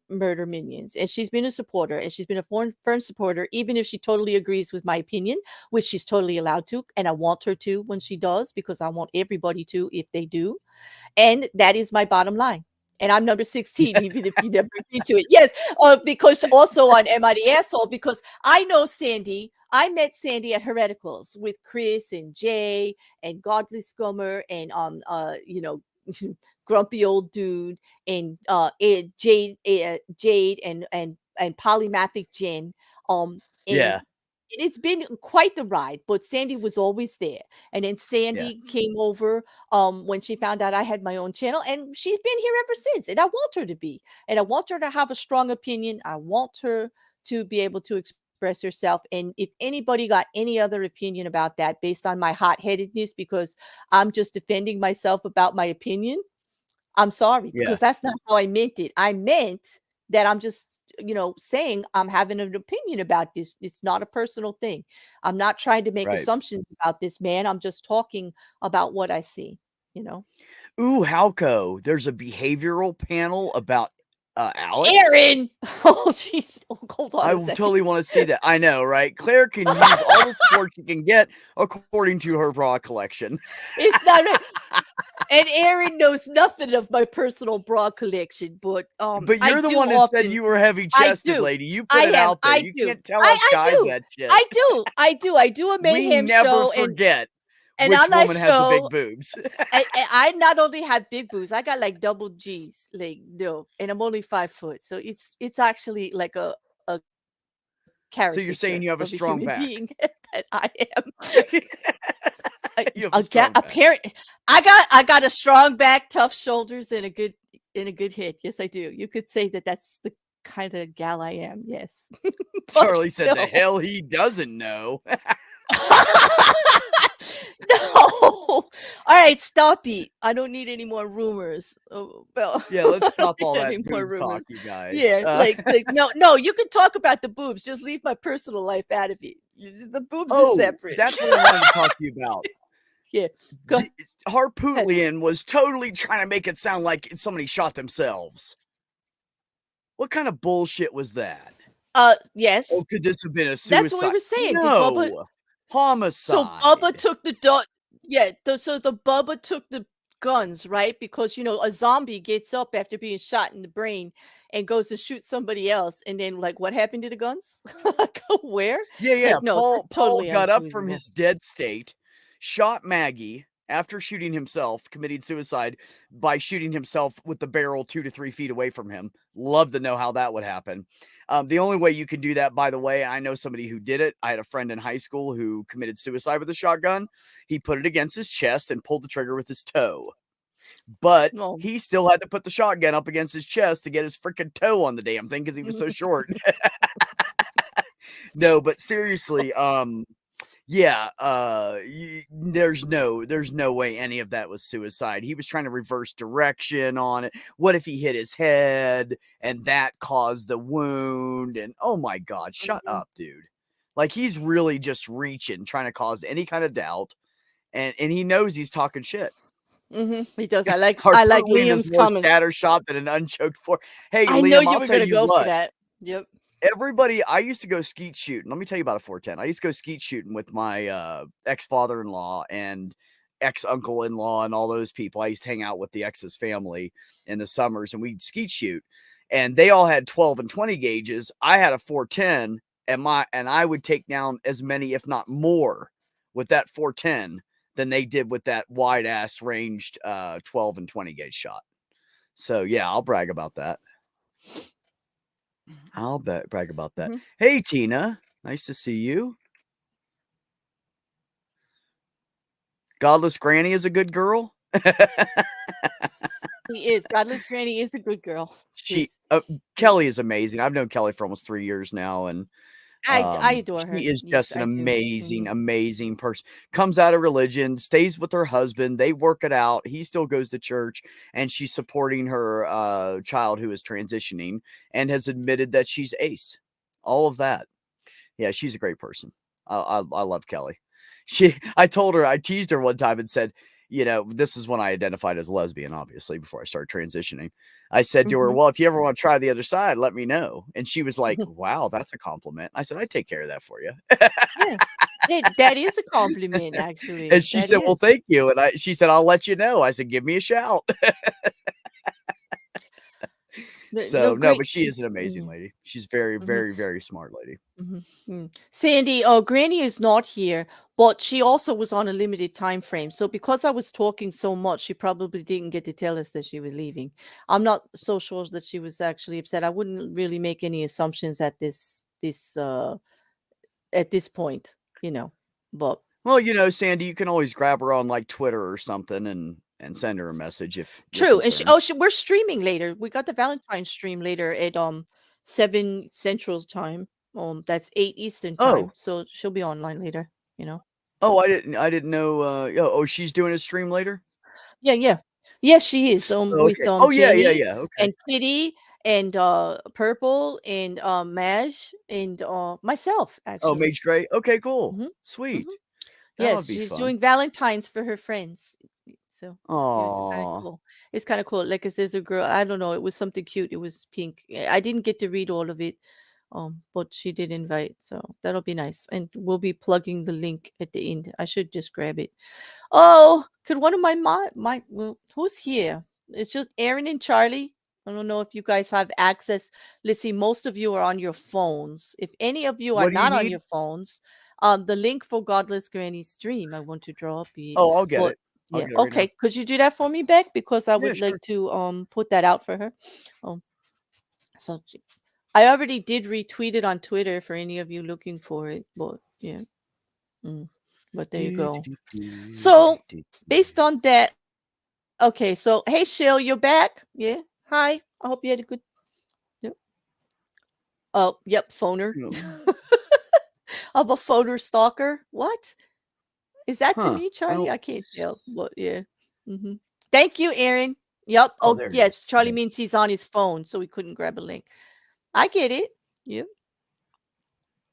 murder minions, and she's been a supporter, and she's been a firm supporter, even if she totally agrees with my opinion, which she's totally allowed to. And I want her to when she does, because I want everybody to if they do. And that is my bottom line. And I'm number 16, even if you never agreed to it. Yes, because also on Am I the Asshole? Because I know Sandy. I met Sandy at Hereticals with Chris and Jay and Godly Scummer and Grumpy Old Dude and Jade and Polymathic Jen. It's been quite the ride, but Sandy was always there. And then Sandy came over when she found out I had my own channel, and she's been here ever since. And I want her to be. And I want her to have a strong opinion. I want her to be able to express herself. And if anybody got any other opinion about that based on my hot-headedness, because I'm just defending myself about my opinion, I'm sorry, because that's not how I meant it. I meant that I'm just, saying I'm having an opinion about this. It's not a personal thing. I'm not trying to make assumptions about this man. I'm just talking about what I see, Ooh, Halco, there's a behavioral panel about Alex? Aaron! Oh, jeez. Oh, hold on I a second. totally want to see that. I know, right? Claire can use all the support she can get according to her bra collection. It's not right. And Aaron knows nothing of my personal bra collection, but But I you're the do one that said often. you were heavy I chested, do. lady. You put I it am. out there. I You do. can't tell us I guys do. that shit. I do. I do. I do a We mayhem never show, and forget on which that woman has the big show, boobs. I not only have big boobs, I got like double G's, like no, and I'm only 5 foot, so it's actually like a So you're saying caricature you have a of a strong human back. being that I am. You have a strong back. I got a strong back, tough shoulders, and a good hit. Yes, I do. You could say that that's the kind of gal I am. Yes. But Charlie said, "The still. hell he doesn't know." No. All right, stop it. I don't need any more rumors. Oh, well, Yeah, let's stop all any that more boob talk, rumors. you guys. Yeah, like no, you can talk about the boobs. Just leave my personal life out of it. The boobs are Oh, separate. that's what I wanted to talk to you about. Yeah. Go. Harpootlian was totally trying to make it sound like somebody shot themselves. What kind of bullshit was that? Yes. Oh, could this have been a suicide? That's what we were saying. Did No, Bubba, homicide. so Bubba took the dog. Yeah, so the Bubba took the guns, right? Because a zombie gets up after being shot in the brain and goes to shoot somebody else, and then like, what happened to the guns? Where? Yeah. Like, no, Paul that's totally got up from unfeasible. his dead state, shot Maggie after shooting himself, committed suicide by shooting himself with the barrel 2 to 3 feet away from him. Love to know how that would happen. The only way you can do that, by the way, I know somebody who did it. I had a friend in high school who committed suicide with a shotgun. He put it against his chest and pulled the trigger with his toe. But Well, he still had to put the shotgun up against his chest to get his freaking toe on the damn thing because he was so short. No, but seriously, yeah, there's no way any of that was suicide. He was trying to reverse direction on it. What if he hit his head and that caused the wound? And oh my God, shut up, dude. Like, he's really just reaching, trying to cause any kind of doubt. And he knows he's talking shit. He does. I like Harpootlian Liam's is more comment. scattershot than an unchoked for. Hey, I Liam, know you I'll were tell gonna you go what. for that. Yep. Everybody, I used to go skeet shooting. Let me tell you about a 410. I used to go skeet shooting with my ex-father-in-law and ex-uncle-in-law and all those people. I used to hang out with the ex's family in the summers, and we'd skeet shoot. And they all had 12 and 20 gauges. I had a 410, and I would take down as many, if not more, with that 410 than they did with that wide-ass ranged 12 and 20 gauge shot. So, yeah, I'll brag about that. I'll brag about that. Hey, Tina. Nice to see you. Godless Granny is a good girl. He is. Godless Granny is a good girl. Kelly is amazing. I've known Kelly for almost 3 years now, and I adore her. she is Yes, just an I do. amazing, amazing person. Comes out of religion, stays with her husband. They work it out. He still goes to church, and she's supporting her child who is transitioning and has admitted that she's ace. All of that. Yeah, she's a great person. I love Kelly. I teased her one time and said, this is when I identified as lesbian, obviously, before I started transitioning. I said to her, well, if you ever want to try the other side, let me know. And she was like, wow, that's a compliment. I said, I'd take care of that for you. Yeah. Hey, that is a compliment, actually. And she That said, well, is. thank you. And she said, I'll let you know. I said, give me a shout. So, no, but she is an amazing lady. She's very, very, very smart lady. Sandy, Granny is not here, but she also was on a limited time frame. So because I was talking so much, she probably didn't get to tell us that she was leaving. I'm not so sure that she was actually upset. I wouldn't really make any assumptions at this point, But well, Sandy, you can always grab her on like Twitter or something and send her a message if you're true. And concerned. we're streaming later. We got the Valentine's stream later at 7 Central Time. That's 8 Eastern Time. Oh. So she'll be online later, Oh, I didn't know. She's doing a stream later? Yeah. Yes, she is. Oh, With okay. Oh, yeah. Jenny Okay. and Kitty and Purple and Maj and myself, Oh, actually. Mage Gray. Okay, cool. Sweet. That Yes, would be she's fun. doing Valentine's for her friends. So it was kind of Oh, cool. It's kind of cool. Like, 'cause there's a girl, I don't know, it was something cute. It was pink. I didn't get to read all of it, but she did invite, so that'll be nice. And we'll be plugging the link at the end. I should just grab it. Oh, could one of well, who's here? It's just Aaron and Charlie. I don't know if you guys have access. Let's see, most of you are on your phones. If any of you are what do you not on need? your phones, the link for Godless Granny stream, I want to draw up it. Oh, I'll get But it. I'll yeah, get it right now. okay. Could you do that for me, Beck? Because I Yeah, would sure. like to put that out for her. So I already did retweet it on Twitter for any of you looking for it. But yeah. But there you go. So based on that, okay. So hey, Shell, you're back. Yeah. Hi. I hope you had a good. Yep. Oh, yep. Phoner. Of a phoner stalker. What is that to Huh. me, I Charlie? don't. I can't tell. But yeah. Thank you, Aaron. Yep. Oh, Oh, there it yes. is. Charlie means he's on his phone, so he couldn't grab a link. I get it. Yeah.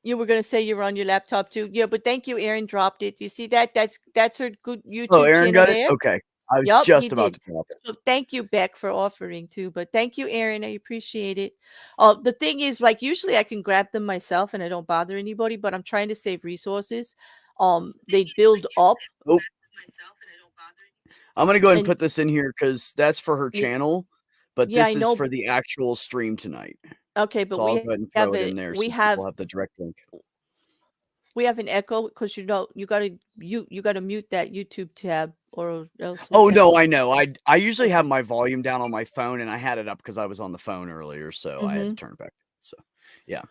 You were gonna say you were on your laptop too. Yeah, but thank you, Aaron dropped it. You see that? That's her good Oh, YouTube Aaron channel got it? there. Okay. I was Yep, he just about did. to drop it. So thank you, Beck, for offering too. But thank you, Aaron. I appreciate it. The thing is, like, usually I can grab them myself and I don't bother anybody, but I'm trying to save resources. They build up. Oh, I'm gonna go ahead and And put this in here because that's for her yeah, channel, but yeah, I this is know. for the actual stream tonight. Okay, but So I'll go ahead and throw it in there so people have the direct link. we have an echo because you gotta mute that YouTube tab or else we Oh can't. no, I know. I usually have my volume down on my phone, and I had it up because I was on the phone earlier, so I had to turn it back. So yeah.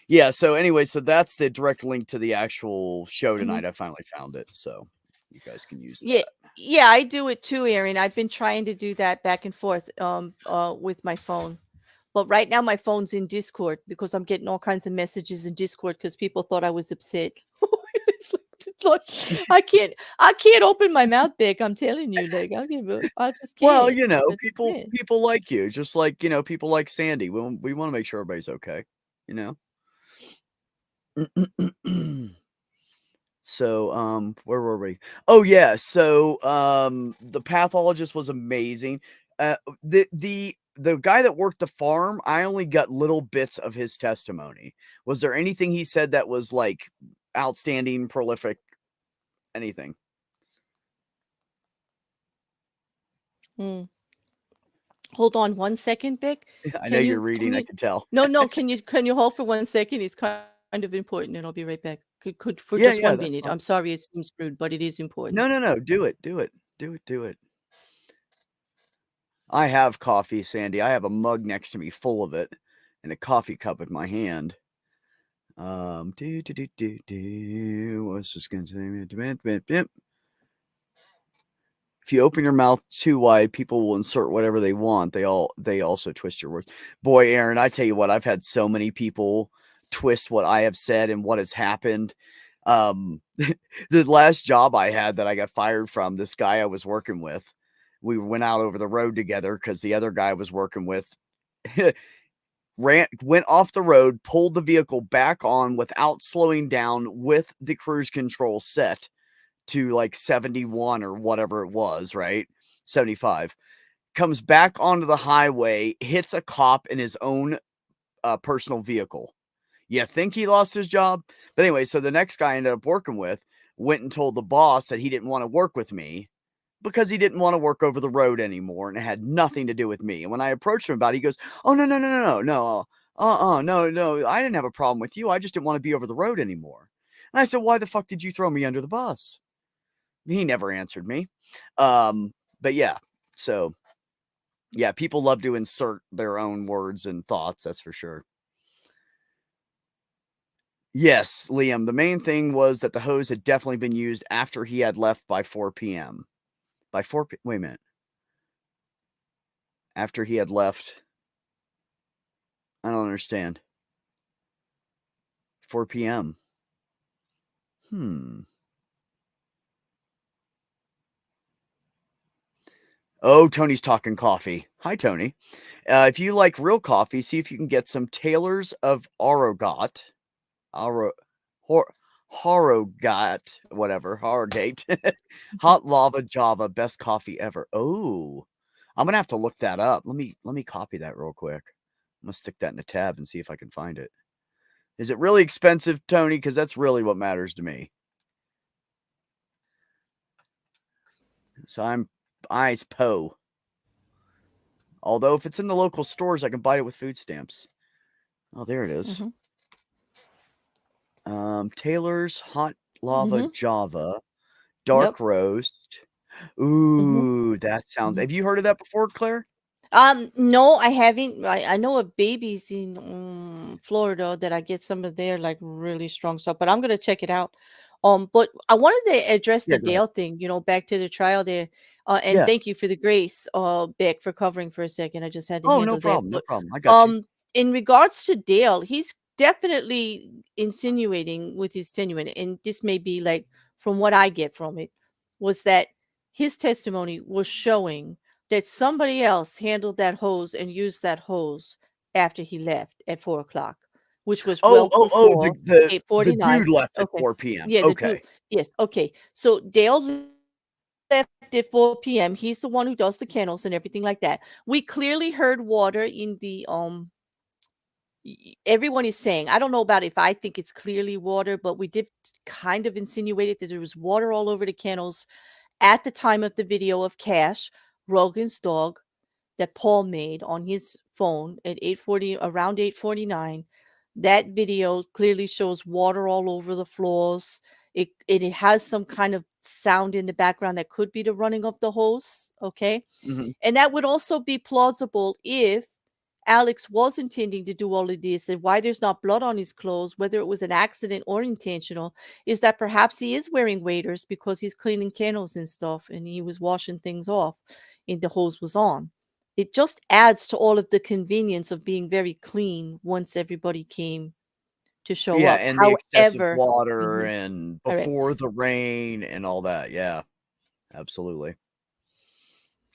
Yeah, so anyway, so that's the direct link to the actual show tonight. I finally found it, so you guys can use Yeah, that. yeah, I do it too, Aaron. I've been trying to do that back and forth with my phone. But right now my phone's in Discord because I'm getting all kinds of messages in Discord because people thought I was upset. It's like, I can't open my mouth big. I'm telling you, like I just can't. Well, you know, I just can't. people like you, just like, you know, people like Sandy. We want to make sure everybody's okay, you know. So, where were we? Oh yeah, so the pathologist was amazing. The guy that worked the farm, I only got little bits of his testimony. Was there anything he said that was like outstanding, prolific, anything? Hold on 1 second, Vic. I know you're reading, I can tell. No, can you hold for 1 second? It's kind of important, and I'll be right back. Could for Yeah, just yeah, 1 that's minute. fine. I'm sorry it seems rude, but it is important. No. Do it. I have coffee, Sandy. I have a mug next to me full of it and a coffee cup in my hand. What's this going to say? If you open your mouth too wide, people will insert whatever they want. They also twist your words. Boy, Aaron, I tell you what, I've had so many people twist what I have said and what has happened. The last job I had that I got fired from, this guy I was working with, we went out over the road together because the other guy I was working with went off the road, pulled the vehicle back on without slowing down with the cruise control set to like 71 or whatever it was, right? 75. Comes back onto the highway, hits a cop in his own personal vehicle. You think he lost his job? But anyway, so the next guy I ended up working with went and told the boss that he didn't want to work with me because he didn't want to work over the road anymore, and it had nothing to do with me. And when I approached him about it, he goes, "Oh, no, no, I didn't have a problem with you. I just didn't want to be over the road anymore." And I said, "Why the fuck did you throw me under the bus?" He never answered me. But yeah, so yeah, people love to insert their own words and thoughts, that's for sure. Yes, Liam, the main thing was that the hose had definitely been used after he had left by 4 p.m. By 4 p.m. Wait a minute. After he had left. I don't understand. 4 p.m. Oh, Tony's talking coffee. Hi, Tony. If you like real coffee, see if you can get some Taylor's of Oregot. Harrogate, whatever, Harrogate. Hot lava Java, best coffee ever. Oh, I'm gonna have to look that up. Let me copy that real quick. I'm gonna stick that in a tab and see if I can find it. Is it really expensive, Tony? Because that's really what matters to me. So I'm eyes po. Although if it's in the local stores, I can buy it with food stamps. Oh, there it is. Taylor's Hot Lava Java, Dark Yep. Roast. Ooh, that sounds. Have you heard of that before, Claire? No, I haven't. I know of babies in Florida that I get some of their like really strong stuff, but I'm gonna check it out. But I wanted to address Yeah, the go ahead. Dale thing, back to the trial there. And Yeah. thank you for the grace, Beck, for covering for a second. I just had to Oh, no handle that. problem. No But problem. I got you. in regards to Dale, he's definitely insinuating with his tenure, and this may be like from what I get from it, was that his testimony was showing that somebody else handled that hose and used that hose after he left at 4 o'clock, which was well before The 8:49. dude left at Okay. 4 p.m. Yeah, the dude. Okay. Yes. Okay. So Dale left at 4 p.m. He's the one who does the kennels and everything like that. We clearly heard water in the everyone is saying, I don't know about if I think it's clearly water, but we did kind of insinuate that there was water all over the kennels at the time of the video of Cash, Rogan's dog, that Paul made on his phone at 8:40, around 8:49. That video clearly shows water all over the floors. It has some kind of sound in the background that could be the running of the hose. Okay. Mhm. And that would also be plausible if Alex was intending to do all of this, and why there's not blood on his clothes, whether it was an accident or intentional, is that perhaps he is wearing waders because he's cleaning kennels and stuff and he was washing things off and the hose was on. It just adds to all of the convenience of being very clean once everybody came to show Yeah, up. and the excessive However, water and all right. before the rain and all that. Yeah, absolutely.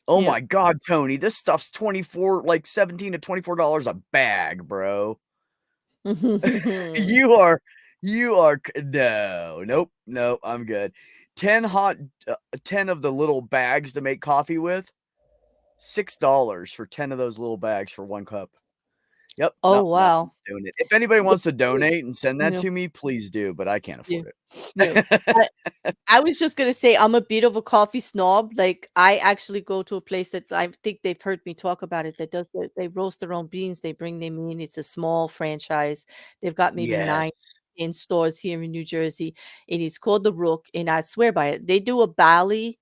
Oh Yeah. my God, Tony, this stuff's 24, like $17 to $24 a bag, bro. You are, no, I'm good. 10 of the little bags to make coffee with, $6 for 10 of those little bags for 1 cup. Yep. Oh, No, I'm wow. doing it. If anybody The wants to donate and send that Yeah. to me, please do, but I can't Yeah. afford Yeah. it. I was just gonna say I'm a bit of a coffee snob. Like I actually go to a place that's I think they've heard me talk about it that does they roast their own beans. They bring them in. It's a small franchise. They've got maybe 9 Yes. in stores here in New Jersey. And it's called the Rook, and I swear by it. They do a Bali,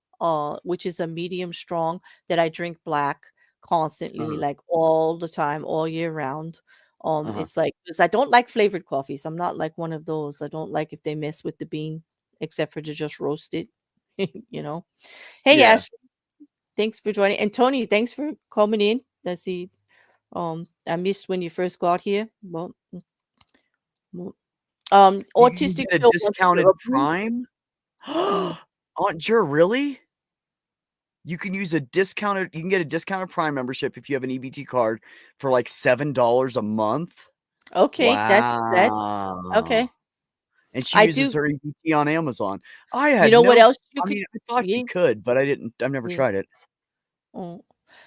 which is a medium strong that I drink black constantly, Uh-huh. like all the time, all year round. Uh-huh. It's like because I don't like flavored coffees. I'm not like one of those. I don't like if they mess with the bean, except for to just roast it. you know. Hey Yeah. Ash, thanks for joining. And Tony, thanks for coming in. Let's see. I missed when you first got here. Well, You autistic get a Phil wants discounted to approve. Prime? Mm. Aunt Jer, really? You can get a discounted Prime membership if you have an EBT card for like $7 a month. Okay, that's that. Okay. Wow. And she I uses do. her EBT on Amazon. I You had know what no, else you I could? mean, I thought Yeah. you could, but I didn't. I've never Yeah. tried it. Oh.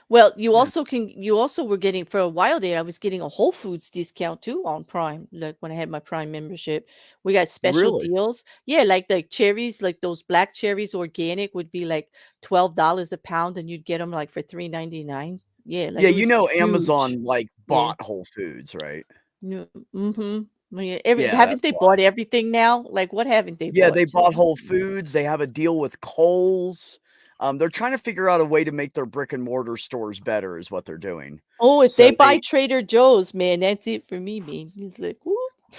Well, you Yeah. also were getting for a while there. I was getting a Whole Foods discount too on Prime. Like when I had my Prime membership, we got special Really? deals. Yeah, like cherries, like those black cherries, organic would be like $12 a pound, and you'd get them like for $3.99. Yeah, like Yeah, it was huge. Amazon like Yeah. bought Whole Foods, right? Yeah. Mm-hmm. Yeah. Yeah, Haven't that's they why. bought everything now? Like what haven't they Yeah, bought? they bought Whole Foods. They have a deal with Kohl's. They're trying to figure out a way to make their brick and mortar stores better, is what they're doing. Oh, if they So buy Trader Joe's, man, that's it for me, man. He's like, whoop.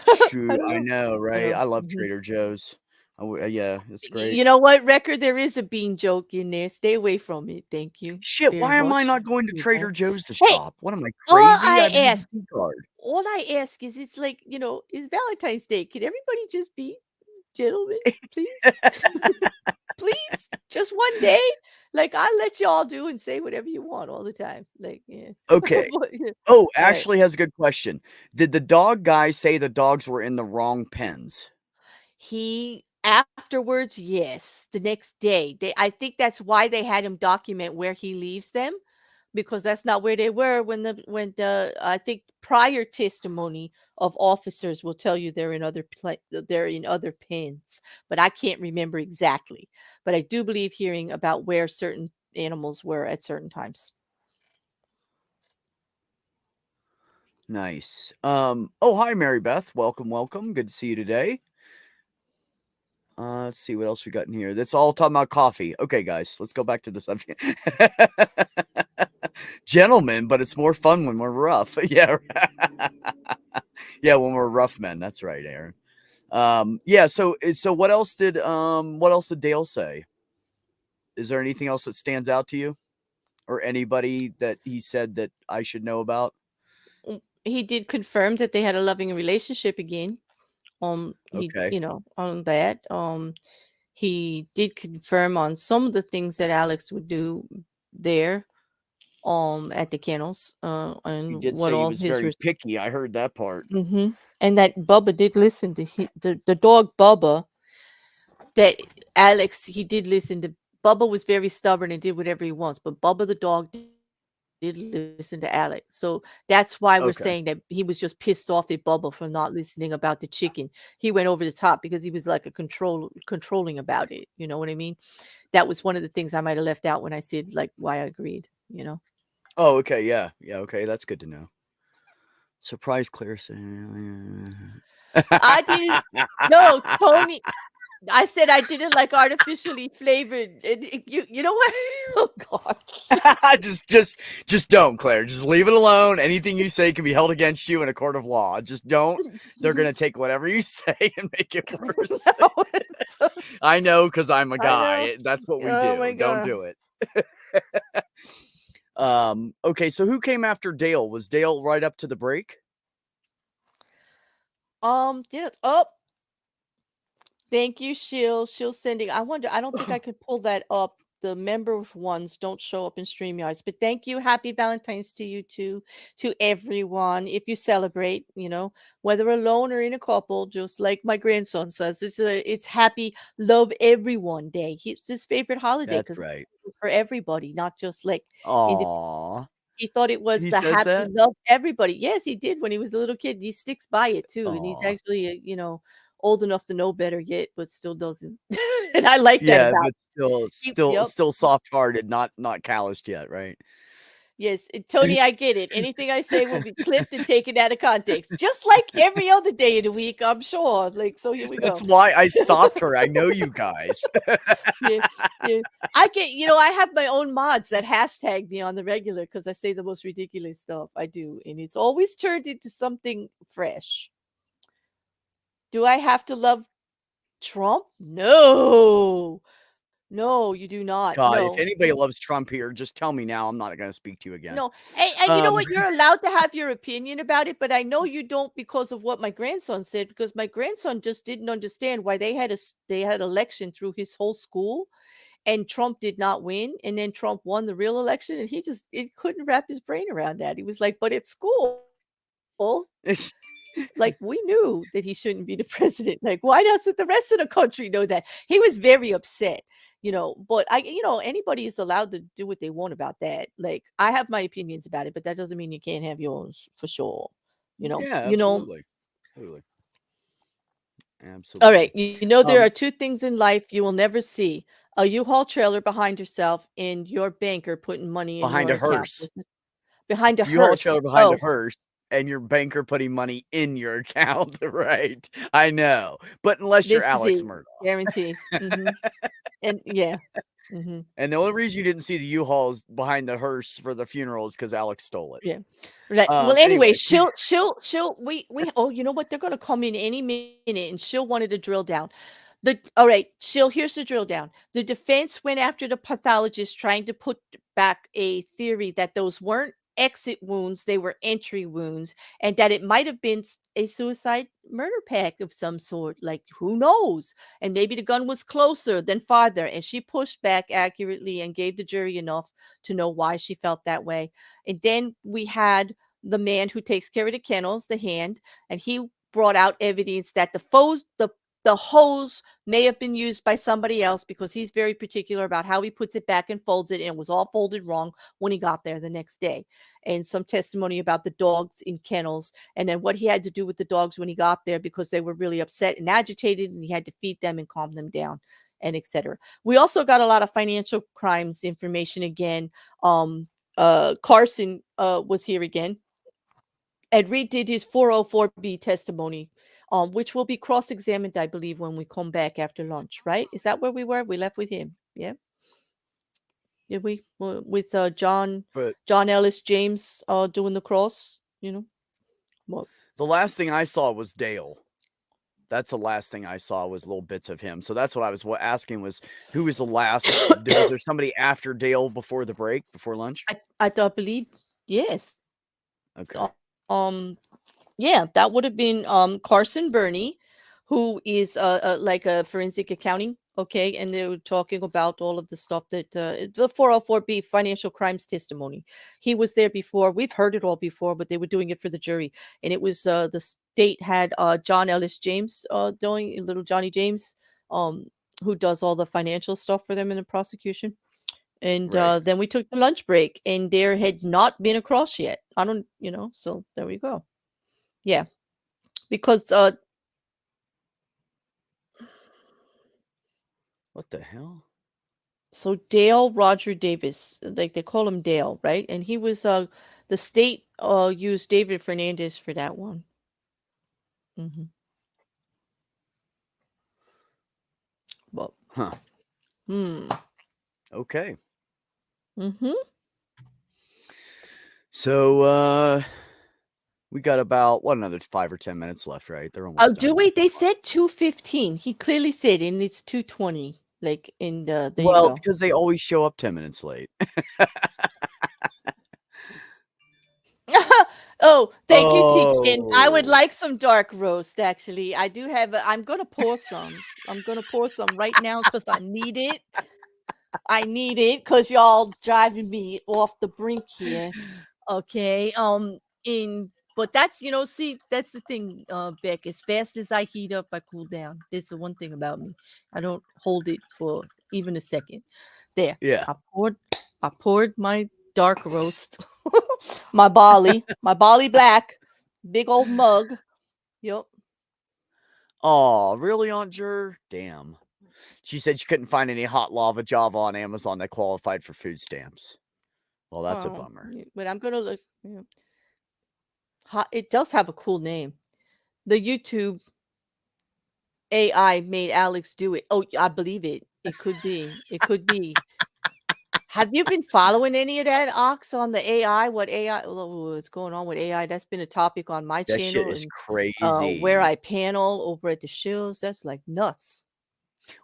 I shoot, don't I know. know, right? I love Mhm. Trader Joe's. Yeah, it's great. You know what, Record? There is a bean joke in there. Stay away from it. Thank you. Shit, Very why am I much. not going to You Trader know. Joe's to Hey, shop? What am I, all crazy? I I have an ask, EBT card. all I ask is, it's like it's Valentine's Day. Can everybody just be gentlemen, please? Please, just one day. Like I'll let y'all do and say whatever you want all the time. Like, yeah. Okay. But, yeah. Oh, All right. Ashley has a good question. Did the dog guy say the dogs were in the wrong pens? He afterwards, yes, the next day. I think that's why they had him document where he leaves them, because that's not where they were when the I think prior testimony of officers will tell you they're in other pens, but I can't remember exactly. But I do believe hearing about where certain animals were at certain times. Nice. Hi, Mary Beth. Welcome. Good to see you today. Let's see what else we got in here. That's all talking about coffee. Okay, guys, let's go back to the subject. Gentlemen, but it's more fun when we're rough. Yeah. Yeah, when we're rough men. That's right, Aaron. Yeah, so what else did Dale say? Is there anything else that stands out to you? Or anybody that he said that I should know about? He did confirm that they had a loving relationship again. Okay. On that. He did confirm on some of the things that Alex would do there, at the kennels, He and did what say he all was his. very picky. I heard that part. And that Bubba did listen to the dog Bubba. That Alex, he did listen to. Bubba was very stubborn and did whatever he wants, but Bubba the dog did listen to Alex. So that's why we're Okay. saying that he was just pissed off at Bubba for not listening about the chicken. He went over the top because he was like controlling about it. You know what I mean? That was one of the things I might have left out when I said like why I agreed, Oh, okay. Yeah. Okay. That's good to know. Surprise, Claire. I didn't. No, Tony. I said I didn't like artificially flavored. You know what? Oh God. just don't, Claire. Just leave it alone. Anything you say can be held against you in a court of law. Just don't. They're gonna take whatever you say and make it worse. I know, because I'm a guy. That's what we Oh do. my Don't God. do it. Okay, so who came after Dale? Was Dale right up to the break? Thank you, She'll sending. I don't think I could pull that up. The members ones don't show up in StreamYards, but thank you. Happy Valentine's to you too, to everyone. If you celebrate, whether alone or in a couple, just like my grandson says, it's happy love everyone day. It's his favorite holiday That's because right. for everybody, not just like Aw. he thought it was He the says happy that? love everybody. Yes, he did when he was a little kid. He sticks by it too, and he's Aw. actually old enough to know better yet, but still doesn't. And I like that Yeah, about but him. still Yep. soft-hearted, not calloused yet, right? Yes, Tony, I get it. Anything I say will be clipped and taken out of context, just like every other day of the week, I'm sure. Like, so here we go. That's why I stopped her. I know you guys. Yeah. I get, I have my own mods that hashtag me on the regular because I say the most ridiculous stuff. I do, and it's always turned into something fresh. Do I have to love Trump? No, you do not. God, if No. anybody loves Trump here, just tell me now. I'm not going to speak to you again. No, and you know what? You're allowed to have your opinion about it, but I know you don't because of what my grandson said. Because my grandson just didn't understand why they had election through his whole school, and Trump did not win, and then Trump won the real election, and it couldn't wrap his brain around that. He was like, "But it's school." Like, we knew that he shouldn't be the president. Like, why doesn't the rest of the country know that? He was very upset, but anybody is allowed to do what they want about that. Like, I have my opinions about it, but that doesn't mean you can't have yours for sure. Yeah, you know, absolutely. Totally. Absolutely. all right. There are two things in life you will never see: a U-Haul trailer behind yourself and your banker putting money in Behind your a account. hearse. Behind a U-Haul hearse. trailer behind a hearse, and your banker putting money in your account, right? I know, but unless you're This is Alex it. Murdaugh. Guaranteed. And yeah. And the only reason you didn't see the U-Hauls behind the hearse for the funeral is because Alex stole it. Yeah. Right. Well, Anyway. she'll you know what? They're going to come in any minute, and she'll wanted to drill down. All right, here's the drill down. The defense went after the pathologist trying to put back a theory that those weren't exit wounds, they were entry wounds, and that it might have been a suicide murder pact of some sort. Like, who knows? And maybe the gun was closer than farther. And she pushed back accurately and gave the jury enough to know why she felt that way. And then we had the man who takes care of the kennels, the hand, and he brought out evidence that the the hose may have been used by somebody else because he's very particular about how he puts it back and folds it, and it was all folded wrong when he got there the next day. And some testimony about the dogs in kennels, and then what he had to do with the dogs when he got there because they were really upset and agitated, and he had to feed them and calm them down, and etc. We also got a lot of financial crimes information again. Carson was here again. Ed Reed did his 404B testimony, which will be cross-examined, I believe, when we come back after lunch, right? Is that where we were? We left with him. Yeah. Did we? With John Ellis James doing the cross, Well, the last thing I saw was Dale. That's the last thing I saw was little bits of him. So that's what I was asking was who was the last? Was there somebody after Dale before the break, before lunch? I believe, yes. Okay. Yeah, that would have been Carson Burney, who is like a forensic accounting. Okay, and they were talking about all of the stuff that the 404B financial crimes testimony. He was there before. We've heard it all before, but they were doing it for the jury, and it was the state had John Ellis James doing little Johnny James, who does all the financial stuff for them in the prosecution. And then we took the lunch break, and there had not been a cross yet. I don't, so there we go. Yeah, because what the hell? So Dale Roger Davis, like they call him Dale, right? And he was the state used David Fernandez for that one. Mm-hmm. Well, huh? Okay. Mm-hmm. So we got about another 5 or 10 minutes left, right? They're almost. Oh, do we? They said 2:15. He clearly said, and it's 2:20. Like in the there you go. Because they always show up 10 minutes late. Oh, thank you, Teakin. I would like some dark roast, actually. I do have I'm gonna pour some. I'm gonna pour some right now because I need it. I need it because y'all driving me off the brink here. Okay. But that's see, that's the thing, Beck. As fast as I heat up, I cool down. There's the one thing about me. I don't hold it for even a second. There. Yeah. I poured my dark roast. my barley black. Big old mug. Yep. Oh, really, Aunt Jer? Damn. She said she couldn't find any hot lava Java on Amazon that qualified for food stamps. Well, that's a bummer. But I'm gonna look. It does have a cool name. The YouTube AI made Alex do it. Oh, I believe it. It could be. It could be. Have you been following any of that, Ox, on the AI? What's going on with AI? That's been a topic on my channel. That shit is crazy. Where I panel over at the shows. That's like nuts.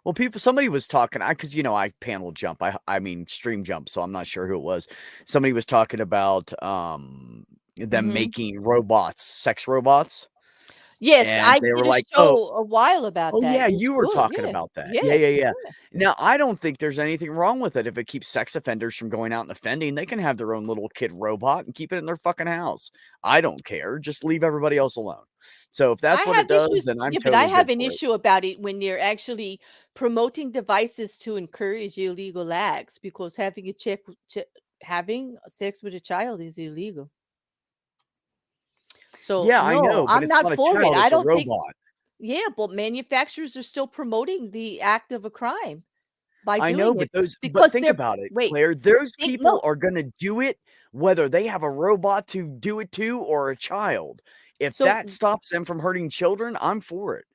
Well, somebody was talking, because I panel jump. I mean stream jump, so I'm not sure who it was. Somebody was talking about them making robots, sex robots. Yes, and I they did were a like, show a while about that. yeah, It was you were good. talking Yeah. about that. Yeah. Yeah. Now, I don't think there's anything wrong with it if it keeps sex offenders from going out and offending. They can have their own little kid robot and keep it in their fucking house. I don't care. Just leave everybody else alone. So if that's I what have it does, issues, then I'm yeah, totally but I have good an for it. issue about it when they're actually promoting devices to encourage illegal acts, because having sex with a child is illegal. So Yeah, I know, no, but I'm it's not not a for it. child, I it's a don't think. robot. Yeah, but manufacturers are still promoting the act of a crime by I doing know, but it but think they're about it, wait. Claire. Those Think people no. are gonna do it whether they have a robot to do it to or a child. If So that stops them from hurting children, I'm for it.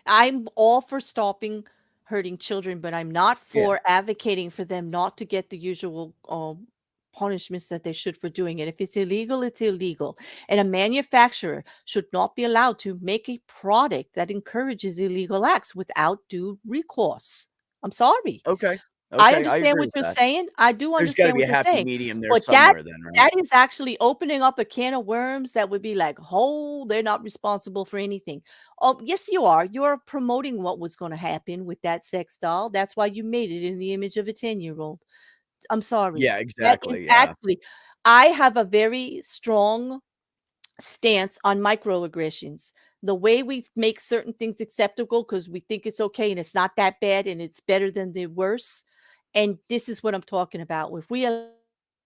I'm all for stopping hurting children, but I'm not Yeah. for advocating for them not to get the usual punishments that they should for doing it. If it's illegal, it's illegal. And a manufacturer should not be allowed to make a product that encourages illegal acts without due recourse. I'm sorry. Okay. I I understand agree what with you're that. saying. I do There's gotta understand be what a you're happy saying. medium there But somewhere then, right? that is actually opening up a can of worms that would be like, oh, they're not responsible for anything. Oh, yes, you are. You're promoting what was going to happen with that sex doll. That's why you made it in the image of a 10-year-old. I'm sorry. Yeah, That is exactly. Yeah. actually, I have a very strong stance on microaggressions. The way we make certain things acceptable because we think it's okay and it's not that bad and it's better than the worse. And this is what I'm talking about. If we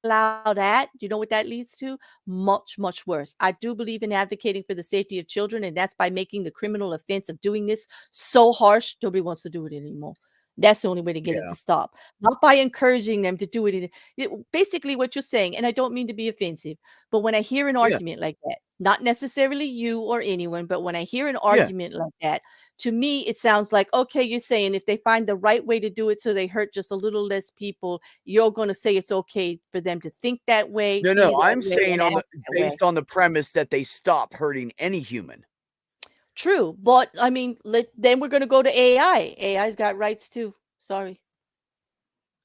allow that, you know what that leads to? Much, much worse. I do believe in advocating for the safety of children, and that's by making the criminal offense of doing this so harsh, nobody wants to do it anymore. That's the only way to get it Yeah. to stop, not by encouraging them to do it. Basically, what you're saying, and I don't mean to be offensive, but when I hear an Yeah. argument like that, not necessarily you or anyone, but when I hear an Yeah. argument like that, to me, it sounds like, okay, you're saying if they find the right way to do it so they hurt just a little less people, you're going to say it's okay for them to think that way, No, be no, that I'm way, saying and on act the that way. based on the premise that they stop hurting any human. True, but I mean, then we're going to go to AI. AI's got rights too. Sorry.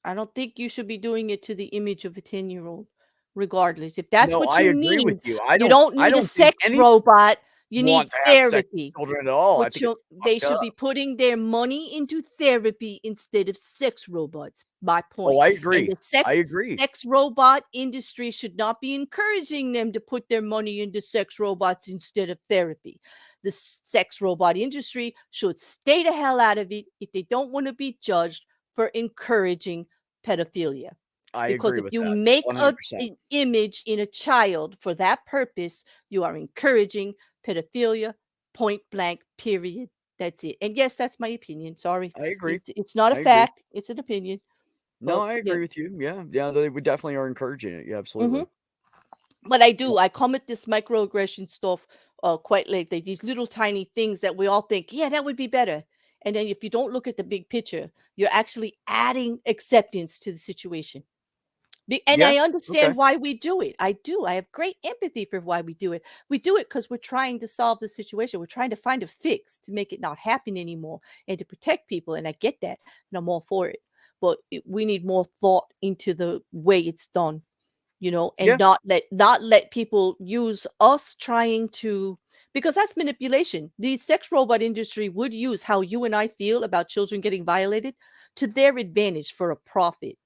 I don't think you should be doing it to the image of a 10-year-old, regardless. If that's No, what I you agree need, with you. you don't I need a don't think sex any robot. You need want to have sex with therapy. children at all. I But think it's they fucked should up. be putting their money into therapy instead of sex robots. My Oh, point. I And agree. the I agree. sex robot industry should not be encouraging them to put their money into sex robots instead of therapy. The sex robot industry should stay the hell out of it if they don't want to be judged for encouraging pedophilia. I Because agree if with you that. make 100%. an image in a child for that purpose, you are encouraging pedophilia, point blank, period. That's it. And yes, that's my opinion. Sorry. I agree. It's not a I agree. fact, it's an opinion. No, But I yeah. agree with you. Yeah. Yeah, we definitely are encouraging it. Yeah, absolutely. But I come at this microaggression stuff quite lately. These little tiny things that we all think, yeah, that would be better. And then if you don't look at the big picture, you're actually adding acceptance to the situation. And Yeah. I Okay. understand why we do it. I do. I have great empathy for why we do it. We do it because we're trying to solve the situation. We're trying to find a fix to make it not happen anymore and to protect people. And I get that. And I'm all for it. But we need more thought into the way it's done, and Yeah. not let people use us trying to, because that's manipulation. The sex robot industry would use how you and I feel about children getting violated to their advantage for a profit.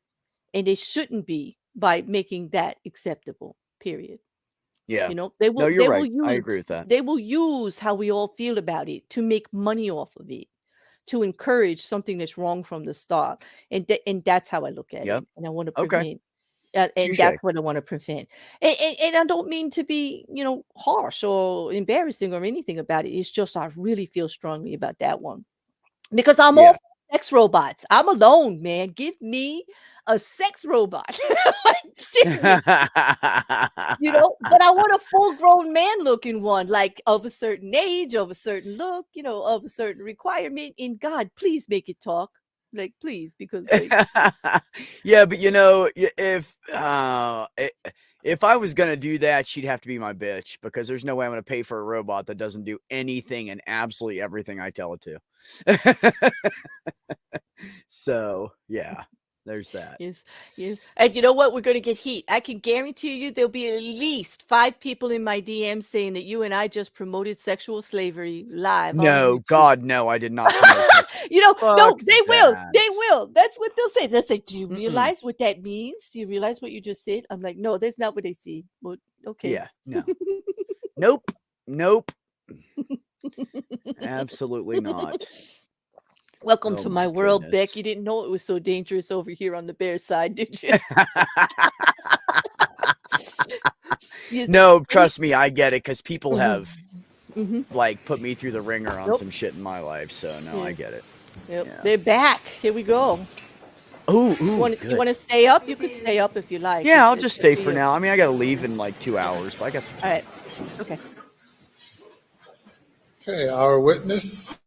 And they shouldn't be by making that acceptable, period. Yeah. They No, will you're right. I agree with that. they will use how we all feel about it to make money off of it, to encourage something that's wrong from the start. And that's how I look at Yep. it. And I want to Okay. prevent and Touche. that's what I want to prevent. And I don't mean to be, harsh or embarrassing or anything about it. It's just I really feel strongly about that one. Because I'm all Yeah. for sex robots. I'm alone, man. Give me a sex robot. Like, seriously, but I want a full-grown man-looking one, like of a certain age, of a certain look, of a certain requirement. And God, please make it talk. Like, please, because Yeah, but if I was gonna do that, she'd have to be my bitch because there's no way I'm gonna pay for a robot that doesn't do anything and absolutely everything I tell it to. So yeah, there's that. Yes. And you know what? We're going to get heat. I can guarantee you there'll be at least 5 people in my DM saying that you and I just promoted sexual slavery live on No, YouTube. God, no, I did not. promote that. No, Fuck they will. that. They will. That's what they'll say. They'll say, do you Mm-mm. realize what that means? Do you realize what you just said? I'm like, no, that's not what they see. But okay. Yeah, no. Nope. Nope. Absolutely not. Welcome Oh to my my world, goodness. Beck. You didn't know it was so dangerous over here on the bear side, did you? Yes. No, trust me, I get it because people have Mhm. like put me through the ringer on Nope. some shit in my life. So no, I Yeah. get it. Yep. Yeah. They're back. Here we go. Ooh, You want good. to stay up? You could stay up if you like. Yeah, I'll It's just up stay to for you. now. I mean, I gotta leave in like 2 hours, but I got some All time. right. Okay. Okay, our witness.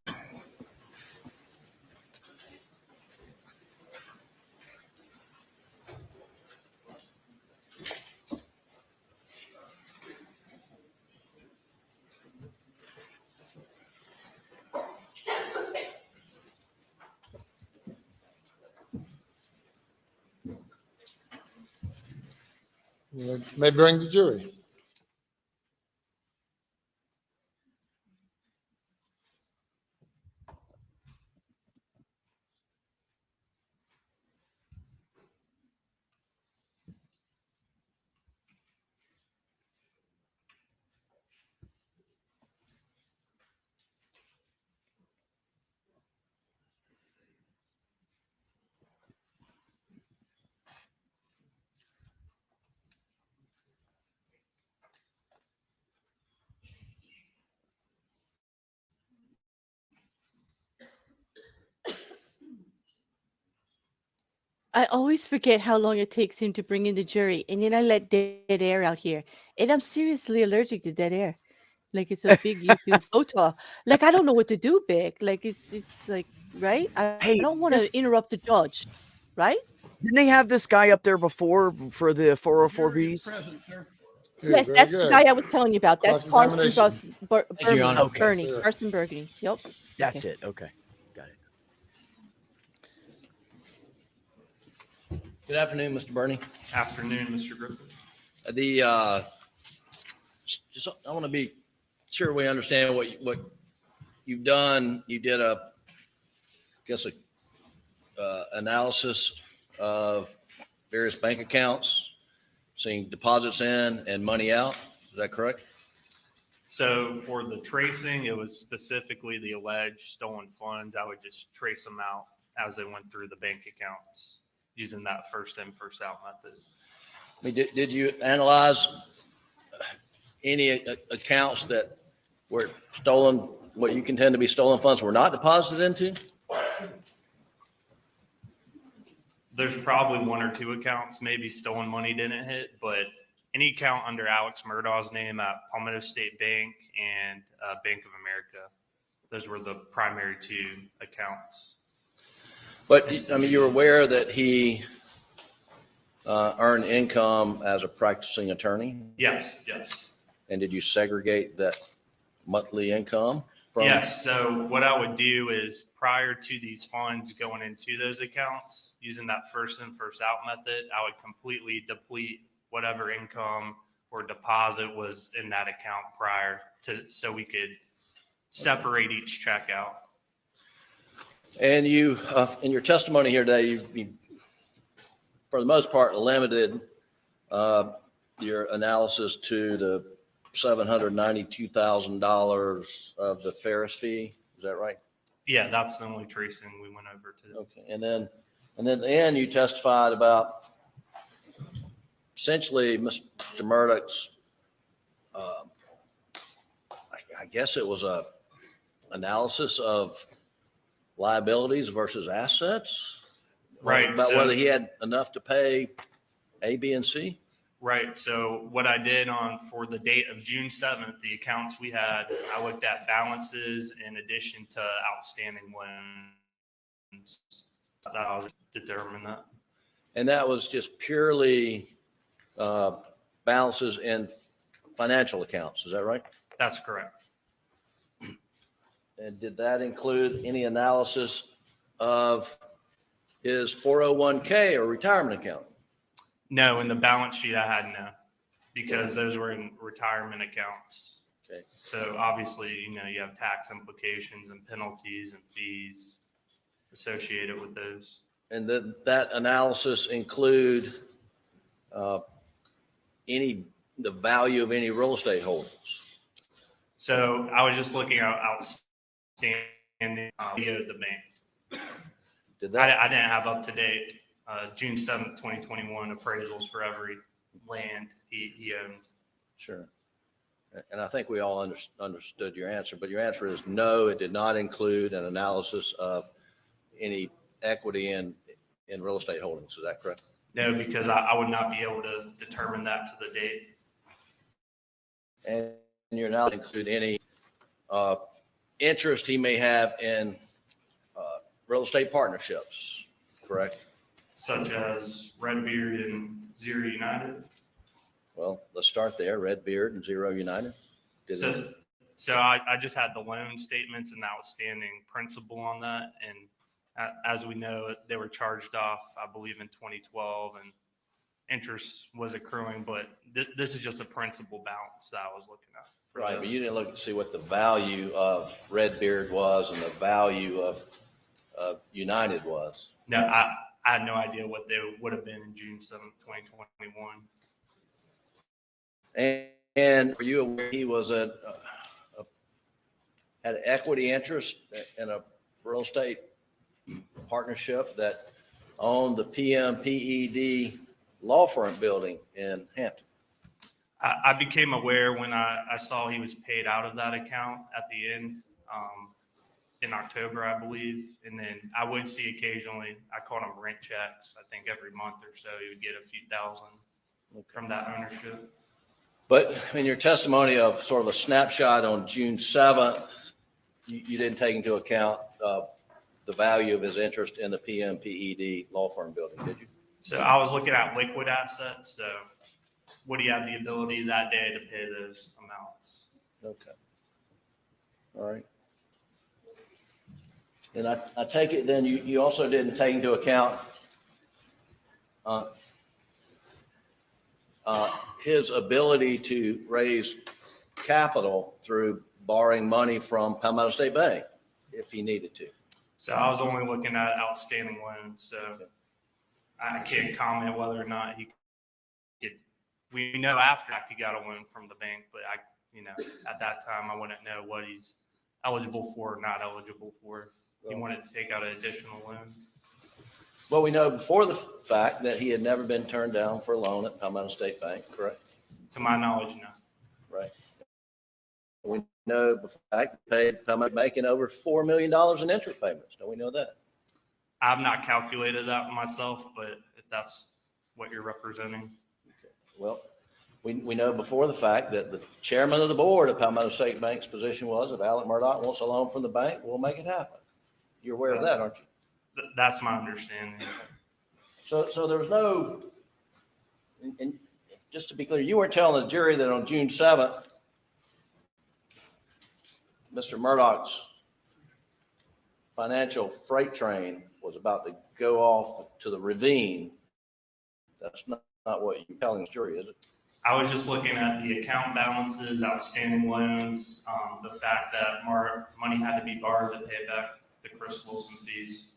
You may bring the jury. I always forget how long it takes him to bring in the jury, and then I let dead air out here, and I'm seriously allergic to dead air. Like it's a big photo. Like I don't know what to do, big. Like it's like right. I Hey, don't want to interrupt the judge, right? Didn't they have this guy up there before for the 404Bs? Yes, very that's the good. guy I was telling you about. That's Carson Cross-examination. Thank you, Your Honor. Okay. Burney. Sir. Carson Burney. Yep. That's Okay. it. Okay. Got it. Good afternoon, Mr. Burney. Afternoon, Mr. Griffin. Just I want to be sure we understand what you've done. You did analysis of various bank accounts, seeing deposits in and money out. Is that correct? So for the tracing, it was specifically the alleged stolen funds. I would just trace them out as they went through the bank accounts using that first in, first out method. I mean, did you analyze any accounts that were stolen, what you contend to be stolen funds were not deposited into? There's probably one or two accounts, maybe stolen money didn't hit, but any account under Alex Murdaugh's name at Palmetto State Bank and Bank of America, those were the primary two accounts. But I mean, you're aware that he earned income as a practicing attorney? Yes, yes. And did you segregate that monthly income from? Yes. So what I would do is prior to these funds going into those accounts, using that first in, first out method, I would completely deplete whatever income or deposit was in that account prior to, so we could separate each check out. And you, in your testimony here today, you for the most part, limited your analysis to the $792,000 of the Ferris fee. Is that right? Yeah, that's the only tracing we went over to. Okay. And then at the end, you testified about essentially Mr. Murdaugh's, I guess it was a analysis of liabilities versus assets. Right. About so, whether he had enough to pay A, B, and C. Right. So what I did for the date of June 7th, the accounts we had, I looked at balances in addition to outstanding loans. I was determining that. And that was just purely balances in financial accounts. Is that right? That's correct. And did that include any analysis of his 401k or retirement account? No, in the balance sheet I had no, because those were in retirement accounts. Okay. So obviously, you have tax implications and penalties and fees associated with those. And did that analysis include the value of any real estate holdings? So I was just looking at outstanding via the bank. Did that? I didn't have up to date June 7th, 2021 appraisals for every land he owned. Sure. And I think we all understood your answer, but your answer is no, it did not include an analysis of any equity in real estate holdings. Is that correct? No, because I would not be able to determine that to the date. And you're not include any interest he may have in real estate partnerships, correct? Such as Redbeard and Zero United. Well, let's start there. Redbeard and Zero United. So I just had the loan statements and outstanding principal on that. And as we know, they were charged off, I believe, in 2012, and interest was accruing. But this is just a principal balance that I was looking at. Right, but you didn't look to see what the value of Redbeard was and the value of United was. No, I had no idea what they would have been in June 7th, 2021. And were you aware he was had equity interest in a real estate partnership that owned the PMPED law firm building in Hampton? I became aware when I saw he was paid out of that account at the end. in October, I believe. And then I would see occasionally, I called them rent checks. I think every month or so, he would get a few thousand from that ownership. But in your testimony of sort of a snapshot on June 7th, you didn't take into account the value of his interest in the PMPED law firm building, did you? So I was looking at liquid assets. So would he have the ability that day to pay those amounts? Okay. All right. And I take it then you also didn't take into account his ability to raise capital through borrowing money from Palmetto State Bank if he needed to. So I was only looking at outstanding loans. So I can't comment whether or not he could. We know after he got a loan from the bank, but at that time I wouldn't know what he's eligible for or not eligible for. If he wanted to take out an additional loan. Well, we know before the fact that he had never been turned down for a loan at Palmetto State Bank, correct? To my knowledge, no. Right. We know before the fact he paid Palmetto making over $4 million in interest payments. Don't we know that? I've not calculated that myself, but if that's what you're representing. Okay. Well, we know before the fact that the chairman of the board of Palmetto State Bank's position was if Alex Murdaugh wants a loan from the bank, we'll make it happen. You're aware of that, aren't you? That's my understanding. So there was no, and just to be clear, you weren't telling the jury that on June 7th, Mr. Murdaugh's financial freight train was about to go off to the ravine. That's not what you're telling the jury, is it? I was just looking at the account balances, outstanding loans, the fact that money had to be borrowed to pay back the Chris Wilson fees.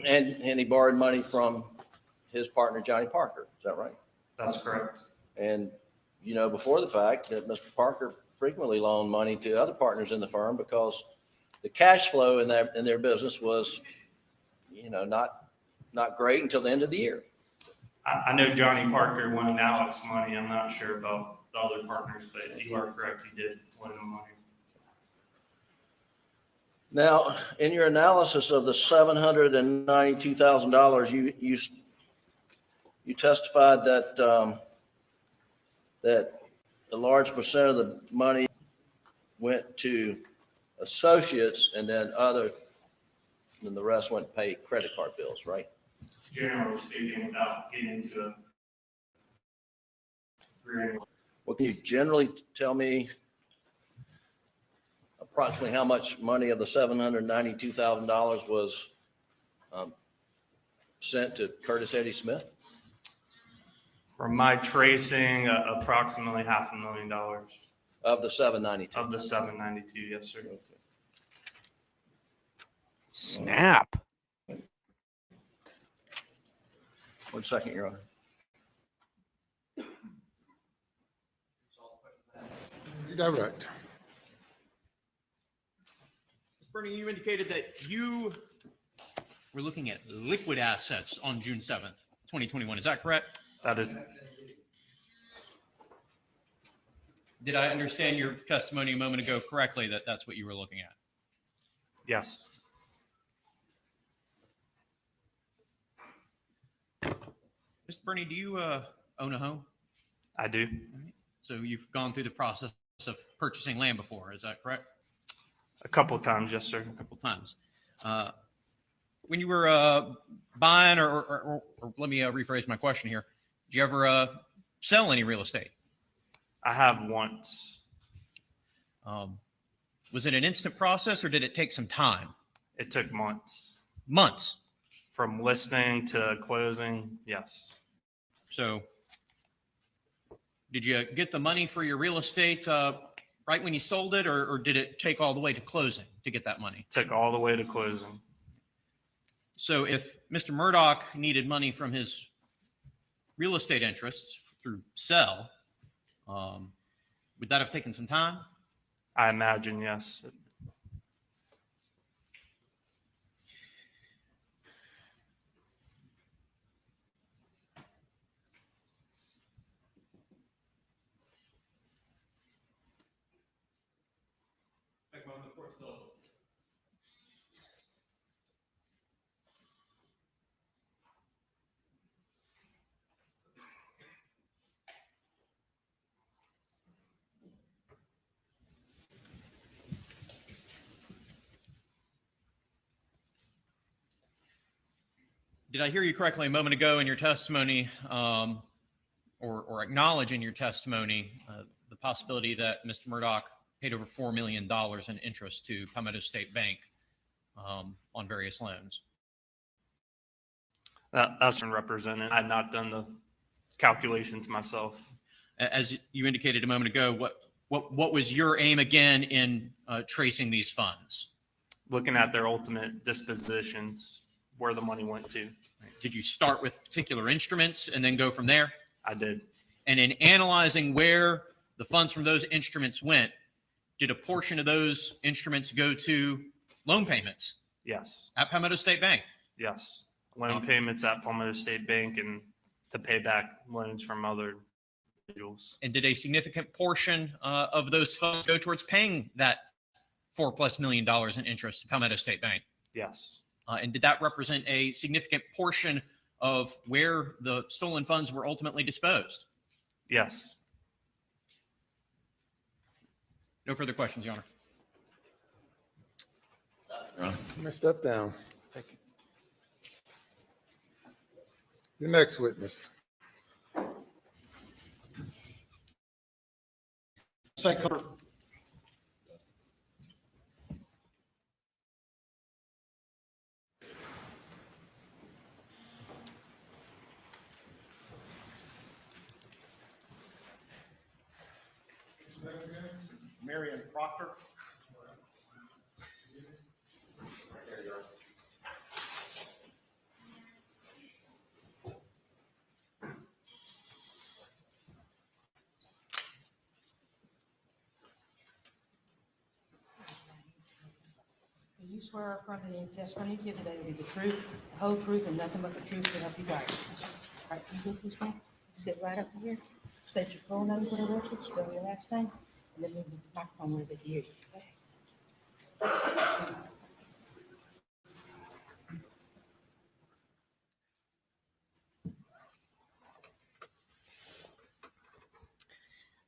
And he borrowed money from his partner, Johnny Parker. Is that right? That's correct. And you know before the fact that Mr. Parker frequently loaned money to other partners in the firm because the cash flow in their business was, not great until the end of the year. I know Johnny Parker loaned Alex money. I'm not sure about the other partners, but you are correct. He did loan him money. Now, in your analysis of the $792,000, you testified that that a large percent of the money went to associates, and then the rest went to pay credit card bills, right? Generally speaking, without getting into it. Well, can you generally tell me approximately how much money of the $792,000 was sent to Curtis Eddie Smith? From my tracing, approximately $500,000. Of the 792? Of the 792, yes, sir. Okay. Snap. 1 second, Your Honor. You direct. Burney, you indicated that you were looking at liquid assets on June 7th, 2021. Is that correct? That is. Did I understand your testimony a moment ago correctly that that's what you were looking at? Yes. Mr. Burney, do you own a home? I do. All right. So you've gone through the process of purchasing land before, is that correct? A couple of times, yes, sir. A couple of times. When you were buying, or let me rephrase my question here. Did you ever sell any real estate? I have once. Was it an instant process or did it take some time? It took months. Months? From listing to closing, yes. So did you get the money for your real estate right when you sold it, or did it take all the way to closing to get that money? Took all the way to closing. So if Mr. Murdaugh needed money from his real estate interests through sell, would that have taken some time? I imagine, yes. Did I hear you correctly a moment ago in your testimony, or acknowledge in your testimony the possibility that Mr. Murdaugh paid over $4 million in interest to Palmetto State Bank on various loans? That's been represented. I had not done the calculations myself. As you indicated a moment ago, what was your aim again in tracing these funds? Looking at their ultimate dispositions, where the money went to. Did you start with particular instruments and then go from there? I did. And in analyzing where the funds from those instruments went, did a portion of those instruments go to loan payments? Yes. At Palmetto State Bank? Yes. Loan payments at Palmetto State Bank and to pay back loans from other individuals. And did a significant portion of those funds go towards paying that $4+ million in interest to Palmetto State Bank? Yes. And did that represent a significant portion of where the stolen funds were ultimately disposed? Yes. No further questions, Your Honor. Let me step down. Thank you. Your next witness. Marian Proctor. Do you swear or affirm that any testimony you give today will be the truth, the whole truth, and nothing but the truth to help you God? All right, you good, please, ma'am? Sit right up here. State your full name for the record, spell your last name, and then move the microphone where they can hear you. Okay?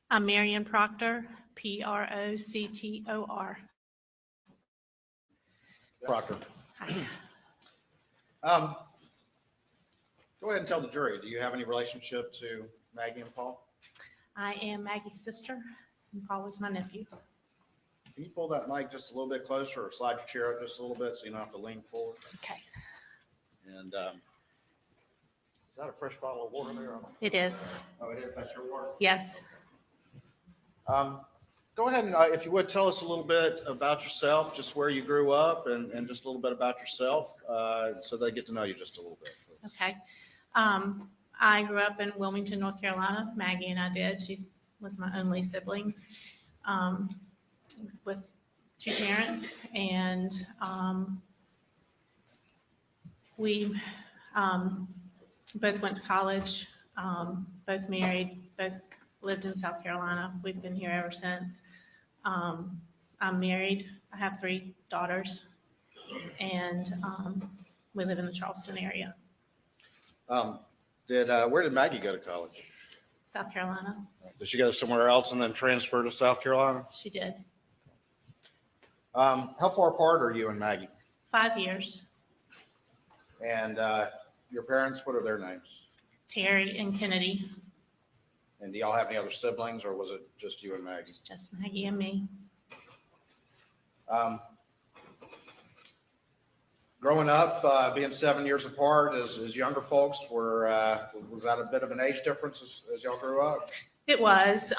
I'm Marian Proctor, Proctor. Proctor. Go ahead and tell the jury, do you have any relationship to Maggie and Paul? I am Maggie's sister, and Paul is my nephew. Can you pull that mic just a little bit closer or slide your chair up just a little bit so you don't have to lean forward? Okay. And is that a fresh bottle of water there? It is. Oh, it is? That's your water? Yes. Go ahead and, if you would, tell us a little bit about yourself, just where you grew up and just a little bit about yourself so they get to know you just a little bit. Okay. I grew up in Wilmington, North Carolina. Maggie and I did. She was my only sibling with two parents. And we both went to college, both married, both lived in South Carolina. We've been here ever since. I'm married. I have 3 daughters. And we live in the Charleston area. Where did Maggie go to college? South Carolina. Did she go somewhere else and then transfer to South Carolina? She did. How far apart are you and Maggie? 5 years. And your parents, what are their names? Terry and Kennedy. And do y'all have any other siblings, or was it just you and Maggie? It's just Maggie and me. Growing up, being 7 years apart as younger folks, was that a bit of an age difference as y'all grew up? It was.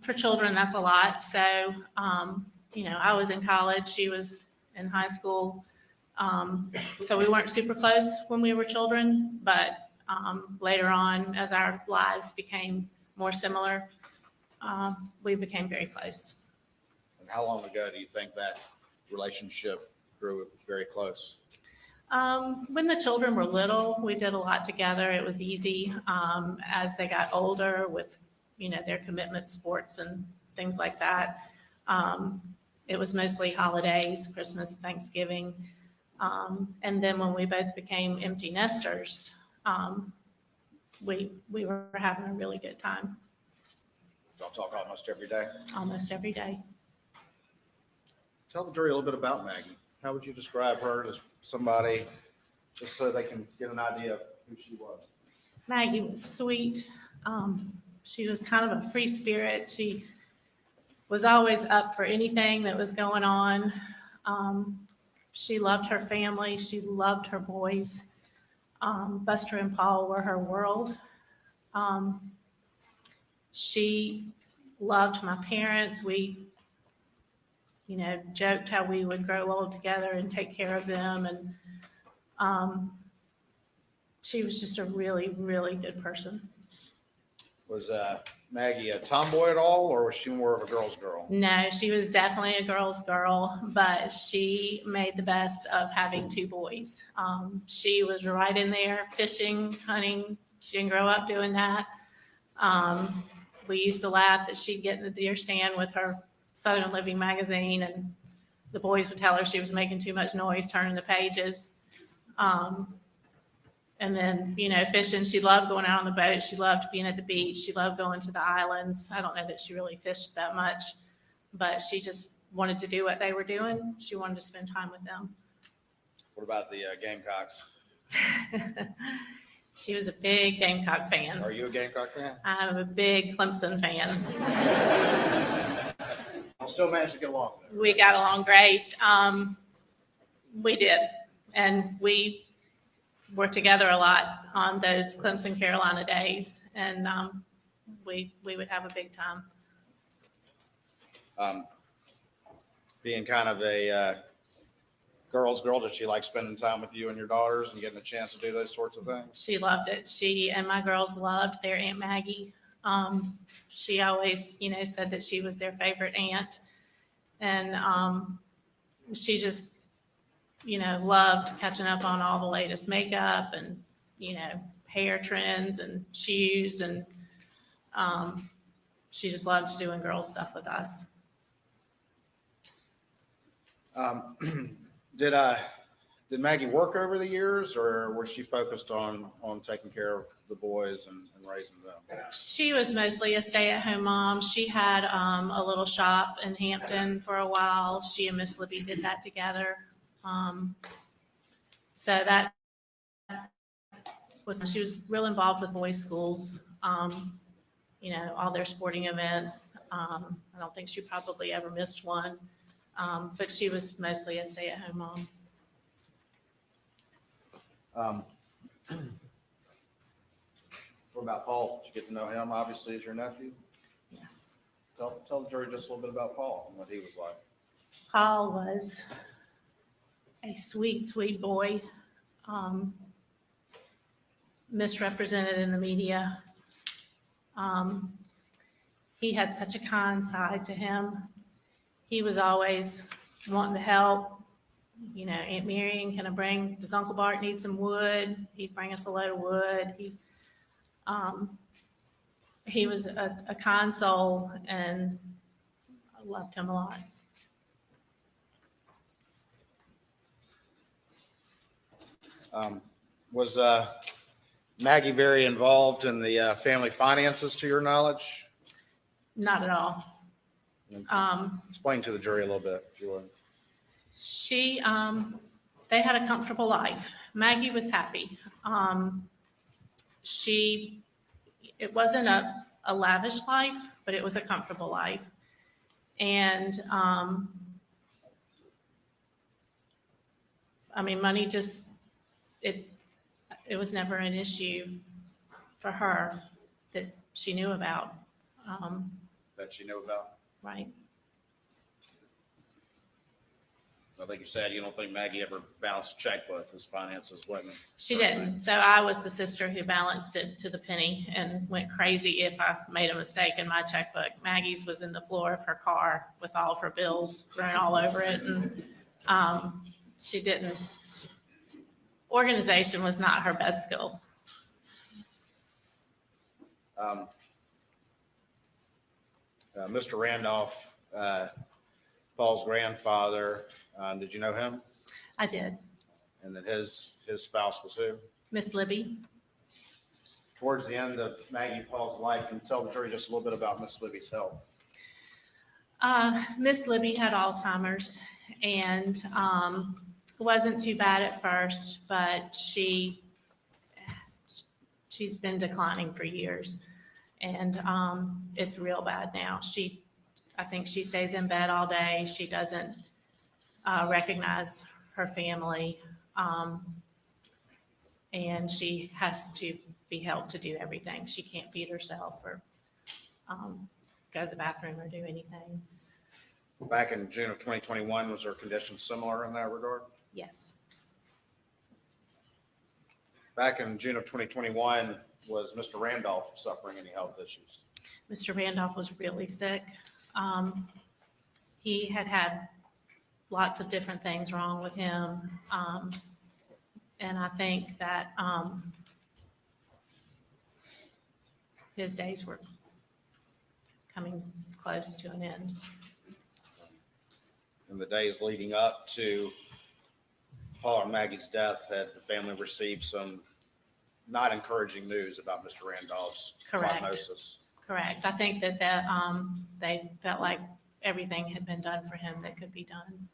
For children, that's a lot. So, I was in college. She was in high school. So we weren't super close when we were children, but later on, as our lives became more similar, we became very close. And how long ago do you think that relationship grew very close? When the children were little, we did a lot together. It was easy. As they got older with, their commitment, sports and things like that, it was mostly holidays, Christmas, Thanksgiving. And then when we both became empty nesters, we were having a really good time. Y'all talk almost every day? Almost every day. Tell the jury a little bit about Maggie. How would you describe her as somebody just so they can get an idea of who she was. Maggie was sweet. She was kind of a free spirit. She was always up for anything that was going on. She loved her family. She loved her boys. Buster and Paul were her world. She loved my parents. We, joked how we would grow old together and take care of them. And she was just a really, really good person. Was Maggie a tomboy at all, or was she more of a girl's girl? No, she was definitely a girl's girl, but she made the best of having two boys. She was right in there fishing, hunting. She didn't grow up doing that. We used to laugh that she'd get in the deer stand with her Southern Living magazine, and the boys would tell her she was making too much noise turning the pages. And then, fishing, she loved going out on the boat. She loved being at the beach. She loved going to the islands. I don't know that she really fished that much, but she just wanted to do what they were doing. She wanted to spend time with them. What about the Gamecocks? She was a big Gamecock fan. Are you a Gamecock fan? I'm a big Clemson fan. I'll still manage to get along with it. We got along great. We did. And we were together a lot on those Clemson Carolina days. And we would have a big time. Being kind of a girl's girl, did she like spending time with you and your daughters and getting a chance to do those sorts of things? She loved it. She and my girls loved their Aunt Maggie. She always, said that she was their favorite aunt. And she just, loved catching up on all the latest makeup and, hair trends and shoes. And she just loved doing girl stuff with us. Did Maggie work over the years, or was she focused on taking care of the boys and raising them? She was mostly a stay-at-home mom. She had a little shop in Hampton for a while. She and Miss Libby did that together. So that was, she was real involved with boys' schools, all their sporting events. I don't think she probably ever missed one, but she was mostly a stay-at-home mom. What about Paul? Did you get to know him, obviously, as your nephew? Yes. Tell the jury just a little bit about Paul and what he was like. Paul was a sweet, sweet boy, misrepresented in the media. He had such a kind side to him. He was always wanting to help. Aunt Marian, does Uncle Bart need some wood? He'd bring us a load of wood. He was a kind soul, and I loved him a lot. Was Maggie very involved in the family finances, to your knowledge? Not at all. Explain to the jury a little bit, if you would. They had a comfortable life. Maggie was happy. It wasn't a lavish life, but it was a comfortable life. And, money just, it was never an issue for her that she knew about. That she knew about? Right. I think you said you don't think Maggie ever balanced a checkbook because finances wasn't. She didn't. So I was the sister who balanced it to the penny and went crazy if I made a mistake in my checkbook. Maggie's was in the floor of her car with all of her bills thrown all over it. And she didn't. Organization was not her best skill. Mr. Randolph, Paul's grandfather, did you know him? I did. And then his spouse was who? Miss Libby. Towards the end of Maggie and Paul's life, can you tell the jury just a little bit about Miss Libby's health? Miss Libby had Alzheimer's, and wasn't too bad at first, but she's been declining for years. And it's real bad now. I think she stays in bed all day. She doesn't recognize her family. And she has to be helped to do everything. She can't feed herself or go to the bathroom or do anything. Back in June of 2021, was her condition similar in that regard? Yes. Back in June of 2021, was Mr. Randolph suffering any health issues? Mr. Randolph was really sick. He had lots of different things wrong with him. And I think that his days were coming close to an end. In the days leading up to Paul and Maggie's death, had the family received some not encouraging news about Mr. Randolph's Correct. prognosis? Correct. I think that they felt like everything had been done for him that could be done.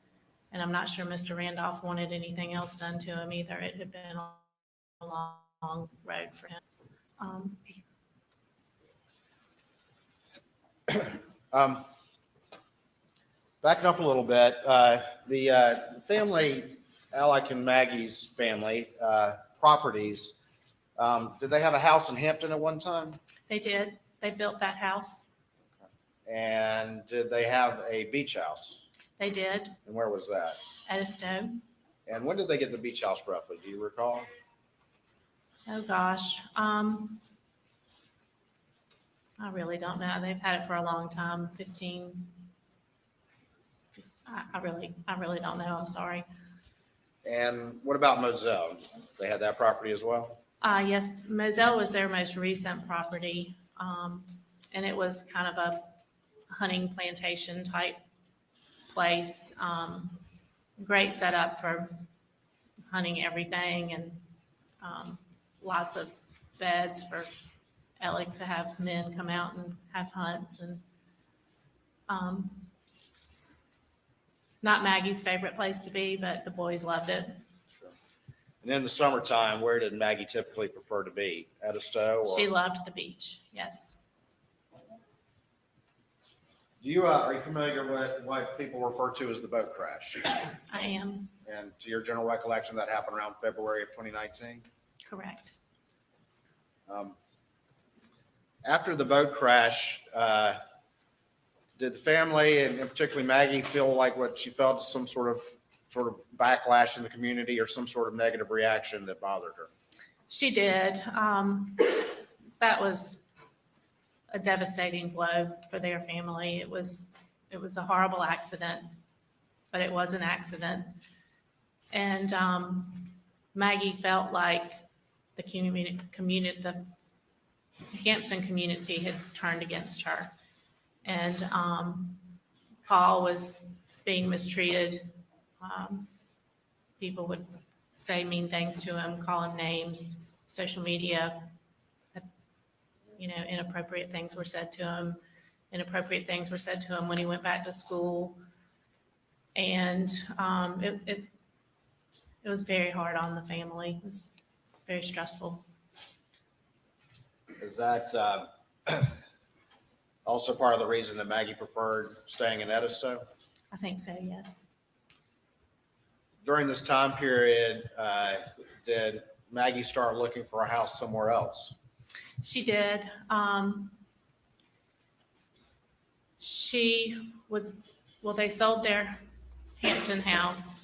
And I'm not sure Mr. Randolph wanted anything else done to him either. It had been a long road for him. Backing up a little bit, the family, Alex and Maggie's family, properties, did they have a house in Hampton at one time? They did. They built that house. And did they have a beach house? They did And where was that? at a stove. And when did they get the beach house roughly? Do you recall? Oh, gosh. I really don't know. They've had it for a long time, 15. I really don't know. I'm sorry. And what about Moselle? They had that property as well? Yes, Moselle was their most recent property. And it was kind of a hunting plantation type place. Great setup for hunting everything and lots of beds for Alex to have men come out and have hunts and not Maggie's favorite place to be, but the boys loved it. And in the summertime, where did Maggie typically prefer to be? At a stove? She loved the beach, yes. Are you familiar with what people refer to as the boat crash? I am, And to your general recollection, that happened around February of 2019? correct. After the boat crash, did the family and particularly Maggie feel like what she felt some sort of backlash in the community or some sort of negative reaction that bothered her? She did. That was a devastating blow for their family. It was a horrible accident, but it was an accident. And Maggie felt like the Hampton community had turned against her. And Paul was being mistreated. People would say mean things to him, call him names, social media, inappropriate things were said to him. Inappropriate things were said to him when he went back to school. And it was very hard on the family. It was very stressful. Is that also part of the reason that Maggie preferred staying in Edisto? I think so, yes. During this time period, did Maggie start looking for a house somewhere else? She did. They sold their Hampton house.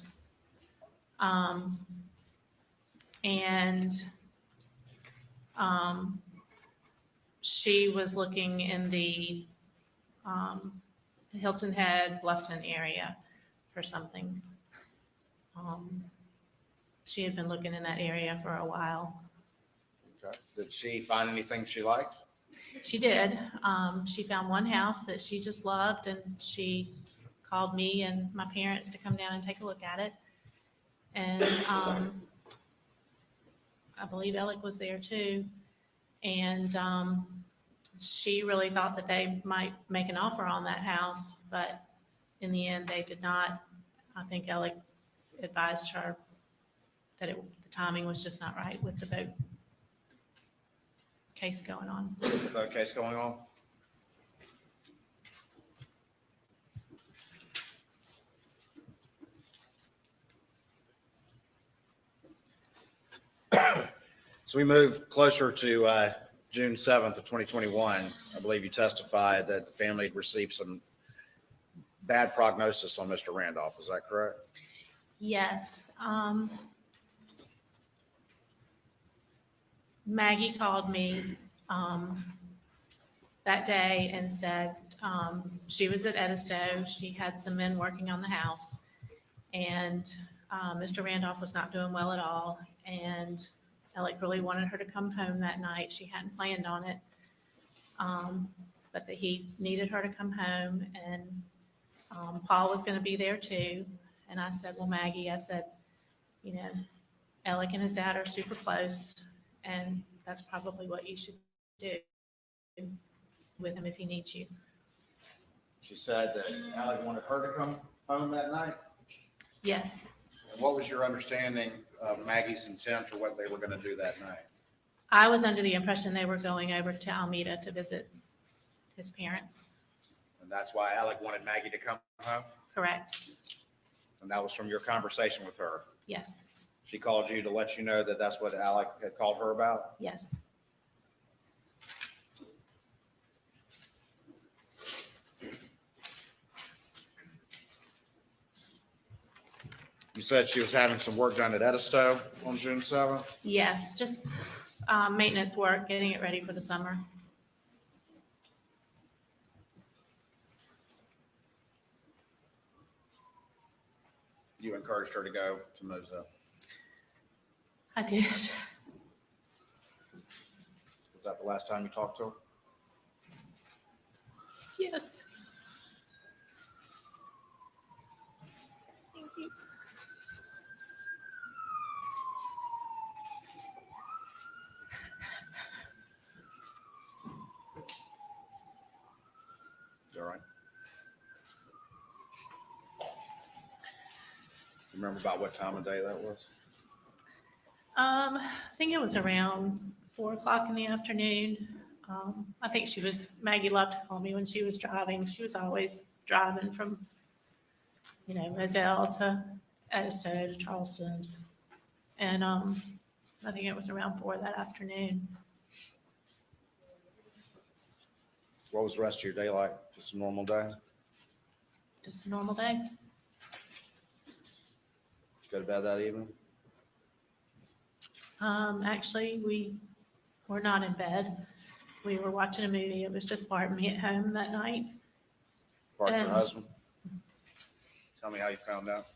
She was looking in the Hilton Head, Bluffton area for something. She had been looking in that area for a while. Okay. Did she find anything she liked? She did. She found one house that she just loved, and she called me and my parents to come down and take a look at it. And I believe Alex was there too. And she really thought that they might make an offer on that house, but in the end, they did not. I think Alex advised her that the timing was just not right with the boat case going on. The case going on? So we move closer to June 7th of 2021. I believe you testified that the family had received some bad prognosis on Mr. Randolph. Is that correct? Yes. Maggie called me that day and said she was at Edisto. She had some men working on the house, and Mr. Randolph was not doing well at all. And Alec really wanted her to come home that night. She hadn't planned on it, but that he needed her to come home, and Paul was going to be there too. And I said, well, Maggie, I said, you know, Alec and his dad are super close, and that's probably what you should do with him if he needs you. She said that Alec wanted her to come home that night. Yes. And what was your understanding of Maggie's intent or what they were going to do that night? I was under the impression they were going over to Alameda to visit his parents. And that's why Alec wanted Maggie to come home? Correct. And that was from your conversation with her? Yes. She called you to let you know that that's what Alec had called her about? Yes. You said she was having some work done at Edisto on June 7th? Yes, just maintenance work, getting it ready for the summer. You encouraged her to go to Muell? I did. Was that the last time you talked to her? Yes. Thank you. You all right? You remember about what time of day that was? I think it was around 4 o'clock in the afternoon. I think Maggie loved to call me when she was driving. She was always driving from, you know, Muell to Edisto to Charleston. And I think it was around 4 that afternoon. What was the rest of your day like? Just a normal day? Just a normal day. Did you go to bed that evening? Actually, we were not in bed. We were watching a movie. It was just Bart and me at home that night. Bart, your And- husband? Tell me how you found out.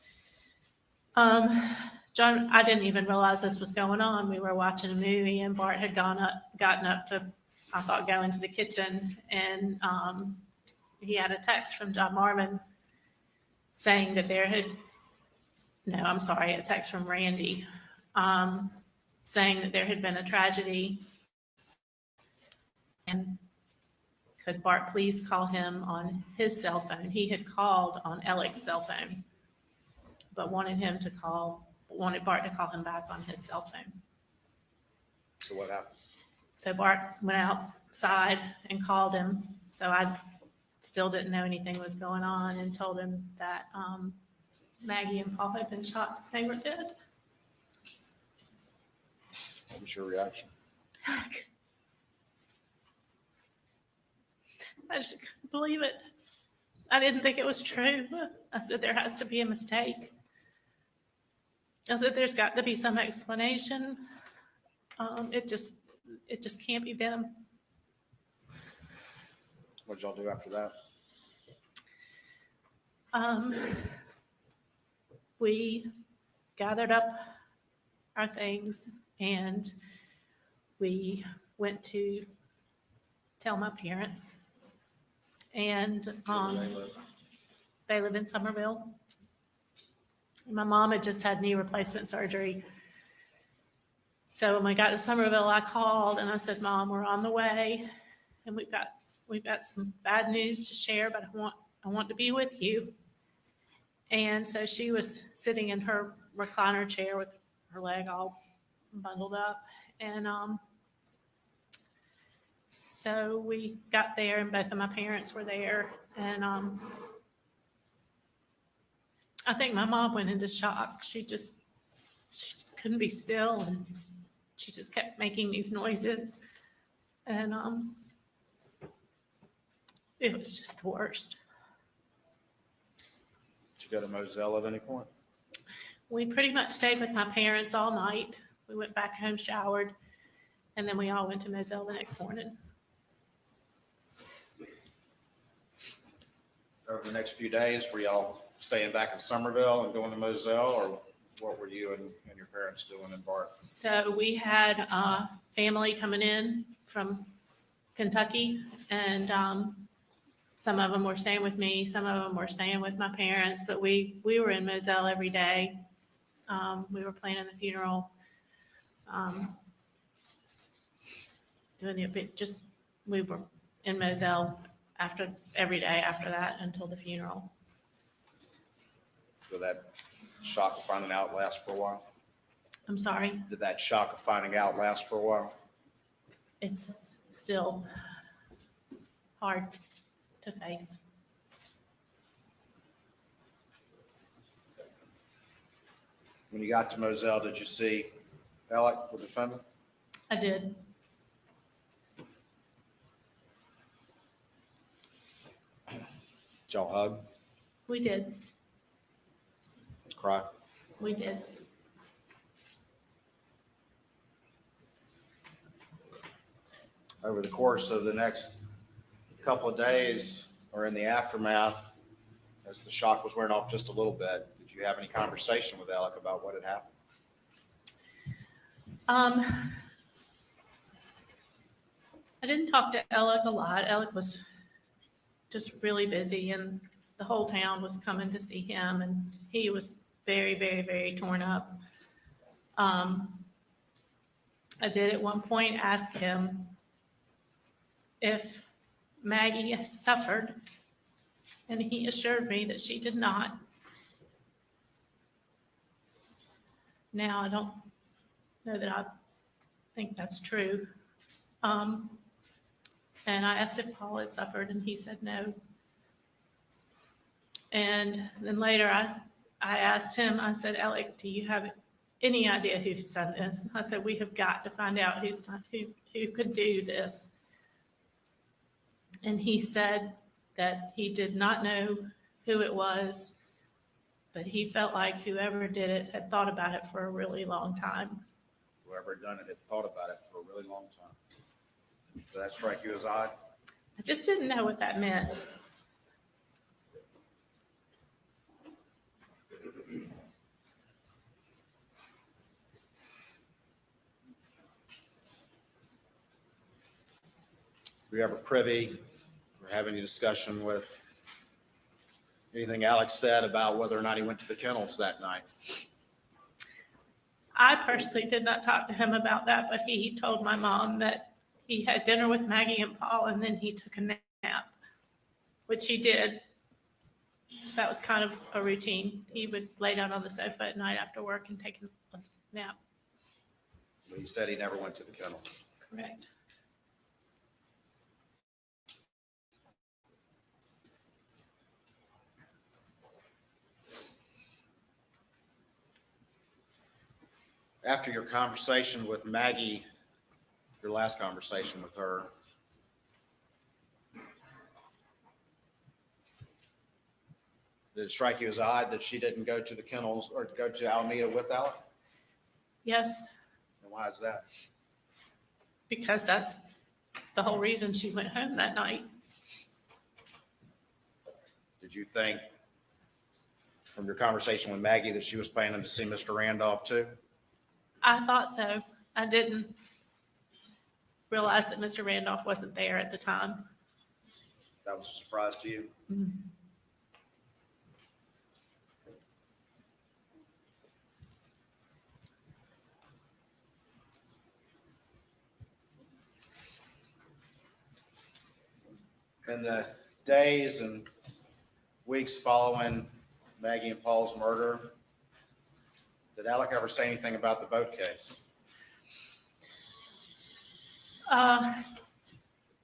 John, I didn't even realize this was going on. We were watching a movie and Bart had gotten up to, I thought, go into the kitchen, and he had a text from John Marvin saying that a text from Randy, saying that there had been a tragedy, and could Bart please call him on his cell phone? He had called on Alex's cell phone, but wanted Bart to call him back on his cell phone. So what happened? So Bart went outside and called him. So I still didn't know anything was going on, and told him that Maggie and Paul had been shot. They were dead. What was your reaction? I just couldn't believe it. I didn't think it was true. I said, there has to be a mistake. I said, there's got to be some explanation. It just can't be them. What did y'all do after that? We gathered up our things and we went to tell my parents. And they live in Somerville. My mom had just had knee replacement surgery. So when we got to Somerville, I called and I said, Mom, we're on the way, and we've got some bad news to share, but I want to be with you. And so she was sitting in her recliner chair with her leg all bundled up. And so we got there, and both of my parents were there. And I think my mom went into shock. She couldn't be still, and she just kept making these noises. And it was just the worst. Did you go to Muell at any point? We pretty much stayed with my parents all night. We went back home, showered, and then we all went to Muell the next morning. Over the next few days, were y'all staying back in Somerville and going to Muell, or what were you and your parents doing in Barton? So we had family coming in from Kentucky, and some of them were staying with me, some of them were staying with my parents, but we were in Muell every day. We were planning the funeral, doing the bit. Just we were in Muell every day after that until the funeral. Did that shock of finding out last for a while? I'm sorry. Did that shock of finding out last for a while? It's still hard to face. When you got to Muell, did you see Alex, the defendant? I did. Did y'all hug? We did. Cry? We did. Over the course of the next couple of days, or in the aftermath, as the shock was wearing off just a little bit, did you have any conversation with Alex about what had happened? I didn't talk to Alex a lot. Alex was just really busy, and the whole town was coming to see him, and he was very, very, very torn up. I did at one point ask him if Maggie had suffered, and he assured me that she did not. Now, I don't know that I think that's true. And I asked if Paul had suffered, and he said no. And then later I asked him, I said, Alex, do you have any idea who's done this? I said, we have got to find out who could do this. And he said that he did not know who it was, but he felt like whoever did it had thought about it for a really long time. Whoever had done it had thought about it for a really long time. Did that strike you as odd? I just didn't know what that meant. Were you ever privy or have any discussion with anything Alex said about whether or not he went to the kennels that night? I personally did not talk to him about that, but he told my mom that he had dinner with Maggie and Paul, and then he took a nap, which he did. That was kind of a routine. He would lay down on the sofa at night after work and take a nap. But he said he never went to the kennel. Correct. After your conversation with Maggie, your last conversation with her, did it strike you as odd that she didn't go to the kennels or go to Alameda with Alex? Yes, And why is that? because that's the whole reason she went home that night. Did you think from your conversation with Maggie that she was planning to see Mr. Randolph too? I thought so. I didn't realize that Mr. Randolph wasn't there at the time. That was a surprise to you? In the days and weeks following Maggie and Paul's murder, did Alec ever say anything about the boat case?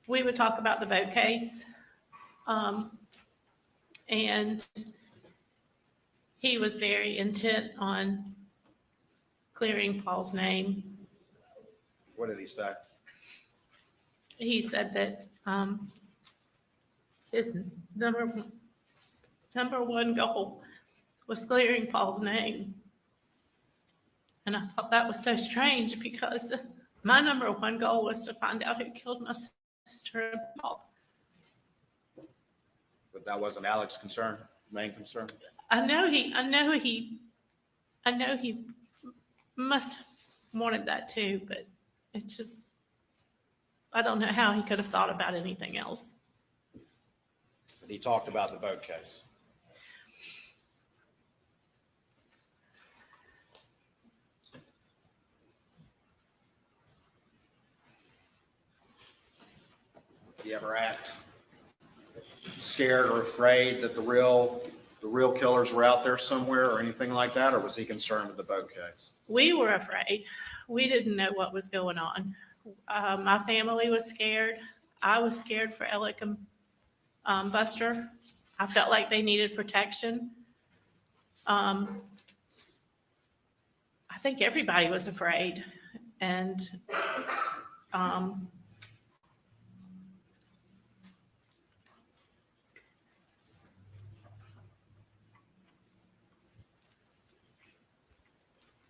We would talk about the boat case. And he was very intent on clearing Paul's name. What did he say? He said that his number one goal was clearing Paul's name. And I thought that was so strange because my number one goal was to find out who killed my sister and Paul. But that wasn't Alex's concern, main concern? I know he must have wanted that too, but it just, I don't know how he could have thought about anything else. But he talked about the boat case. Did he ever act scared or afraid that the real killers were out there somewhere or anything like that? Or was he concerned with the boat case? We were afraid. We didn't know what was going on. My family was scared. I was scared for Alec and Buster. I felt like they needed protection. I think everybody was afraid. And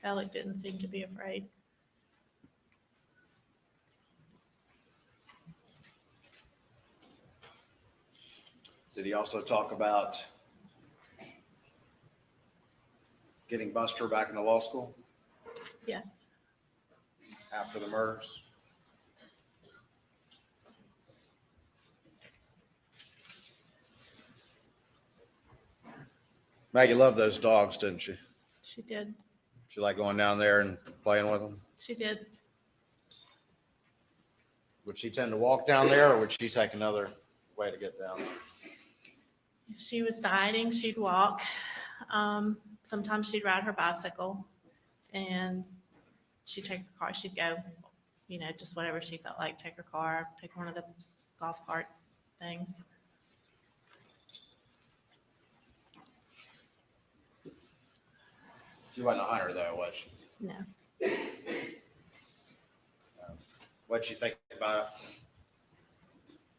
Alec didn't seem to be afraid. Did he also talk about getting Buster back into law school Yes. after the murders? Maggie loved those dogs, didn't she? She did. She liked going down there and playing with them? She did. Would she tend to walk down there, or would she take another way to get down? If she was dieting, she'd walk. Sometimes she'd ride her bicycle, and she'd take her car. She'd go, just whatever she felt like. Take her car, take one of the golf cart things. She wasn't a hunter, though, was she? No. What'd you think about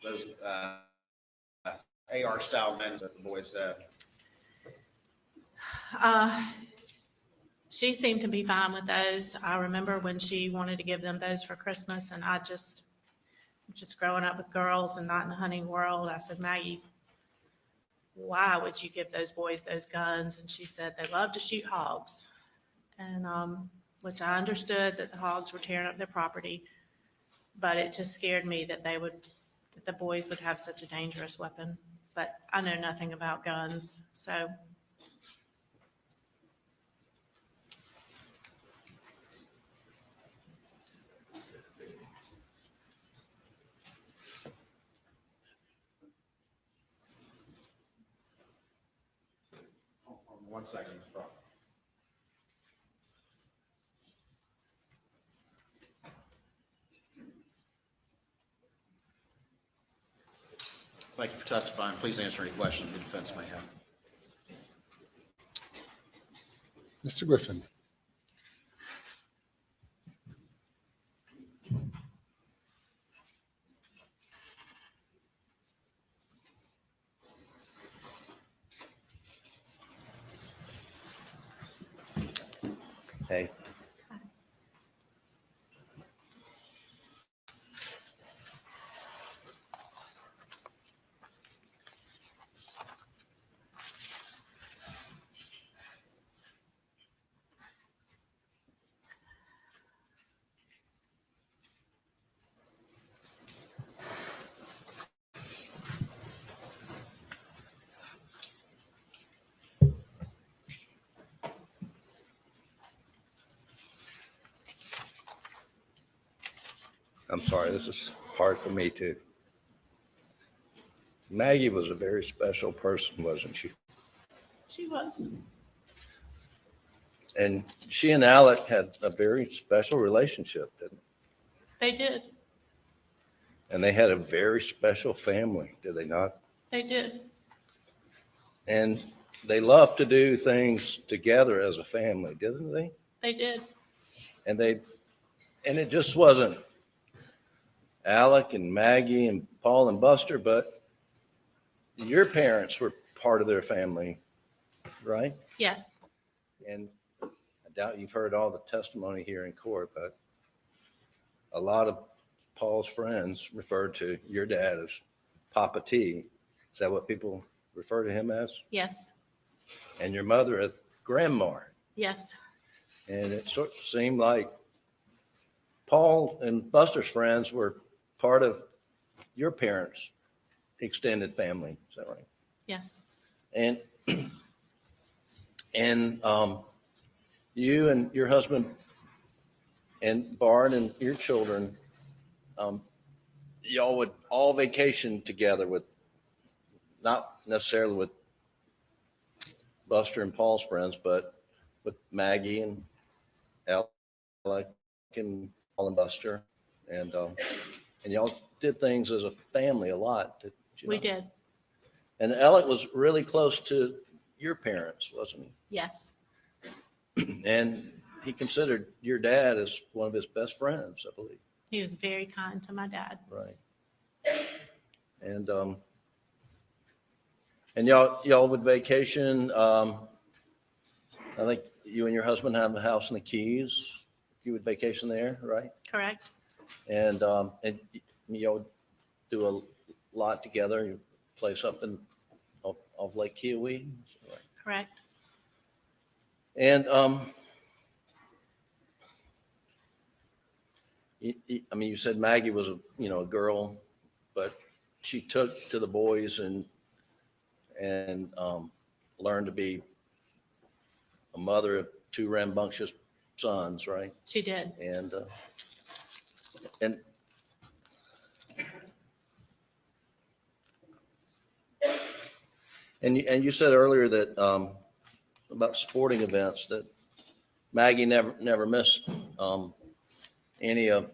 those AR style guns that the boys said? She seemed to be fine with those. I remember when she wanted to give them those for Christmas, and I just growing up with girls and not in the hunting world, I said, Maggie, why would you give those boys those guns? And she said they love to shoot hogs, and which I understood that the hogs were tearing up their property, but it just scared me that the boys would have such a dangerous weapon. But I know nothing about guns, so. One second, Mr. Proctor. Thank you for testifying. Please answer any questions the defense may have. Mr. Griffin. Hey. I'm sorry, this is hard for me too. Maggie was a very special person, wasn't she? She was. And she and Alec had a very special relationship, didn't They did. they? And they had a very special family, did they not? They did. And they loved to do things together as a family, didn't they? They did. And it just wasn't Alec and Maggie and Paul and Buster, but your parents were part of their family, right? Yes. And I doubt you've heard all the testimony here in court, but a lot of Paul's friends referred to your dad as Papa T. Is that what people refer to him as? Yes. And your mother as Grandma. Yes. And it sort of seemed like Paul and Buster's friends were part of your parents' extended family. Is that right? Yes. And you and your husband and Bart and your children, y'all would all vacation together with, not necessarily with Buster and Paul's friends, but with Maggie and Alec and Paul and Buster. And y'all did things as a family a lot. Did you We know? did. And Alec was really close to your parents, wasn't he? Yes. And he considered your dad as one of his best friends, I believe. He was very kind to my dad. Right. And y'all would vacation. I think you and your husband have a house in the Keys. You would vacation there, right? Correct. And y'all would do a lot together. You place up in off Lake Kiowee. Right. Correct. And I mean, you said Maggie was a girl, but she took to the boys and learned to be a mother of two rambunctious sons, right? She did. And you said earlier that about sporting events that Maggie never missed any of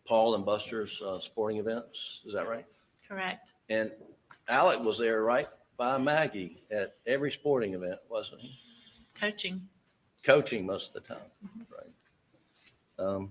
Paul and Buster's sporting events. Is that right? Correct. And Alec was there right by Maggie at every sporting event, wasn't he? Coaching. Coaching most of the time, right?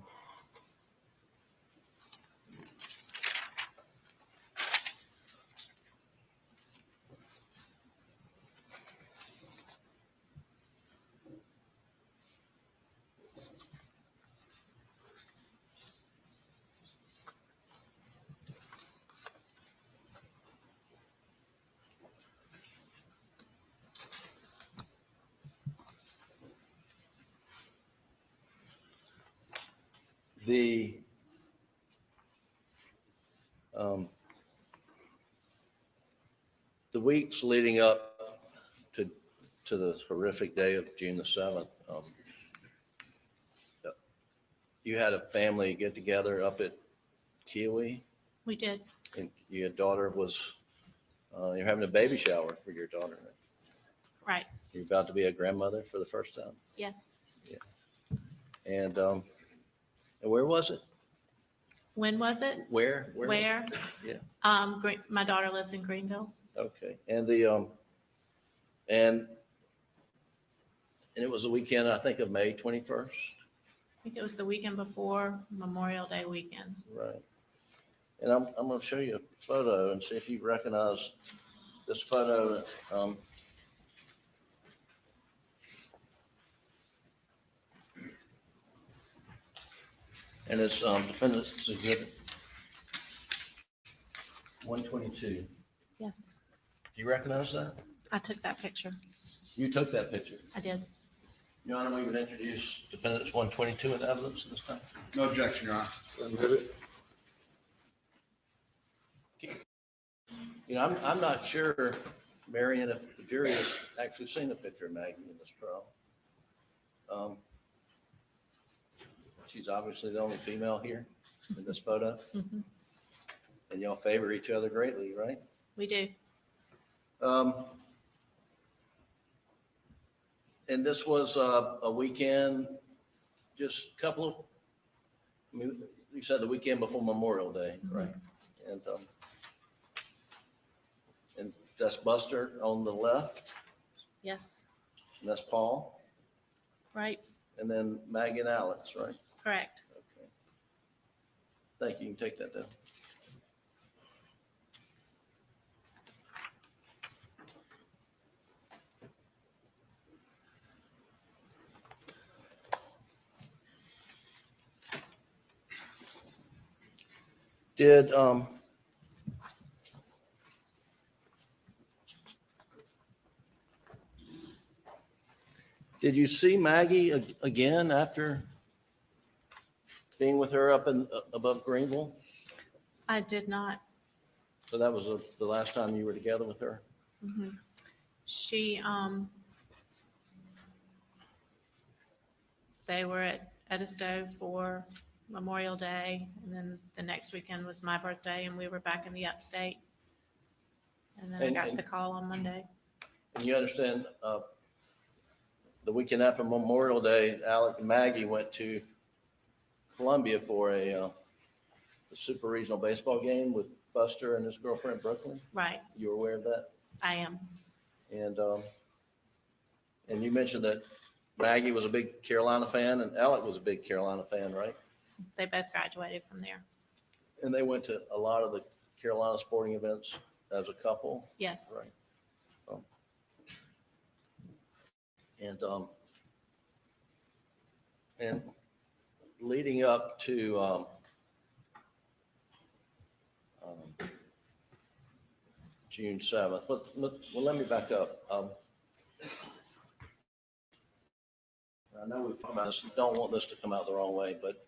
The weeks leading up to the horrific day of June the 7th, you had a family get together up at Kiowee, We did. and your daughter was, you're having a baby shower for your daughter. Right? Right. You're about to be a grandmother for the first time. Yes. And where was it? When was it? Where? Was it? Where? Yeah. My daughter lives in Greenville. Okay. And it was the weekend, I think, of May 21st. I think it was the weekend before Memorial Day weekend. Right. And I'm going to show you a photo and see if you recognize this photo. And it's Defendant's Exhibit 122. Yes. Do you recognize that? I took that picture. You took that picture. I did. Your Honor, we would introduce Defendant's 122 in evidence at this time. No objection, Your Honor. I'm not sure, Marian, if the jury has actually seen the picture of Maggie in this trial. She's obviously the only female here in this photo. Mhm. And y'all favor each other greatly, right? We do. And this was a weekend, just a couple of, I mean, you said the weekend before Memorial Day, right? And that's Buster on the left, Yes, and that's Paul, right, and then Maggie and Alex, right? correct. Okay. Thank you. You can take that down. Did you see Maggie again after being with her up in above Greenville? I did not. So that was the last time you were together with her? Mhm. She, they were at Edisto for Memorial Day, and then the next weekend was my birthday, and we were back in the upstate. And then I got the call on Monday. And you understand, the weekend after Memorial Day, Alex and Maggie went to Columbia for a super regional baseball game with Buster and his girlfriend Brooklyn. Right, You were aware of that? I am. And you mentioned that Maggie was a big Carolina fan and Alec was a big Carolina fan, right? They both graduated from there. And they went to a lot of the Carolina sporting events as a couple. Yes. Right. And leading up to June 7th, well, let me back up. I know we've talked about this, don't want this to come out the wrong way, but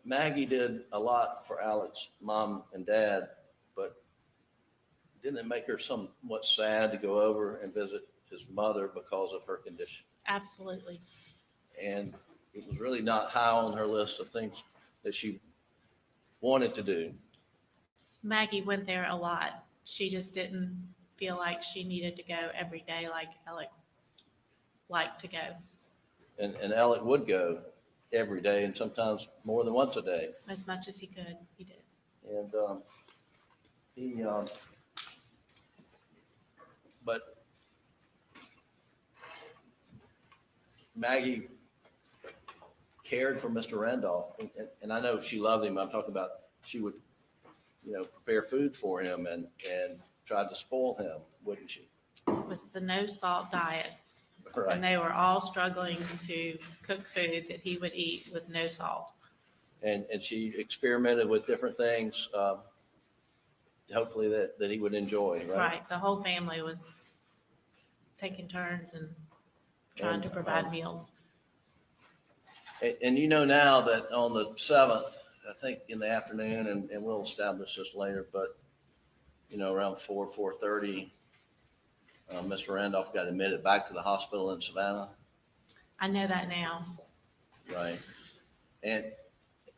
Maggie did a lot for Alex's mom and dad, but didn't it make her somewhat sad to go over and visit his mother because of her condition? Absolutely. And it was really not high on her list of things that she wanted to do. Maggie went there a lot. She just didn't feel like she needed to go every day like Alec liked to go. And Alec would go every day and sometimes more than once a day. As much as he could, he did. And but Maggie cared for Mr. Randolph, and I know she loved him. I'm talking about she would, prepare food for him and tried to spoil him, wouldn't she? It was the no salt diet. Right. And they were all struggling to cook food that he would eat with no salt. And she experimented with different things, hopefully that he would enjoy, right? Right. The whole family was taking turns and trying to provide meals. And now that on the 7th, I think in the afternoon, and we'll establish this later, but, around 4:30, Mr. Randolph got admitted back to the hospital in Savannah. I know that now. Right. And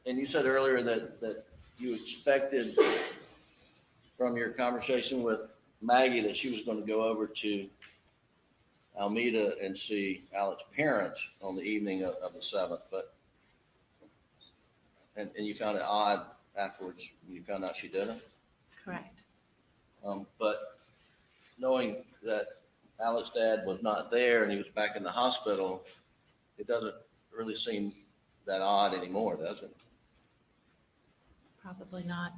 you said earlier that you expected from your conversation with Maggie that she was going to go over to Alameda and see Alex's parents on the evening of the 7th, but and you found it odd afterwards when you found out she didn't. Correct. But knowing that Alex's dad was not there and he was back in the hospital, it doesn't really seem that odd anymore, does it? Probably not.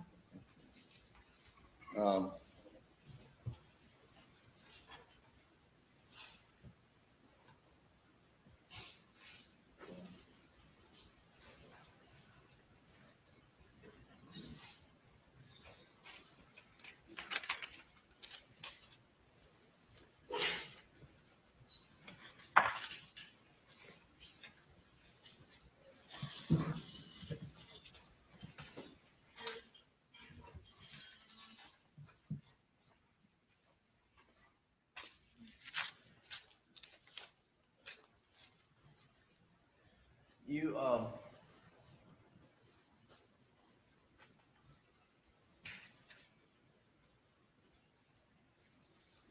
You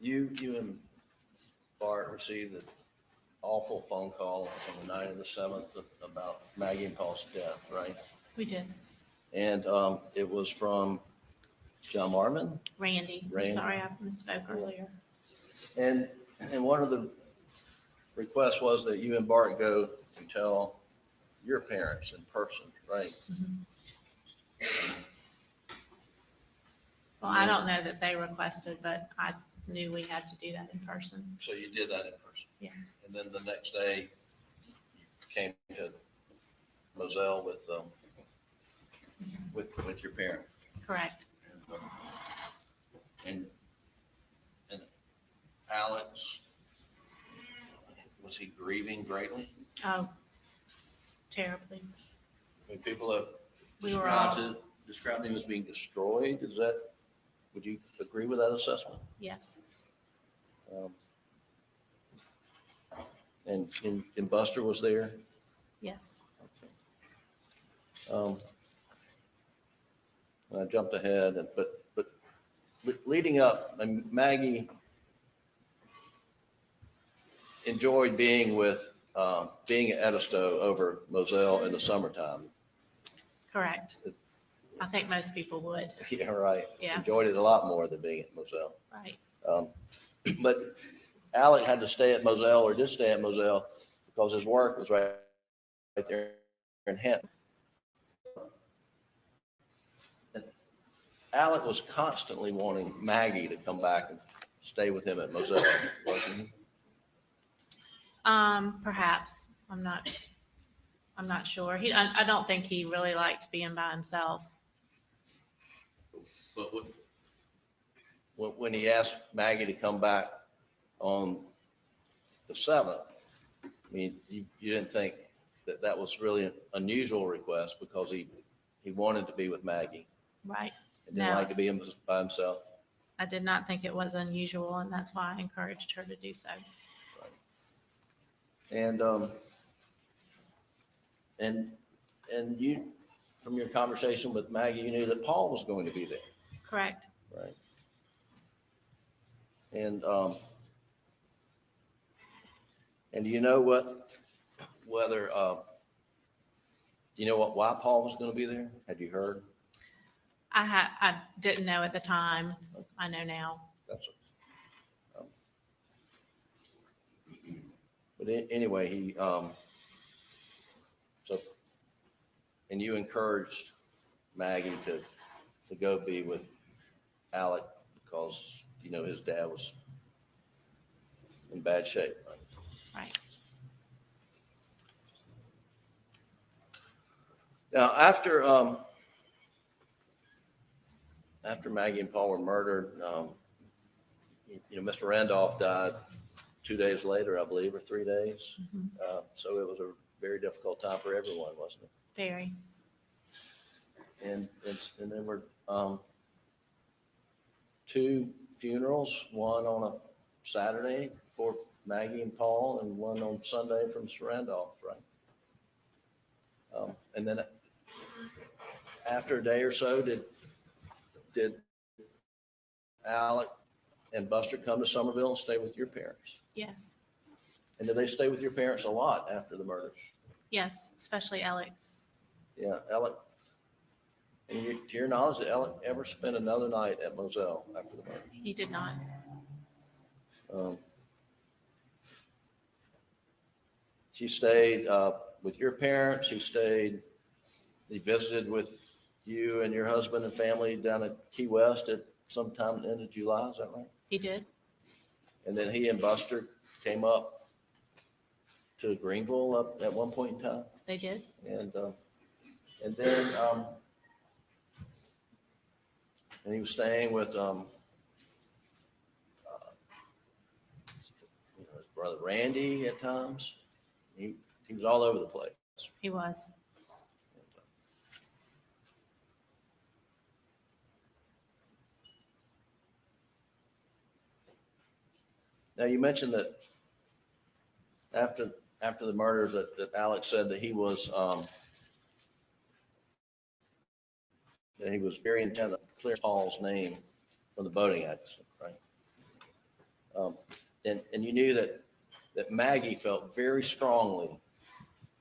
You and Bart received an awful phone call on the night of the 7th about Maggie and Paul's death, right? We did. And it was from John Marmon. Randy. Randy. Sorry, I misspoke earlier. And one of the requests was that you and Bart go and tell your parents in person, right? Well, I don't know that they requested, but I knew we had to do that in person. So you did that in person. Yes. And then the next day, you came to Muell with your parent. Correct. And Alex, was he grieving greatly? Oh, terribly. I mean, people have We were all, described him as being destroyed. Would you agree with that assessment? yes, And Buster was there? yes. I jumped ahead, but leading up, and Maggie enjoyed being at Edisto over Muell in the summertime. Correct. I think most people would. Yeah, right. Yeah. Enjoyed it a lot more than being at Muell. Right. But Alex had to stay at Muell, or did stay at Muell, because his work was right there in Hinton. And Alex was constantly wanting Maggie to come back and stay with him at Muell, wasn't he? Perhaps. I'm not sure. I don't think he really liked being by himself. But when he asked Maggie to come back on the 7th, I mean, you didn't think that was really an unusual request, because he wanted to be with Maggie. Right. And didn't No. like to be by himself. I did not think it was unusual, and that's why I encouraged her to do so. And you, from your conversation with Maggie, you knew that Paul was going to be there, Correct. right? And do you know why Paul was going to be there? Had you heard? I didn't know at the time. I know now. That's but anyway, and you encouraged Maggie to go be with Alex, because his dad was in bad shape. Right. Now, after Maggie and Paul were murdered, Mr. Randolph died 2 days later, I believe, or 3 days. So it was a very difficult time for everyone, wasn't it? Very. And there were 2 funerals, one on a Saturday for Maggie and Paul, and one on Sunday from Mr. Randolph, right? And then after a day or so, did Alec and Buster come to Somerville and stay with your parents? Yes. And did they stay with your parents a lot after the murders? Yes, especially Alec. Yeah, Alec. And to your knowledge, did Alec ever spend another night at Muell after the murders? He did not. She stayed with your parents. He visited with you and your husband and family down at Key West at sometime at the end of July. Is that right? He did. And then he and Buster came up to Greenville up at one point in time. They did. And then and he was staying with his brother Randy at times. He was all over the place. He was. Now, you mentioned that after the murders that Alex said that he was very intent to clear Paul's name from the boating accident, right? And you knew that Maggie felt very strongly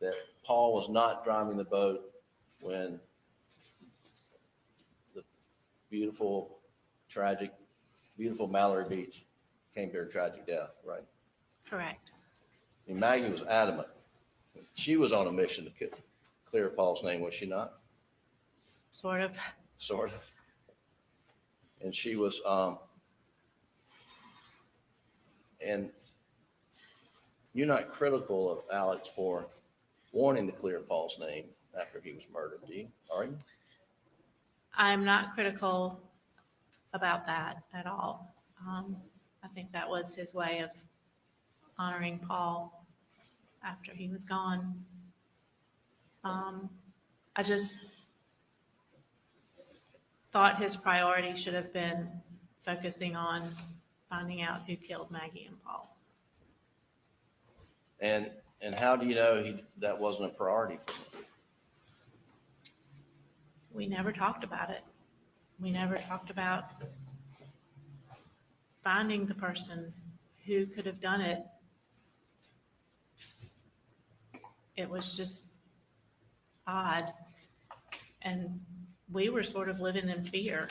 that Paul was not driving the boat when the beautiful Mallory Beach came to her tragic death, right? Correct. I mean, Maggie was adamant. She was on a mission to clear Paul's name, was she not? Sort of. Sort of. And she was, and you're not critical of Alex for wanting to clear Paul's name after he was murdered, do you? Are you? I'm not critical about that at all. I think that was his way of honoring Paul after he was gone. I just thought his priority should have been focusing on finding out who killed Maggie and Paul. And how do you know that wasn't a priority for him? We never talked about it. We never talked about finding the person who could have done it. It was just odd. And we were sort of living in fear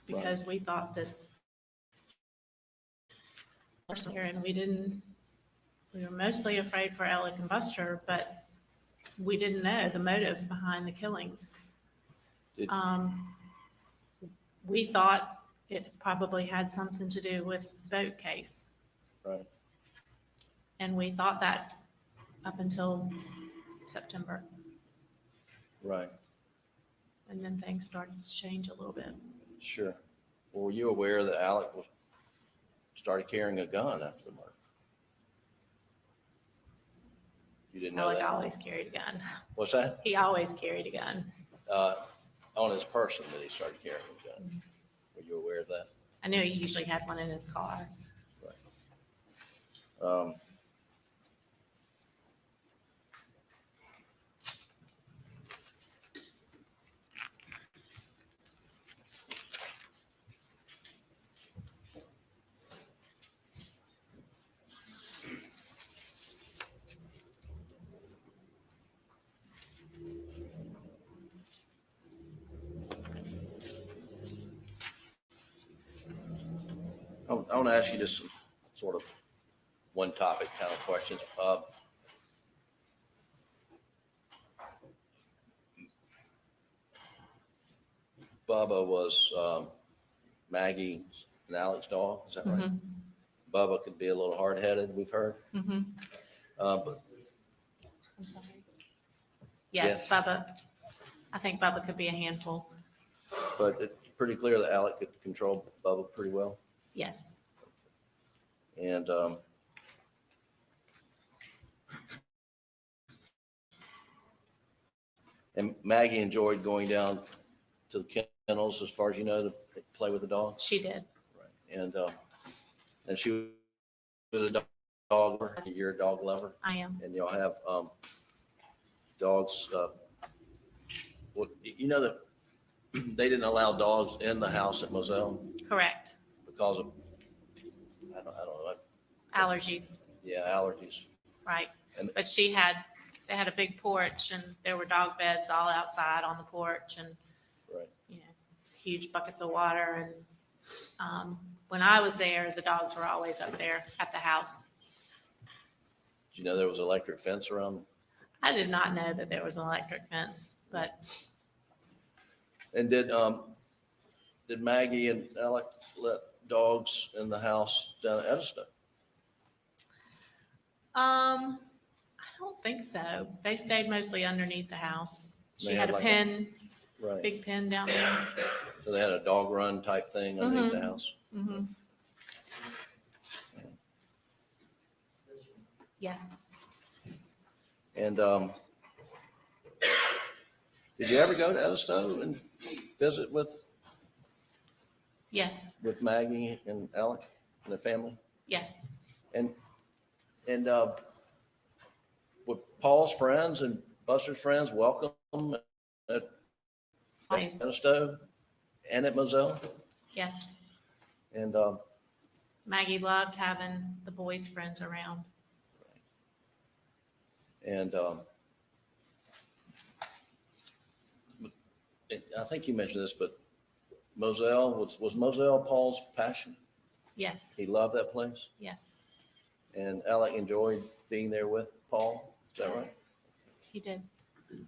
because we thought this person here, and we were mostly afraid for Alec and Buster, but we didn't know the motive behind the killings. We thought it probably had something to do with the boat case. Right. And we thought that up until September. Right. And then things started to change a little bit. Sure. Well, were you aware that Alec started carrying a gun after the murder? You didn't know Alec that? always carried a gun. What's that? He always carried a gun. On his person that he started carrying a gun. Were you aware of that? I knew he usually had one in his car. I want to ask you just some sort of one topic kind of questions. Bubba was Maggie and Alex's dog, is that right? Mhm. Bubba could be a little hard-headed, we've heard. Mm-hmm. But I'm sorry. Yes, Bubba. I think Bubba could be a handful. it's pretty clear that Alec could control Bubba pretty well. Yes. And Maggie enjoyed going down to the kennels, as far as you know, to play with the dogs. She did. And she was a dog lover. You're a dog lover. I am. And y'all have dogs. Well, you know that they didn't allow dogs in the house at Muell Correct. because of I don't know. Allergies. Yeah, allergies. Right. And But they had a big porch and there were dog beds all outside on the porch and, you know, huge buckets of water. And when I was there, the dogs were always up there at the house. Did you know there was an electric fence around? I did not know that there was an electric fence, but And did Maggie and Alec let dogs in the house down at Edison? I don't think so. They stayed mostly underneath the house. She They had had a like pen, Right. big pen down there. So they had a dog run type thing underneath the Mhm. house. Mm-hmm. Yes. And did you ever go to Edison and visit with Yes. Maggie and Alec and the family? Yes. And would Paul's friends and Buster's friends welcome at Always. Edison and at Muell? Yes. And Maggie loved having the boys' friends around. And I think you mentioned this, but Muell, was Muell Paul's passion? Yes, He loved that place? yes, And Alec enjoyed being there with Paul? Is that right? yes, he did. And,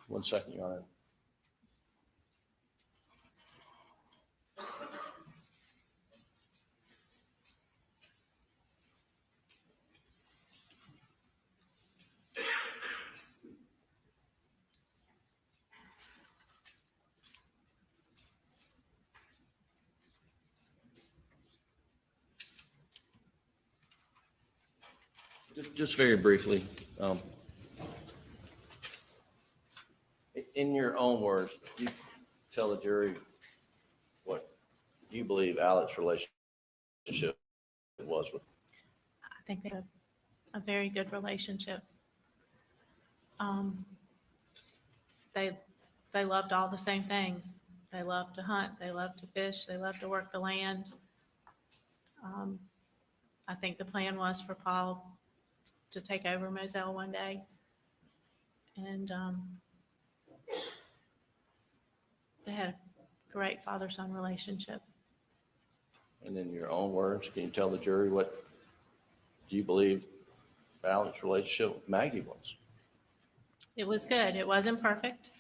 one second, Your Honor. Just very briefly, in your own words, you tell the jury what you believe Alex's relationship was with. I think they have a very good relationship. They loved all the same things. They loved to hunt. They loved to fish. They loved to work the land. I think the plan was for Paul to take over Muell one day. And they had a great father-son relationship. And in your own words, can you tell the jury what you believe Alex's relationship with Maggie was? It was good. It wasn't perfect.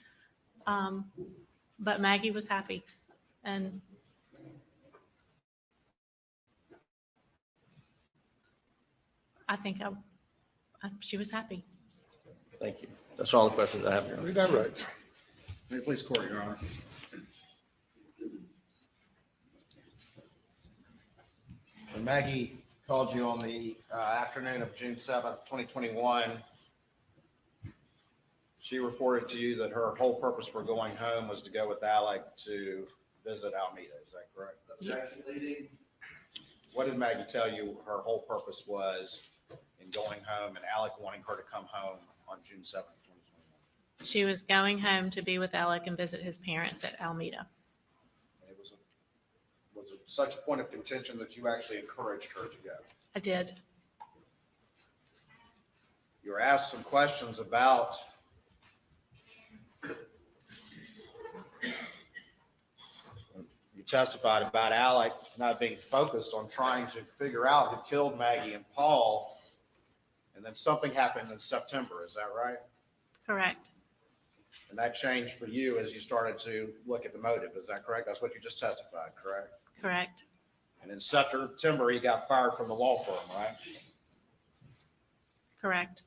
But Maggie was happy. And I think she was happy. Thank you. That's all the questions I have, Your Honor. Read that right. May it please the court, Your Honor. When Maggie called you on the afternoon of June 7th, 2021, she reported to you that her whole purpose for going home was to go with Alec to visit Alameda. Is that correct? Objection leading. What did Maggie tell you her whole purpose was in going home and Alec wanting her to come home on June 7th, 2021? She was going home to be with Alec and visit his parents at Alameda. And was it such a point of contention that you actually encouraged her to go? I did. You were asked some questions about you testified about Alec not being focused on trying to figure out who killed Maggie and Paul, and then something happened in September. Is that right? Correct. And that changed for you as you started to look at the motive. Is that correct? That's what you just testified, correct? Correct. And in September, he got fired from the law firm, right? Correct.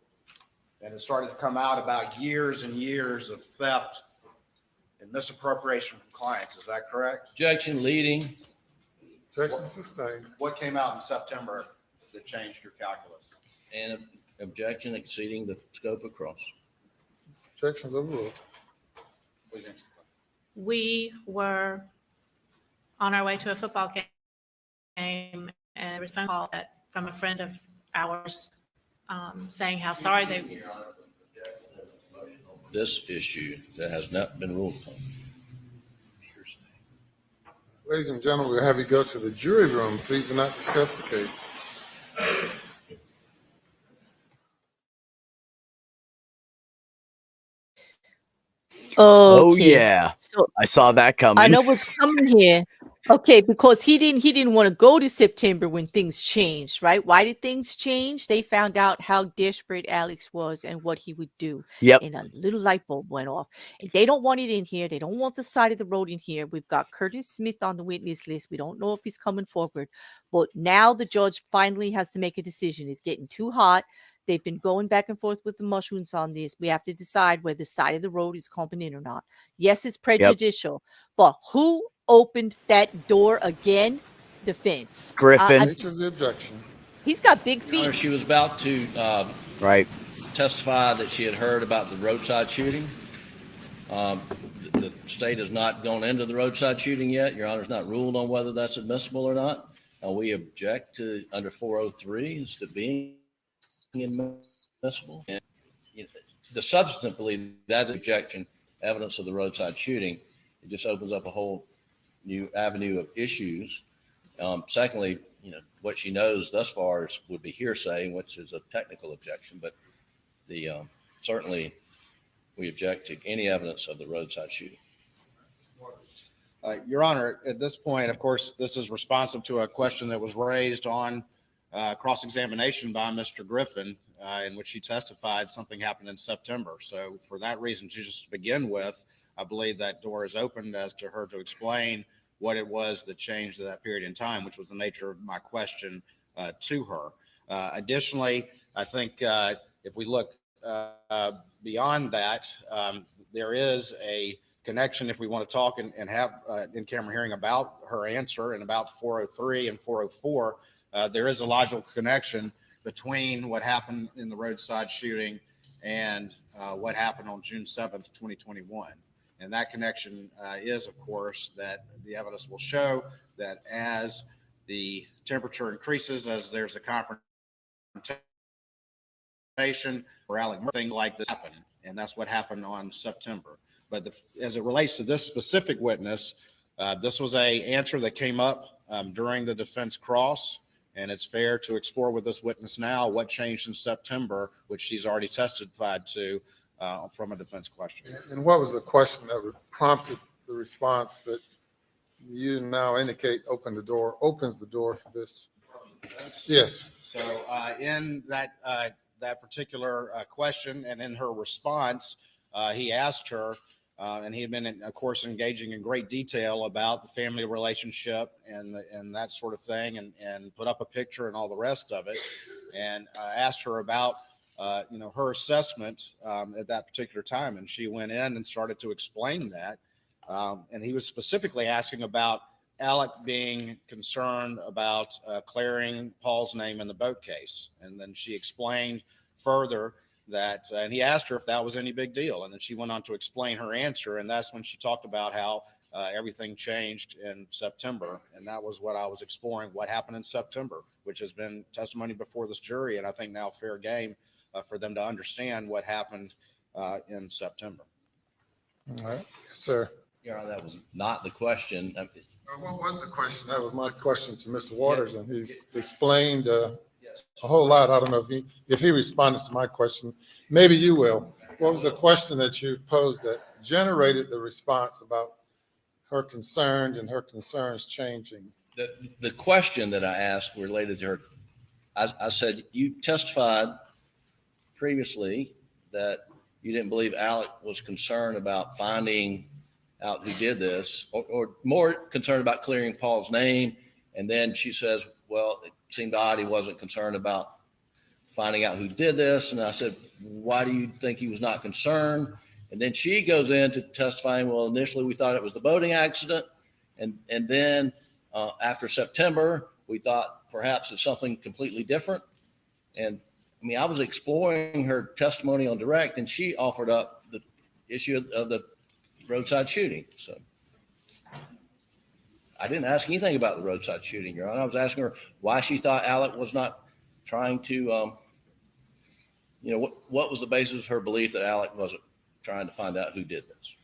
And it started to come out about years and years of theft and misappropriation from clients. Is that correct? Objection leading. Objection sustained. What came out in September that changed your calculus? And objection exceeding the scope of cross. Objections overruled. We were on our way to a football game, and there was a phone call from a friend of ours saying how sorry they. This issue that has not been ruled upon. Ladies and gentlemen, we'll have you go to the jury room. Please do not discuss the case. Oh, Okay. yeah. So I saw that coming. I know what's coming here. Okay, because he didn't want to go to September when things changed, right? Why did things change? They found out how desperate Alex was and what he would do. Yep. And a little light bulb went off. And they don't want it in here. They don't want the side of the road in here. We've got Curtis Smith on the witness list. We don't know if he's coming forward. But now the judge finally has to make a decision. It's getting too hot. They've been going back and forth with the mushrooms on this. We have to decide whether the side of the road is coming in or not. Yes, it's prejudicial. But who opened that door again? Defense. Griffin. Nature of the objection. He's got big Your Honor, feet. she was about to Right. testify that she had heard about the roadside shooting. The state has not gone into the roadside shooting yet. Your Honor's not ruled on whether that's admissible or not. We object to under 403 as to being admissible. And, substantively, that objection, evidence of the roadside shooting, It just opens up a whole new avenue of issues. Secondly, what she knows thus far would be hearsay, which is a technical objection, but certainly we object to any evidence of the roadside shooting. Your Honor, at this point, of course, this is responsive to a question that was raised on cross-examination by Mr. Griffin, in which he testified something happened in September. So for that reason, just to begin with, I believe that door is opened as to her to explain what it was that changed at that period in time, which was the nature of my question to her. Additionally, I think if we look beyond that, there is a connection if we want to talk and have in-camera hearing about her answer and about 403 and 404. There is a logical connection between what happened in the roadside shooting and what happened on June 7th, 2021. And that connection is, of course, that the evidence will show that as the temperature increases, as there's a confrontation or Alex Murdaugh, things like this happen. And that's what happened on September. But as it relates to this specific witness, this was a answer that came up during the defense cross. And it's fair to explore with this witness now what changed in September, which she's already testified to from a defense question. And what was the question that prompted the response that you now indicate opens the door for this? Yes. So in that particular question and in her response, he asked her, and he had been, of course, engaging in great detail about the family relationship and that sort of thing, and put up a picture and all the rest of it, and asked her about her assessment at that particular time. And she went in and started to explain that. And he was specifically asking about Alec being concerned about clearing Paul's name in the boat case. And then she explained further that, and he asked her if that was any big deal. And then she went on to explain her answer. And that's when she talked about how everything changed in September. And that was what I was exploring, what happened in September, which has been testimony before this jury. And I think now fair game for them to understand what happened in September. All right. Yes, sir. Your Honor, that was not the question. What was the question? That was my question to Mr. Waters, and he's explained a whole lot. I don't know if he responded to my question. Maybe you will. What was the question that you posed that generated the response about her concern and her concerns changing? The question that I asked related to her, I said, you testified previously that you didn't believe Alec was concerned about finding out who did this, or more concerned about clearing Paul's name. And then she says, well, it seemed odd he wasn't concerned about finding out who did this. And I said, why do you think he was not concerned? And then she goes into testifying, well, initially we thought it was the boating accident. And then after September, we thought perhaps it's something completely different. And I mean, I was exploring her testimony on direct, and she offered up the issue of the roadside shooting. So I didn't ask anything about the roadside shooting, Your Honor. I was asking her why she thought Alec was not trying to, what was the basis of her belief that Alec wasn't trying to find out who did this?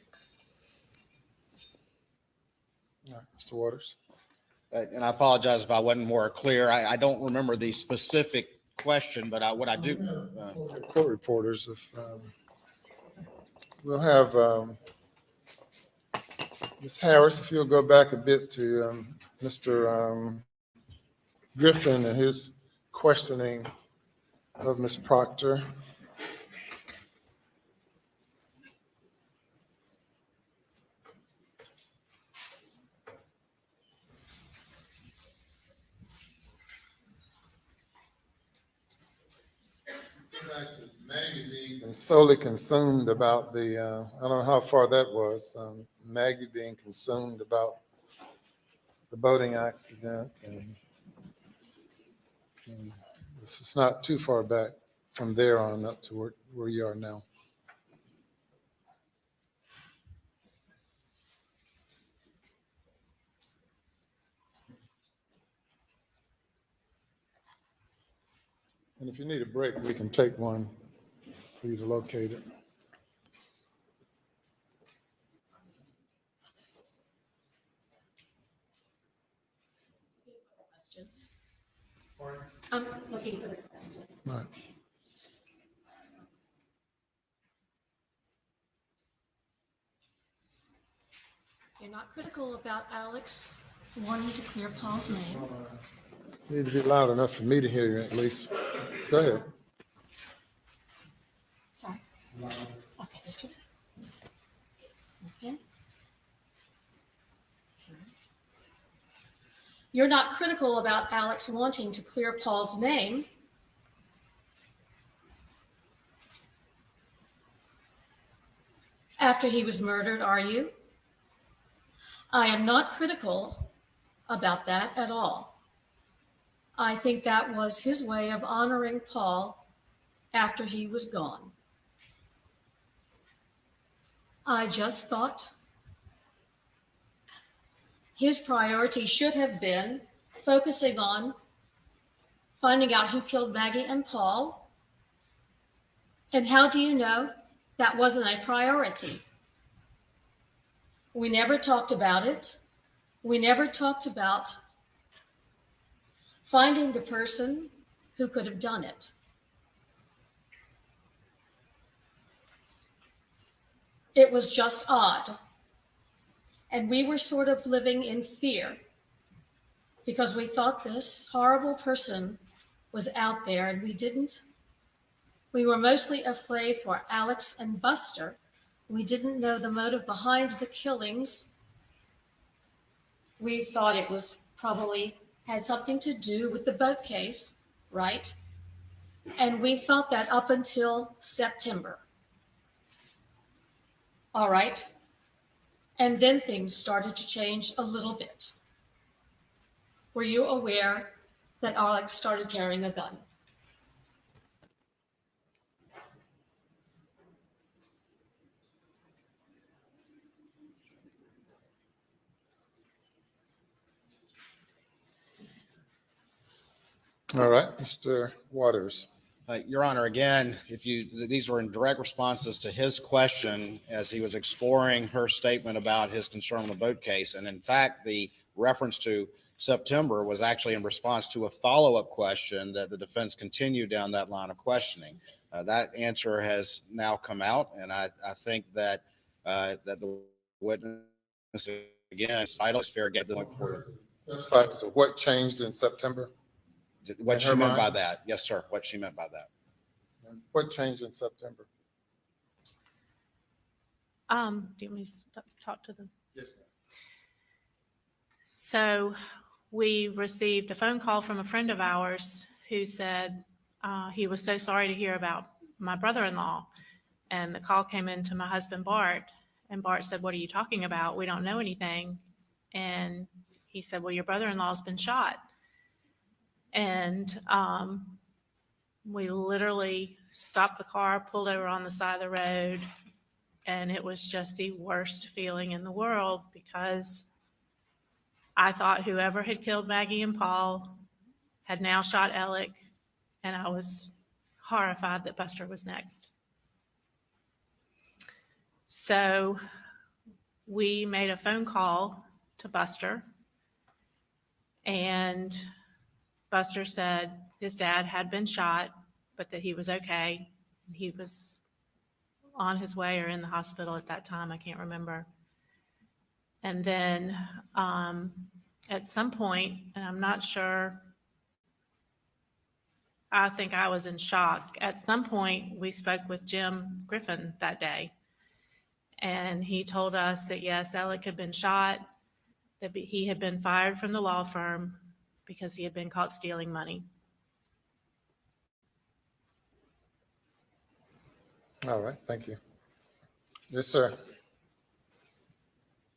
All right, Mr. Waters. And I apologize if I wasn't more clear. I don't remember the specific question, but what I do. Court reporters, if we'll have Ms. Harris, if you'll go back a bit to Mr. Griffin and his questioning of Ms. Proctor. Maggie being solely consumed about the, I don't know how far that was, Maggie being consumed about the boating accident. And if it's not too far back from there on up to where you are now. And if you need a break, we can take one for you to locate it. question. I'm looking for the question. Right. You're not critical about Alex wanting to clear Paul's name. Need to be loud enough for me to hear you at least. Go ahead. Sorry. Okay, this one. Okay. You're not critical about Alex wanting to clear Paul's name. After he was murdered, are you? I am not critical about that at all. I think that was his way of honoring Paul after he was gone. I just thought his priority should have been focusing on finding out who killed Maggie and Paul. And how do you know that wasn't a priority? We never talked about it. We never talked about finding the person who could have done it. It was just odd. And we were sort of living in fear because we thought this horrible person was out there and we didn't. We were mostly afraid for Alex and Buster. We didn't know the motive behind the killings. We thought it was probably had something to do with the boat case, right? And we thought that up until September. All right. And then things started to change a little bit. Were you aware that Alex started carrying a gun? All right, Mr. Waters. Your Honor, again, these were in direct responses to his question as he was exploring her statement about his concern on the boat case. And in fact, the reference to September was actually in response to a follow-up question that the defense continued down that line of questioning. That answer has now come out, and I think that the witness, again, is fair game. That's fine. So what changed in September? What she meant by that. Yes, sir. What she meant by that. And what changed in September? Do you want me to talk to them? Yes, ma'am. So we received a phone call from a friend of ours who said he was so sorry to hear about my brother-in-law. And the call came in to my husband, Bart. And Bart said, "What are you talking about? We don't know anything." And he said, "Well, your brother-in-law's been shot." And we literally stopped the car, pulled over on the side of the road, and it was just the worst feeling in the world because I thought whoever had killed Maggie and Paul had now shot Alex, and I was horrified that Buster was next. So we made a phone call to Buster, and Buster said his dad had been shot, but that he was okay. He was on his way or in the hospital at that time. I can't remember. And then at some point, and I'm not sure, I think I was in shock. At some point, we spoke with Jim Griffin that day. And he told us that, yes, Alex had been shot, that he had been fired from the law firm because he had been caught stealing money. All right, thank you. Yes, sir.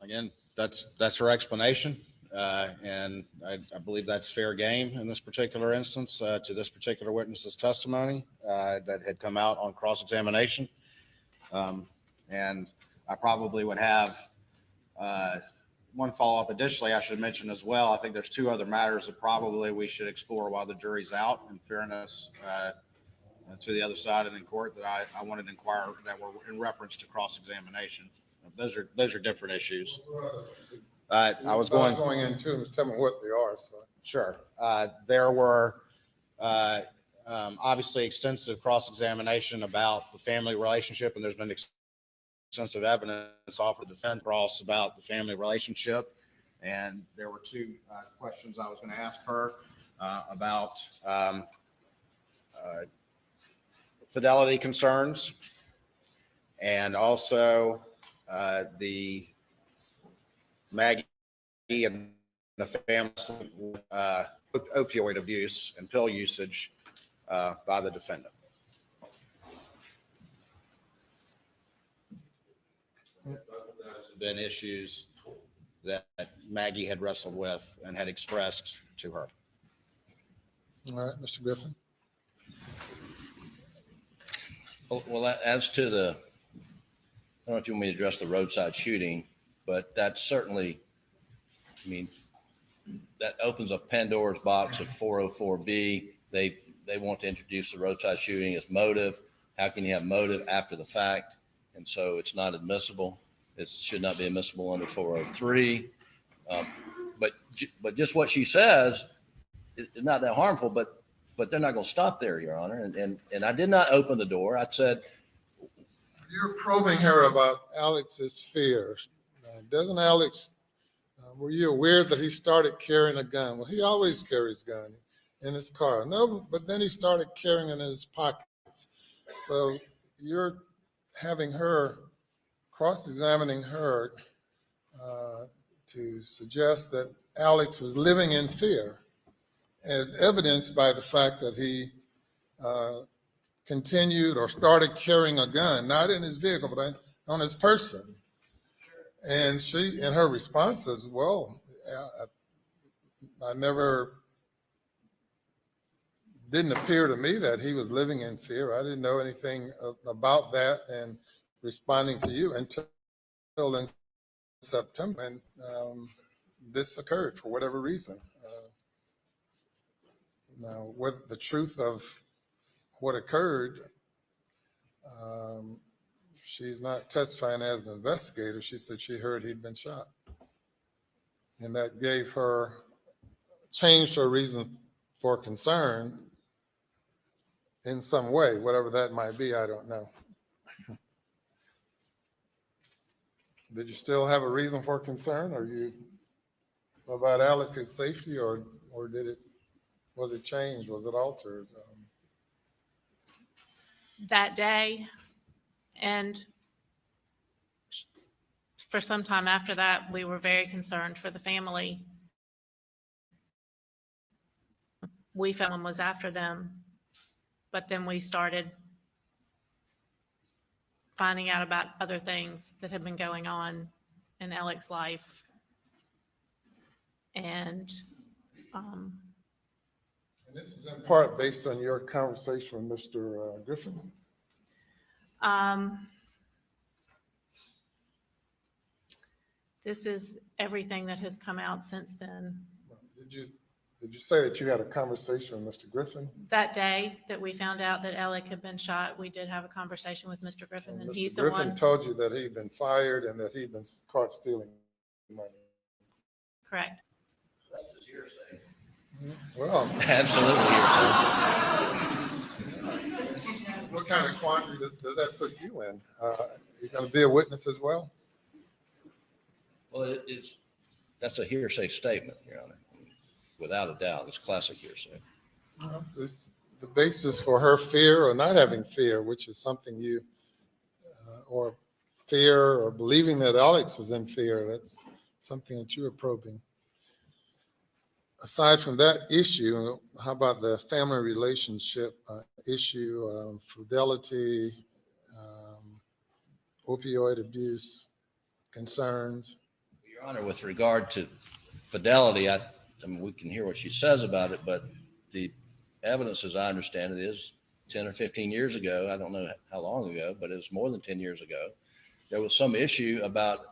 Again, that's her explanation. And I believe that's fair game in this particular instance to this particular witness's testimony that had come out on cross-examination. And I probably would have one follow-up. Additionally, I should mention as well, I think there's two other matters that probably we should explore while the jury's out, in fairness to the other side and in court, that I wanted to inquire that were in reference to cross-examination. Those are different issues. I was Without going. Going into them, tell me what they are, so. Sure. There were obviously extensive cross-examination about the family relationship, and there's been extensive evidence offered to defend Cross about the family relationship. And there were two questions I was going to ask her about fidelity concerns, and also the Maggie and the family with opioid abuse and pill usage by the defendant. Both of those have been issues that Maggie had wrestled with and had expressed to her. All right, Mr. Griffin. Well, as to the, I don't know if you want me to address the roadside shooting, but that's certainly, I mean, that opens up Pandora's box of 404B. They want to introduce the roadside shooting as motive. How can you have motive after the fact? And so it's not admissible. It should not be admissible under 403. But just what she says is not that harmful, but they're not going to stop there, Your Honor. And I did not open the door. I said, You're probing her about Alex's fears. Doesn't Alex, were you aware that he started carrying a gun? Well, he always carries a gun in his car. No, but then he started carrying it in his pockets. So you're having her, cross-examining her to suggest that Alex was living in fear, as evidenced by the fact that he continued or started carrying a gun, not in his vehicle, but on his person. And she, in her response, says, well, I never, didn't appear to me that he was living in fear. I didn't know anything about that, and responding to you until in September, and this occurred for whatever reason. Now, with the truth of what occurred, she's not testifying as an investigator. She said she heard he'd been shot. And that gave her, changed her reason for concern in some way, whatever that might be, I don't know. Did you still have a reason for concern? Are you about Alex's safety, or did it, was it changed? Was it altered? That day, and for some time after that, we were very concerned for the family. We felt one was after them, but then we started finding out about other things that had been going on in Alex's life. And this is in part based on your conversation with Mr. Griffin? This is everything that has come out since then. Did you say that you had a conversation with Mr. Griffin? That day that we found out that Alec had been shot, we did have a conversation with Mr. Griffin, and he's the one. Mr. Griffin told you that he'd been fired and that he'd been caught stealing money. Correct. that's just hearsay. Well, Absolutely hearsay. what kind of quandary does that put you in? You're going to be a witness as well? Well, that's a hearsay statement, Your Honor. Without a doubt, it's classic hearsay. Well, it's the basis for her fear or not having fear, which is something you, or fear or believing that Alex was in fear. That's something that you were probing. Aside from that issue, how about the family relationship issue, fidelity, opioid abuse, concerns? Your Honor, with regard to fidelity, I mean, we can hear what she says about it, but the evidence, as I understand it, is 10 or 15 years ago. I don't know how long ago, but it was more than 10 years ago. There was some issue about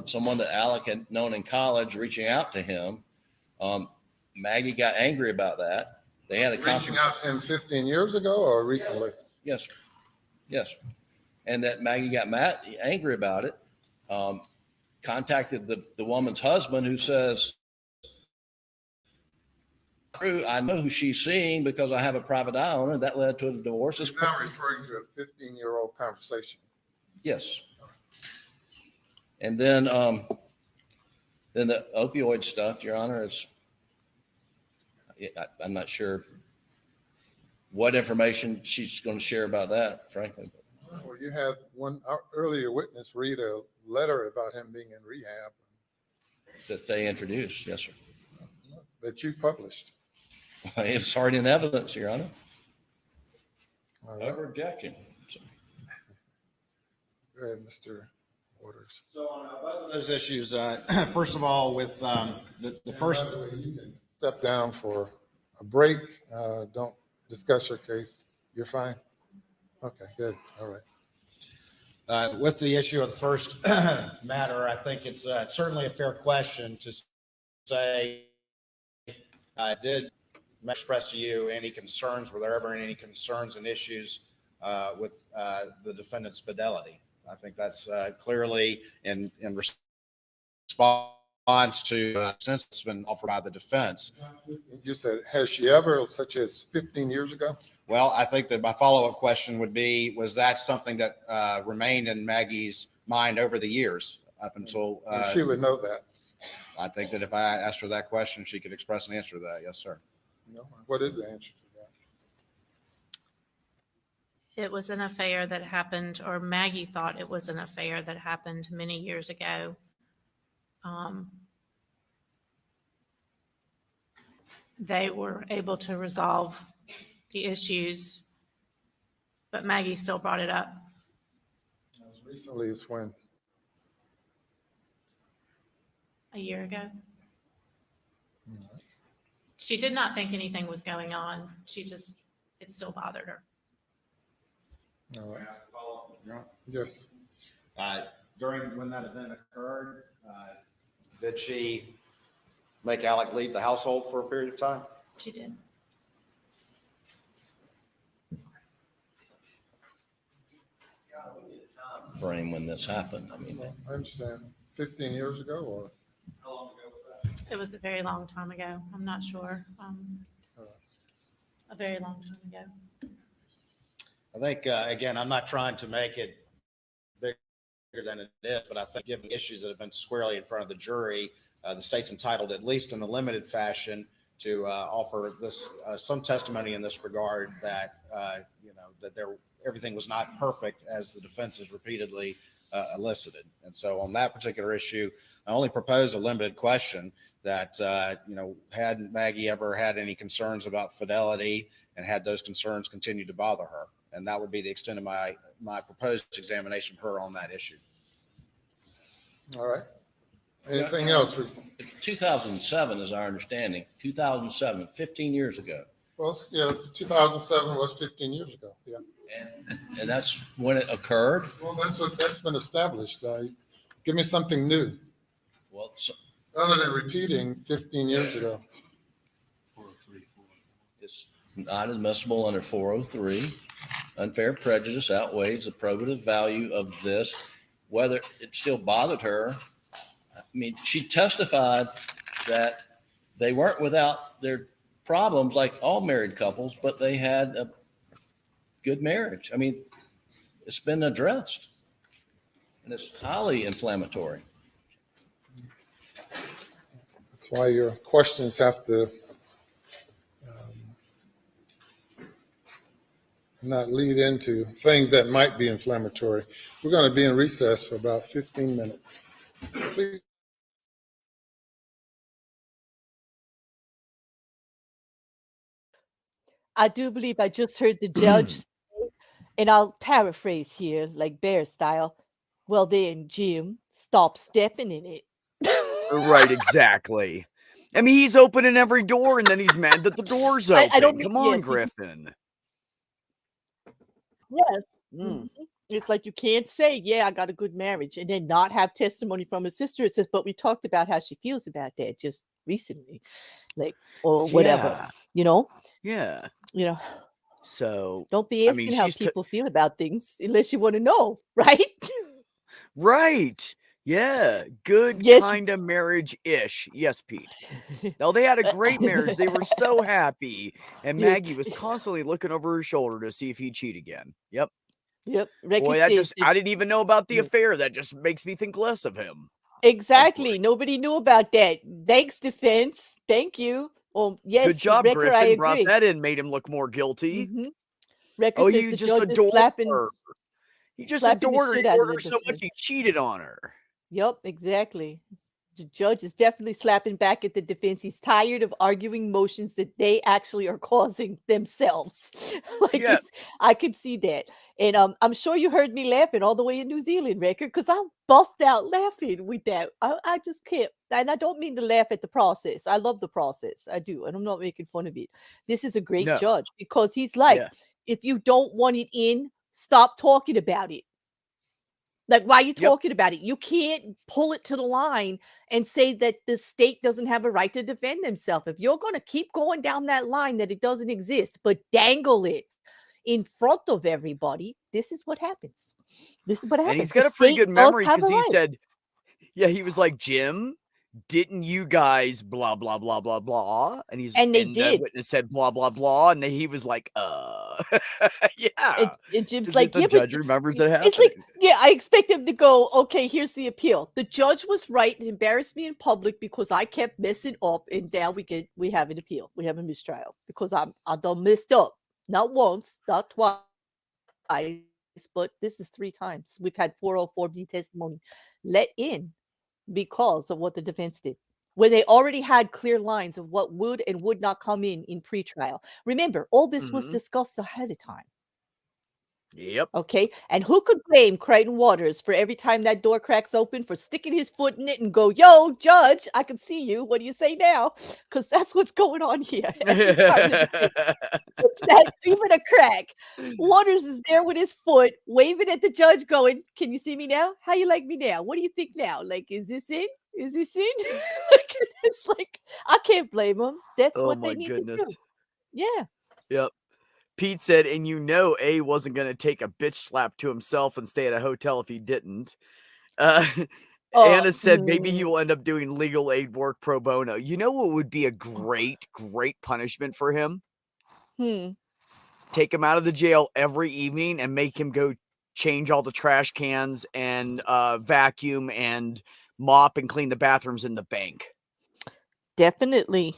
someone that Alec had known in college reaching out to him. Maggie got angry about that. They had a reaching out to him 15 years ago or recently? Yes, sir. Yes, sir. And that Maggie got angry about it. contacted the woman's husband, who says, I know who she's seeing because I have a private eye on her. That led to a divorce. You're now referring to a 15-year-old conversation. Yes. And then the opioid stuff, Your Honor, is, I'm not sure what information she's going to share about that, frankly. Well, you had one earlier witness read a letter about him being in rehab. That they introduced, yes, sir. That you published. It's already in evidence, Your Honor. All right. Over objection. Go ahead, Mr. Waters. So on both of those issues, first of all, with the first. By the way, you can step down for a break. Don't discuss your case. You're fine? Okay, good. All right. With the issue of the first matter, I think it's certainly a fair question to say, did express to you any concerns? Were there ever any concerns and issues with the defendant's fidelity? I think that's clearly in response to since it's been offered by the defense. You said, has she ever, such as 15 years ago? Well, I think that my follow-up question would be, was that something that remained in Maggie's mind over the years up until? And she would know that. I think that if I asked her that question, she could express an answer to that. Yes, sir. No. What is the answer to that? It was an affair that happened, or Maggie thought it was an affair that happened many years ago. They were able to resolve the issues, but Maggie still brought it up. As recently as when? A year ago. She did not think anything was going on. It still bothered her. All right. Yeah. Yes. During when that event occurred, did she make Alec leave the household for a period of time? She did. Frame when this happened. I mean, I understand. 15 years ago, or? How long ago was that? It was a very long time ago. I'm not sure. A very long time ago. I think, again, I'm not trying to make it bigger than it is, but I think given the issues that have been squarely in front of the jury, the state's entitled, at least in a limited fashion, to offer this some testimony in this regard that that everything was not perfect, as the defense has repeatedly elicited. And so on that particular issue, I only propose a limited question that had Maggie ever had any concerns about fidelity, and had those concerns continued to bother her? And that would be the extent of my proposed examination of her on that issue. All right. Anything else? It's 2007 is our understanding. 2007, 15 years ago. Well, yeah, 2007 was 15 years ago. Yeah. And that's when it occurred. Well, that's been established. Give me something new. Well, other than repeating 15 years ago. It's not admissible under 403. Unfair prejudice outweighs the probative value of this. Whether it still bothered her, I mean, she testified that they weren't without their problems like all married couples, but they had a good marriage. I mean, it's been addressed, and it's highly inflammatory. That's why your questions have to not lead into things that might be inflammatory. We're going to be in recess for about 15 minutes. Please. I do believe I just heard the judge say, and I'll paraphrase here, like Bear style, well, then, Jim, stop stepping in it. Right, exactly. I mean, he's opening every door, and then he's mad that the door's open. I don't Come on, yes, Griffin. Yes. Mhm. It's like you can't say, yeah, I got a good marriage, and then not have testimony from his sister. It says, but we talked about how she feels about that just recently, like, or whatever, Yeah. Yeah. So Don't be asking how people feel about things unless you want to know, right? Right. Yeah, good Yes. kind of marriage-ish. Yes, Pete. No, they had a great marriage. They were so happy. And Yes. Maggie was constantly looking over her shoulder to see if he'd cheat again. Yep. Yep. Record Boy, that says just, that- I didn't even know about the Yeah. affair. That just makes me think less of him. Exactly. Nobody knew about that. Thanks, defense. Thank you. Well, yes, Good job, Record, I Griffin. Brought agree. that in, made him look more guilty. Mm-hmm. Record Oh, says you the just judge is adore slapping, her. He just slapping the adored her. shit He out of adored the her so much he defense. cheated on her. Yep, exactly. The judge is definitely slapping back at the defense. He's tired of arguing motions that they actually are causing themselves. Like, Yeah. I could see that. And I'm sure you heard me laughing all the way in New Zealand, Record, because I bust out laughing with that. I just can't. And I don't mean to laugh at the process. I love the process. I do. And I'm not making fun of it. This is a great No. judge because he's like, Yeah. if you don't want it in, stop talking about it. Like, why are you talking about it? You can't pull it to the line and say that the state doesn't have a right to defend themselves. If you're going to keep going down that line that it doesn't exist, but dangle it in front of everybody, this is what happens. This is what happens. And he's The got a pretty state good does memory have a because he right. said, yeah, he was like, Jim, didn't you guys blah, blah, blah, blah, blah? And And they the did. witness said blah, blah, blah. And then he was like, yeah. And Jim's 'Cause like, the yeah, judge but remembers it it's happening. like, yeah, I expect him to go, okay, here's the appeal. The judge was right and embarrassed me in public because I kept messing up, and now we have an appeal. We have a mistrial because I done messed up. Not once, not twice, but this is 3 times. We've had 404B testimony let in because of what the defense did, where they already had clear lines of what would and would not come in pretrial. Remember, all this was Mhm. discussed ahead of time. Yep. Okay. And who could blame Creighton Waters for every time that door cracks open for sticking his foot in it and go, yo, judge, I can see you. What do you say now? Because that's what's going on here. Every time it's that even a crack. Waters is there with his foot, waving at the judge, going, can you see me now? How you like me now? What do you think now? Like, is this in? Is this in? It's like, I can't blame him. That's Oh what they my need goodness. to do. Yeah. Yep. Pete said, and A wasn't going to take a bitch slap to himself and stay at a hotel if he didn't. Anna said maybe he will end up doing legal aid work pro bono. You know what would be a great, great punishment for him? Take him out of the jail every evening and make him go change all the trash cans and vacuum and mop and clean the bathrooms in the bank. Definitely.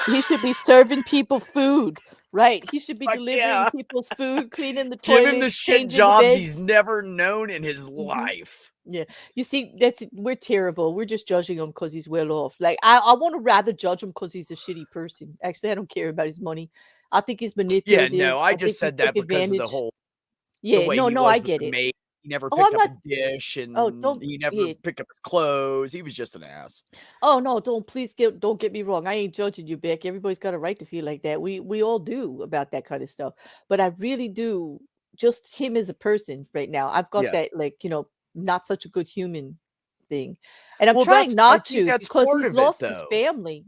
He should be serving people food, right? He should be delivering people's food, cleaning the Give toilets, him the shit changing the jobs beds. he's never known in his life. Yeah, you see, we're terrible. We're just judging him because he's well off. Like, I want to rather judge him because he's a shitty person. Actually, I don't care about his money. I think he's Yeah, manipulative. no, I think just he said took that because of the advantage. whole Yeah, the way no, he no, was I with get the it. maid. He never Oh, picked I'm up not. a dish, and don't. he never Yeah. picked up his clothes. He was just an ass. Oh no, don't get me wrong. I ain't judging you, Beck. Everybody's got a right to feel like that. We all do about that kind of stuff. But I really do, just him as a person right now. I've got Yeah. that, like, not such a good human thing. And I'm Well, trying I not think to that's because part he's of it, lost his though. family.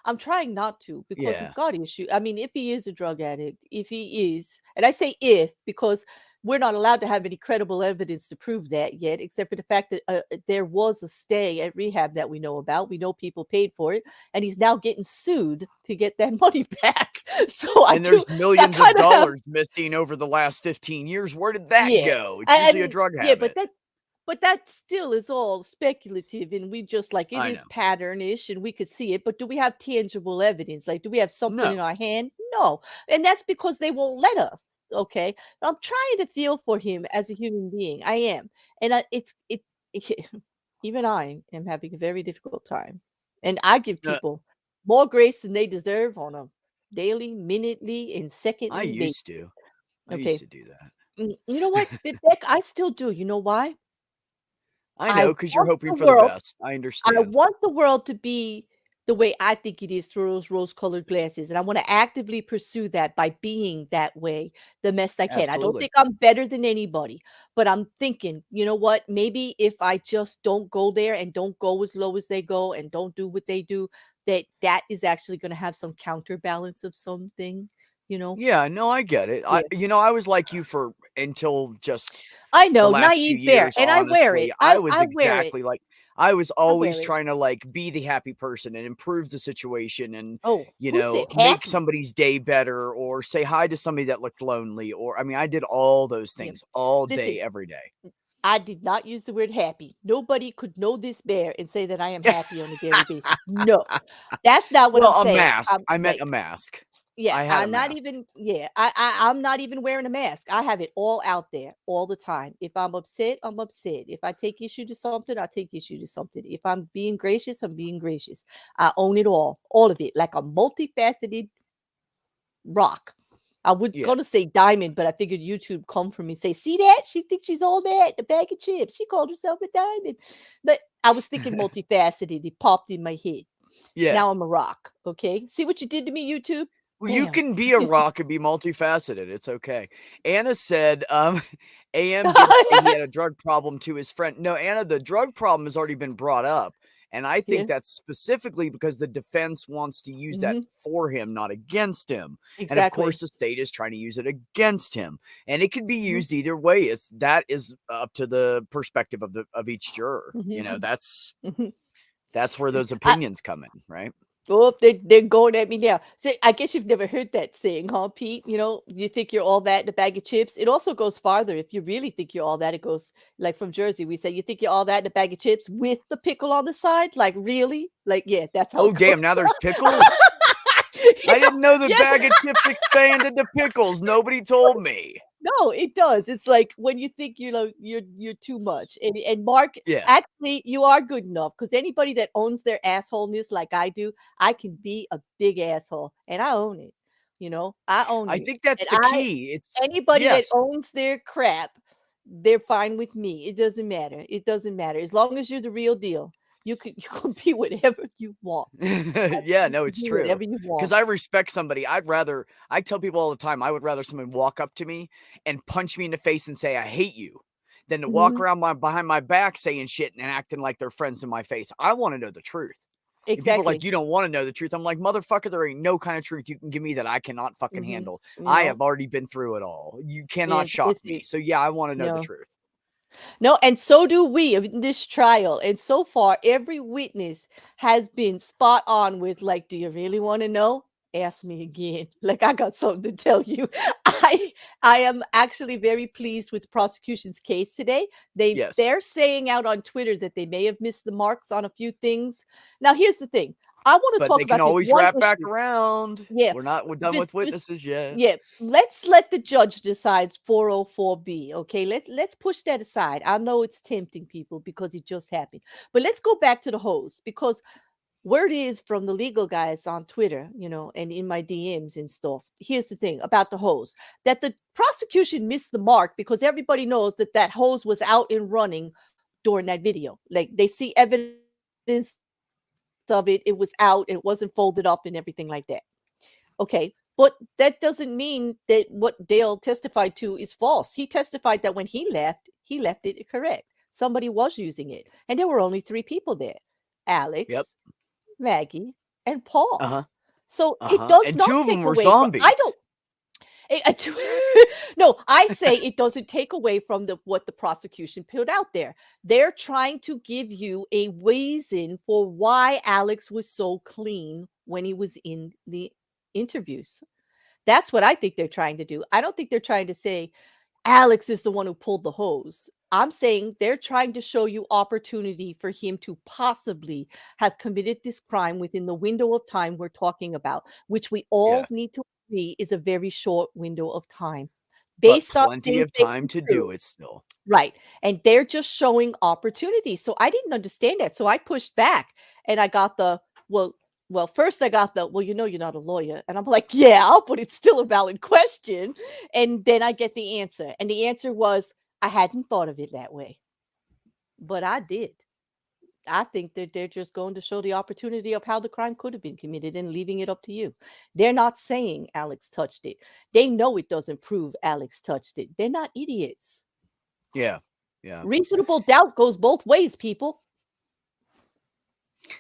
I'm trying not to because he's Yeah. got issues. I mean, if he is a drug addict, if he is, and I say if because we're not allowed to have any credible evidence to prove that yet, except for the fact that there was a stay at rehab that we know about. We know people paid for it, and he's now getting sued to get that money back. So And there's millions of dollars missing over the last 15 years. Where did that go? It's usually a drug habit. Yeah, but that still is all speculative, and we just like it I is know. pattern-ish, and we could see it. But do we have tangible evidence? Like, do we have something in No. our hand? No, and that's because they won't let us. Okay, I'm trying to feel for him as a human being. I am, and even I am having a very difficult time, and I give people more grace than they deserve on a daily, minutely, and I secondly basis. used to. I Okay. used to do that. You know what, Beck? I still do. You know why? I know, because you're want hoping the for the world- best. I I understand. want the world to be the way I think it is through those rose-colored glasses, and I want to actively pursue that by being that way the best I can. I don't Absolutely. think I'm better than anybody, but I'm thinking, you know what? Maybe if I just don't go there and don't go as low as they go and don't do what they do, that is actually going to have some counterbalance of something you know? Yeah, no, I get it. Yeah. I was like you for until just I the know, last few naive bear, years, and I wear it. honestly. I was I wear it. exactly like I was I always wear it. trying to like be the happy person and improve the situation and, Oh, who said make happy? somebody's day better or say hi to somebody that looked lonely or I mean, I did all those Yeah. things all Listen, day, every day. I did not use the word happy. Nobody could know this bear and say that I am happy on a daily basis. No, that's not what Well, I'm a saying. mask. I'm I meant like, a mask. yeah, I had a I'm not mask. even, yeah, I'm not even wearing a mask. I have it all out there all the time. If I'm upset, I'm upset. If I take issue to something, I take issue to something. If I'm being gracious, I'm being gracious. I own it all of it, like a multifaceted rock. I was Yeah. gonna say diamond, but I figured YouTube come from me say, see that? She thinks she's all that, a bag of chips. She called herself a diamond. But I was thinking multifaceted. It popped in my head. Yeah. Now I'm a rock. Okay. See what you did to me, YouTube? Well, you Damn. can be a rock and be multifaceted. It's okay. Anna said, AM did say he had a drug problem to his friend. No, Anna, the drug problem has already been brought up. And I think Yeah. that's specifically because the defense wants to use that for him, not against him. And of Exactly. course, the state is trying to use it against him. And it could be used either way. That is up to the perspective of each juror. That's where those opinions come in, right? Oh, they're going at me now. So I guess you've never heard that saying, huh, Pete? You think you're all that in a bag of chips. It also goes farther. If you really think you're all that, it goes like from Jersey. We say you think you're all that in a bag of chips with the pickle on the side. Like really? Like yeah, that's how. Oh it damn! goes. Now there's pickles. I didn't know the Yes. bag of chips expanded to pickles. Nobody told me. No, it does. It's like when you think you're too much. And Mark, Yeah. actually, you are good enough because anybody that owns their assholeness like I do, I can be a big asshole, and I own it. I own I it. think that's And the key. It's anybody that yes. owns their crap, they're fine with me. It doesn't matter. It doesn't matter as long as you're the real deal. You can be whatever you want. Yeah, no, it's Do true. whatever you Because want. I respect somebody. I tell people all the time, I would rather someone walk up to me and punch me in the face and say, I hate you, than to walk around behind my back saying shit and acting like they're friends in my face. I want to know the truth. And people are Exactly. like, you don't want to know the truth. I'm like, motherfucker, there ain't no kind of truth you can give me that I cannot fucking handle. I have already been through it all. You cannot And shock listen, me. So yeah, I want to know the no. truth. No, and so do we in this trial. And so far, every witness has been spot on with like, do you really want to know? Ask me again. Like I got something to tell you. I am actually very pleased with the prosecution's case today. Yes. They're saying out on Twitter that they may have missed the marks on a few things. Now, here's the thing. I want to But talk they can about this always one wrap back issue. around. Yeah. We're done with witnesses yet. Yeah, let's let the judge decide 404B. Okay, let's push that aside. I know it's tempting people because it just happened, but let's go back to the hose because word is from the legal guys on Twitter, and in my DMs and stuff. Here's the thing about the hose that the prosecution missed the mark because everybody knows that hose was out and running during that video. Like they see evidence of it. It was out. It wasn't folded up and everything like that. Okay. But that doesn't mean that what Dale testified to is false. He testified that when he left it correct. Somebody was using it. And there were only 3 people there. Alex, Maggie, and Paul. So it does And not 2 of take them were away zombies. no, I say it doesn't take away from what the prosecution put out there. They're trying to give you a reason for why Alex was so clean when he was in the interviews. That's what I think they're trying to do. I don't think they're trying to say Alex is the one who pulled the hose. I'm saying they're trying to show you opportunity for him to possibly have committed this crime within the window of time we're talking about, which we all need to agree is a very short window of time. Based on plenty things of they time can to do. do it still. Right. And they're just showing opportunity. So I didn't understand that. So I pushed back and I got first I got you're not a lawyer. And I'm like, yeah, but it's still a valid question. And then I get the answer. And the answer was, I hadn't thought of it that way. But I did. I think that they're just going to show the opportunity of how the crime could have been committed and leaving it up to you. They're not saying Alex touched it. They know it doesn't prove Alex touched it. They're not idiots. Yeah. Yeah. Reasonable doubt goes both ways, people.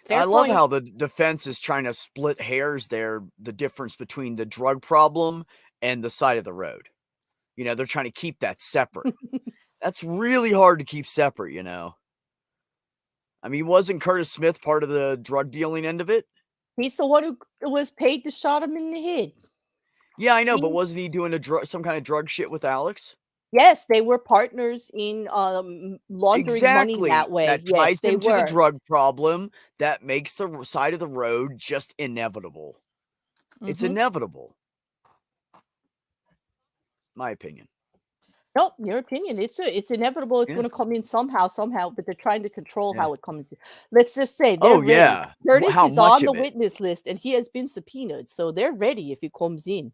I love how the defense is trying to split hairs there, the difference between the drug problem and the side of the road. You know, they're trying to keep that separate. That's really hard to keep separate, you know. I mean, wasn't Curtis Smith part of the drug dealing end of it? He's the one who was paid to shot him in the head. Yeah, I know, but wasn't he doing some kind of drug shit with Alex? Yes, they were partners in laundering money that way. That Yes, ties they into were. the drug problem. That makes the side of the road just inevitable. It's Mhm. inevitable. My opinion. Nope, your opinion. It's inevitable. It's Yeah. going to come in somehow, but they're trying to control Yeah. how it comes in. Let's just say they're Oh, ready. yeah. Curtis How is much on the of it? witness list, and he has been subpoenaed, so they're ready if it comes in.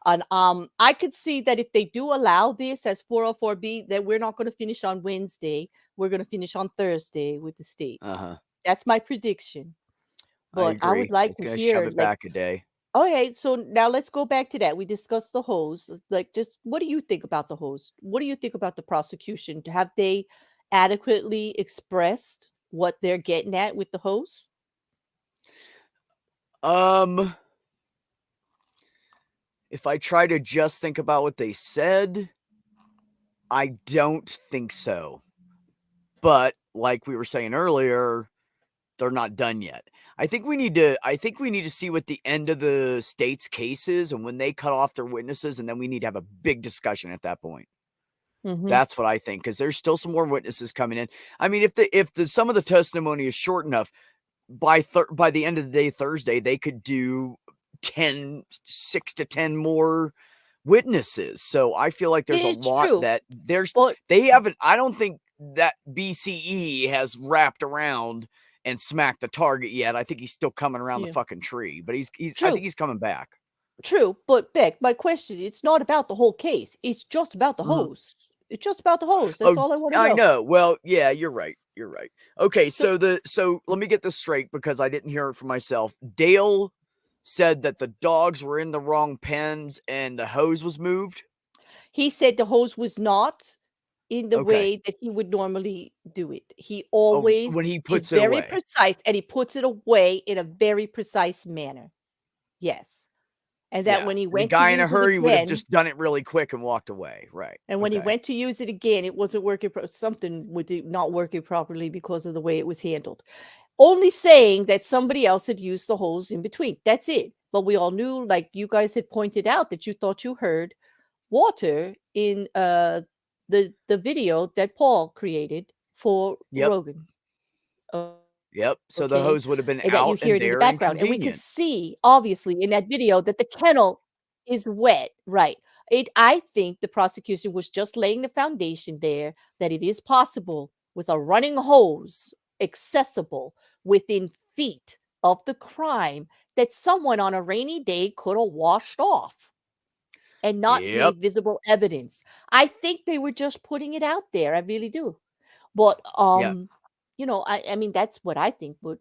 And I could see that if they do allow this as 404B, that we're not going to finish on Wednesday. We're going to finish on Thursday with the state. Uh-huh. That's my prediction. But I would agree. like It's to gonna hear, shove it back a day. Okay, so now let's go back to that. We discussed the hose. Like, just what do you think about the hose? What do you think about the prosecution? Have they adequately expressed what they're getting at with the hose? If I try to just think about what they said, I don't think so. But like we were saying earlier, they're not done yet. I think we need to see what the end of the state's case is and when they cut off their witnesses, and then we need to have a big discussion at that point. Mhm. That's what I think, because there's still some more witnesses coming in. I mean, if some of the testimony is short enough, by the end of the day, Thursday, they could do 6 to 10 more witnesses. So I feel like there's a It's lot true, that but they haven't. I don't think that BCE has wrapped around and smacked the target yet. I think he's still coming around the Yeah. fucking tree, but I True. think he's coming back. True, but Beck, my question, it's not about the whole case. It's just about the hose. It's just about the hose. That's all I want to know. I know. Well, yeah, you're right. You're right. Okay, so let me get this straight because I didn't hear it for myself. Dale said that the dogs were in the wrong pens and the hose was moved. He said the hose was not in the Okay. way that he would normally do it. He always when he puts is it very away. precise, and he puts it away in a very precise manner. Yes. And that Yeah, when he and the went guy to in a use hurry it would have again, just done it really quick and walked away. Right. and when he Okay. went to use it again, it wasn't working. Something with it not working properly because of the way it was handled. Only saying that somebody else had used the hose in between. That's it. But we all knew, like you guys had pointed out, that you thought you heard water in the video that Paul created for Yep. Rogan. Yep. So the Okay, hose would have been and that you out hear and it in the there and background, and we can convenient. see obviously in that video that the kennel is wet, right? I think the prosecution was just laying the foundation there that it is possible with a running hose accessible within feet of the crime that someone on a rainy day could have washed off and not Yep. leave visible evidence. I think they were just putting it out there. I really do. But Yeah. you know, I mean that's what I think, but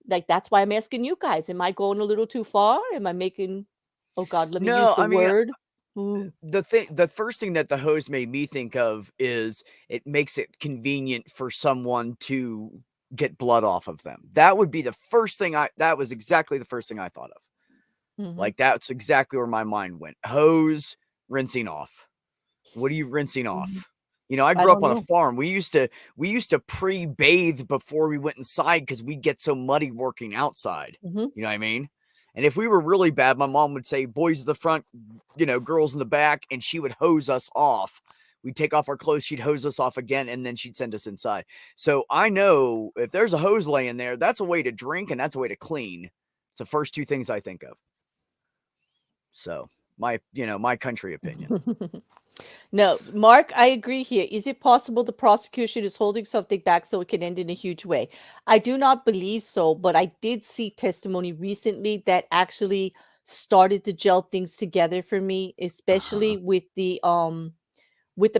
like that's why I'm asking you guys. Am I going a little too far? Am I making, oh God, let me use No, the I mean, word. the first thing that the hose made me think of is it makes it convenient for someone to get blood off of them. That would be the first thing that was exactly the first thing I thought of. Mhm. Like that's exactly where my mind went. Hose rinsing off. What are you rinsing Mhm. off? You know, I I grew up don't on a know. farm. We used to pre-bathe before we went inside because we'd get so muddy working outside. Mhm. You know what I mean? And if we were really bad, my mom would say, boys at the front, you know, girls in the back, and she would hose us off. We'd take off our clothes, she'd hose us off again, and then she'd send us inside. So I know if there's a hose laying there, that's a way to drink and that's a way to clean. It's the first two things I think of. So my country opinion. No, Mark, I agree here. Is it possible the prosecution is holding something back so it can end in a huge way? I do not believe so, but I did see testimony recently that actually started to gel things together for me, especially with the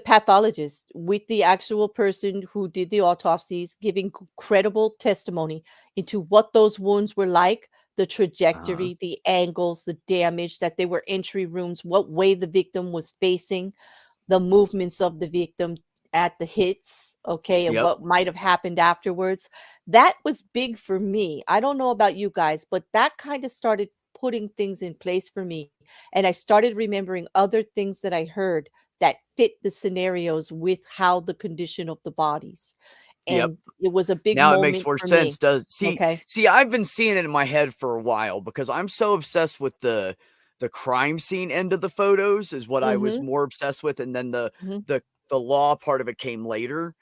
pathologist, with the actual person who did the autopsies, giving credible testimony into what those wounds were like, the trajectory, the angles, the damage, that they were entry rooms, what way the victim was facing, the movements of the victim. at the hits, okay, and Yep. what might have happened afterwards. That was big for me. I don't know about you guys, but that kind of started putting things in place for me. And I started remembering other things that I heard that fit the scenarios with how the condition of the bodies. Yep. And it was a big Now it makes moment more for sense. me. Does Okay. see, I've been seeing it in my head for a while because I'm so obsessed with the crime scene end of the photos is what I was Mm-hmm. more obsessed with, and then Mm-hmm. the law part of it came later.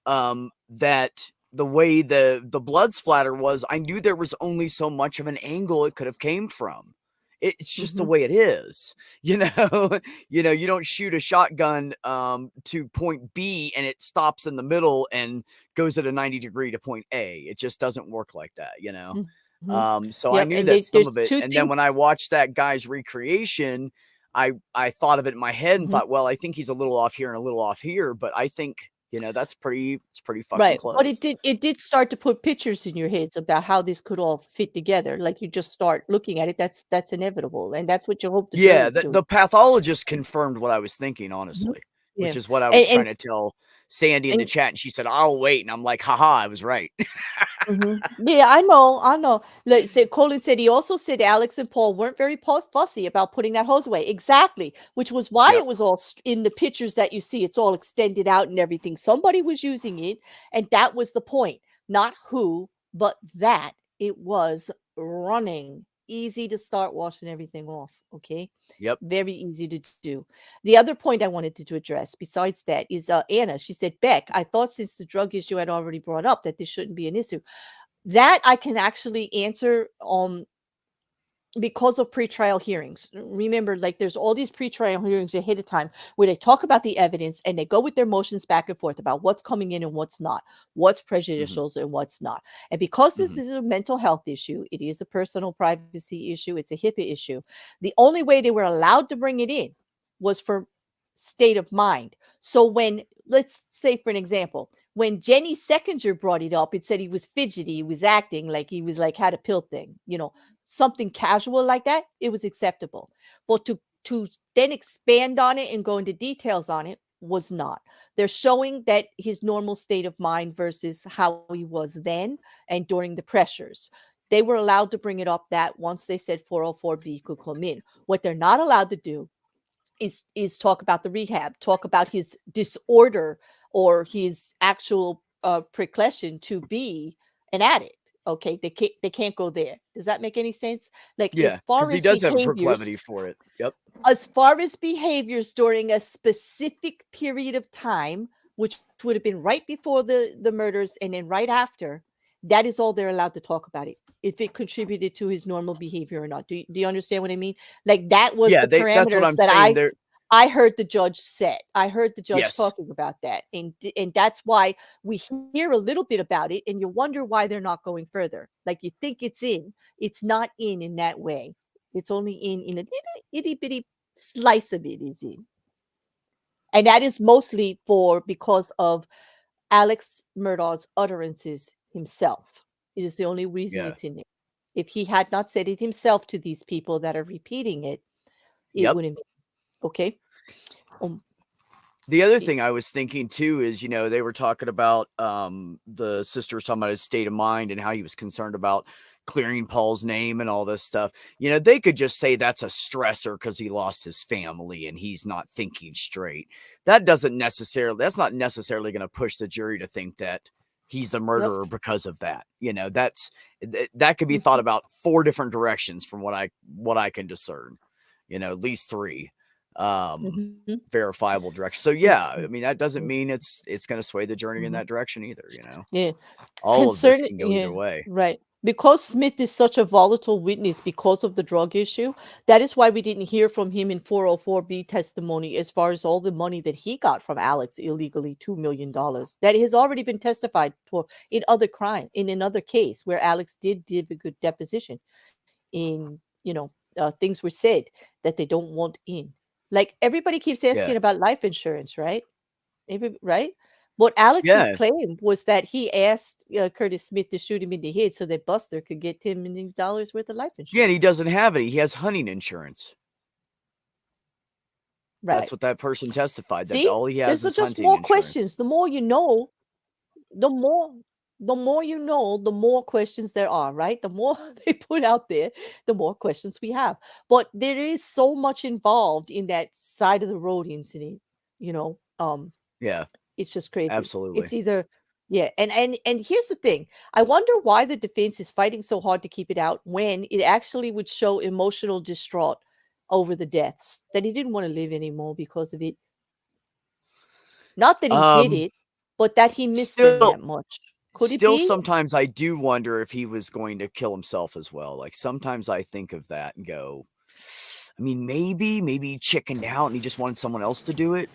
That the way the blood splatter was, I knew there was only so much of an angle it could have came from. It's just the Mm-hmm. way it is, you know. You don't shoot a shotgun to point B and it stops in the middle and goes at a 90-degree to point A. It just doesn't work like that, you know. Mm-hmm. So I Yep. knew And that some there's of it, two and then when I things. watched that guy's recreation, I thought of it in my head and Mhm. thought, well, I think he's a little off here and a little off here, but I think, it's pretty fucking Right. close. But it did start to put pictures in your heads about how this could all fit together. Like you just start looking at it. That's inevitable. And that's what you hope the Yeah, jury's doing. the pathologist confirmed what I was thinking, Mhm. honestly, Yeah. which is what I was trying And to tell Sandy in the and chat, and she said, "I'll wait," and I'm like, "Haha, I was right." Yeah, I know. Like said, Colin said he also said Alex and Paul weren't very fussy about putting that hose away. Exactly, which was why Yep. it was all in the pictures that you see. It's all extended out and everything. Somebody was using it, and that was the point. Not who, but that it was running. Easy to start washing everything off. Okay. Yep. Very easy to do. The other point I wanted to address, besides that, is Anna. She said, Beck, I thought since the drug issue I'd already brought up that this shouldn't be an issue. That I can actually answer because of pretrial hearings. Remember, like there's all these pretrial hearings ahead of time where they talk about the evidence and they go with their motions back and forth about what's coming in and what's not, what's prejudicial and what's not. And because this is a mental health issue, it is a personal privacy issue, it's a HIPAA issue. The only way they were allowed to bring it in was for state of mind. So when, let's say for an example, when Jenny Seckinger brought it up, it said he was fidgety, he was acting like he was like had a pill thing, something casual like that, it was acceptable. But to then expand on it and go into details on it was not. They're showing that his normal state of mind versus how he was then and during the pressures. They were allowed to bring it up that once they said 404B could come in. What they're not allowed to do is talk about the rehab, talk about his disorder or his actual precaution to be an addict. Okay, they can't go there. Does that make any sense? Like Yeah, as far because he as does have a behaviors, proclivity for it. Yep. as far as behaviors during a specific period of time, which would have been right before the murders and then right after, that is all they're allowed to talk about it. If it contributed to his normal behavior or not. Do you understand what I mean? Like that was Yeah, the that's what parameters I'm that saying. There, I heard the judge set. I heard the judge Yes. talking about that. And that's why we hear a little bit about it and you wonder why they're not going further. Like you think it's in. It's not in that way. It's only in a little itty bitty slice of it is in. And that is mostly because of Alex Murdaugh's utterances himself. It is the only reason Yeah. it's in there. If he had not said it himself to these people that are repeating it, it Yep. wouldn't be. Okay. The other thing I was thinking too is, they were talking about the sister was talking about his state of mind and how he was concerned about clearing Paul's name and all this stuff. They could just say that's a stressor because he lost his family and he's not thinking straight. That's not necessarily going to push the jury to think that he's the murderer because of that. That could be thought about 4 different directions from what I can discern. At least 3 verifiable directions. So yeah, I mean that doesn't mean it's going to sway the jury in that direction either. Yeah. All of this can go either way. Right. Because Smith is such a volatile witness because of the drug issue, that is why we didn't hear from him in 404B testimony as far as all the money that he got from Alex illegally, $2 million. That has already been testified for in other crime, in another case where Alex did give a good deposition. Things were said that they don't want in. Like everybody keeps asking about life insurance, right? Right? What Alex's claim was that he asked Curtis Smith to shoot him in the head so that Buster could get $10 million worth of life insurance. Yeah, and he doesn't have it. He has hunting insurance. Right. That's what that person testified, that See, all he has there's is just hunting more insurance. questions. The more you know, the more you know, the more questions there are, right? The more they put out there, the more questions we have. But there is so much involved in that side of the road incident, you know. Yeah, It's just crazy. absolutely. It's either and here's the thing. I wonder why the defense is fighting so hard to keep it out when it actually would show emotional distraught over the deaths, that he didn't want to live anymore because of it. Not that he did it, but that he missed them that much. Could it Still, be? sometimes I do wonder if he was going to kill himself as well. Like, sometimes I think of that and go, I mean, maybe he chickened out and he just wanted someone else to do it,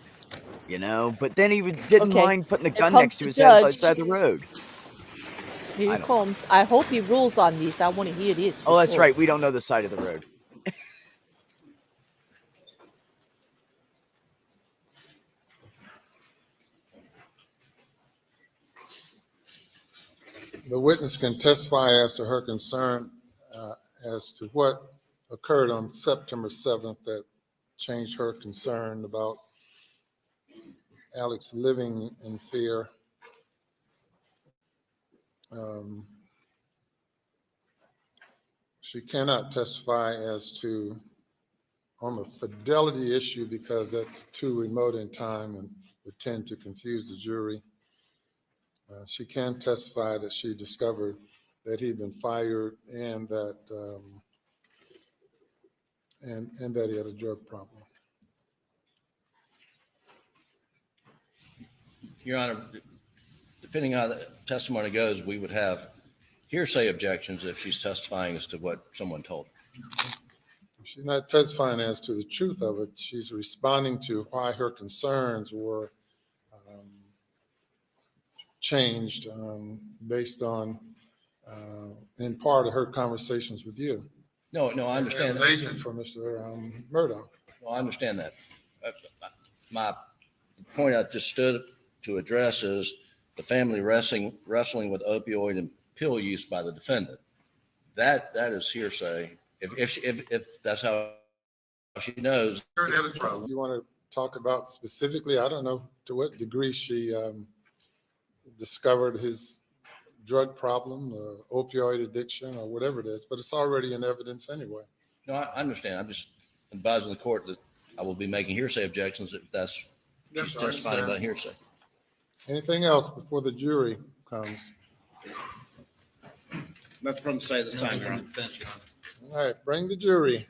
you know? But then he didn't Okay, mind putting a here gun comes next to the his head by the judge. side of the road. Here I he don't comes. I hope he rules on this. I want to hear this. Oh, for that's sure. right. We don't know the side of the road. The witness can testify as to her concern as to what occurred on September 7th that changed her concern about Alex living in fear. She cannot testify as to on the fidelity issue because that's too remote in time and would tend to confuse the jury. She can testify that she discovered that he'd been fired and that and that he had a drug problem. Your Honor, depending on how the testimony goes, we would have hearsay objections if she's testifying as to what someone told her. She's not testifying as to the truth of it. She's responding to why her concerns were changed based on, in part of her conversations with you. No, I understand As that. an agent for Mr. Murdaugh. No, I understand that. My point I just stood to address is the family wrestling with opioid and pill use by the defendant. That is hearsay. If that's how she knows. You want to talk about specifically, I don't know to what degree she discovered his drug problem, opioid addiction, or whatever it is, but it's already in evidence anyway. No, I understand. I'm just advising the court that I will be making hearsay objections if that's Yes, she's I testifying understand. about hearsay. Anything else before the jury comes? Nothing from the state this time, Your Honor. All right, bring the jury.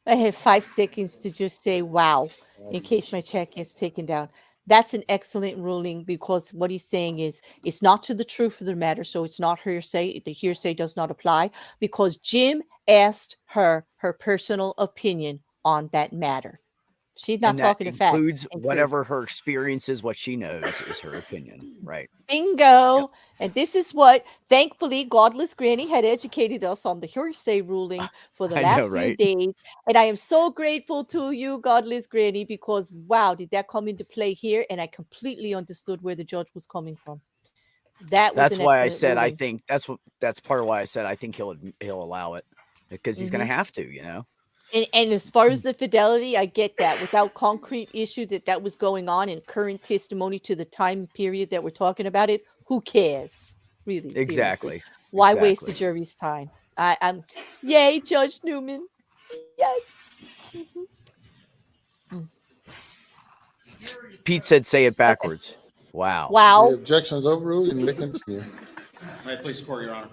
I have 5 seconds to just say, wow, in case my check gets taken down. That's an excellent ruling because what he's saying is it's not to the truth of the matter. So it's not hearsay. The hearsay does not apply because Jim asked her personal opinion on that matter. She's not And that talking to facts. includes and truth. whatever her experience is, what she knows is her opinion, right? Bingo. Yep. And this is what, thankfully, Godless Granny had educated us on the hearsay ruling for the I last know, few right? days. And I am so grateful to you, Godless Granny, because wow, did that come into play here? And I completely understood where the judge was coming from. That was That's an why I excellent said I ruling. think that's part of why I said I think he'll allow it because he's going to have to, you know. And as far as the fidelity, I get that without concrete issue that was going on in current testimony to the time period that we're talking about it. Who cares? Really? Seriously. Exactly. Why waste the Exactly. jury's time? I'm yay, Judge Newman. Yes. Pete said say it backwards. Wow. The Wow. objection's overruled and may continue. May it please the court, Your Honor.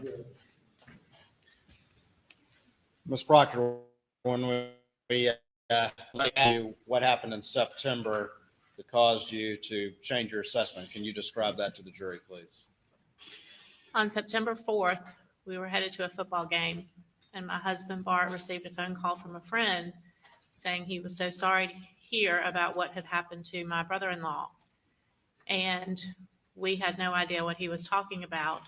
Ms. Proctor, when we look at what happened in September that caused you to change your assessment, can you describe that to the jury, please? On September 4th, we were headed to a football game, and my husband, Bart, received a phone call from a friend saying he was so sorry to hear about what had happened to my brother-in-law. And we had no idea what he was talking about.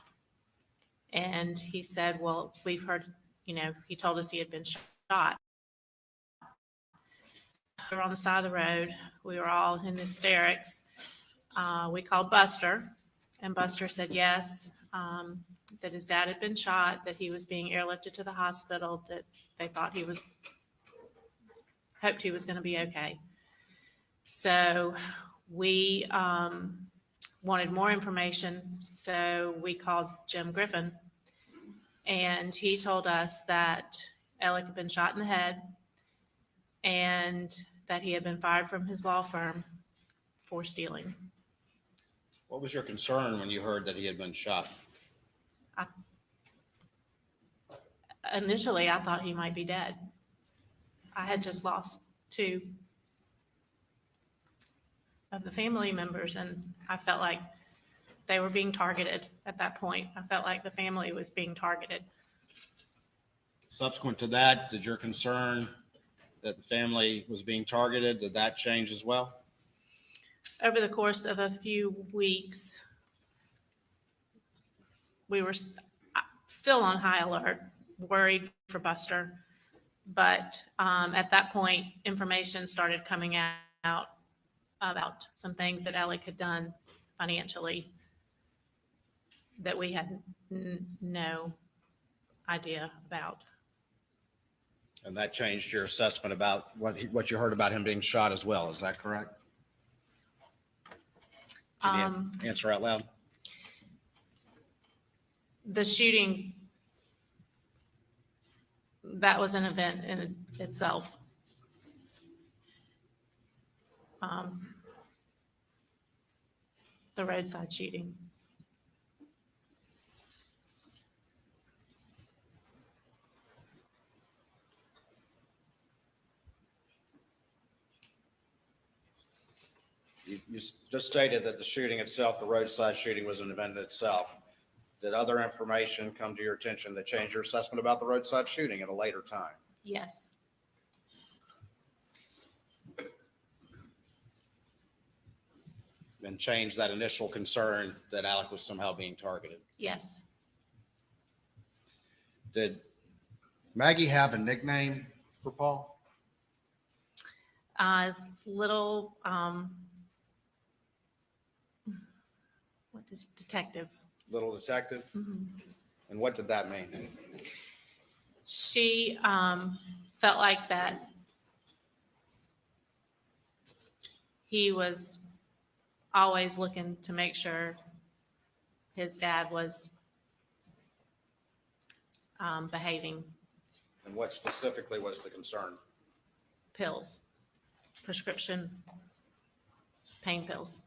And he said, well, we've heard, he told us he had been shot. We were on the side of the road. We were all in hysterics. We called Buster, and Buster said, yes, that his dad had been shot, that he was being airlifted to the hospital, that they thought hoped he was going to be okay. So we wanted more information, so we called Jim Griffin, and he told us that Alec had been shot in the head and that he had been fired from his law firm for stealing. What was your concern when you heard that he had been shot? Initially, I thought he might be dead. I had just lost 2 of the family members, and I felt like they were being targeted at that point. I felt like the family was being targeted. Subsequent to that, did your concern that the family was being targeted, did that change as well? Over the course of a few weeks, we were still on high alert, worried for Buster. But at that point, information started coming out about some things that Alec had done financially that we had no idea about. And that changed your assessment about what you heard about him being shot as well. Is that correct? Can you answer out loud? The shooting, that was an event in itself. The roadside shooting. You just stated that the shooting itself, the roadside shooting, was an event in itself. Did other information come to your attention that changed your assessment about the roadside shooting at a later time? Yes. And changed that initial concern that Alec was somehow being targeted? Yes. Did Maggie have a nickname for Paul? As little, what is detective? Little Detective? Mhm. And what did that mean? She felt like that he was always looking to make sure his dad was behaving. And what specifically was the concern? Pills, prescription pain pills.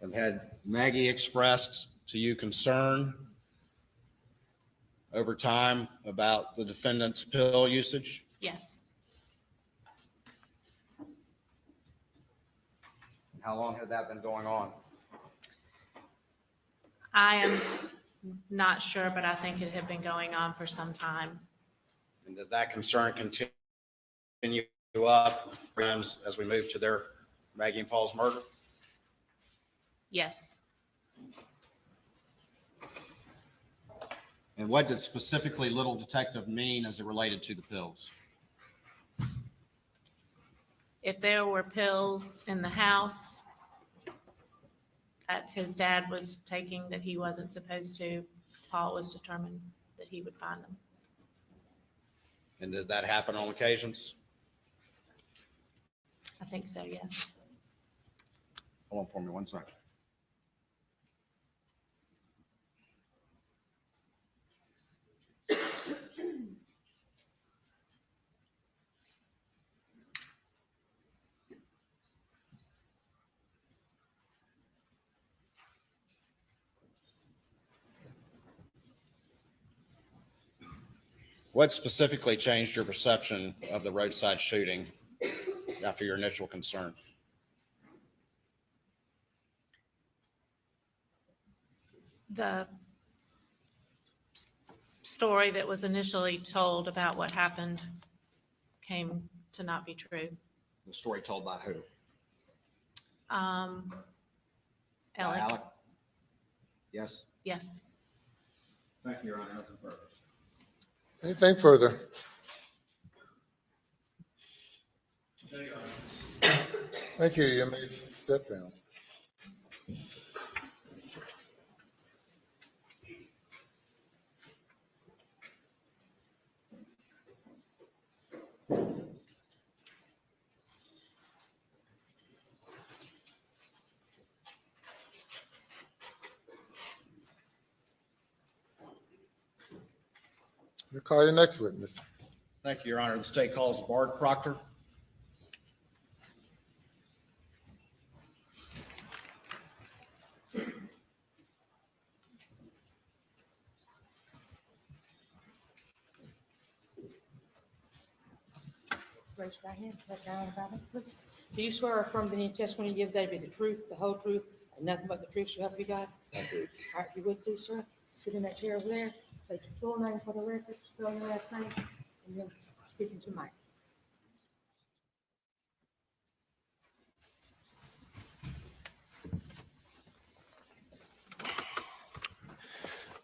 And had Maggie expressed to you concern over time about the defendant's pill usage? Yes. How long had that been going on? I am not sure, but I think it had been going on for some time. And did that concern continue up as we move to their Maggie and Paul's murder? Yes. And what did specifically Little Detective mean as it related to the pills? If there were pills in the house that his dad was taking that he wasn't supposed to, Paul was determined that he would find them. And did that happen on occasions? I think so, yes. Hold on for me 1 second. What specifically changed your perception of the roadside shooting after your initial concern? The story that was initially told about what happened came to not be true. The story told by who? Alec. By Alec? Yes? Yes. Thank you, Your Honor. Nothing further. Anything further? Thank you. You may step down. You call your next witness. Thank you, Your Honor. The state calls Bart Proctor. Raise your right hand, left down about it, please. Do you swear or affirm that any testimony you give today be the truth, the whole truth, and nothing but the truth, so help you God? I do. All right, if you would please, sir, sit in that chair over there, state your full name for the record, spell your last name, and then speak into the mic.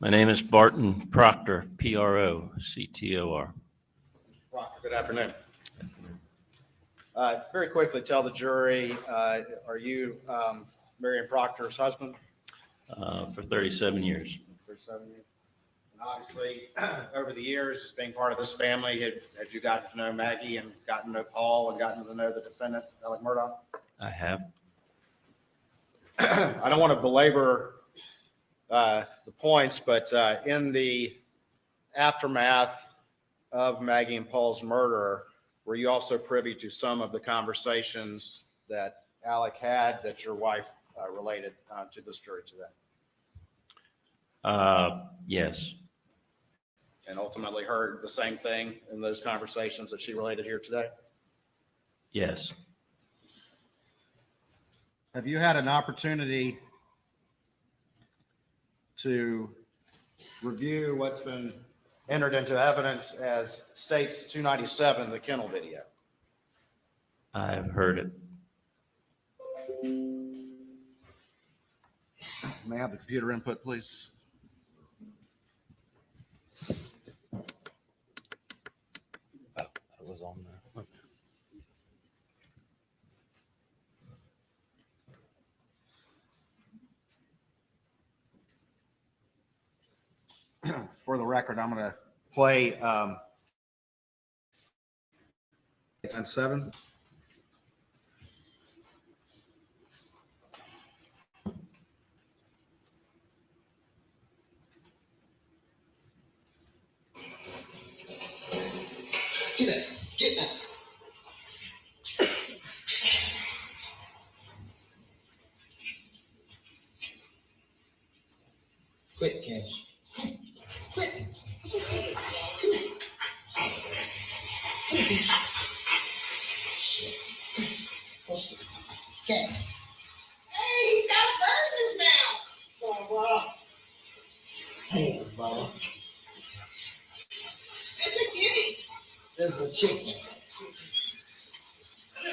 My name is Barton Proctor, Proctor. Proctor, good afternoon. Very quickly, tell the jury, are you Marian Proctor's husband? For 37 years. 37 years. And obviously, over the years, as being part of this family, have you gotten to know Maggie and gotten to know Paul and gotten to know the defendant, Alex Murdaugh? I have. I don't want to belabor the points, but in the aftermath of Maggie and Paul's murder, were you also privy to some of the conversations that Alec had that your wife related to this jury today? Yes. And ultimately heard the same thing in those conversations that she related here today? Yes. Have you had an opportunity to review what's been entered into evidence as states 297, the kennel video? I've heard it. May I have the computer input, please? I was on there. For the record, I'm going to play 7. Get back. Get back. Quit, Cash. Quit. It's okay. Come here. Come here. Cash. Hey, he got birds in his mouth. Barbara. Hey, Barbara. It's a kitty. There's a chicken. Come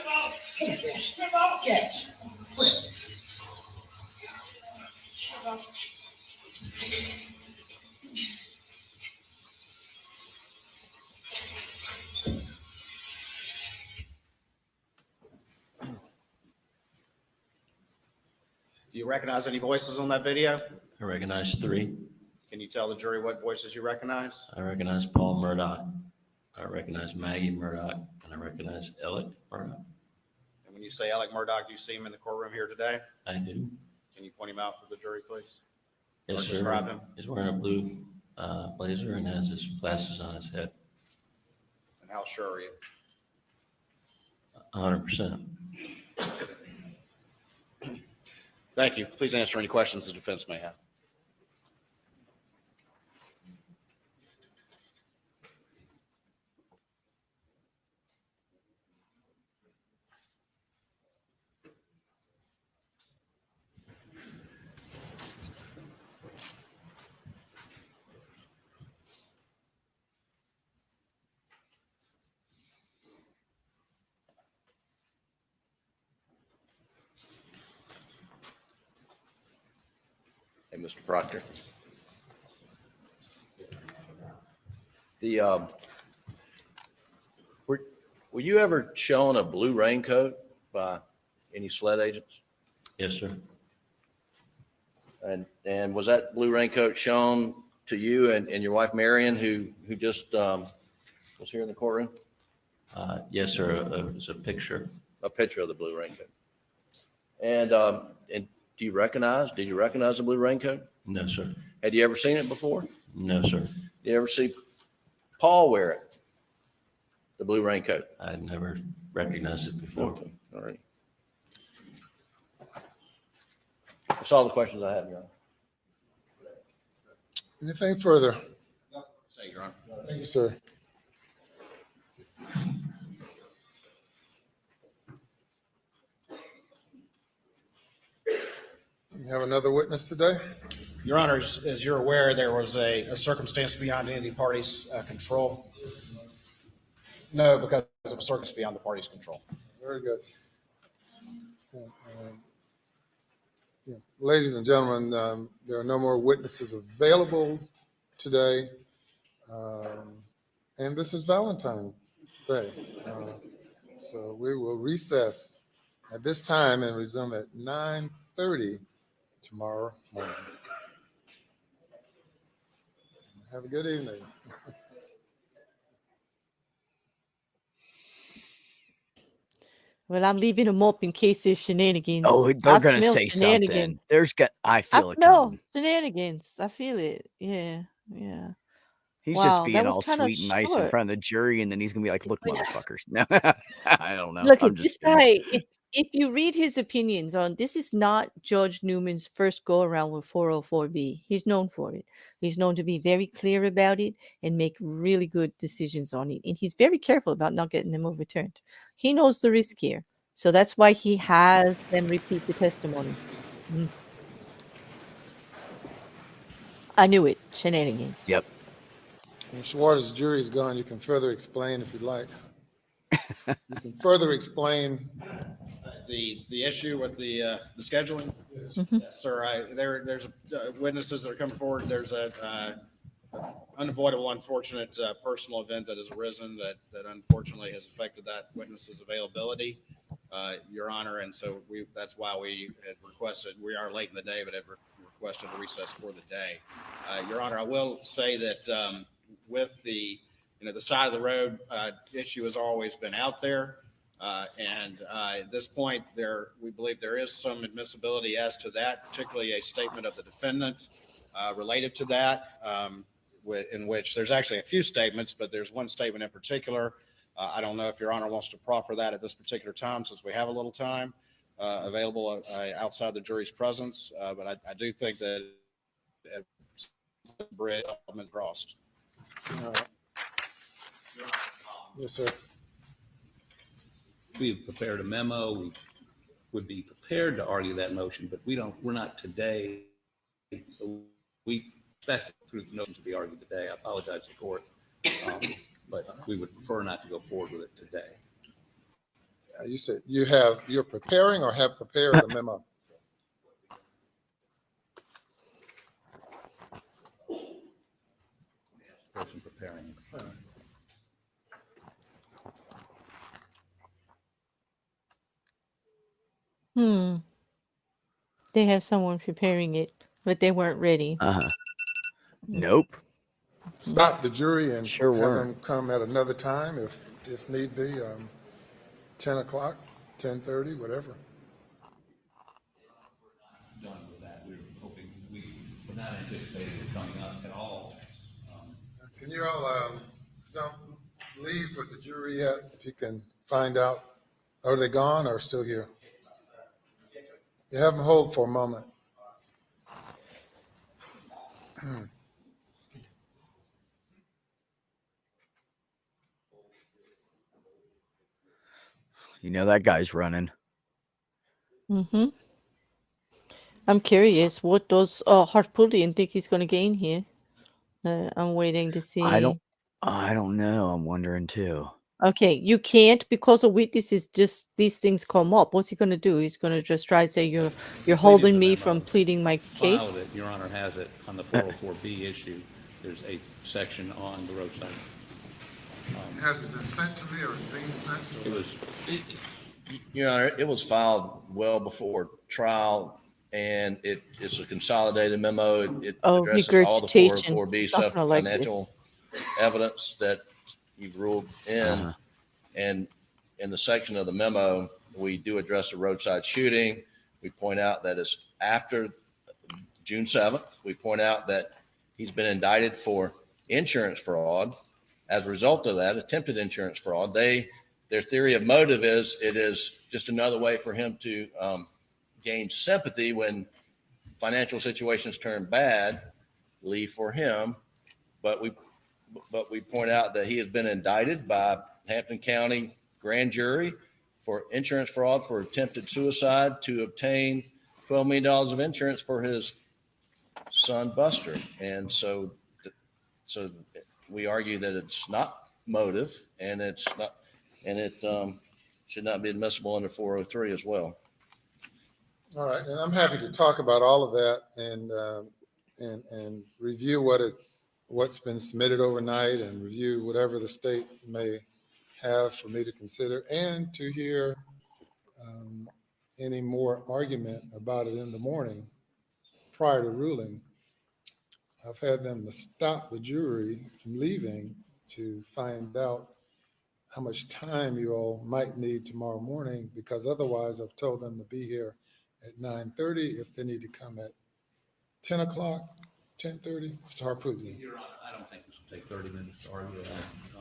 here, Cash. Cash. Quit. Do you recognize any voices on that video? I recognize 3. Can you tell the jury what voices you recognize? I recognize Paul Murdaugh. I recognize Maggie Murdaugh, and I recognize Alex Murdaugh. And when you say Alex Murdaugh, do you see him in the courtroom here today? I do. Can you point him out for the jury, please? Yes, Or sir. describe him? He's wearing a blue blazer and has his glasses on his head. And how sure are you? 100%. Thank you. Please answer any questions the defense may have. Hey, Mr. Proctor. Were you ever shown a blue raincoat by any sled agents? Yes, sir. And was that blue raincoat shown to you and your wife Marian, who just was here in the courtroom? Yes, sir. It was a picture. A picture of the blue raincoat. And did you recognize the blue raincoat? No, sir. Had you ever seen it before? No, sir. You ever see Paul wear it? The blue raincoat? I'd never recognized it before. Okay. All right. That's all the questions I have, Your Honor. Anything further? Say, Your Honor. Thank you, sir. You have another witness today? Your Honor, as you're aware, there was a circumstance beyond any of the parties' control. No, because of a circumstance beyond the parties' control. Very good. Yeah. Ladies and gentlemen, there are no more witnesses available today. And this is Valentine's Day. So we will recess at this time and resume at 9:30 tomorrow morning. Have a good evening. Well, I'm leaving them up in case there's shenanigans. Oh, I they're gonna smell say something. shenanigans. I feel it No coming. shenanigans. I feel it. Yeah, yeah. He's Wow, just that being was all kind of sweet and nice in short. front of the jury, and then he's gonna be like, "Look, motherfuckers." No, I don't know. Look I'm at just this kidding. guy. If you read his opinions on this, is not Judge Newman's first go around with 404B. He's known for it. He's known to be very clear about it and make really good decisions on it. And he's very careful about not getting them overturned. He knows the risk here. So that's why he has them repeat the testimony. Mm. I knew it. Shenanigans. Yep. Mr. Waters, the jury is gone. You can further explain if you'd like. You can further explain The issue with the scheduling? Yes, sir. There's witnesses that are coming forward. There's a unavoidable, unfortunate personal event that has arisen that unfortunately has affected that witness's availability, Your Honor. And so that's why we had requested, we are late in the day, but have requested a recess for the day. Your Honor, I will say that with the side of the road issue has always been out there. And at this point, we believe there is some admissibility as to that, particularly a statement of the defendant related to that, in which there's actually a few statements, but there's one statement in particular. I don't know if Your Honor wants to proffer that at this particular time, since we have a little time available outside the jury's presence. But I do think that bridge is crossed. Yes, sir. We've prepared a memo. We would be prepared to argue that motion, but we're not today. So we expect it through the notion to be argued today. I apologize to the court, but we would prefer not to go forward with it today. You said you're preparing or have prepared a memo? Person preparing. They have someone preparing it, but they weren't ready. Nope. Stop the jury and Sure have weren't. them come at another time if need be, 10 o'clock, 10:30, whatever. Done with that. We were hoping, we were not anticipating it coming up at all. Can you all don't leave with the jury yet? If you can find out, are they gone or still here? You have them hold for a moment. You know that guy's running. I'm curious, what does Harpootlian think he's going to gain here? I'm waiting to see. I don't know. I'm wondering too. Okay, you can't because of witnesses. Just these things come up. What's he going to do? He's going to just try to say you're holding me from pleading my Filed case. it. Your Honor has it on the 404B issue. There's a section on the roadside. Has it been sent to me or being sent? It was. Your Honor, it was filed well before trial, and it's a consolidated memo. It addresses all the regurgitation, 404B stuff, something like financial evidence that you've ruled in. And in the section of the memo, we do address the roadside shooting. We point out that it's after June 7th. We point out that he's been indicted for insurance fraud, As a result of that attempted insurance fraud, their theory of motive is it is just another way for him to gain sympathy when financial situations turn badly for him. But we point out that he has been indicted by Hampton County grand jury for insurance fraud for attempted suicide to obtain $12 million of insurance for his son Buster. And so we argue that it's not motive, and it should not be admissible under 403 as well. All right, and I'm happy to talk about all of that and review what's been submitted overnight, and review whatever the state may have for me to consider, and to hear any more argument about it in the morning prior to ruling. I've had them to stop the jury from leaving to find out how much time you all might need tomorrow morning, because otherwise I've told them to be here at 9:30 if they need to come at 10 o'clock, 10:30. Mr. Harpootlian. Your Honor, I don't think this will take 30 minutes to argue. I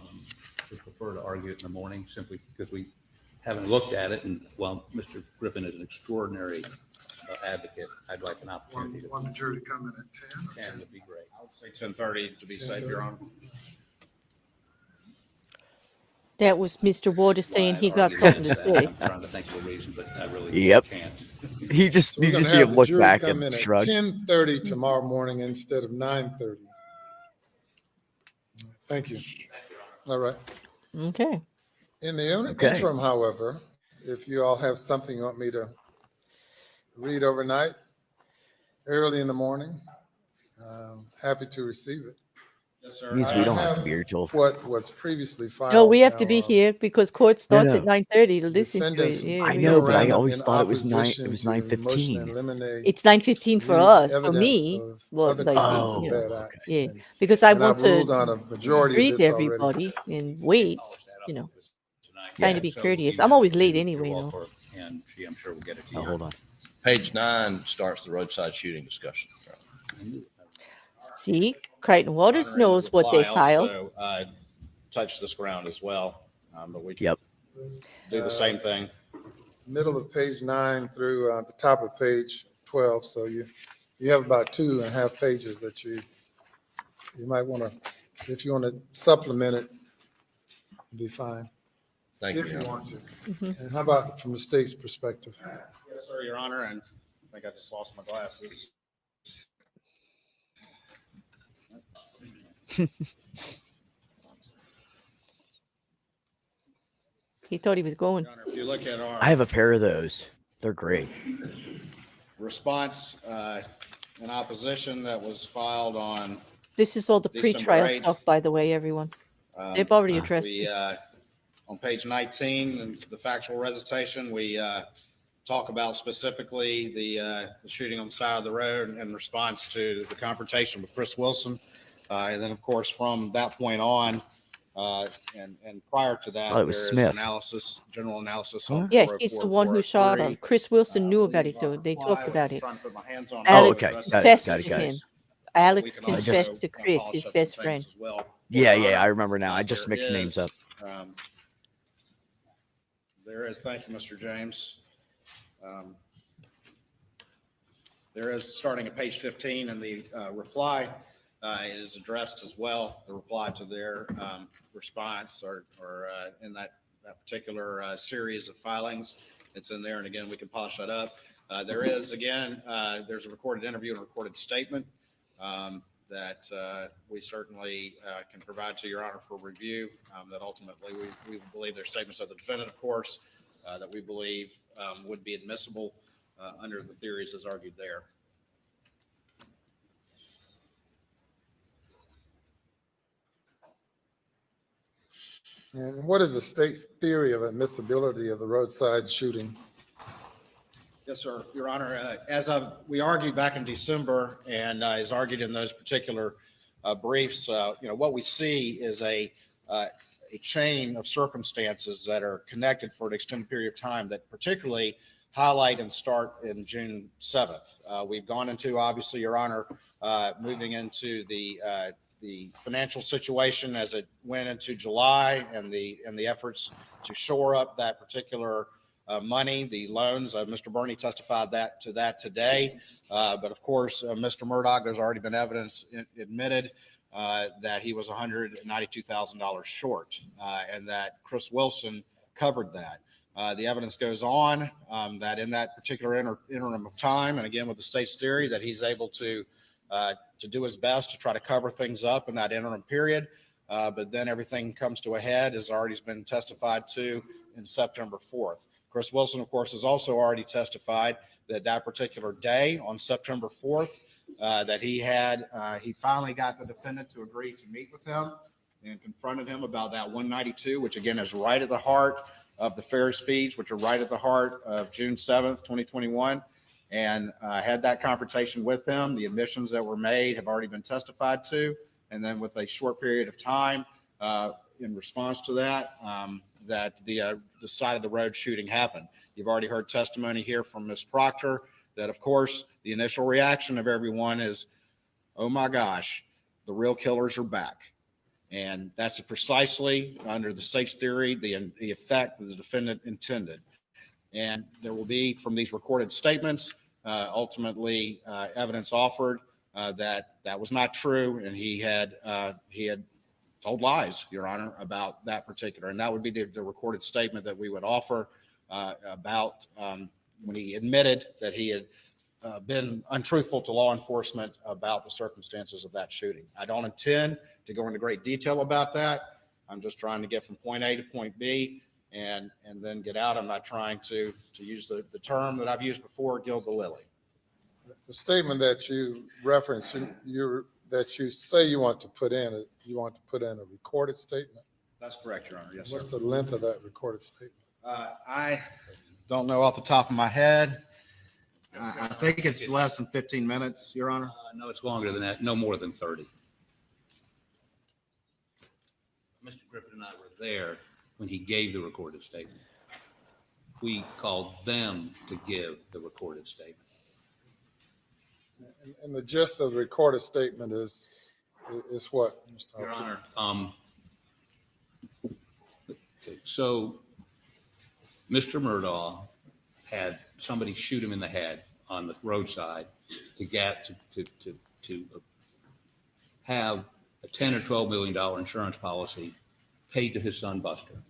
would prefer to argue it in the morning simply because we haven't looked at it. And while Mr. Griffin is an extraordinary advocate, I'd like an opportunity to. Want the jury to come in at 10? 10 would be great. I would say 10:30 to be safe, Your Honor. That was Mr. Waters saying he got something to say. I'm trying to think of a reason, but I really can't. You just We're gonna see have him the look jury back come and in at shrug. 10:30 tomorrow morning instead of 9:30. Thank you. All right. Okay. In the Okay. interim, however, if you all have something you want me to read overnight, early in the morning, happy to receive it. Yes, sir. Means we don't have to be here till. What was previously filed. No, we have to now, be here because court starts at no. 9:30 to listen to defendants it. Yeah, I we know, got but I time. always in thought it was opposition it was to motion 9:15. to eliminate It's 9:15 for read us. For evidence me, of well, other like, crimes and you bad know, acts. yeah, And- because I and want I've ruled to on a majority of greet this already. everybody and wait, you know, trying to be So courteous. you I'm have always to late do anyway, your you know. offer, and she, I'm sure, will get it to Oh, you. hold on. Page 9 starts the roadside shooting discussion. See, Creighton Waters Honor, in the knows what they reply filed. also, touch this ground as well, but we can Yep. do the same thing. Middle of page 9 through the top of page 12. So you have about 2.5 pages that you might want to, if you want to supplement it, it'd be fine. Thank If you. you want to. Mhm. And how about from the state's perspective? Yes, sir, Your Honor, and I think I just lost my glasses. He thought he was going. Your Honor, if you look at our I have a pair of those. They're great. response in opposition that was filed on This is all the December pre-trial 8th. stuff, by the way, everyone. They've already addressed we, this. on page 19, in the factual recitation, we talk about specifically the shooting on the side of the road in response to the confrontation with Chris Wilson. And then, of course, from that point on, and prior to that, Oh, it was there is Smith. analysis, general analysis Huh? on Yeah, 404, he's the one who shot him. 403. Chris Wilson knew about it, though. They talked about it. Trying to put my hands on Oh, Alex okay. Got it, confessed got it, to got it. him. Alex We can confessed also to Chris, polish his up best some friend. things as well. Yeah, Your yeah, I Honor, remember now. I just there mixed names is, up. There is, thank you, Mr. James. There is, starting at page 15 in the reply, it is addressed as well, the reply to their response or in that particular series of filings. It's in there, and again, we can polish that up. There is, again, there's a recorded interview and a recorded statement that we certainly can provide to Your Honor for review, that ultimately we believe they're statements of the defendant, of course, that we believe would be admissible under the theories as argued there. And what is the state's theory of admissibility of the roadside shooting? Yes, sir, Your Honor. As we argued back in December, and as argued in those particular briefs, what we see is a chain of circumstances that are connected for an extended period of time that particularly highlight and start in June 7th. We've gone into, obviously, Your Honor, moving into the the financial situation as it went into July and the efforts to shore up that particular money, the loans. Mr. Burney testified to that today. But of course, Mr. Murdaugh, there's already been evidence admitted that he was $192,000 short, and that Chris Wilson covered that. The evidence goes on that in that particular interim of time, and again with the state's theory, that he's able to do his best to try to cover things up in that interim period. But then everything comes to a head, as already has been testified to, in September 4th. Chris Wilson, of course, has also already testified that that particular day on September 4th, that he finally got the defendant to agree to meet with him and confronted him about that 192, which again is right at the heart of the Ferris fees, which are right at the heart of June 7th, 2021. And had that confrontation with him. The admissions that were made have already been testified to. And then with a short period of time in response to that, that the side of the road shooting happened. You've already heard testimony here from Ms. Proctor that, of course, the initial reaction of everyone is, oh my gosh, the real killers are back. And that's precisely, under the state's theory, the effect that the defendant intended. And there will be, from these recorded statements, ultimately evidence offered that was not true, and he had told lies, Your Honor, about that particular. And that would be the recorded statement that we would offer about when he admitted that he had been untruthful to law enforcement about the circumstances of that shooting. I don't intend to go into great detail about that. I'm just trying to get from point A to point B and then get out. I'm not trying to use the term that I've used before, gild the lily. The statement that you referenced, that you say you want to put in, a recorded statement? That's correct, Your Honor. Yes, What's sir. the length of that recorded statement? I don't know off the top of my head. I think it's less than 15 minutes, Your Honor. No, it's longer than that, no more than 30. Mr. Griffin and I were there when he gave the recorded statement. We called them to give the recorded statement. And the gist of the recorded statement is what, Mr. Your Harpootlian? Honor, okay, so Mr. Murdaugh had somebody shoot him in the head on the roadside to have a $10 or $12 million insurance policy paid to his son Buster.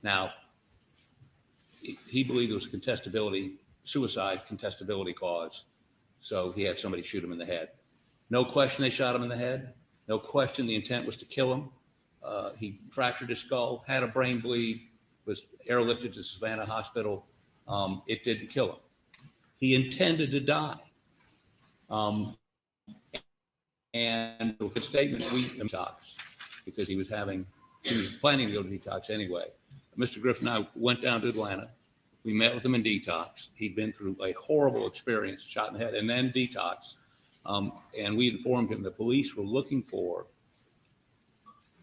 Now, he believed it was a suicide contestability clause, so he had somebody shoot him in the head. No question they shot him in the head. No question the intent was to kill him. He fractured his skull, had a brain bleed, was airlifted to Savannah Hospital. It didn't kill him. He intended to die. And the statement, we detox, because he was planning to go to detox anyway. Mr. Griffin and I went down to Atlanta. We met with him in detox. He'd been through a horrible experience, shot in the head, and then detox. And we informed him the police were looking for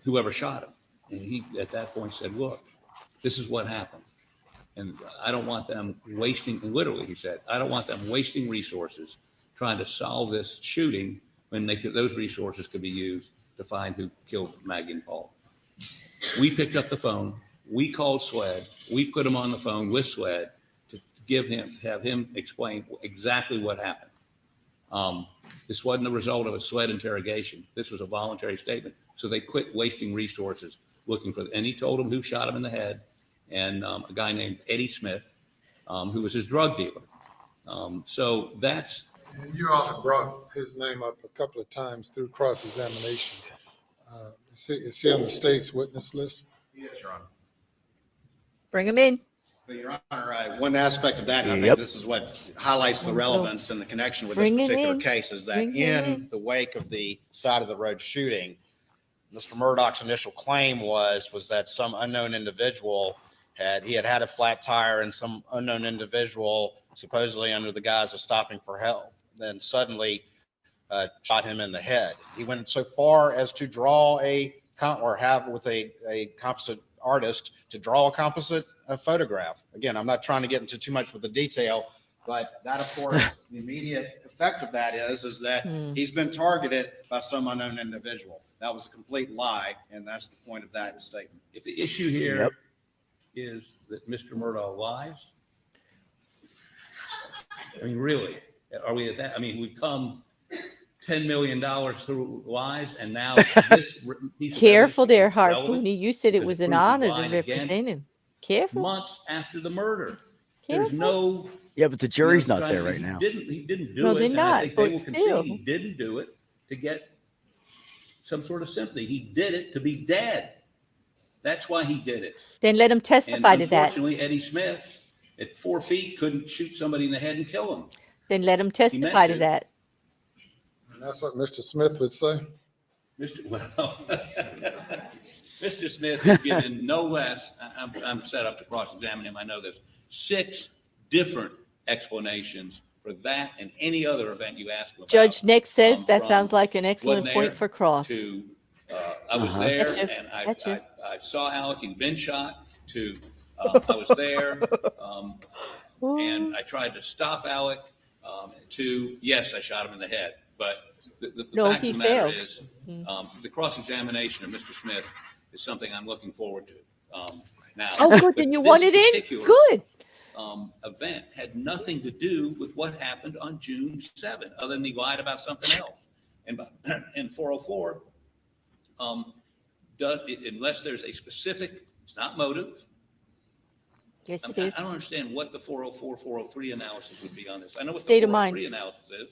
whoever shot him. And he, at that point, said, look, this is what happened. And I don't want them wasting, and literally he said, I don't want them wasting resources trying to solve this shooting when those resources could be used to find who killed Maggie and Paul. We picked up the phone. We called SLED. We put him on the phone with SLED to have him explain exactly what happened. This wasn't a result of a SLED interrogation. This was a voluntary statement. So they quit wasting resources looking for, and he told them who shot him in the head, and a guy named Eddie Smith, who was his drug dealer. So that's. And you all have brought his name up a couple of times through cross-examination. Is he on the state's witness list? Yes, Your Honor. Bring him in. But Your Honor, one aspect of that, and I think this is what highlights the relevance and the connection with this particular case, is that in the wake of the side of the road shooting, Mr. Murdaugh's initial claim was that some unknown individual had a flat tire, and some unknown individual, supposedly under the guise of stopping for help, then suddenly shot him in the head. He went so far as to draw a composite artist to draw a composite photograph. Again, I'm not trying to get into too much with the detail, But that, of course, the immediate effect of that is that he's been targeted by some unknown individual. That was a complete lie, and that's the point of that statement. If the issue here is that Mr. Murdaugh lies, I mean, really, are we at that? I mean, we've come $10 million through lies, and now this piece of Careful there, evidence is relevant Harpootlian. You said it because was it an proves he honor to lied again represent him. Careful. months after the murder. Careful. There's no. Yeah, but the jury's not there right now. He didn't do No, it. they're and not, I think they but will still. concede he didn't do it to get some sort of sympathy. He did it to be dead. That's why he did it. Then let him testify And to that. unfortunately, Eddie Smith at 4 feet couldn't shoot somebody in the head and kill him. Then let him testify to that. And that's what Mr. Smith would say. Well, Mr. Smith has given no less, I'm set up to cross-examine him, I know this, 6 different explanations for that and any other event you ask him about. Judge Nick says that from sounds like an excellent wasn't point there for cross. to, I was there Gotcha, and gotcha. I saw Alec, he'd been shot, to I was there and I tried to stop Alec, to yes, I shot him in the head. But the No, fact he of the matter failed. is the cross-examination of Mr. Smith is something I'm looking forward to. Now, Oh, good. but Then you this want it in? particular, Good. Event had nothing to do with what happened on June 7th, other than he lied about something else. And 404, unless there's a specific, it's not motive. Yes, it I is. don't understand what the 404, 403 analysis would be on this. I know what State the of mind. 403 analysis is.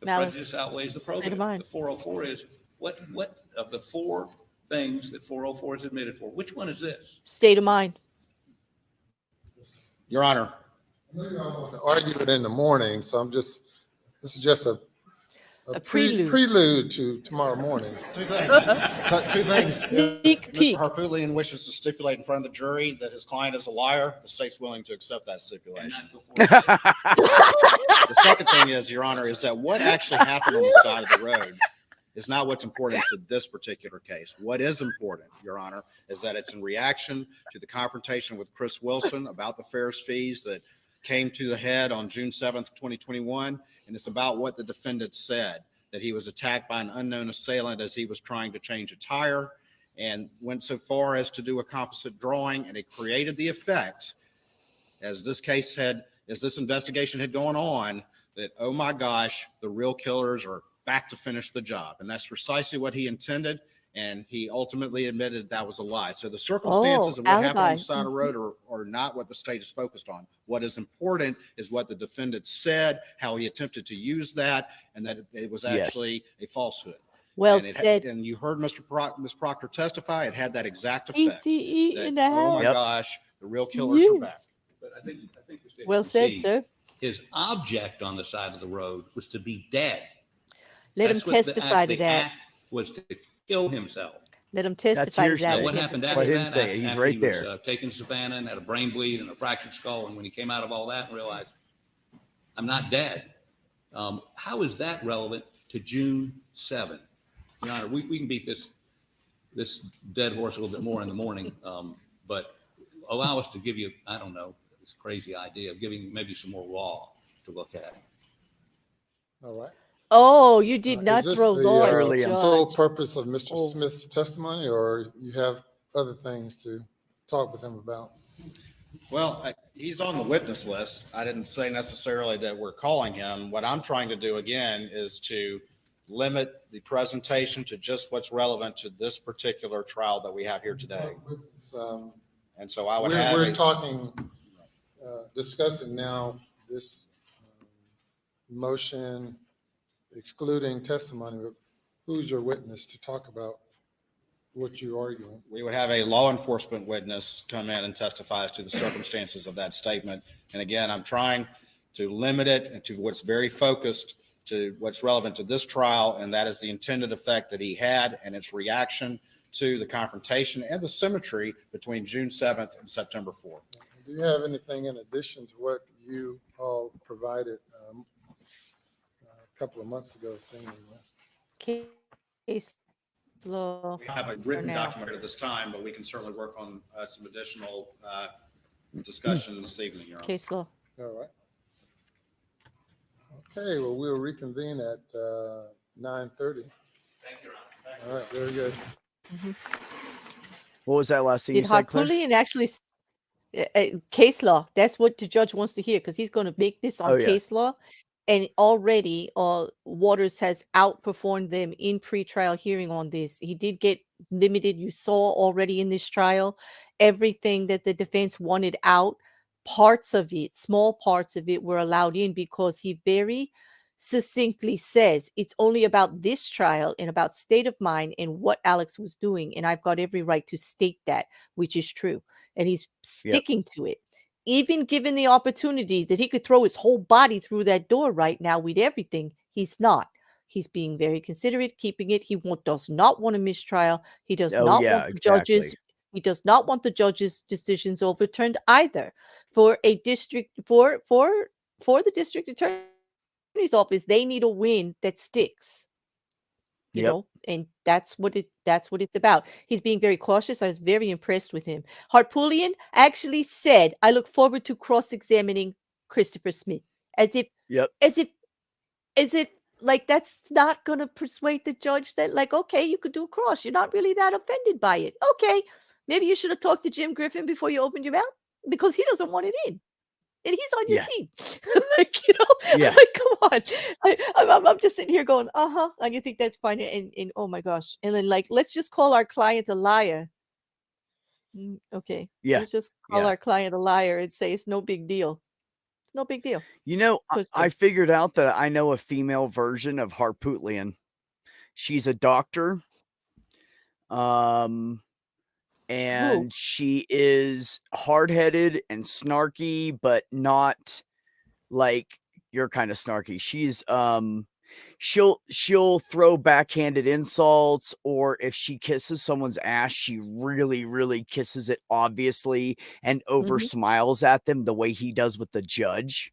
The Malice. prejudice outweighs the State of probative. mind. The 404 is what of the 4 things that 404 is admitted for, which one is this? State of mind. Your Honor. I know y'all want to argue it in the morning, so this is just a prelude. prelude to tomorrow morning. Two things. Two things. Sneak If peek. Mr. Harpootlian wishes to stipulate in front of the jury that his client is a liar, the state's willing to accept that stipulation. The second thing is, Your Honor, is that what actually happened on the side of the road is not what's important to this particular case. What is important, Your Honor, is that it's in reaction to the confrontation with Chris Wilson about the fares fees that came to a head on June 7th, 2021. And it's about what the defendant said, that he was attacked by an unknown assailant as he was trying to change a tire, and went so far as to do a composite drawing, and it created the effect, as this investigation had gone on, that, oh my gosh, the real killers are back to finish the job. And that's precisely what he intended. And he ultimately admitted that was a lie. So the circumstances of what happened on the side of the road are not what the state is focused on. What is important is what the defendant said, how he attempted to use that, and that it was actually a falsehood. Well And said. and you heard Ms. Proctor testify. It had that exact Eat effect. the eat That, in the oh my house. gosh, the real killers are back. But I think the state Well said, concede sir. His object on the side of the road was to be dead. Let him That's what testify to the that. act was to kill himself. Let him testify to that. Now, what happened Let after him that? say it. After He's right he there. was taken to Savannah and had a brain bleed and a fractured skull, and when he came out of all that and realized, I'm not dead. How is that relevant to June 7th? Your Honor, we can beat this dead horse a little bit more in the morning, but allow us to give you, I don't know, this crazy idea of giving maybe some more law to look at. All right. Oh, you did not throw law at the the sole judge. purpose of Mr. Oh. Smith's testimony, or you have other things to talk with him about? Well, he's on the witness list. I didn't say necessarily that we're calling him. What I'm trying to do again is to limit the presentation to just what's relevant to this particular trial that we have here today. And so I would have. We're talking, discussing now this motion excluding testimony, but who's your witness to talk about what you're arguing? We would have a law enforcement witness come in and testify as to the circumstances of that statement. And again, I'm trying to limit it to what's very focused to what's relevant to this trial, and that is the intended effect that he had and its reaction to the confrontation and the symmetry between June 7th and September 4th. Do you have anything in addition to what you all provided a couple of months ago, seemingly? Case law. We have a for written now. document at this time, but we can certainly work on some additional discussion this evening, Your Honor. Case law. All right. Okay, well, we'll reconvene at 9:30. Thank you, Ron. All right, very good. What was that last thing you Did said, Claire? Harpootlian actually case law? That's what the judge wants to hear because he's going to make this on Oh, yeah. case law, and already Waters has outperformed them in pretrial hearing on this. He did get limited. You saw already in this trial everything that the defense wanted out. Parts of it, small parts of it, were allowed in because he very succinctly says it's only about this trial and about state of mind and what Alex was doing. And I've got every right to state that, which is true. And he's sticking to it. Even given the opportunity that he could throw his whole body through that door right now with everything, he's not. He's being very considerate, keeping it. He does not want a mistrial. He does Oh, not yeah, want the judges. exactly. He does not want the judges' decisions overturned either. For a district, for the district attorney's office, they need a win that sticks. You Yep. know, and that's what it's about. He's being very cautious. I was very impressed with him. Harpootlian actually said, "I look forward to cross-examining Christopher Smith," as if Yep. as if like that's not going to persuade the judge that, like, okay, you could do a cross. You're not really that offended by it. Okay, maybe you should have talked to Jim Griffin before you opened your mouth, because he doesn't want it in, and he's on your Yeah. team. Like, you know, Yeah. like, come on. I'm just sitting here going, and you think that's fine, and oh my gosh, and then, like, let's just call our client a liar. Okay, Yeah. let's just call Yeah. our client a liar and say it's no big deal. It's no big deal. You know, Push I it. figured out that I know a female version of Harpootlian. She's a doctor. And she is hard-headed and snarky, but not like you're kind of snarky. She's she'll throw backhanded insults, or if she kisses someone's ass, she really, really kisses it obviously and over smiles at them the way he does with the judge.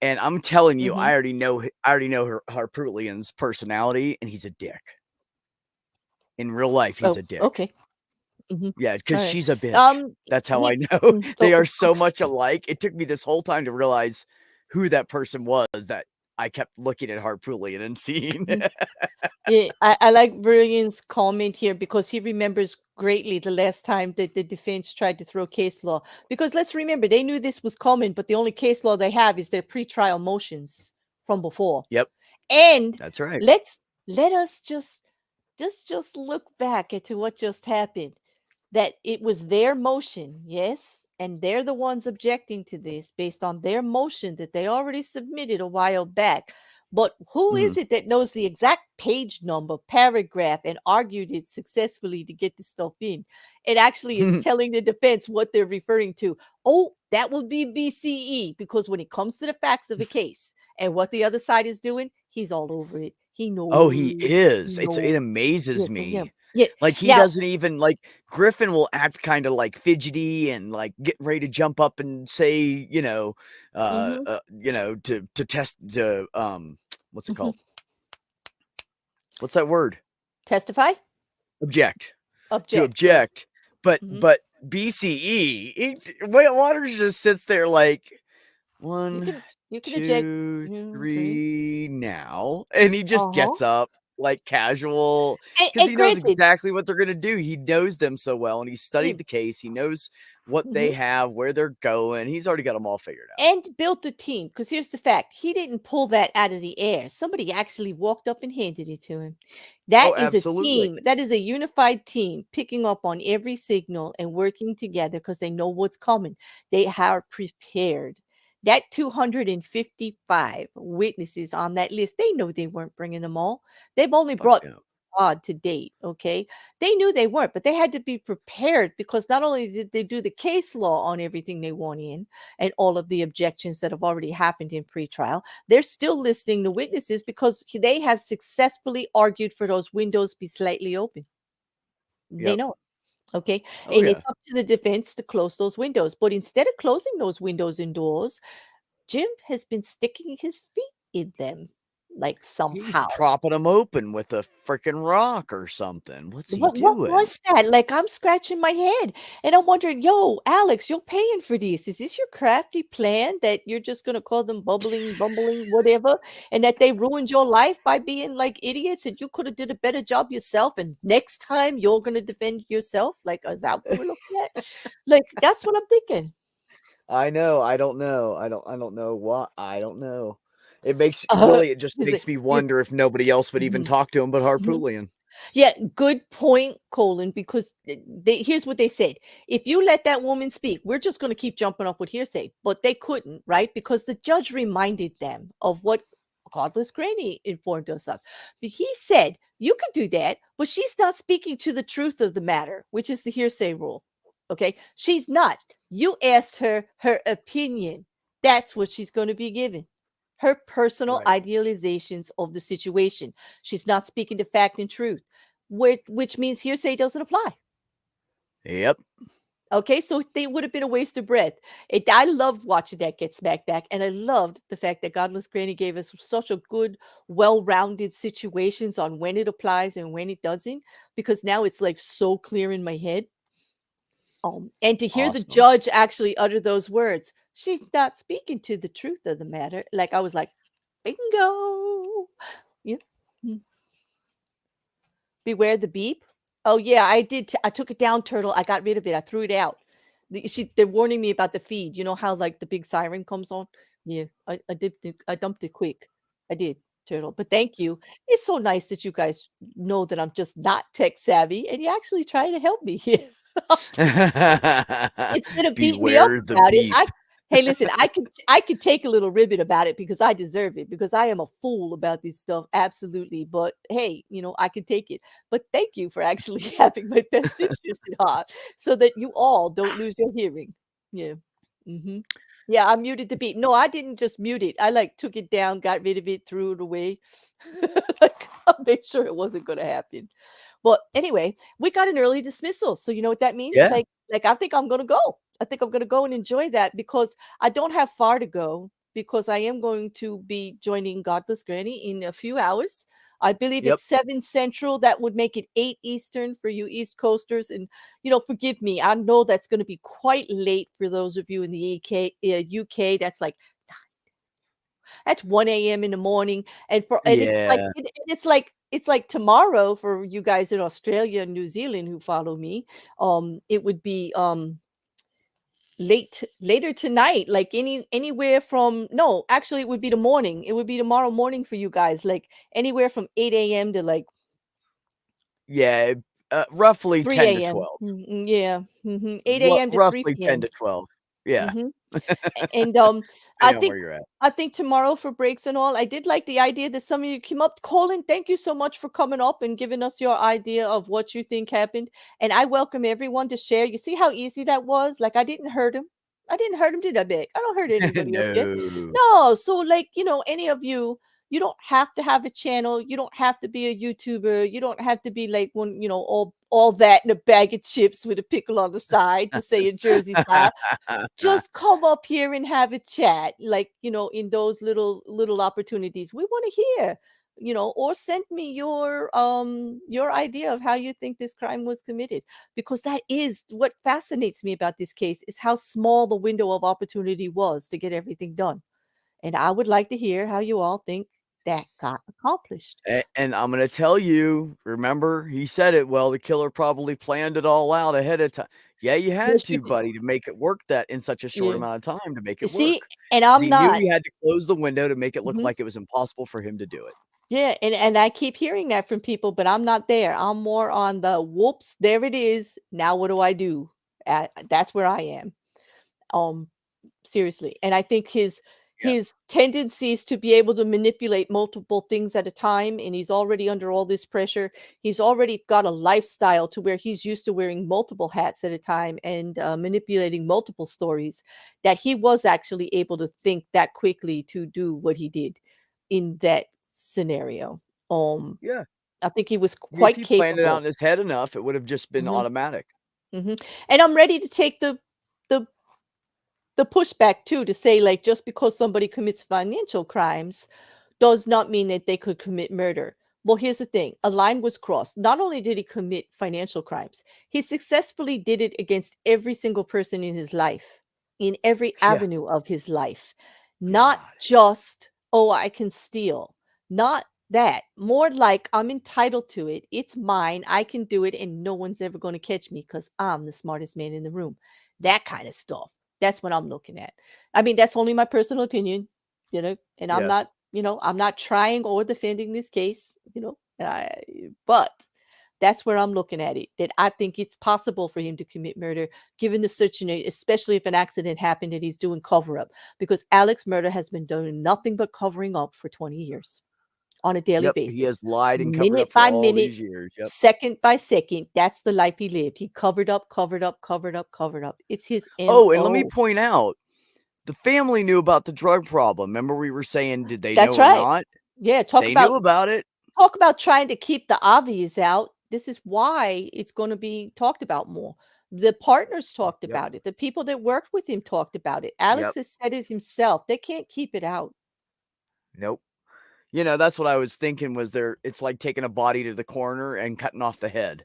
And I'm telling you, I already know her Harpootlian's personality, and he's a dick. In real life, he's a dick. Okay. Yeah, because Alright. she's a bitch. That's how I know. They are so much alike. It took me this whole time to realize who that person was that I kept looking at Harpootlian and seeing. Yeah, I like Brian's comment here because he remembers greatly the last time that the defense tried to throw case law. Because let's remember, they knew this was coming, but the only case law they have is their pretrial motions from before. Yep. And That's right. let us just look back at what just happened. That it was their motion, yes, and they're the ones objecting to this based on their motion that they already submitted a while back. But who is it that knows the exact page number, paragraph, and argued it successfully to get the stuff in? It actually is telling the defense what they're referring to. Oh, that will be BCE, because when it comes to the facts of the case and what the other side is doing, he's all over it. He knows. Oh, he is. He It knows. amazes Yeah, yeah. me. Yeah. Like, he Now- doesn't even like Griffin will act kind of like fidgety and like get ready to jump up and say, to test the what's it called? What's that word? Testify? Object. To Object. object. But BCE, Waters just sits there like one, You can object. 2, 3 now, and he just gets up like casual because And he knows granted- exactly what they're gonna do. He knows them so well, and he studied the case. He knows what they have, where they're going. He's already got them all figured out. And built a team, because here's the fact: he didn't pull that out of the air. Somebody actually walked up and handed it to him. That is absolutely. a team. That is a unified team, picking up on every signal and working together because they know what's coming. They are prepared. That 255 witnesses on that list, they know they weren't bringing them all. They've only brought odd to date. Okay, they knew they weren't, but they had to be prepared, because not only did they do the case law on everything they want in and all of the objections that have already happened in pretrial, they're still listing the witnesses because they have successfully argued for those windows be slightly open. They Yep. know it. Okay. Oh, And yeah. it's up to the defense to close those windows. But instead of closing those windows and doors, Jim has been sticking his feet in them. like He's somehow. propping him open with a freaking rock or something. What's he What doing? was that? Like, I'm scratching my head and I'm wondering, yo, Alex, you're paying for this. Is this your crafty plan that you're just gonna call them bumbling, whatever, and that they ruined your life by being like idiots and you could have did a better job yourself, and next time you're gonna defend yourself? Like, is that what we're looking at? Like, that's what I'm thinking. I know. I don't know. I don't know what. I don't know. It makes it just makes me wonder if nobody else would even talk to him but Harpootlian. Yeah, good point, Colin, because here's what they said. If you let that woman speak, we're just going to keep jumping up with hearsay. But they couldn't, right? Because the judge reminded them of what Godless Granny informed us of. But he said, you could do that, but she's not speaking to the truth of the matter, which is the hearsay rule. Okay? She's not. You asked her opinion. That's what she's going to be given. Her personal idealizations of the situation. She's not speaking to fact and truth, which means hearsay doesn't apply. Yep. Okay, so they would have been a waste of breath. I loved watching that get smacked back, and I loved the fact that Godless Granny gave us such a good, well-rounded situations on when it applies and when it doesn't, because now it's like so clear in my head. And to hear the judge actually utter those words, she's not speaking to the truth of the matter. Like, I was like, bingo. Yeah. Beware the beep. Oh yeah, I did. I took it down, Turtle. I got rid of it. I threw it out. They're warning me about the feed. You know how like the big siren comes on? Yeah, I dumped it quick. I did, Turtle. But thank you. It's so nice that you guys know that I'm just not tech savvy and you actually try to help me here. Instead of beating me up Beware the about it, beep. hey, listen, I could take a little ribbon about it because I deserve it, because I am a fool about this stuff, absolutely. But hey, I can take it. But thank you for actually having my best interest at heart, so that you all don't lose your hearing. Yeah. Yeah, I muted the beep. No, I didn't just mute it. I like took it down, got rid of it, threw it away. Like, I'll make sure it wasn't going to happen. But anyway, we got an early dismissal. So you know what that means? Yeah. Like I think I'm going to go. I think I'm going to go and enjoy that, because I don't have far to go, because I am going to be joining Godless Granny in a few hours. I believe Yep. it's 7 Central. That would make it 8 Eastern for you East Coasters. And, forgive me. I know that's going to be quite late for those of you in the UK. That's like, that's 1 a.m. in the morning. And Yeah. it's like tomorrow for you guys in Australia and New Zealand who follow me. It would be later tonight, like anywhere from, no, actually it would be the morning. It would be tomorrow morning for you guys, like anywhere from 8 a.m. to like Yeah. Roughly 3 10 to a.m. 12. Yeah. 8 a.m. to 3 Roughly 10 p.m. to 12. Yeah. And Depending on where you're at. I think tomorrow for breaks and all, I did like the idea that some of you came up. Colin, thank you so much for coming up and giving us your idea of what you think happened. And I welcome everyone to share. You see how easy that was? Like, I didn't hurt him. Did I, Beck? I don't hurt anybody up here. No. No. So, like, any of you, you don't have to have a channel. You don't have to be a YouTuber. You don't have to be like one, all that in a bag of chips with a pickle on the side, to say in Jersey style. Just come up here and have a chat, like, in those little opportunities. We want to hear, or send me your idea of how you think this crime was committed, because that is what fascinates me about this case, is how small the window of opportunity was to get everything done. And I would like to hear how you all think that got accomplished. And I'm going to tell you, remember, he said it, well, the killer probably planned it all out ahead of time. Yeah, you had Yes, to, you did. buddy, to make it work that in such a short Yeah. amount of time to make You it see, work. and 'Cause I'm he knew not. he had to close the window to make it look Mhm. like it was impossible for him to do it. Yeah, and I keep hearing that from people, but I'm not there. I'm more on the whoops, there it is. Now what do I do? That's where I am. Seriously. And I think his tendencies to be able to manipulate multiple things at a time, and he's already under all this pressure. He's already got a lifestyle to where he's used to wearing multiple hats at a time and manipulating multiple stories, that he was actually able to think that quickly to do what he did in that scenario. Yeah. I think he was If quite he planned it out capable. in his head enough, it would have just been Mhm. automatic. And I'm ready to take the pushback too, to say, like, just because somebody commits financial crimes, does not mean that they could commit murder. Well, here's the thing. A line was crossed. Not only did he commit financial crimes, he successfully did it against every single person in his life, in every avenue of his life. Not just, oh, I can steal. Not that. More like, I'm entitled to it. It's mine. I can do it, and no one's ever going to catch me because I'm the smartest man in the room. That kind of stuff. That's what I'm looking at. I mean, that's only my personal opinion, and I'm not, I'm not trying or defending this case, but that's where I'm looking at it, that I think it's possible for him to commit murder, given the situation, especially if an accident happened and he's doing cover up, because Alex Murdaugh has been doing nothing but covering up for 20 years on a daily basis. He has lied and covered minute up for by all minute, these years. Yep. second by second. That's the life he lived. He covered up, covered up, covered up, covered up. It's his Oh, and let me MO. point out, the family knew about the drug problem. Remember we were saying, did they That's know or right. not? Yeah, They knew about it. Talk about trying to keep the obvious out. This is why it's going to be talked about more. The partners talked about it. The people that worked with him talked about it. Alex has said it himself. They can't keep it out. Nope. That's what I was thinking was it's like taking a body to the coroner and cutting off the head,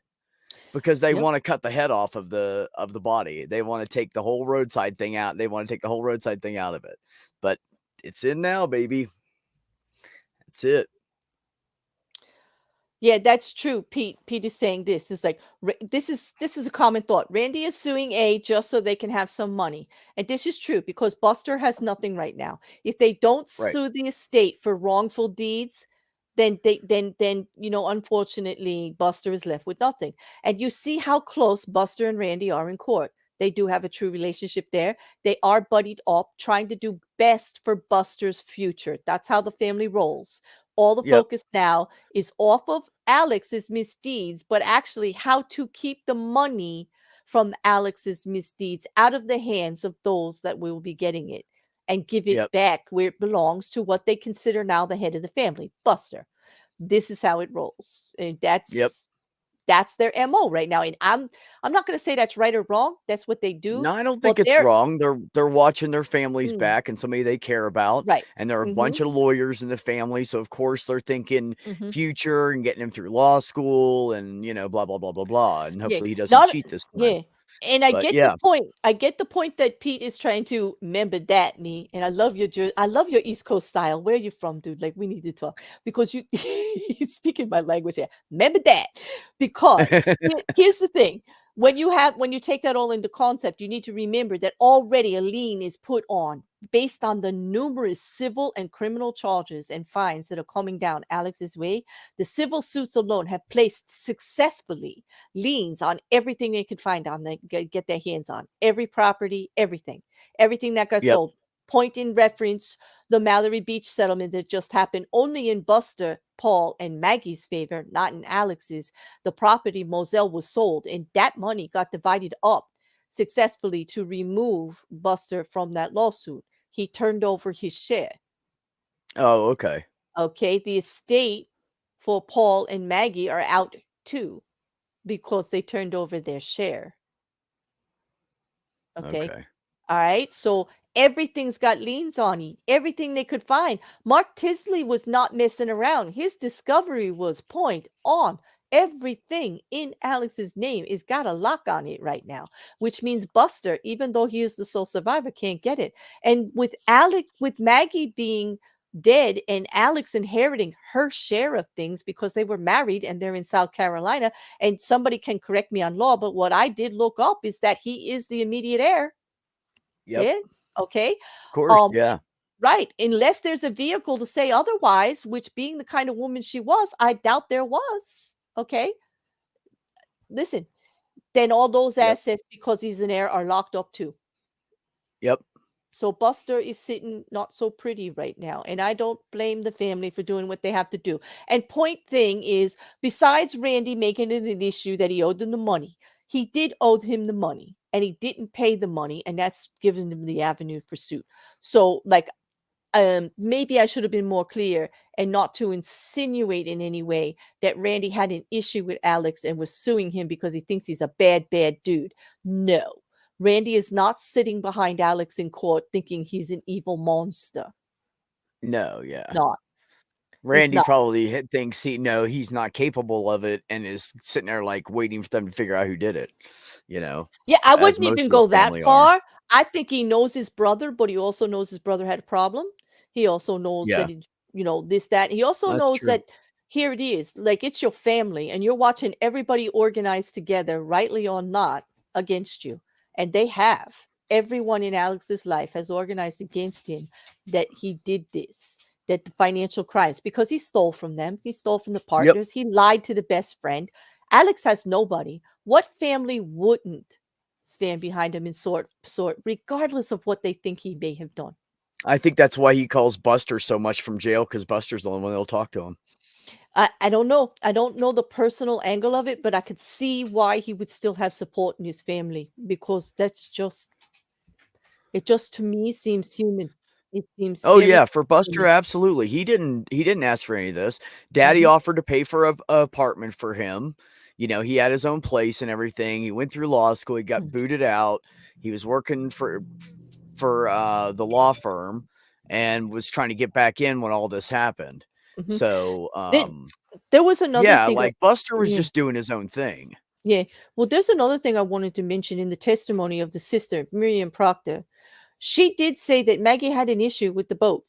because they want to cut the head off of the body. They want to take the whole roadside thing out. They want to take the whole roadside thing out of it, but it's in now, baby. That's it. Yeah, that's true. Pete is saying this. It's like, this is a common thought. Randy is suing A just so they can have some money. And this is true because Buster has nothing right now. If they don't sue the estate for wrongful deeds, then unfortunately, Buster is left with nothing. And you see how close Buster and Randy are in court. They do have a true relationship there. They are buddied up, trying to do best for Buster's future. That's how the family rolls. All the focus now is off of Alex's misdeeds, but actually how to keep the money from Alex's misdeeds out of the hands of those that will be getting it, and give it back where it belongs, to what they consider now the head of the family, Buster. This is how it rolls. And that's their MO right now. And I'm not going to say that's right or wrong. That's what they do. No, I don't think it's wrong. They're watching their families back and somebody they care about. Right. And there are a bunch of lawyers in the family. So of course they're thinking future and getting him through law school and, blah, blah, blah, blah, blah. And hopefully he doesn't cheat this time. Yeah. And I But get the point. I get the point that Pete is trying to remember that me. And I love your East Coast style. Where are you from, dude? Like, we need to talk, because you're speaking my language here. Remember that. Because here's the thing. When you take that all into concept, you need to remember that already a lien is put on based on the numerous civil and criminal charges and fines that are coming down Alex's way. The civil suits alone have placed successfully liens on everything they could find on, they get their hands on, every property, everything that got sold. Point in reference, the Mallory Beach settlement that just happened, only in Buster, Paul, and Maggie's favor, not in Alex's. The property Muell was sold, and that money got divided up successfully to remove Buster from that lawsuit. He turned over his share. Oh, okay. Okay, the estate for Paul and Maggie are out too, because they turned over their share. Okay. All right. So everything's got liens on it. Everything they could find. Mark Tisley was not messing around. His discovery was point on. Everything in Alex's name is got a lock on it right now, which means Buster, even though he is the sole survivor, can't get it. And with Maggie being dead and Alex inheriting her share of things because they were married and they're in South Carolina, and somebody can correct me on law, but what I did look up is that he is the immediate heir. Yeah. Okay. Of course. Right. Unless there's a vehicle to say otherwise, which, being the kind of woman she was, I doubt there was. Okay. Listen, then all those assets, because he's an heir, are locked up too. Yep. So Buster is sitting not so pretty right now. And I don't blame the family for doing what they have to do. And point thing is, besides Randy making it an issue that he owed them the money, he did owe him the money, and he didn't pay the money, and that's given him the avenue for suit. So, like, maybe I should have been more clear and not to insinuate in any way that Randy had an issue with Alex and was suing him because he thinks he's a bad dude. No, Randy is not sitting behind Alex in court thinking he's an evil monster. No, yeah. Not. Randy not. probably thinks he's not capable of it and is sitting there like waiting for them to figure out who did it, Yeah, I as wouldn't most even of the go that family are. far. I think he knows his brother, but he also knows his brother had a problem. He also knows Yeah. that this, that. He also That's knows true. that here it is, like it's your family, and you're watching everybody organize together, rightly or not, against you. And they have. Everyone in Alex's life has organized against him that he did this, that the financial crimes, because he stole from them. He stole from the partners. He lied to the best friend. Alex has nobody. What family wouldn't stand behind him in sort, regardless of what they think he may have done? I think that's why he calls Buster so much from jail, because Buster's the only one that'll talk to him. I don't know. I don't know the personal angle of it, but I could see why he would still have support in his family, because it just to me seems human. It seems Oh very yeah, for Buster, human. absolutely. He didn't ask for any of this. Daddy Mhm. offered to pay for a apartment for him. He had his own place and everything. He went through law school. He got booted out. He was working for the law firm and was trying to get back in when all this happened. Mhm. So, There was another yeah, thing. like Buster was Yeah. just doing his own thing. Yeah. Well, there's another thing I wanted to mention in the testimony of the sister, Marian Proctor. She did say that Maggie had an issue with the boat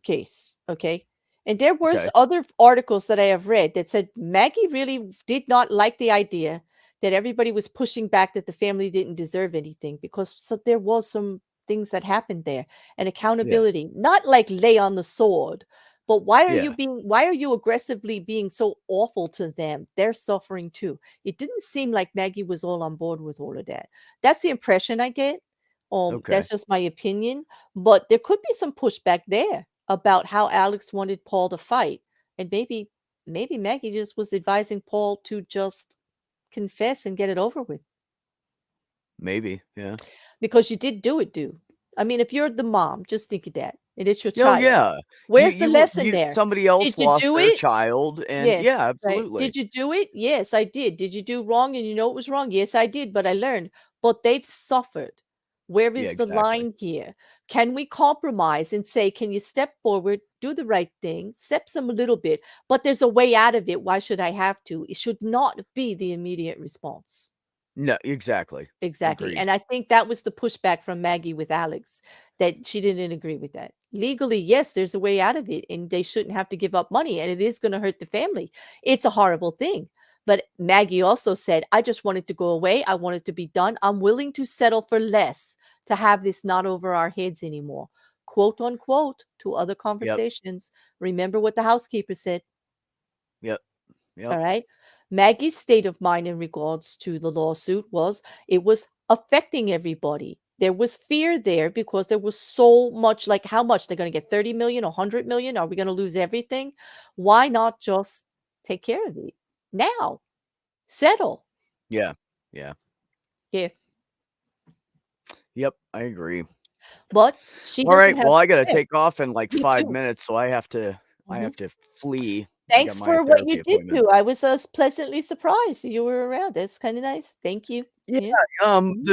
case. Okay. And there was Okay. other articles that I have read that said Maggie really did not like the idea that everybody was pushing back that the family didn't deserve anything, because there was some things that happened there, and accountability, not like lay on the sword, but why are you aggressively being so awful to them? They're suffering too. It didn't seem like Maggie was all on board with all of that. That's the impression I get. Okay. That's just my opinion, but there could be some pushback there about how Alex wanted Paul to fight. And maybe Maggie just was advising Paul to just confess and get it over with. Maybe, yeah. Because you did do it, dude. I mean, if you're the mom, just think of that. And it's your Oh, child. yeah. Where's the lesson there? Somebody else Did you lost do their it? child, and Yeah, yeah, right. absolutely. Did you do it? Yes, I did. Did you do wrong and you know it was wrong? Yes, I did, but I learned. But they've suffered. Where Yeah, is the exactly. line here? Can we compromise and say, can you step forward, do the right thing, step some a little bit, but there's a way out of it. Why should I have to? It should not be the immediate response. No, exactly. Exactly. Agreed. And I think that was the pushback from Maggie with Alex, that she didn't agree with that. Legally, yes, there's a way out of it, and they shouldn't have to give up money, and it is going to hurt the family. It's a horrible thing. But Maggie also said, I just want it to go away. I want it to be done. I'm willing to settle for less to have this not over our heads anymore. Quote unquote, to other conversations. Remember what the housekeeper said. Yep. All right. Maggie's state of mind in regards to the lawsuit was it was affecting everybody. There was fear there because there was so much, like how much they're going to get 30 million, 100 million. Are we going to lose everything? Why not just take care of it now? Settle. Yeah. Yeah. Yeah. Yep, I agree. But she All doesn't right, have well, I to gotta say. take off in like Me 5 too. minutes, so I have to Mhm. flee. I got Thanks my for what therapy you did appointment. do. I was pleasantly surprised you were around. That's kind of nice. Thank you. Yeah, Yeah. Mhm.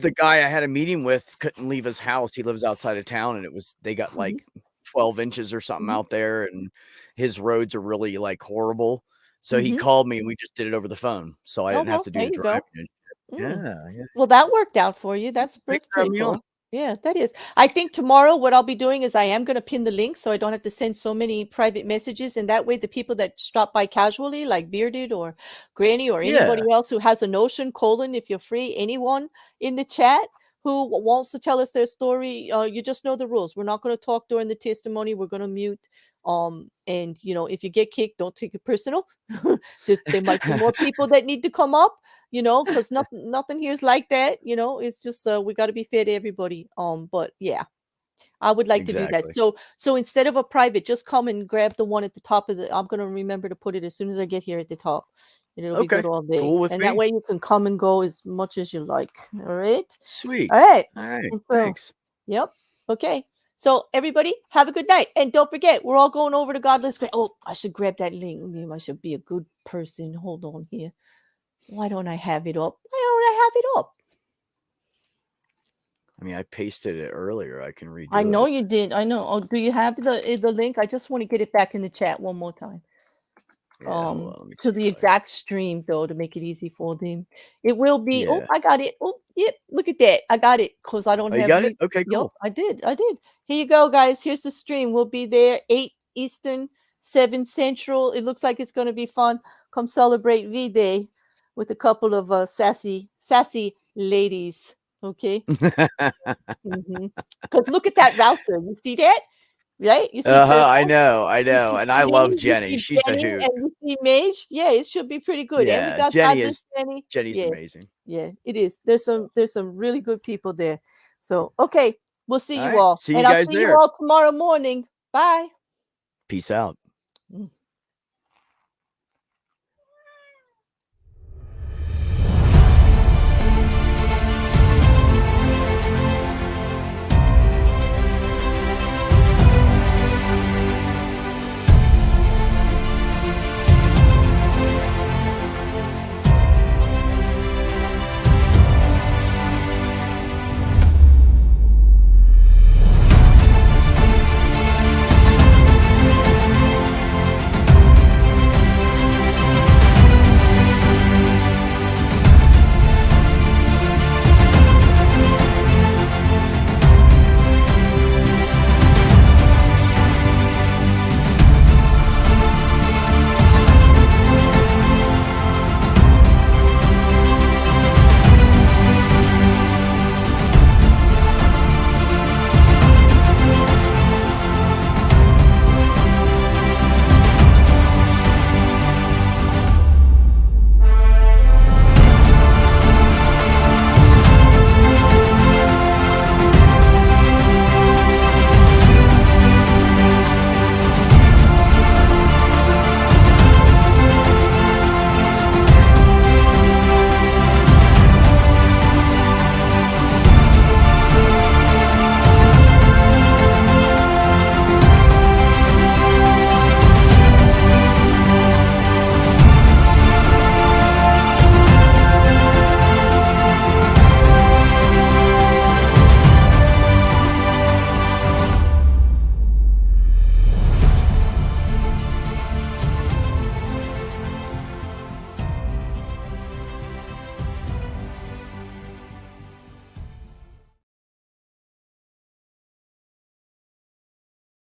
the guy I had a meeting with couldn't leave his house. He lives outside of town, and they got Mhm. like 12 inches or something Mhm. out there, and his roads are really like horrible. So he Mhm. called me and we just did it over the phone. So I Oh, didn't have well, to do there the you driving go. and shit. Mm. Yeah. Well, that worked out for you. That's Thanks for pretty having me on. cool. Yeah, that is. I think tomorrow what I'll be doing is I am going to pin the link so I don't have to send so many private messages. And that way, the people that stop by casually, like Bearded or Granny or Yeah. anybody else who has a notion, Colin, if you're free, anyone in the chat who wants to tell us their story, you just know the rules. We're not going to talk during the testimony. We're going to mute. And if you get kicked, don't take it personal. There might be more people that need to come up, because nothing here is like that. It's just we got to be fair to everybody. But yeah, I would like to do that. Exactly. So instead of a private, just come and grab the one at the top of the. I'm gonna remember to put it as soon as I get here at the top, and it'll be good Okay. all day. Cool with And that me. way you can come and go as much as you like. All right. Sweet. All right. All right. And so, Thanks. yep. Okay. So everybody, have a good night, and don't forget, we're all going over to Godless. Oh, I should grab that link. I should be a good person. Hold on here. Why don't I have it up? Why don't I have it up? I mean, I pasted it earlier. I can redo I know it. you did. I know. Oh, do you have the link? I just want to get it back in the chat one more time. Yeah, hold on, let me To see the if I- exact stream though, to make it easy for them. It will be. Oh, Yeah. I got it. Oh, yep. Look at that. I got it because I don't Oh, you have. got it? Okay, Yep, cool. I did. Here you go, guys. Here's the stream. We'll be there 8 Eastern, 7 Central. It looks like it's going to be fun. Come celebrate V-Day with a couple of sassy ladies. Okay. Because look at that rouster. You see that? Right? You see I Purple? know, You see and I love Penny, you Jenny. see She's a Jenny, hoot. and you see Mage. Yeah, it should be pretty good. And we Yeah, got Jenny's Jenny. Jenny's Yeah, amazing. yeah, it is. There's some really good people there. So okay, we'll see All you right, all. see you And I'll guys see you there. all tomorrow morning. Bye. Peace out. Mm.